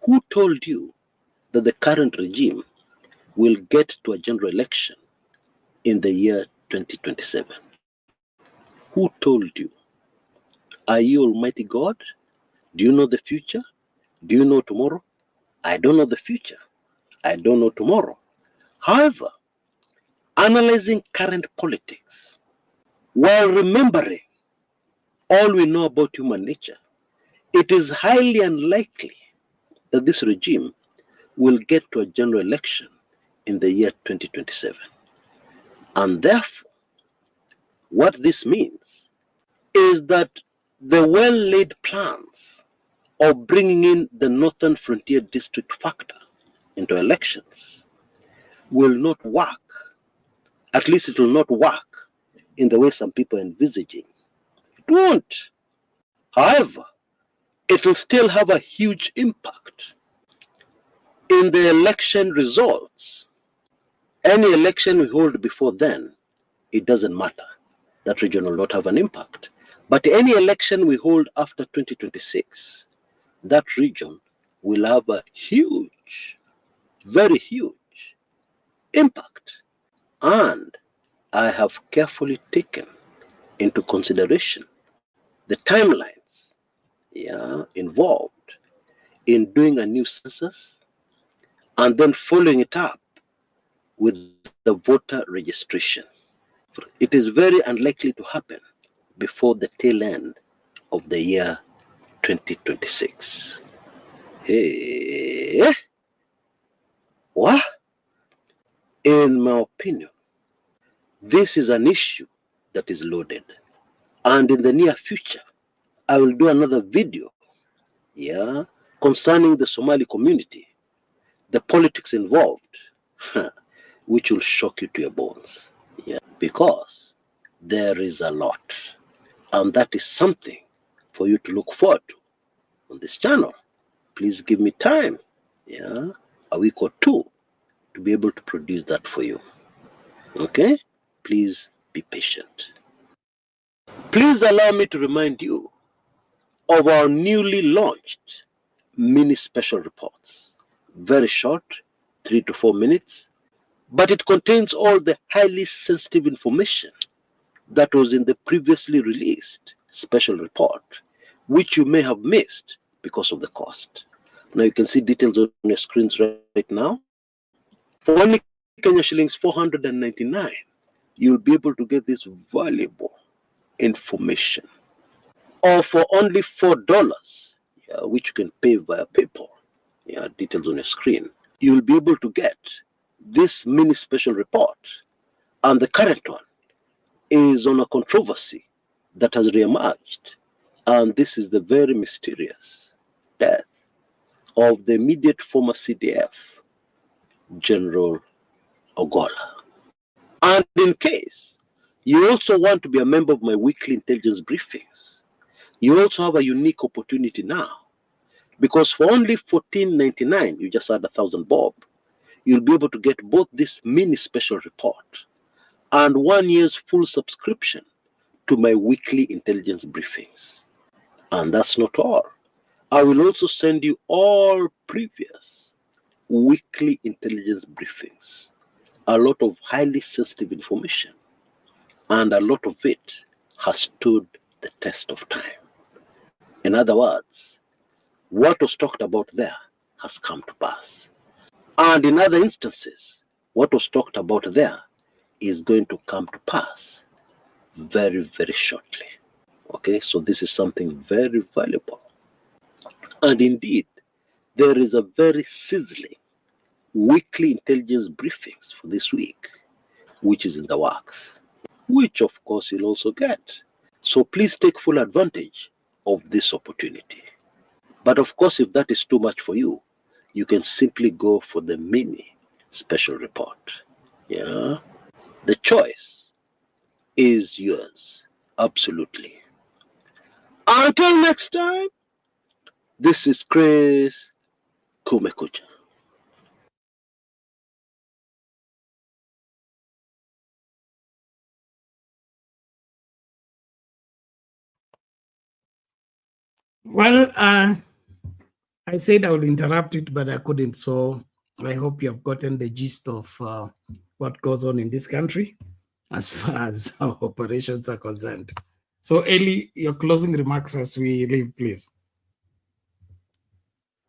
Speaker 16: Who told you that the current regime will get to a general election in the year 2027? Who told you? Are you Almighty God? Do you know the future? Do you know tomorrow? I don't know the future. I don't know tomorrow. However, analyzing current politics while remembering all we know about human nature, it is highly unlikely that this regime will get to a general election in the year 2027. And therefore, what this means is that the well-laid plans of bringing in the Northern Frontier District factor into elections will not work. At least it will not work in the way some people are envisaging. It won't. However, it will still have a huge impact in the election results. Any election we hold before then, it doesn't matter. That region will not have an impact. But any election we hold after 2026, that region will have a huge, very huge impact. And I have carefully taken into consideration the timelines involved in doing a new census and then following it up with the voter registration. It is very unlikely to happen before the tail end of the year 2026. Hey, what? In my opinion, this is an issue that is loaded. And in the near future, I will do another video, concerning the Somali community, the politics involved, which will shock you to your bones. Yeah, because there is a lot. And that is something for you to look forward to on this channel. Please give me time, yeah, a week or two to be able to produce that for you. Okay? Please be patient. Please allow me to remind you of our newly launched mini special reports. Very short, 3 to 4 minutes, but it contains all the highly sensitive information that was in the previously released special report, which you may have missed because of the cost. Now you can see details on your screens right now. For only Kenya shillings 499, you'll be able to get this valuable information. Or for only $4, which you can pay via PayPal, details on your screen, you'll be able to get this mini special report. And the current one is on a controversy that has reemerged. And this is the very mysterious death of the immediate former CDF, General Ogola. And in case you also want to be a member of my weekly intelligence briefings, you also have a unique opportunity now. Because for only $14.99, you just add 1,000 bob, you'll be able to get both this mini special report and 1 year's full subscription to my weekly intelligence briefings. And that's not all. I will also send you all previous weekly intelligence briefings. A lot of highly sensitive information, and a lot of it has stood the test of time. In other words, what was talked about there has come to pass. And in other instances, what was talked about there is going to come to pass very, very shortly. Okay, so this is something very valuable. And indeed, there is a very sizzling weekly intelligence briefings for this week, which is in the works, which of course you'll also get. So please take full advantage of this opportunity. But of course, if that is too much for you, you can simply go for the mini special report. Yeah, the choice is yours, absolutely. Until next time, this is Chris Kumekucha.
Speaker 1: Well, I said I would interrupt it, but I couldn't. So I hope you have gotten the gist of what goes on in this country as far as our operations are concerned. So, Eli, your closing remarks as we leave, please.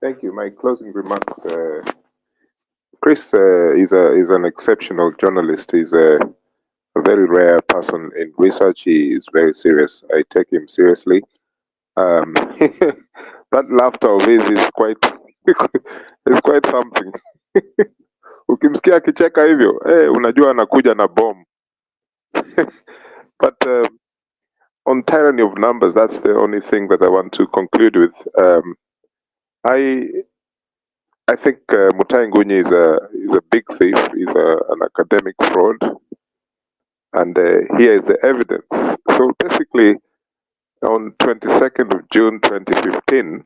Speaker 11: Thank you. My closing remarks. Chris is an exceptional journalist. He's a very rare person in research. He is very serious. I take him seriously. That laughter of his is quite it's quite something. Ukimsikia akicheka hivyo, unajua anakuja na bomb. But on tyranny of numbers, that's the only thing that I want to conclude with. I think Mutahi Ngunyi is a big thief. He's an academic fraud, and here is the evidence. So basically, on 22nd of June 2015,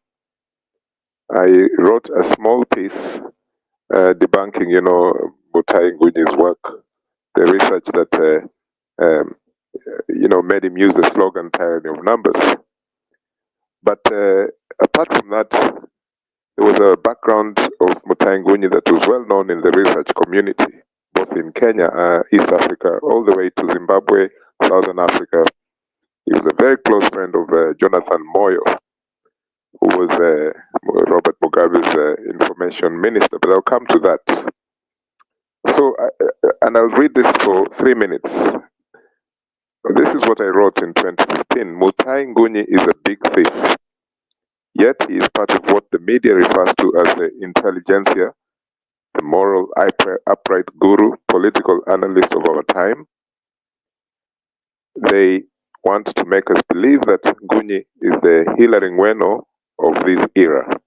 Speaker 11: I wrote a small piece debunking, Mutahi Ngunyi's work, the research that made him use the slogan "tyranny of numbers." But apart from that, there was a background of Mutahi Ngunyi that was well known in the research community, both in Kenya, East Africa, all the way to Zimbabwe, Southern Africa. He was a very close friend of Jonathan Moyo, who was Robert Mugabe's information minister, but I'll come to that. So, and I'll read this for 3 minutes. This is what I wrote in 2015. Mutahi Ngunyi is a big thief. Yet he is part of what the media refers to as the intelligentsia, the moral, upright guru, political analyst of our time. They want to make us believe that Ngunyi is the Hilary Ngweno of this era.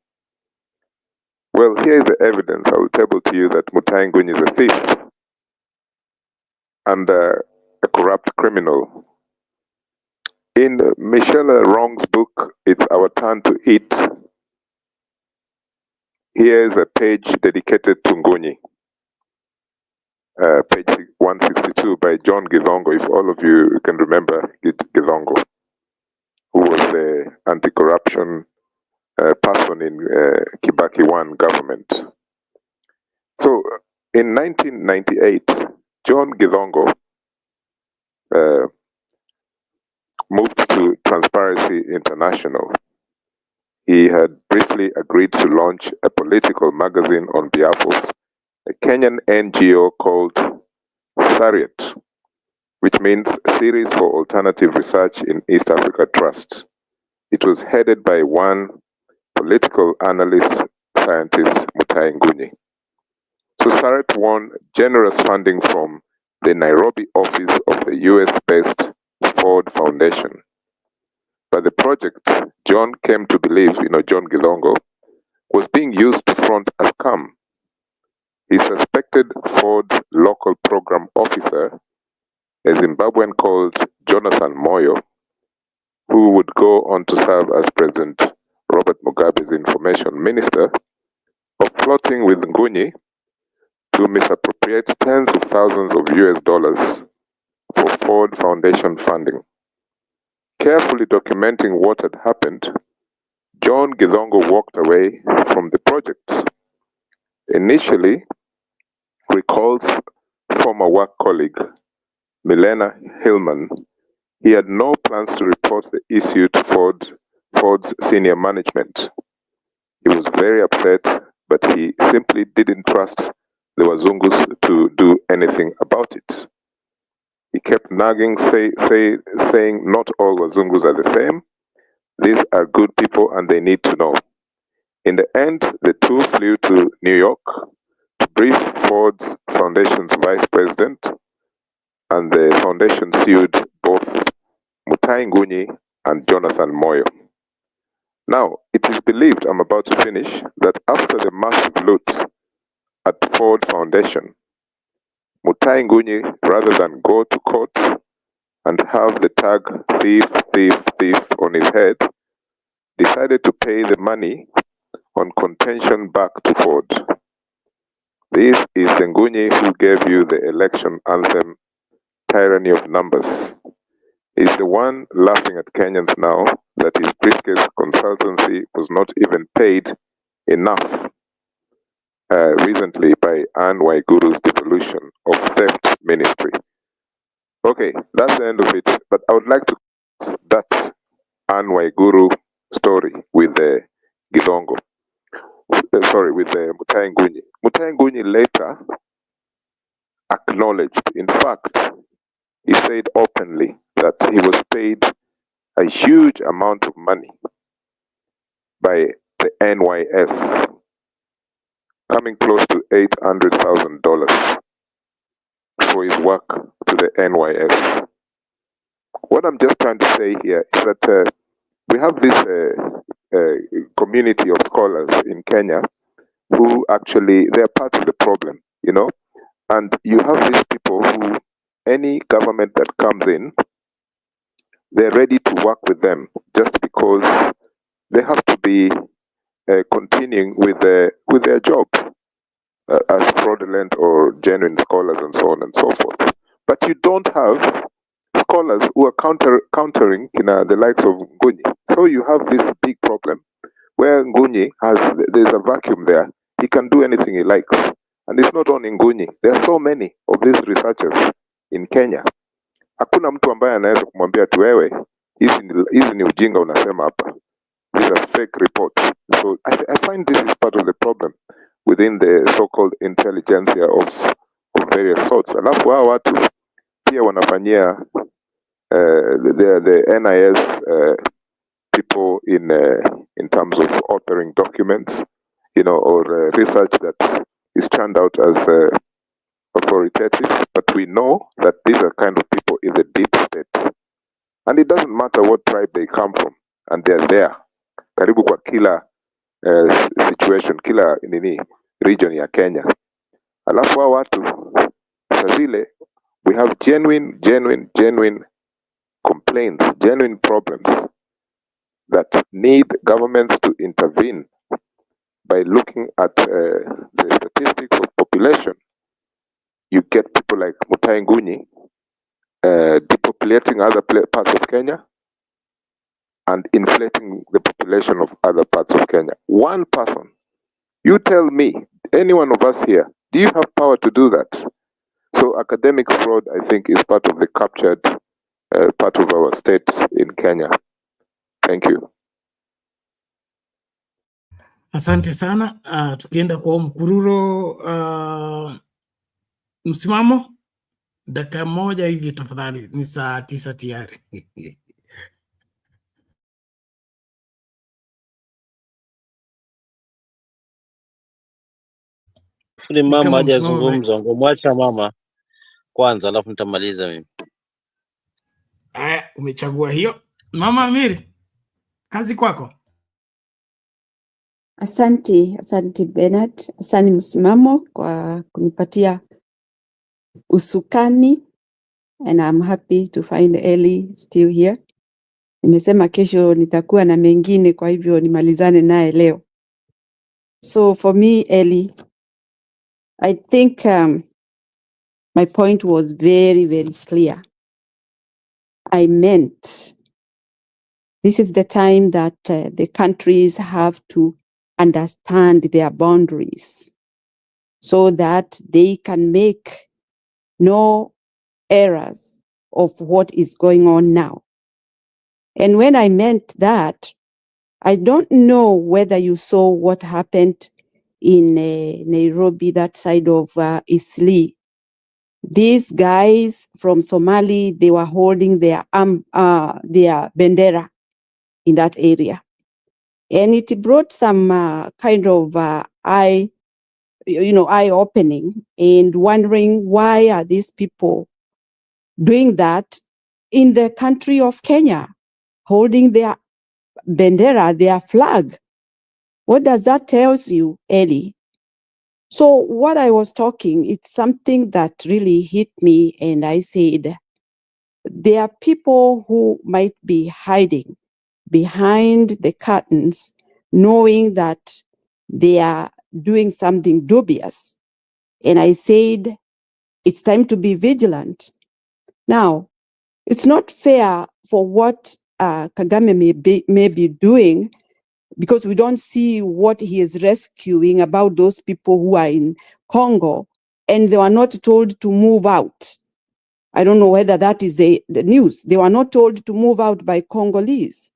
Speaker 11: Well, here is the evidence. I will table to you that Mutahi Ngunyi is a thief. And a corrupt criminal. In Michelle Wrong's book, It's Our Turn to Eat, here's a page dedicated to Ngunyi. Page 162 by John Githongo, if all of you can remember Githongo, who was the anti-corruption person in Kibaki 1 government. So in 1998, John Githongo moved to Transparency International. He had briefly agreed to launch a political magazine on behalf of a Kenyan NGO called SARIET, which means Series for Alternative Research in East Africa Trust. It was headed by one political analyst, scientist, Mutai Ngunyi. So SARIET won generous funding from the Nairobi office of the US-based Ford Foundation. But the project, John came to believe, John Githongo, was being used to front a scam. He suspected Ford's local program officer, a Zimbabwean called Jonathan Moyo, who would go on to serve as President Robert Mugabe's information minister, of plotting with Ngunyi to misappropriate tens of thousands of US dollars for Ford Foundation funding. Carefully documenting what had happened, John Githongo walked away from the project. Initially, recalls former work colleague Milena Hillman, he had no plans to report the issue to Ford's senior management. He was very upset, but he simply didn't trust the Wazungus to do anything about it. He kept nagging, saying not all Wazungus are the same. These are good people and they need to know. In the end, the two flew to New York to brief Ford's Foundation's vice president, and the foundation sued both Mutai Ngunyi and Jonathan Moyo. Now, it is believed, I'm about to finish, that after the massive loot at Ford Foundation, Mutai Ngunyi, rather than go to court and have the tag thief, thief, thief on his head, decided to pay the money on contention back to Ford. This is the Ngunyi who gave you the election anthem, Tyranny of Numbers. He's the one laughing at Kenyans now that his briefcase consultancy was not even paid enough recently by Anne Waiguru's devolution of theft ministry. Okay, that's the end of it. But I would like to that Anne Waiguru story with the Githongo. With the Mutai Ngunyi. Mutai Ngunyi later acknowledged, in fact, he said openly that he was paid a huge amount of money by the NYS, coming close to $800,000 for his work to the NYS. What I'm just trying to say here is that we have this community of scholars in Kenya who actually, they're part of the problem, and you have these people who, any government that comes in, they're ready to work with them just because they have to be continuing with their job as fraudulent or genuine scholars and so on and so forth. But you don't have scholars who are countering the likes of Ngunyi. So you have this big problem where Ngunyi there's a vacuum there. He can do anything he likes. And it's not only Ngunyi. There are so many of these researchers in Kenya. Hakuna mtu ambaye anaweza kumwambia tu wewe, hizi ni ujinga unasema hapa. These are fake reports. So I find this is part of the problem within the so-called intelligentsia of various sorts. Alafu hao watu pia wanafanyia the NIS people in terms of authoring documents, or research that is turned out as authoritative. But we know that these are kind of people in the deep state, and it doesn't matter what tribe they come from, and they're there karibu kwa kila situation, kila region ya Kenya. Alafu hao watu saa zile we have genuine complaints, genuine problems that need governments to intervene by looking at the statistics of population. You get people like Mutai Nguni depopulating other parts of Kenya and inflating the population of other parts of Kenya. One person. You tell me, any one of us here, do you have power to do that? So academic fraud, I think, is part of the captured part of our state in Kenya. Thank you.
Speaker 1: Asante sana. Tukienda kwa mkururo msimamo dakika moja hivi tafadhali, ni saa 9 tayari.
Speaker 15: Mama hajazungumza, ngomwacha mama kwanza alafu nitamaliza mimi.
Speaker 1: Aya, umechagua hiyo. Mama Amiri, kazi kwako.
Speaker 12: Asante Bernard, asante msimamo kwa kunipatia usukani, and I'm happy to find Ellie still here. Nimesema kesho nitakuwa na mengine, kwa hivyo nimalizane naye leo. So for me, Ellie, I think my point was very, very clear. I meant this is the time that the countries have to understand their boundaries so that they can make no errors of what is going on now. And when I meant that, I don't know whether you saw what happened in Nairobi, that side of Eastleigh. These guys from Somali, they were holding their bendera in that area. And it brought some kind of eye-opening and wondering, why are these people doing that in the country of Kenya, holding their bendera, their flag? What does that tell you, Ellie? So what I was talking, it's something that really hit me, and I said, there are people who might be hiding behind the curtains, knowing that they are doing something dubious. And I said, it's time to be vigilant. Now, it's not fair for what Kagame may be doing, because we don't see what he is rescuing about those people who are in Congo, and they were not told to move out. I don't know whether that is the news. They were not told to move out by Congolese,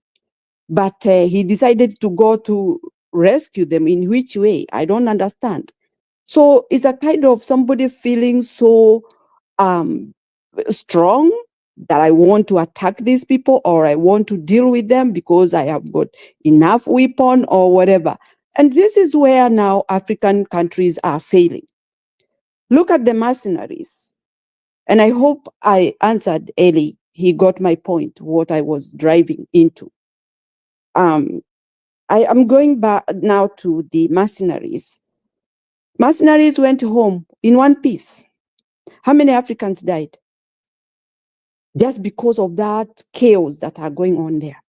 Speaker 12: but he decided to go to rescue them. In which way? I don't understand. So it's a kind of somebody feeling so strong that I want to attack these people, or I want to deal with them because I have got enough weapon or whatever. And this is where now African countries are failing. Look at the mercenaries. And I hope I answered Eli. He got my point, what I was driving into. I am going back now to the mercenaries. Mercenaries went home in one piece. How many Africans died? Just because of that chaos that are going on there.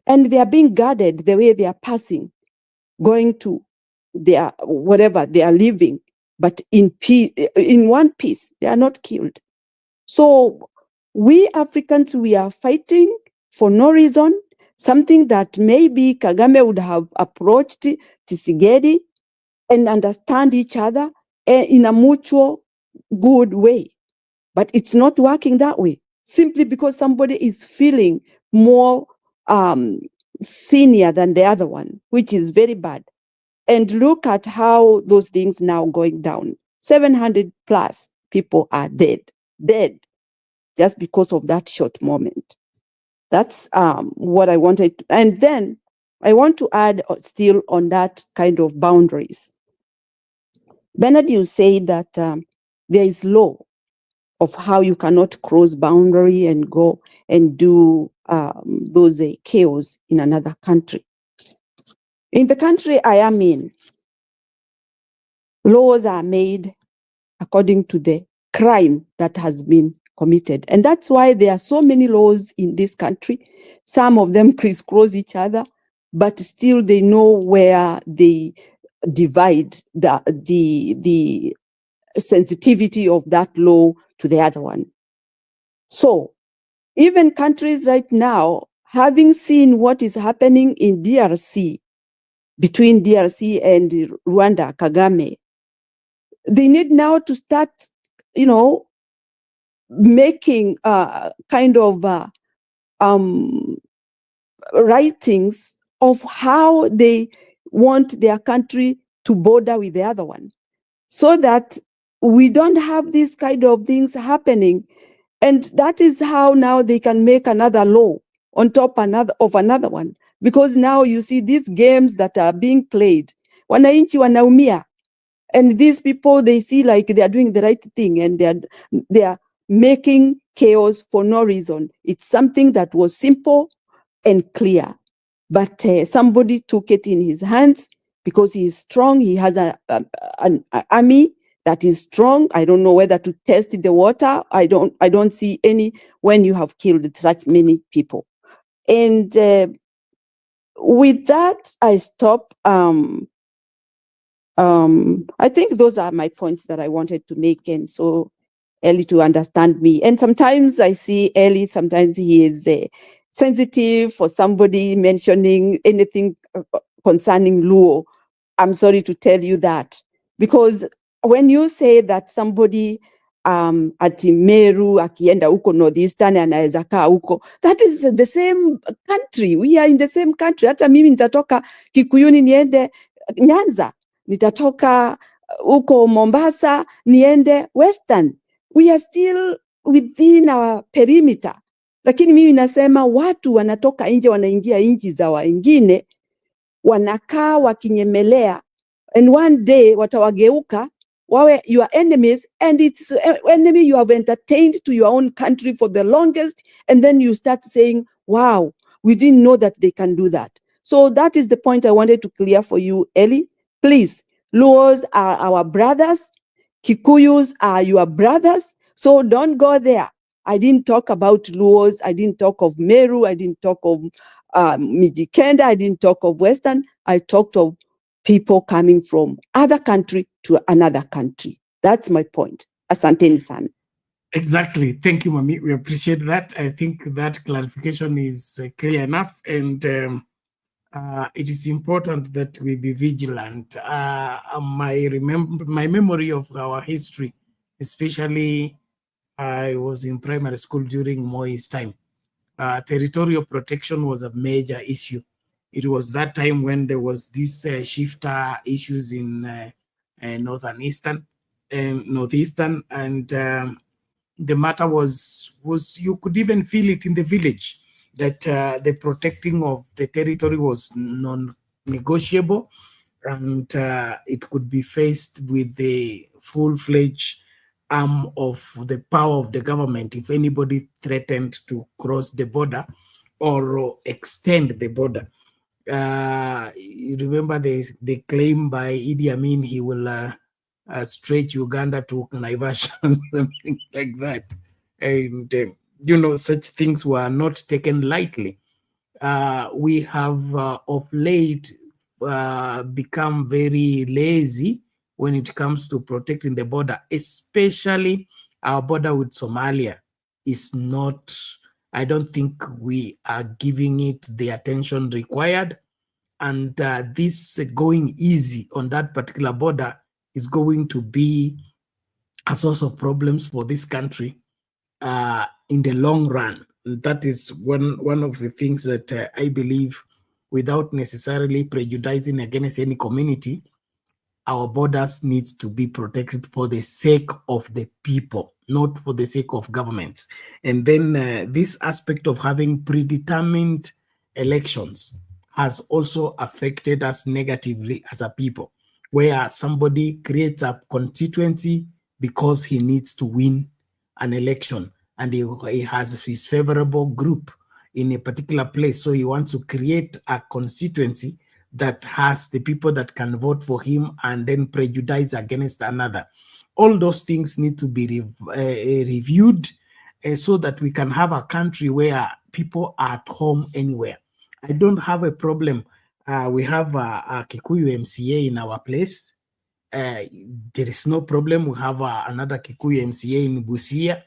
Speaker 12: And they are being guarded the way they are passing, going to their whatever they are living, but in peace, in one piece, they are not killed. So we Africans, we are fighting for no reason, something that maybe Kagame would have approached Tshisekedi and understand each other in a mutual good way. But it's not working that way, simply because somebody is feeling more senior than the other one, which is very bad. And look at how those things now going down. 700 plus people are dead, just because of that short moment. That's what I wanted to, and then I want to add still on that kind of boundaries. Bernard, you say that there is law of how you cannot cross boundary and go and do those chaos in another country. In the country I am in, laws are made according to the crime that has been committed. And that's why there are so many laws in this country. Some of them crisscross each other, but still they know where they divide the sensitivity of that law to the other one. So even countries right now, having seen what is happening in DRC, between DRC and Rwanda, Kagame, they need now to start, making kind of writings of how they want their country to border with the other one, so that we don't have these kind of things happening. And that is how now they can make another law on top of another one. Because now you see these games that are being played, wananchi wanaumia, and these people, they see like they are doing the right thing, and they are making chaos for no reason. It's something that was simple and clear, but somebody took it in his hands because he is strong. He has an army that is strong. I don't know whether to test the water. I don't see any when you have killed such many people. And with that, I stop. I think those are my points that I wanted to make, and so Ellie to understand me. And sometimes I see Ellie, sometimes he is sensitive for somebody mentioning anything concerning Luo. I'm sorry to tell you that, because when you say that somebody ati Meru akienda huko northeastern anaweza kaa huko, that is the same country. We are in the same country. Hata mimi nitatoka Kikuyuni niende Nyanza, nitatoka huko Mombasa niende Western. We are still within our perimeter. Lakini mimi nasema watu wanatoka nje wanaingia nchi za wengine, wanakaa wakinyemelea, and one day watawageuka wawe your enemies, and it's enemy you have entertained to your own country for the longest, and then you start saying, wow, we didn't know that they can do that. So that is the point I wanted to clear for you, Ellie. Please, Luos are our brothers, Kikuyus are your brothers, so don't go there. I didn't talk about Luos, I didn't talk of Meru, I didn't talk of Mijikenda, I didn't talk of Western, I talked of people coming from other country to another country. That's my point. Asanteni sana.
Speaker 1: Exactly. Thank you, Mami. We appreciate that. I think that clarification is clear enough, and it is important that we be vigilant. My memory of our history, especially I was in primary school during Moi's time. Territorial protection was a major issue. It was that time when there was this shifter issues in northeastern, and the matter was you could even feel it in the village that the protecting of the territory was non-negotiable, and it could be faced with the full-fledged arm of the power of the government if anybody threatened to cross the border or extend the border. You remember the claim by Idi Amin he will stretch Uganda to Naivasha, something like that. And, such things were not taken lightly. We have of late become very lazy when it comes to protecting the border, especially our border with Somalia is not, I don't think we are giving it the attention required. And this going easy on that particular border is going to be a source of problems for this country in the long run. That is one of the things that I believe, without necessarily prejudicing against any community, our borders needs to be protected for the sake of the people, not for the sake of governments. And then this aspect of having predetermined elections has also affected us negatively as a people, where somebody creates a constituency because he needs to win an election and he has his favorable group in a particular place. So he wants to create a constituency that has the people that can vote for him and then prejudice against another. All those things need to be reviewed so that we can have a country where people are at home anywhere. I don't have a problem. We have a Kikuyu MCA in our place. There is no problem. We have another Kikuyu MCA in Busia.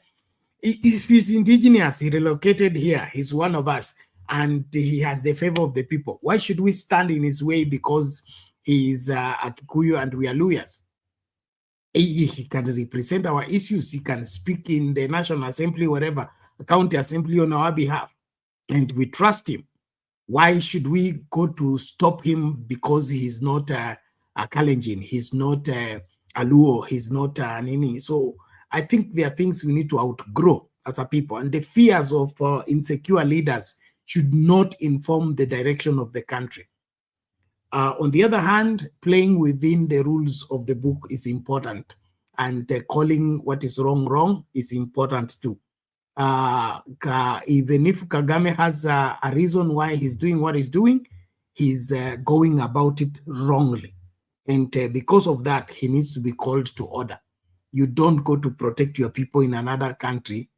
Speaker 1: If he's indigenous, he relocated here, he's one of us, and he has the favor of the people. Why should we stand in his way because he is a Kikuyu and we are Luyas? He can represent our issues. He can speak in the National Assembly, wherever, county assembly on our behalf, and we trust him. Why should we go to stop him because he's not a Kalenjin, he's not a Luo, he's not a Nini? So I think there are things we need to outgrow as a people, and the fears of insecure leaders should not inform the direction of the country. On the other hand, playing within the rules of the book is important, and calling what is wrong is important too. Even if Kagame has a reason why he's doing what he's doing, he's going about it wrongly. And because of that, he needs to be called to order. You don't go to protect your people in another country.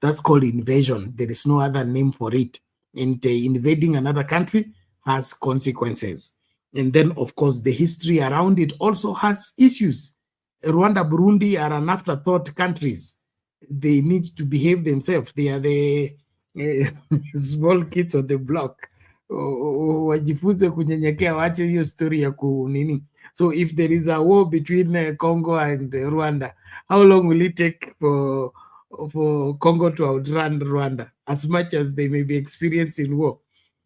Speaker 1: That's called invasion. There is no other name for it. And invading another country has consequences. And then, of course, the history around it also has issues. Rwanda, Burundi are an afterthought countries. They need to behave themselves. They are the small kids on the block. Wajifunze kunyenyekea, wache hiyo story ya kunini. So if there is a war between Congo and Rwanda, how long will it take for Congo to outrun Rwanda? As much as they may be experienced in war,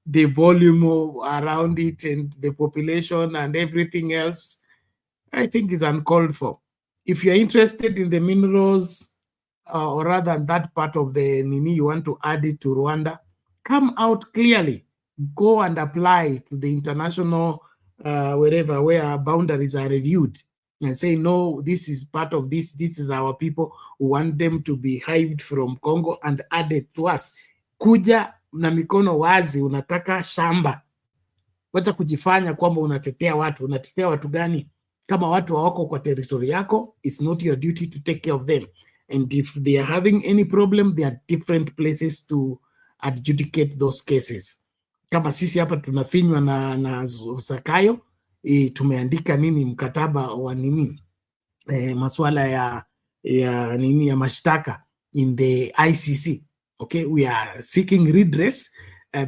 Speaker 1: the volume around it and the population and everything else, I think is uncalled for. If you're interested in the minerals, or rather that part of the Nini, you want to add it to Rwanda, come out clearly. Go and apply to the international, wherever, where boundaries are reviewed, and say, no, this is part of this. This is our people. We want them to be hived from Congo and added to us. Kuja na mikono wazi, unataka shamba. Wacha kujifanya kwamba unatetea watu. Unatetea watu gani? Kama watu hawako kwa territory yako, it's not your duty to take care of them. And if they are having any problem, there are different places to adjudicate those cases. Kama sisi hapa tunafinywa na Sakayo, tumeandika nini mkataba wa nini, masuala ya nini ya mashtaka in the ICC. Okay, we are seeking redress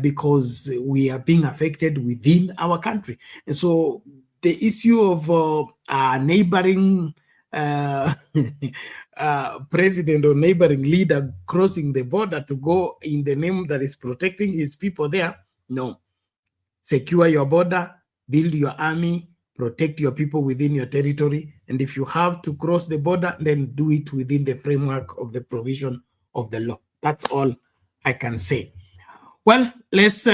Speaker 1: because we are being affected within our country. And so the issue of neighboring president or neighboring leader crossing the border to go in the name that is protecting his people there, no. Secure your border, build your army, protect your people within your territory. And if you have to cross the border, then do it within the framework of the provision of the law. That's all I can say. Well, let's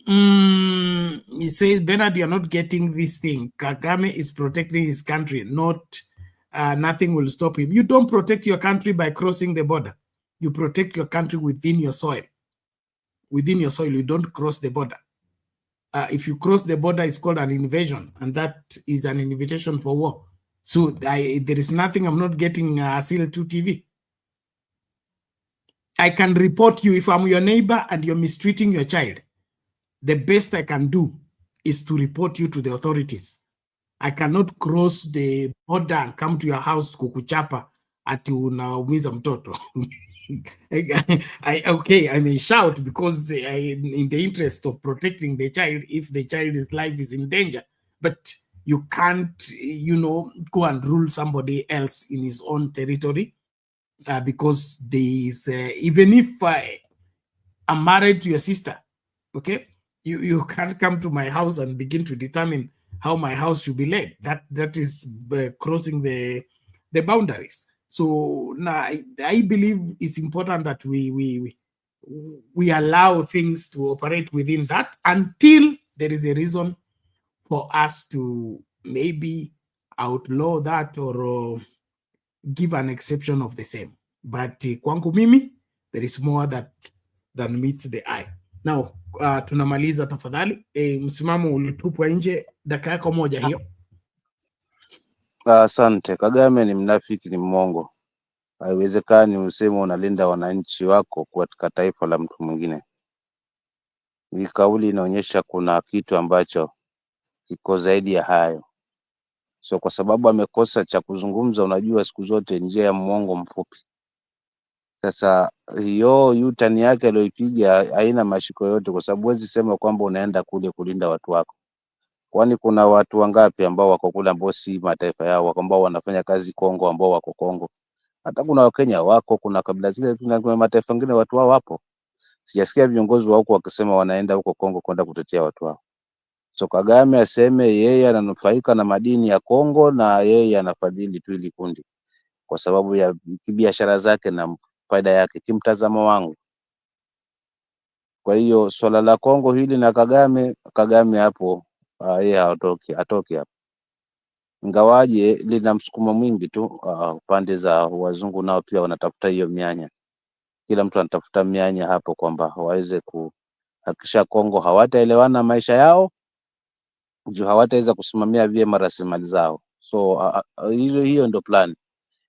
Speaker 1: he says, Bernard, you're not getting this thing. Kagame is protecting his country, not nothing will stop him. You don't protect your country by crossing the border. You protect your country within your soil. Within your soil, you don't cross the border. If you cross the border, it's called an invasion, and that is an invitation for war. So there is nothing I'm not getting Asil 2 TV. I can report you if I'm your neighbor and you're mistreating your child. The best I can do is to report you to the authorities. I cannot cross the border and come to your house kukuchapa ati unaumiza mtoto. Okay, I may shout because in the interest of protecting the child if the child's life is in danger, but you can't, go and rule somebody else in his own territory because there is, even if I'm married to your sister, okay, you can't come to my house and begin to determine how my house should be led. That is crossing the boundaries. So now I believe it's important that we allow things to operate within that until there is a reason for us to maybe outlaw that or give an exception of the same. But kwangu mimi, there is more than meets the eye. Now, tunamaliza tafadhali. Msimamo ulitupwa nje, dakika yako moja hiyo.
Speaker 15: Asante. Kagame ni mnafiki, ni mmongo. Haiwezekani useme unalinda wananchi wako katika taifa la mtu mwingine. Hii kauli inaonyesha kuna kitu ambacho kiko zaidi ya hayo. So kwa sababu amekosa cha kuzungumza, unajua siku zote njia ya mmongo mfupi. Sasa hiyo U-turn yake aliyoipiga haina mashiko yote, kwa sababu huwezi sema kwamba unaenda kule kulinda watu wako. Kwani kuna watu wangapi ambao wako kule ambao si mataifa yao, ambao wanafanya kazi Kongo, ambao wako Kongo? Hata kuna Wakenya wako, kuna kabila zile, kuna mataifa mengine watu wao wapo. Sijasikia viongozi wa huko wakisema wanaenda huko Kongo kwenda kutetea watu wao. So Kagame aseme yeye ananufaika na madini ya Kongo na yeye anafadhili tu ili kundi kwa sababu ya biashara zake na faida yake, kimtazamo wangu. Kwa hiyo swala la Kongo hili na Kagame hapo yeye atoki hapo. Ingawaje lina msukumo mwingi tu pande za wazungu, nao pia wanatafuta hiyo mianya. Kila mtu anatafuta mianya hapo kwamba waweze kuhakikisha Kongo hawataelewana maisha yao, juu hawataweza kusimamia vyema rasilimali zao. So hiyo ndio plan.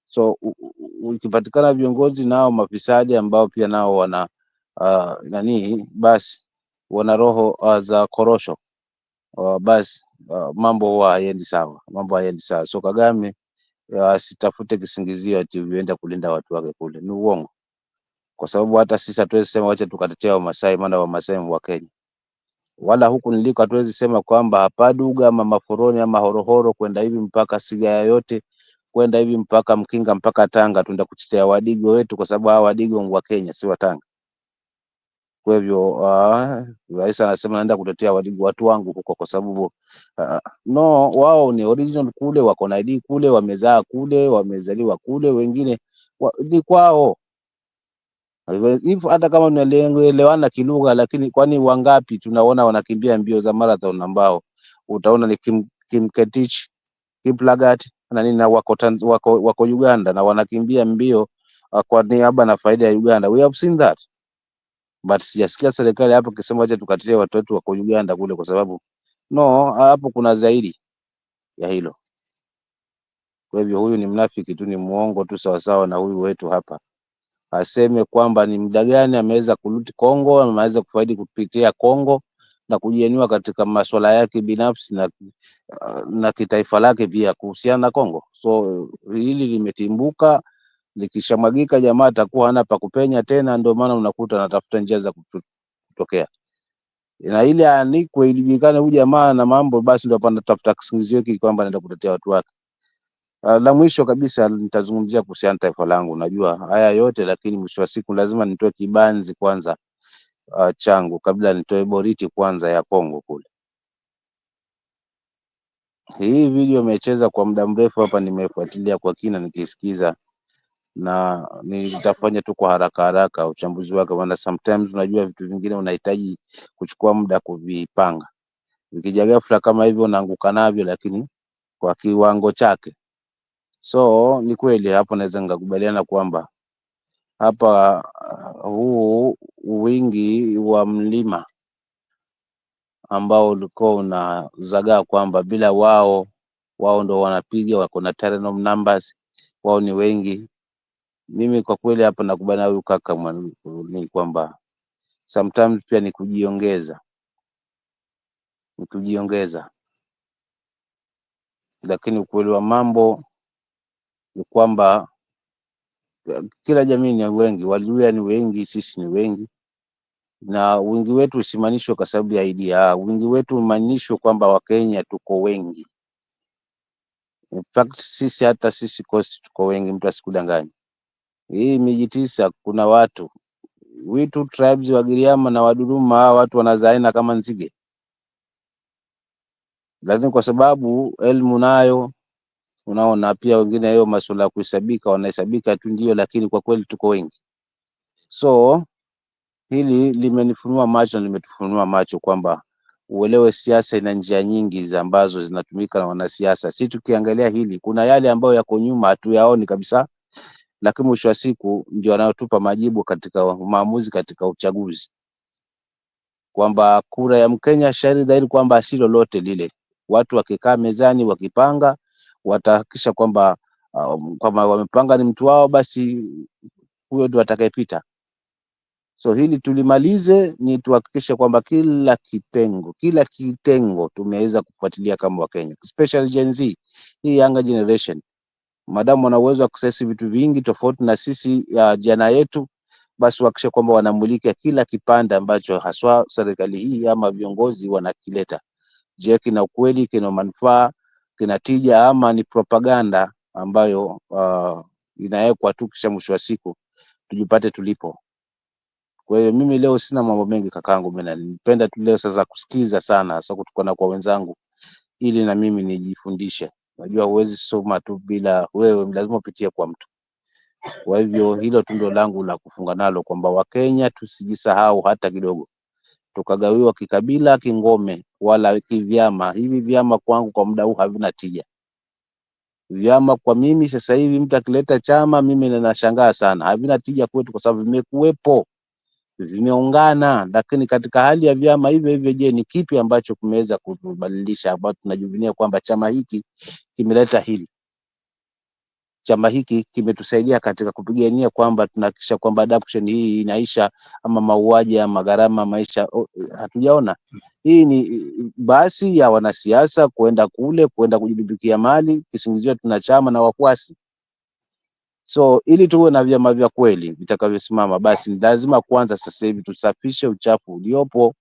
Speaker 15: So ukipatikana viongozi nao mafisadi ambao pia nao wana basi wana roho za korosho, basi mambo hayaendi sawa, So Kagame asitafute kisingizio ati uende kulinda watu wake kule, ni uongo. Kwa sababu hata sisi hatuwezi sema wacha tukatetea Wamasai, maana Wamasai wa Kenya. Wala huku niliko hatuwezi sema kwamba Hapaduga ama Maforoni ama Horohoro kwenda hivi mpaka Sigaya yote, kwenda hivi mpaka Mkinga mpaka Tanga tuenda kutetea Wadigo wetu, kwa sababu hawa Wadigo wa Kenya si wa Tanga. Kwa hivyo rais anasema naenda kutetea Wadigo watu wangu huko, kwa sababu no, wao ni original kule, wako na ID kule, wamezaa kule, wamezaliwa kule, wengine ni kwao. Hivyo hata kama tunaelewana kilugha, lakini kwani wangapi tunaona wanakimbia mbio za marathon ambao utaona ni Kimketich, Kiplagat na nini, na wako Uganda na wanakimbia mbio kwa niaba na faida ya Uganda. We have seen that. But sijasikia serikali hapo kisema acha tukatetea watu wetu wako Uganda kule, kwa sababu no, hapo kuna zaidi ya hilo. Kwa hivyo huyu ni mnafiki tu, ni muongo tu, sawasawa na huyu wetu hapa. Aseme kwamba ni muda gani ameweza kuruti Kongo, ameweza kufaidi kupitia Kongo na kujienua katika masuala yake binafsi na kitaifa lake pia kuhusiana na Kongo. So hili limetimbuka, likishamagika jamaa atakuwa hana pa kupenya tena, ndio maana unakuta anatafuta njia za kutokea. Na ile anikwe ilijulikane huyu jamaa na mambo, basi ndio anatafuta kisingizio hiki kwamba anaenda kutetea watu wake. La mwisho kabisa nitazungumzia kuhusiana taifa langu. Najua haya yote, lakini mwisho wa siku lazima nitoe kibanzi kwanza changu kabla nitoe boriti kwanza ya Kongo kule. Hii video imecheza kwa muda mrefu hapa, nimefuatilia kwa kina nikisikiza, na nitafanya tu kwa haraka uchambuzi wake, maana sometimes unajua vitu vingine unahitaji kuchukua muda kuvipanga. Nikija ghafla kama hivyo naanguka navyo, lakini kwa kiwango chake. So ni kweli hapo naweza nikakubaliana kwamba hapa huu wingi wa mlima ambao ulikuwa unazagaa kwamba bila wao ndo wanapiga, wako na terminal numbers, wao ni wengi. Mimi kwa kweli hapa nakubaliana huyu kaka ni kwamba sometimes pia ni kujiongeza, lakini ukweli wa mambo ni kwamba kila jamii ni wengi, Waluhya ni wengi, sisi ni wengi, na wingi wetu usimanishwe kwa sababu ya idea. Wingi wetu umanishwe kwamba Wakenya tuko wengi. In fact hata sisi Coast tuko wengi, mtu asikudanganye. Hii miji 9 kuna watu witu tribes wa Giriama na Waduruma, hawa watu wanazaina kama nzige, lakini kwa sababu elimu nayo unaona, pia wengine hiyo masuala ya kuhesabika wanahesabika tu ndio, lakini kwa kweli tuko wengi. So hili limenifunua macho na limetufunua macho kwamba uelewe siasa ina njia nyingi ambazo zinatumika na wanasiasa. Si tukiangalia hili, kuna yale ambayo yako nyuma hatuyaoni kabisa, lakini mwisho wa siku ndio anayotupa majibu katika maamuzi katika uchaguzi, kwamba kura ya Mkenya shahidi dhahiri kwamba si lolote lile. Watu wakikaa mezani wakipanga, watahakikisha kwamba kama wamepanga ni mtu wao, basi huyo ndio atakayepita. So hili tulimalize, ni tuhakikishe kwamba kila kitengo tumeweza kufuatilia kama Wakenya, especially Gen Z, hii younger generation. Madamu wana uwezo wa access vitu vingi tofauti na sisi ya jana yetu, basi hakikisha kwamba wanamulika kila kipande ambacho haswa serikali hii ama viongozi wanakileta. Je, kina ukweli, kina manufaa, kina tija, ama ni propaganda ambayo inawekwa tu kisha mwisho wa siku tujipate tulipo. Kwa hiyo mimi leo sina mambo mengi kakangu, mimi nilipenda tu leo sasa kusikiza sana, sasa kutokana kwa wenzangu, ili na mimi nijifundishe. Unajua huwezi soma tu bila wewe, lazima upitie kwa mtu. Kwa hivyo hilo tu ndio langu la kufunga nalo, kwamba Wakenya tusijisahau hata kidogo, tukagawiwa kikabila, kingome, wala kivyama. Hivi vyama kwangu kwa muda huu havina tija. Vyama kwa mimi sasa hivi, mtu akileta chama mimi ninashangaa sana, havina tija kwetu, kwa sababu vimekuwepo, vimeungana. Lakini katika hali ya vyama hivyo, je, ni kipi ambacho kimeweza kubadilisha, ambacho tunajivunia kwamba chama hiki kimeleta hili, chama hiki kimetusaidia katika kupigania kwamba tunahakikisha kwamba adoption hii inaisha, ama mauaji ama gharama maisha? Hatujaona. Hii ni basi ya wanasiasa kwenda kujibibikia mali, kisingizio tuna chama na wafuasi. So ili tuwe na vyama vya kweli vitakavyosimama, basi lazima kwanza sasa hivi tusafishe uchafu uliopo,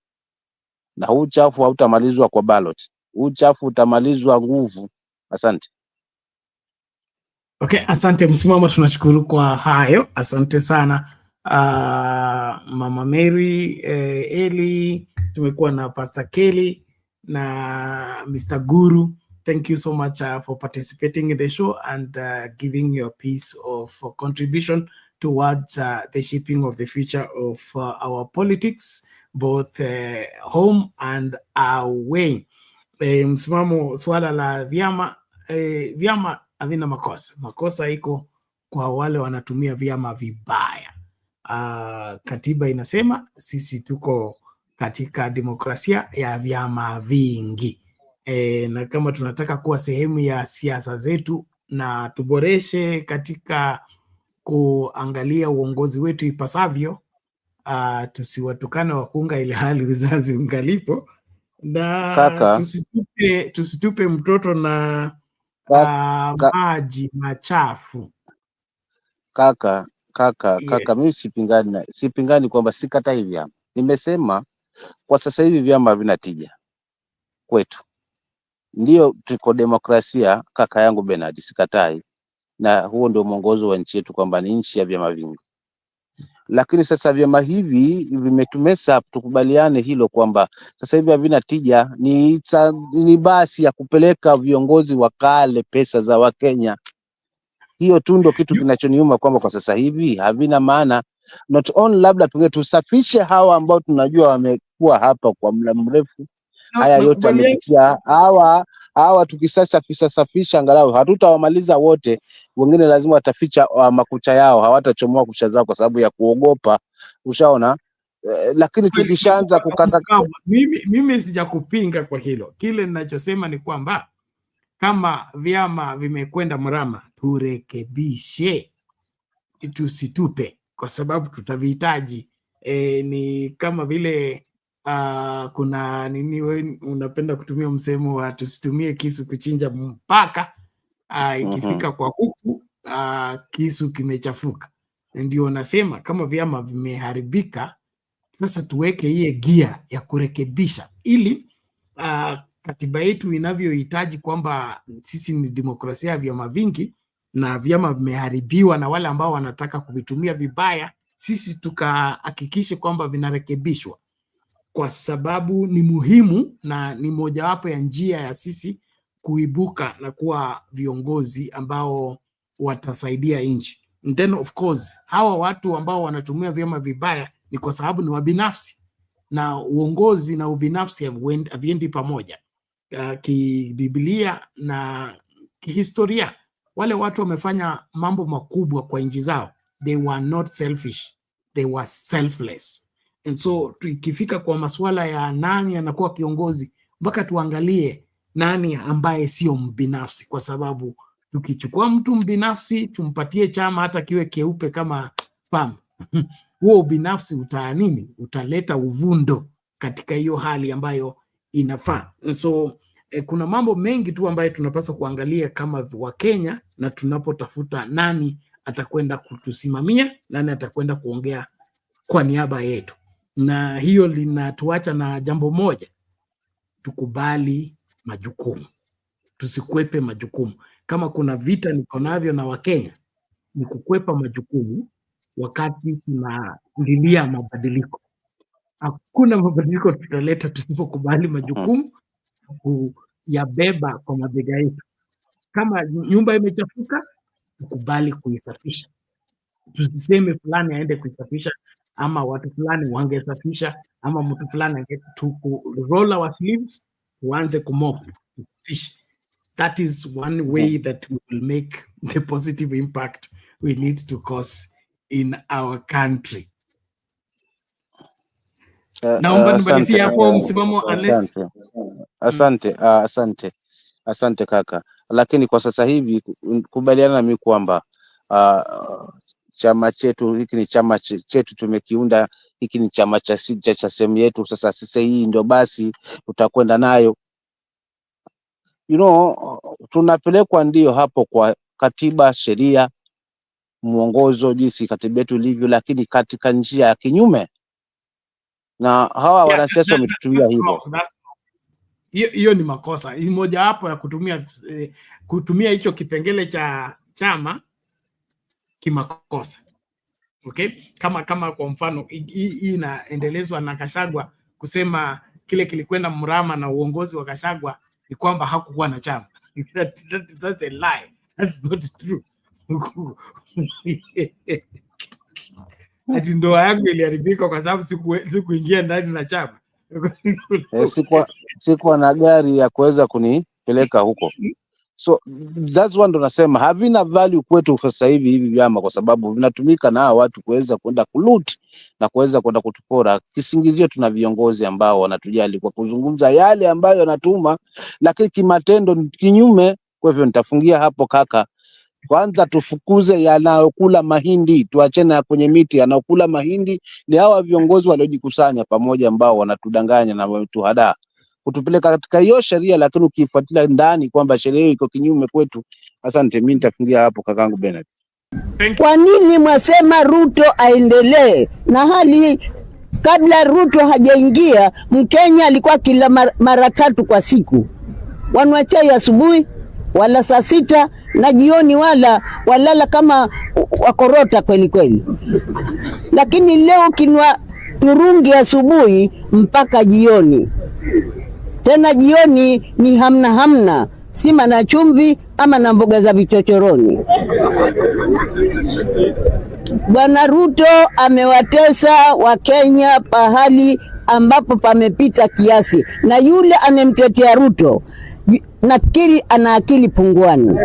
Speaker 15: na huu uchafu hautamalizwa kwa ballot. Huu uchafu utamalizwa nguvu. Asante.
Speaker 1: Okay, asante Msimamo, tunashukuru kwa hayo, asante sana. Mama Mary, Eli, tumekuwa na Pastor Kelley na Mr. Guru. Thank you so much for participating in the show and giving your piece of contribution towards the shaping of the future of our politics, both home and away. Msimamo, swala la vyama, vyama havina makosa. Makosa iko kwa wale wanatumia vyama vibaya. Katiba inasema sisi tuko katika demokrasia ya vyama vingi. Na kama tunataka kuwa sehemu ya siasa zetu na tuboreshe katika kuangalia uongozi wetu ipasavyo, tusiwatukane wakunga ili hali uzazi ungalipo, na tusitupe mtoto na maji machafu.
Speaker 15: Kaka,
Speaker 1: Yes.
Speaker 15: mimi sipingani kwamba sikatai vyama. Nimesema kwa sasa hivi vyama havina tija kwetu. Ndio tuko demokrasia, kaka yangu Bernard, sikatai, na huo ndio mwongozo wa nchi yetu kwamba ni nchi ya vyama vingi. Lakini sasa vyama hivi vimetumesa, tukubaliane hilo kwamba sasa hivi havina tija. Ni basi ya kupeleka viongozi wakale pesa za Wakenya. Hiyo tu ndio kitu kinachoniuma, kwamba kwa sasa hivi havina maana. Not only labda pengine tusafishe hawa ambao tunajua wamekuwa hapa kwa muda mrefu. Haya yote yamepitia hawa tukisafisha angalau hatutawamaliza wote. Wengine lazima wataficha makucha yao, hawatachomoa kucha zao kwa sababu ya kuogopa. Ushaona? Lakini tukishaanza kukata,
Speaker 1: mimi sijakupinga kwa hilo. Kile ninachosema ni kwamba kama vyama vimekwenda mrama, turekebishe, tusitupe, kwa sababu tutavihitaji. Ni kama vile kuna nini, we unapenda kutumia msemo wa tusitumie kisu kuchinja mpaka ikifika kwa kuku kisu kimechafuka. Ndio nasema kama vyama vimeharibika, sasa tuweke hiye gia ya kurekebisha, ili katiba yetu inavyohitaji kwamba sisi ni demokrasia ya vyama vingi, na vyama vimeharibiwa na wale ambao wanataka kuvitumia vibaya, sisi tukahakikishe kwamba vinarekebishwa, kwa sababu ni muhimu na ni mojawapo ya njia ya sisi kuibuka na kuwa viongozi ambao watasaidia nchi. And then of course hawa watu ambao wanatumia vyama vibaya ni kwa sababu ni wabinafsi, na uongozi na ubinafsi haviendi pamoja. Kibiblia na kihistoria, wale watu wamefanya mambo makubwa kwa nchi zao. They were not selfish, they were selfless. And so tukifika kwa masuala ya nani anakuwa kiongozi, mpaka tuangalie nani ambaye sio mbinafsi, kwa sababu tukichukua mtu mbinafsi tumpatie chama hata kiwe keupe kama pamba, huo ubinafsi utaleta uvundo katika hiyo hali ambayo inafaa. So kuna mambo mengi tu ambayo tunapaswa kuangalia kama Wakenya, na tunapotafuta nani atakwenda kutusimamia, nani atakwenda kuongea kwa niaba yetu, na hiyo linatuacha na jambo moja: tukubali majukumu, tusikwepe majukumu. Kama kuna vita niko navyo na Wakenya ni kukwepa majukumu wakati tunalilia mabadiliko. Hakuna mabadiliko tutaleta tusipokubali majukumu kuyabeba kwa mabega yetu. Kama nyumba imechafuka, tukubali kuisafisha. Tusiseme fulani aende kuisafisha, ama watu fulani wangesafisha, ama mtu fulani roll our sleeves, tuanze kumop, fish. That is one way that we will make the positive impact we need to cause in our country. Naomba nimalizie hapo msimamo unless.
Speaker 15: Asante kaka, lakini kwa sasa hivi kubaliana na mimi kwamba chama chetu hiki ni chama chetu tumekiunda, hiki ni chama cha sita cha sehemu yetu. Sasa hii ndio basi tutakwenda nayo, tunapelekwa ndio hapo kwa katiba, sheria, mwongozo jinsi katiba yetu ilivyo, lakini katika njia ya kinyume, na hawa wanasiasa wametutumia hivyo.
Speaker 1: Hiyo ni makosa. Hii moja hapo ya kutumia hicho kipengele cha chama kimakosa. Okay? Kama kwa mfano hii inaendelezwa na Kashagwa kusema kile kilikwenda mrama na uongozi wa Kashagwa ni kwamba hakukuwa na chama. That's a lie. That's not true. Ati ndoa yangu iliharibika kwa sababu sikuingia ndani na chama.
Speaker 15: Sikuwa na gari ya kuweza kunipeleka huko. So that's why ndo nasema havina value kwetu sasa hivi vyama, kwa sababu vinatumika na watu kuweza kwenda kuloot na kuweza kwenda kutupora. Kisingizio tuna viongozi ambao wanatujali kwa kuzungumza yale ambayo yanatuma, lakini kimatendo ni kinyume. Kwa hivyo nitafungia hapo kaka. Kwanza tufukuze yanayokula mahindi, tuachane na kwenye miti yanayokula mahindi. Ni hawa viongozi waliojikusanya pamoja ambao wanatudanganya na wanatuhadaa kutupeleka katika hiyo sheria, lakini ukifuatilia ndani kwamba sheria hiyo iko kinyume kwetu. Asante, mimi nitafungia hapo kakangu Bernard.
Speaker 17: Kwa nini mwasema Ruto aendelee na hali kabla Ruto hajaingia Mkenya alikuwa kila mara 3 kwa siku, wanwa chai asubuhi wala saa 6 na jioni, walala kama wakorota kweli kweli. Lakini leo kinwa turungi asubuhi mpaka jioni, tena jioni ni hamna sima na chumvi ama na mboga za vichochoroni. Bwana Ruto amewatesa Wakenya pahali ambapo pamepita kiasi, na yule anemtetea Ruto nafikiri ana akili punguani.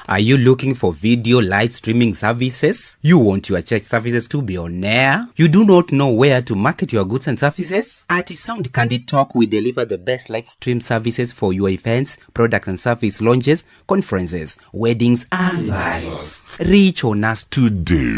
Speaker 18: Are you looking for video live streaming services? You want your church services to be on air? You do not know where to market your goods and services? At Sound Candid Talk, we deliver the best live stream services for your events, product and service launches, conferences, weddings, and lives. Reach on us today.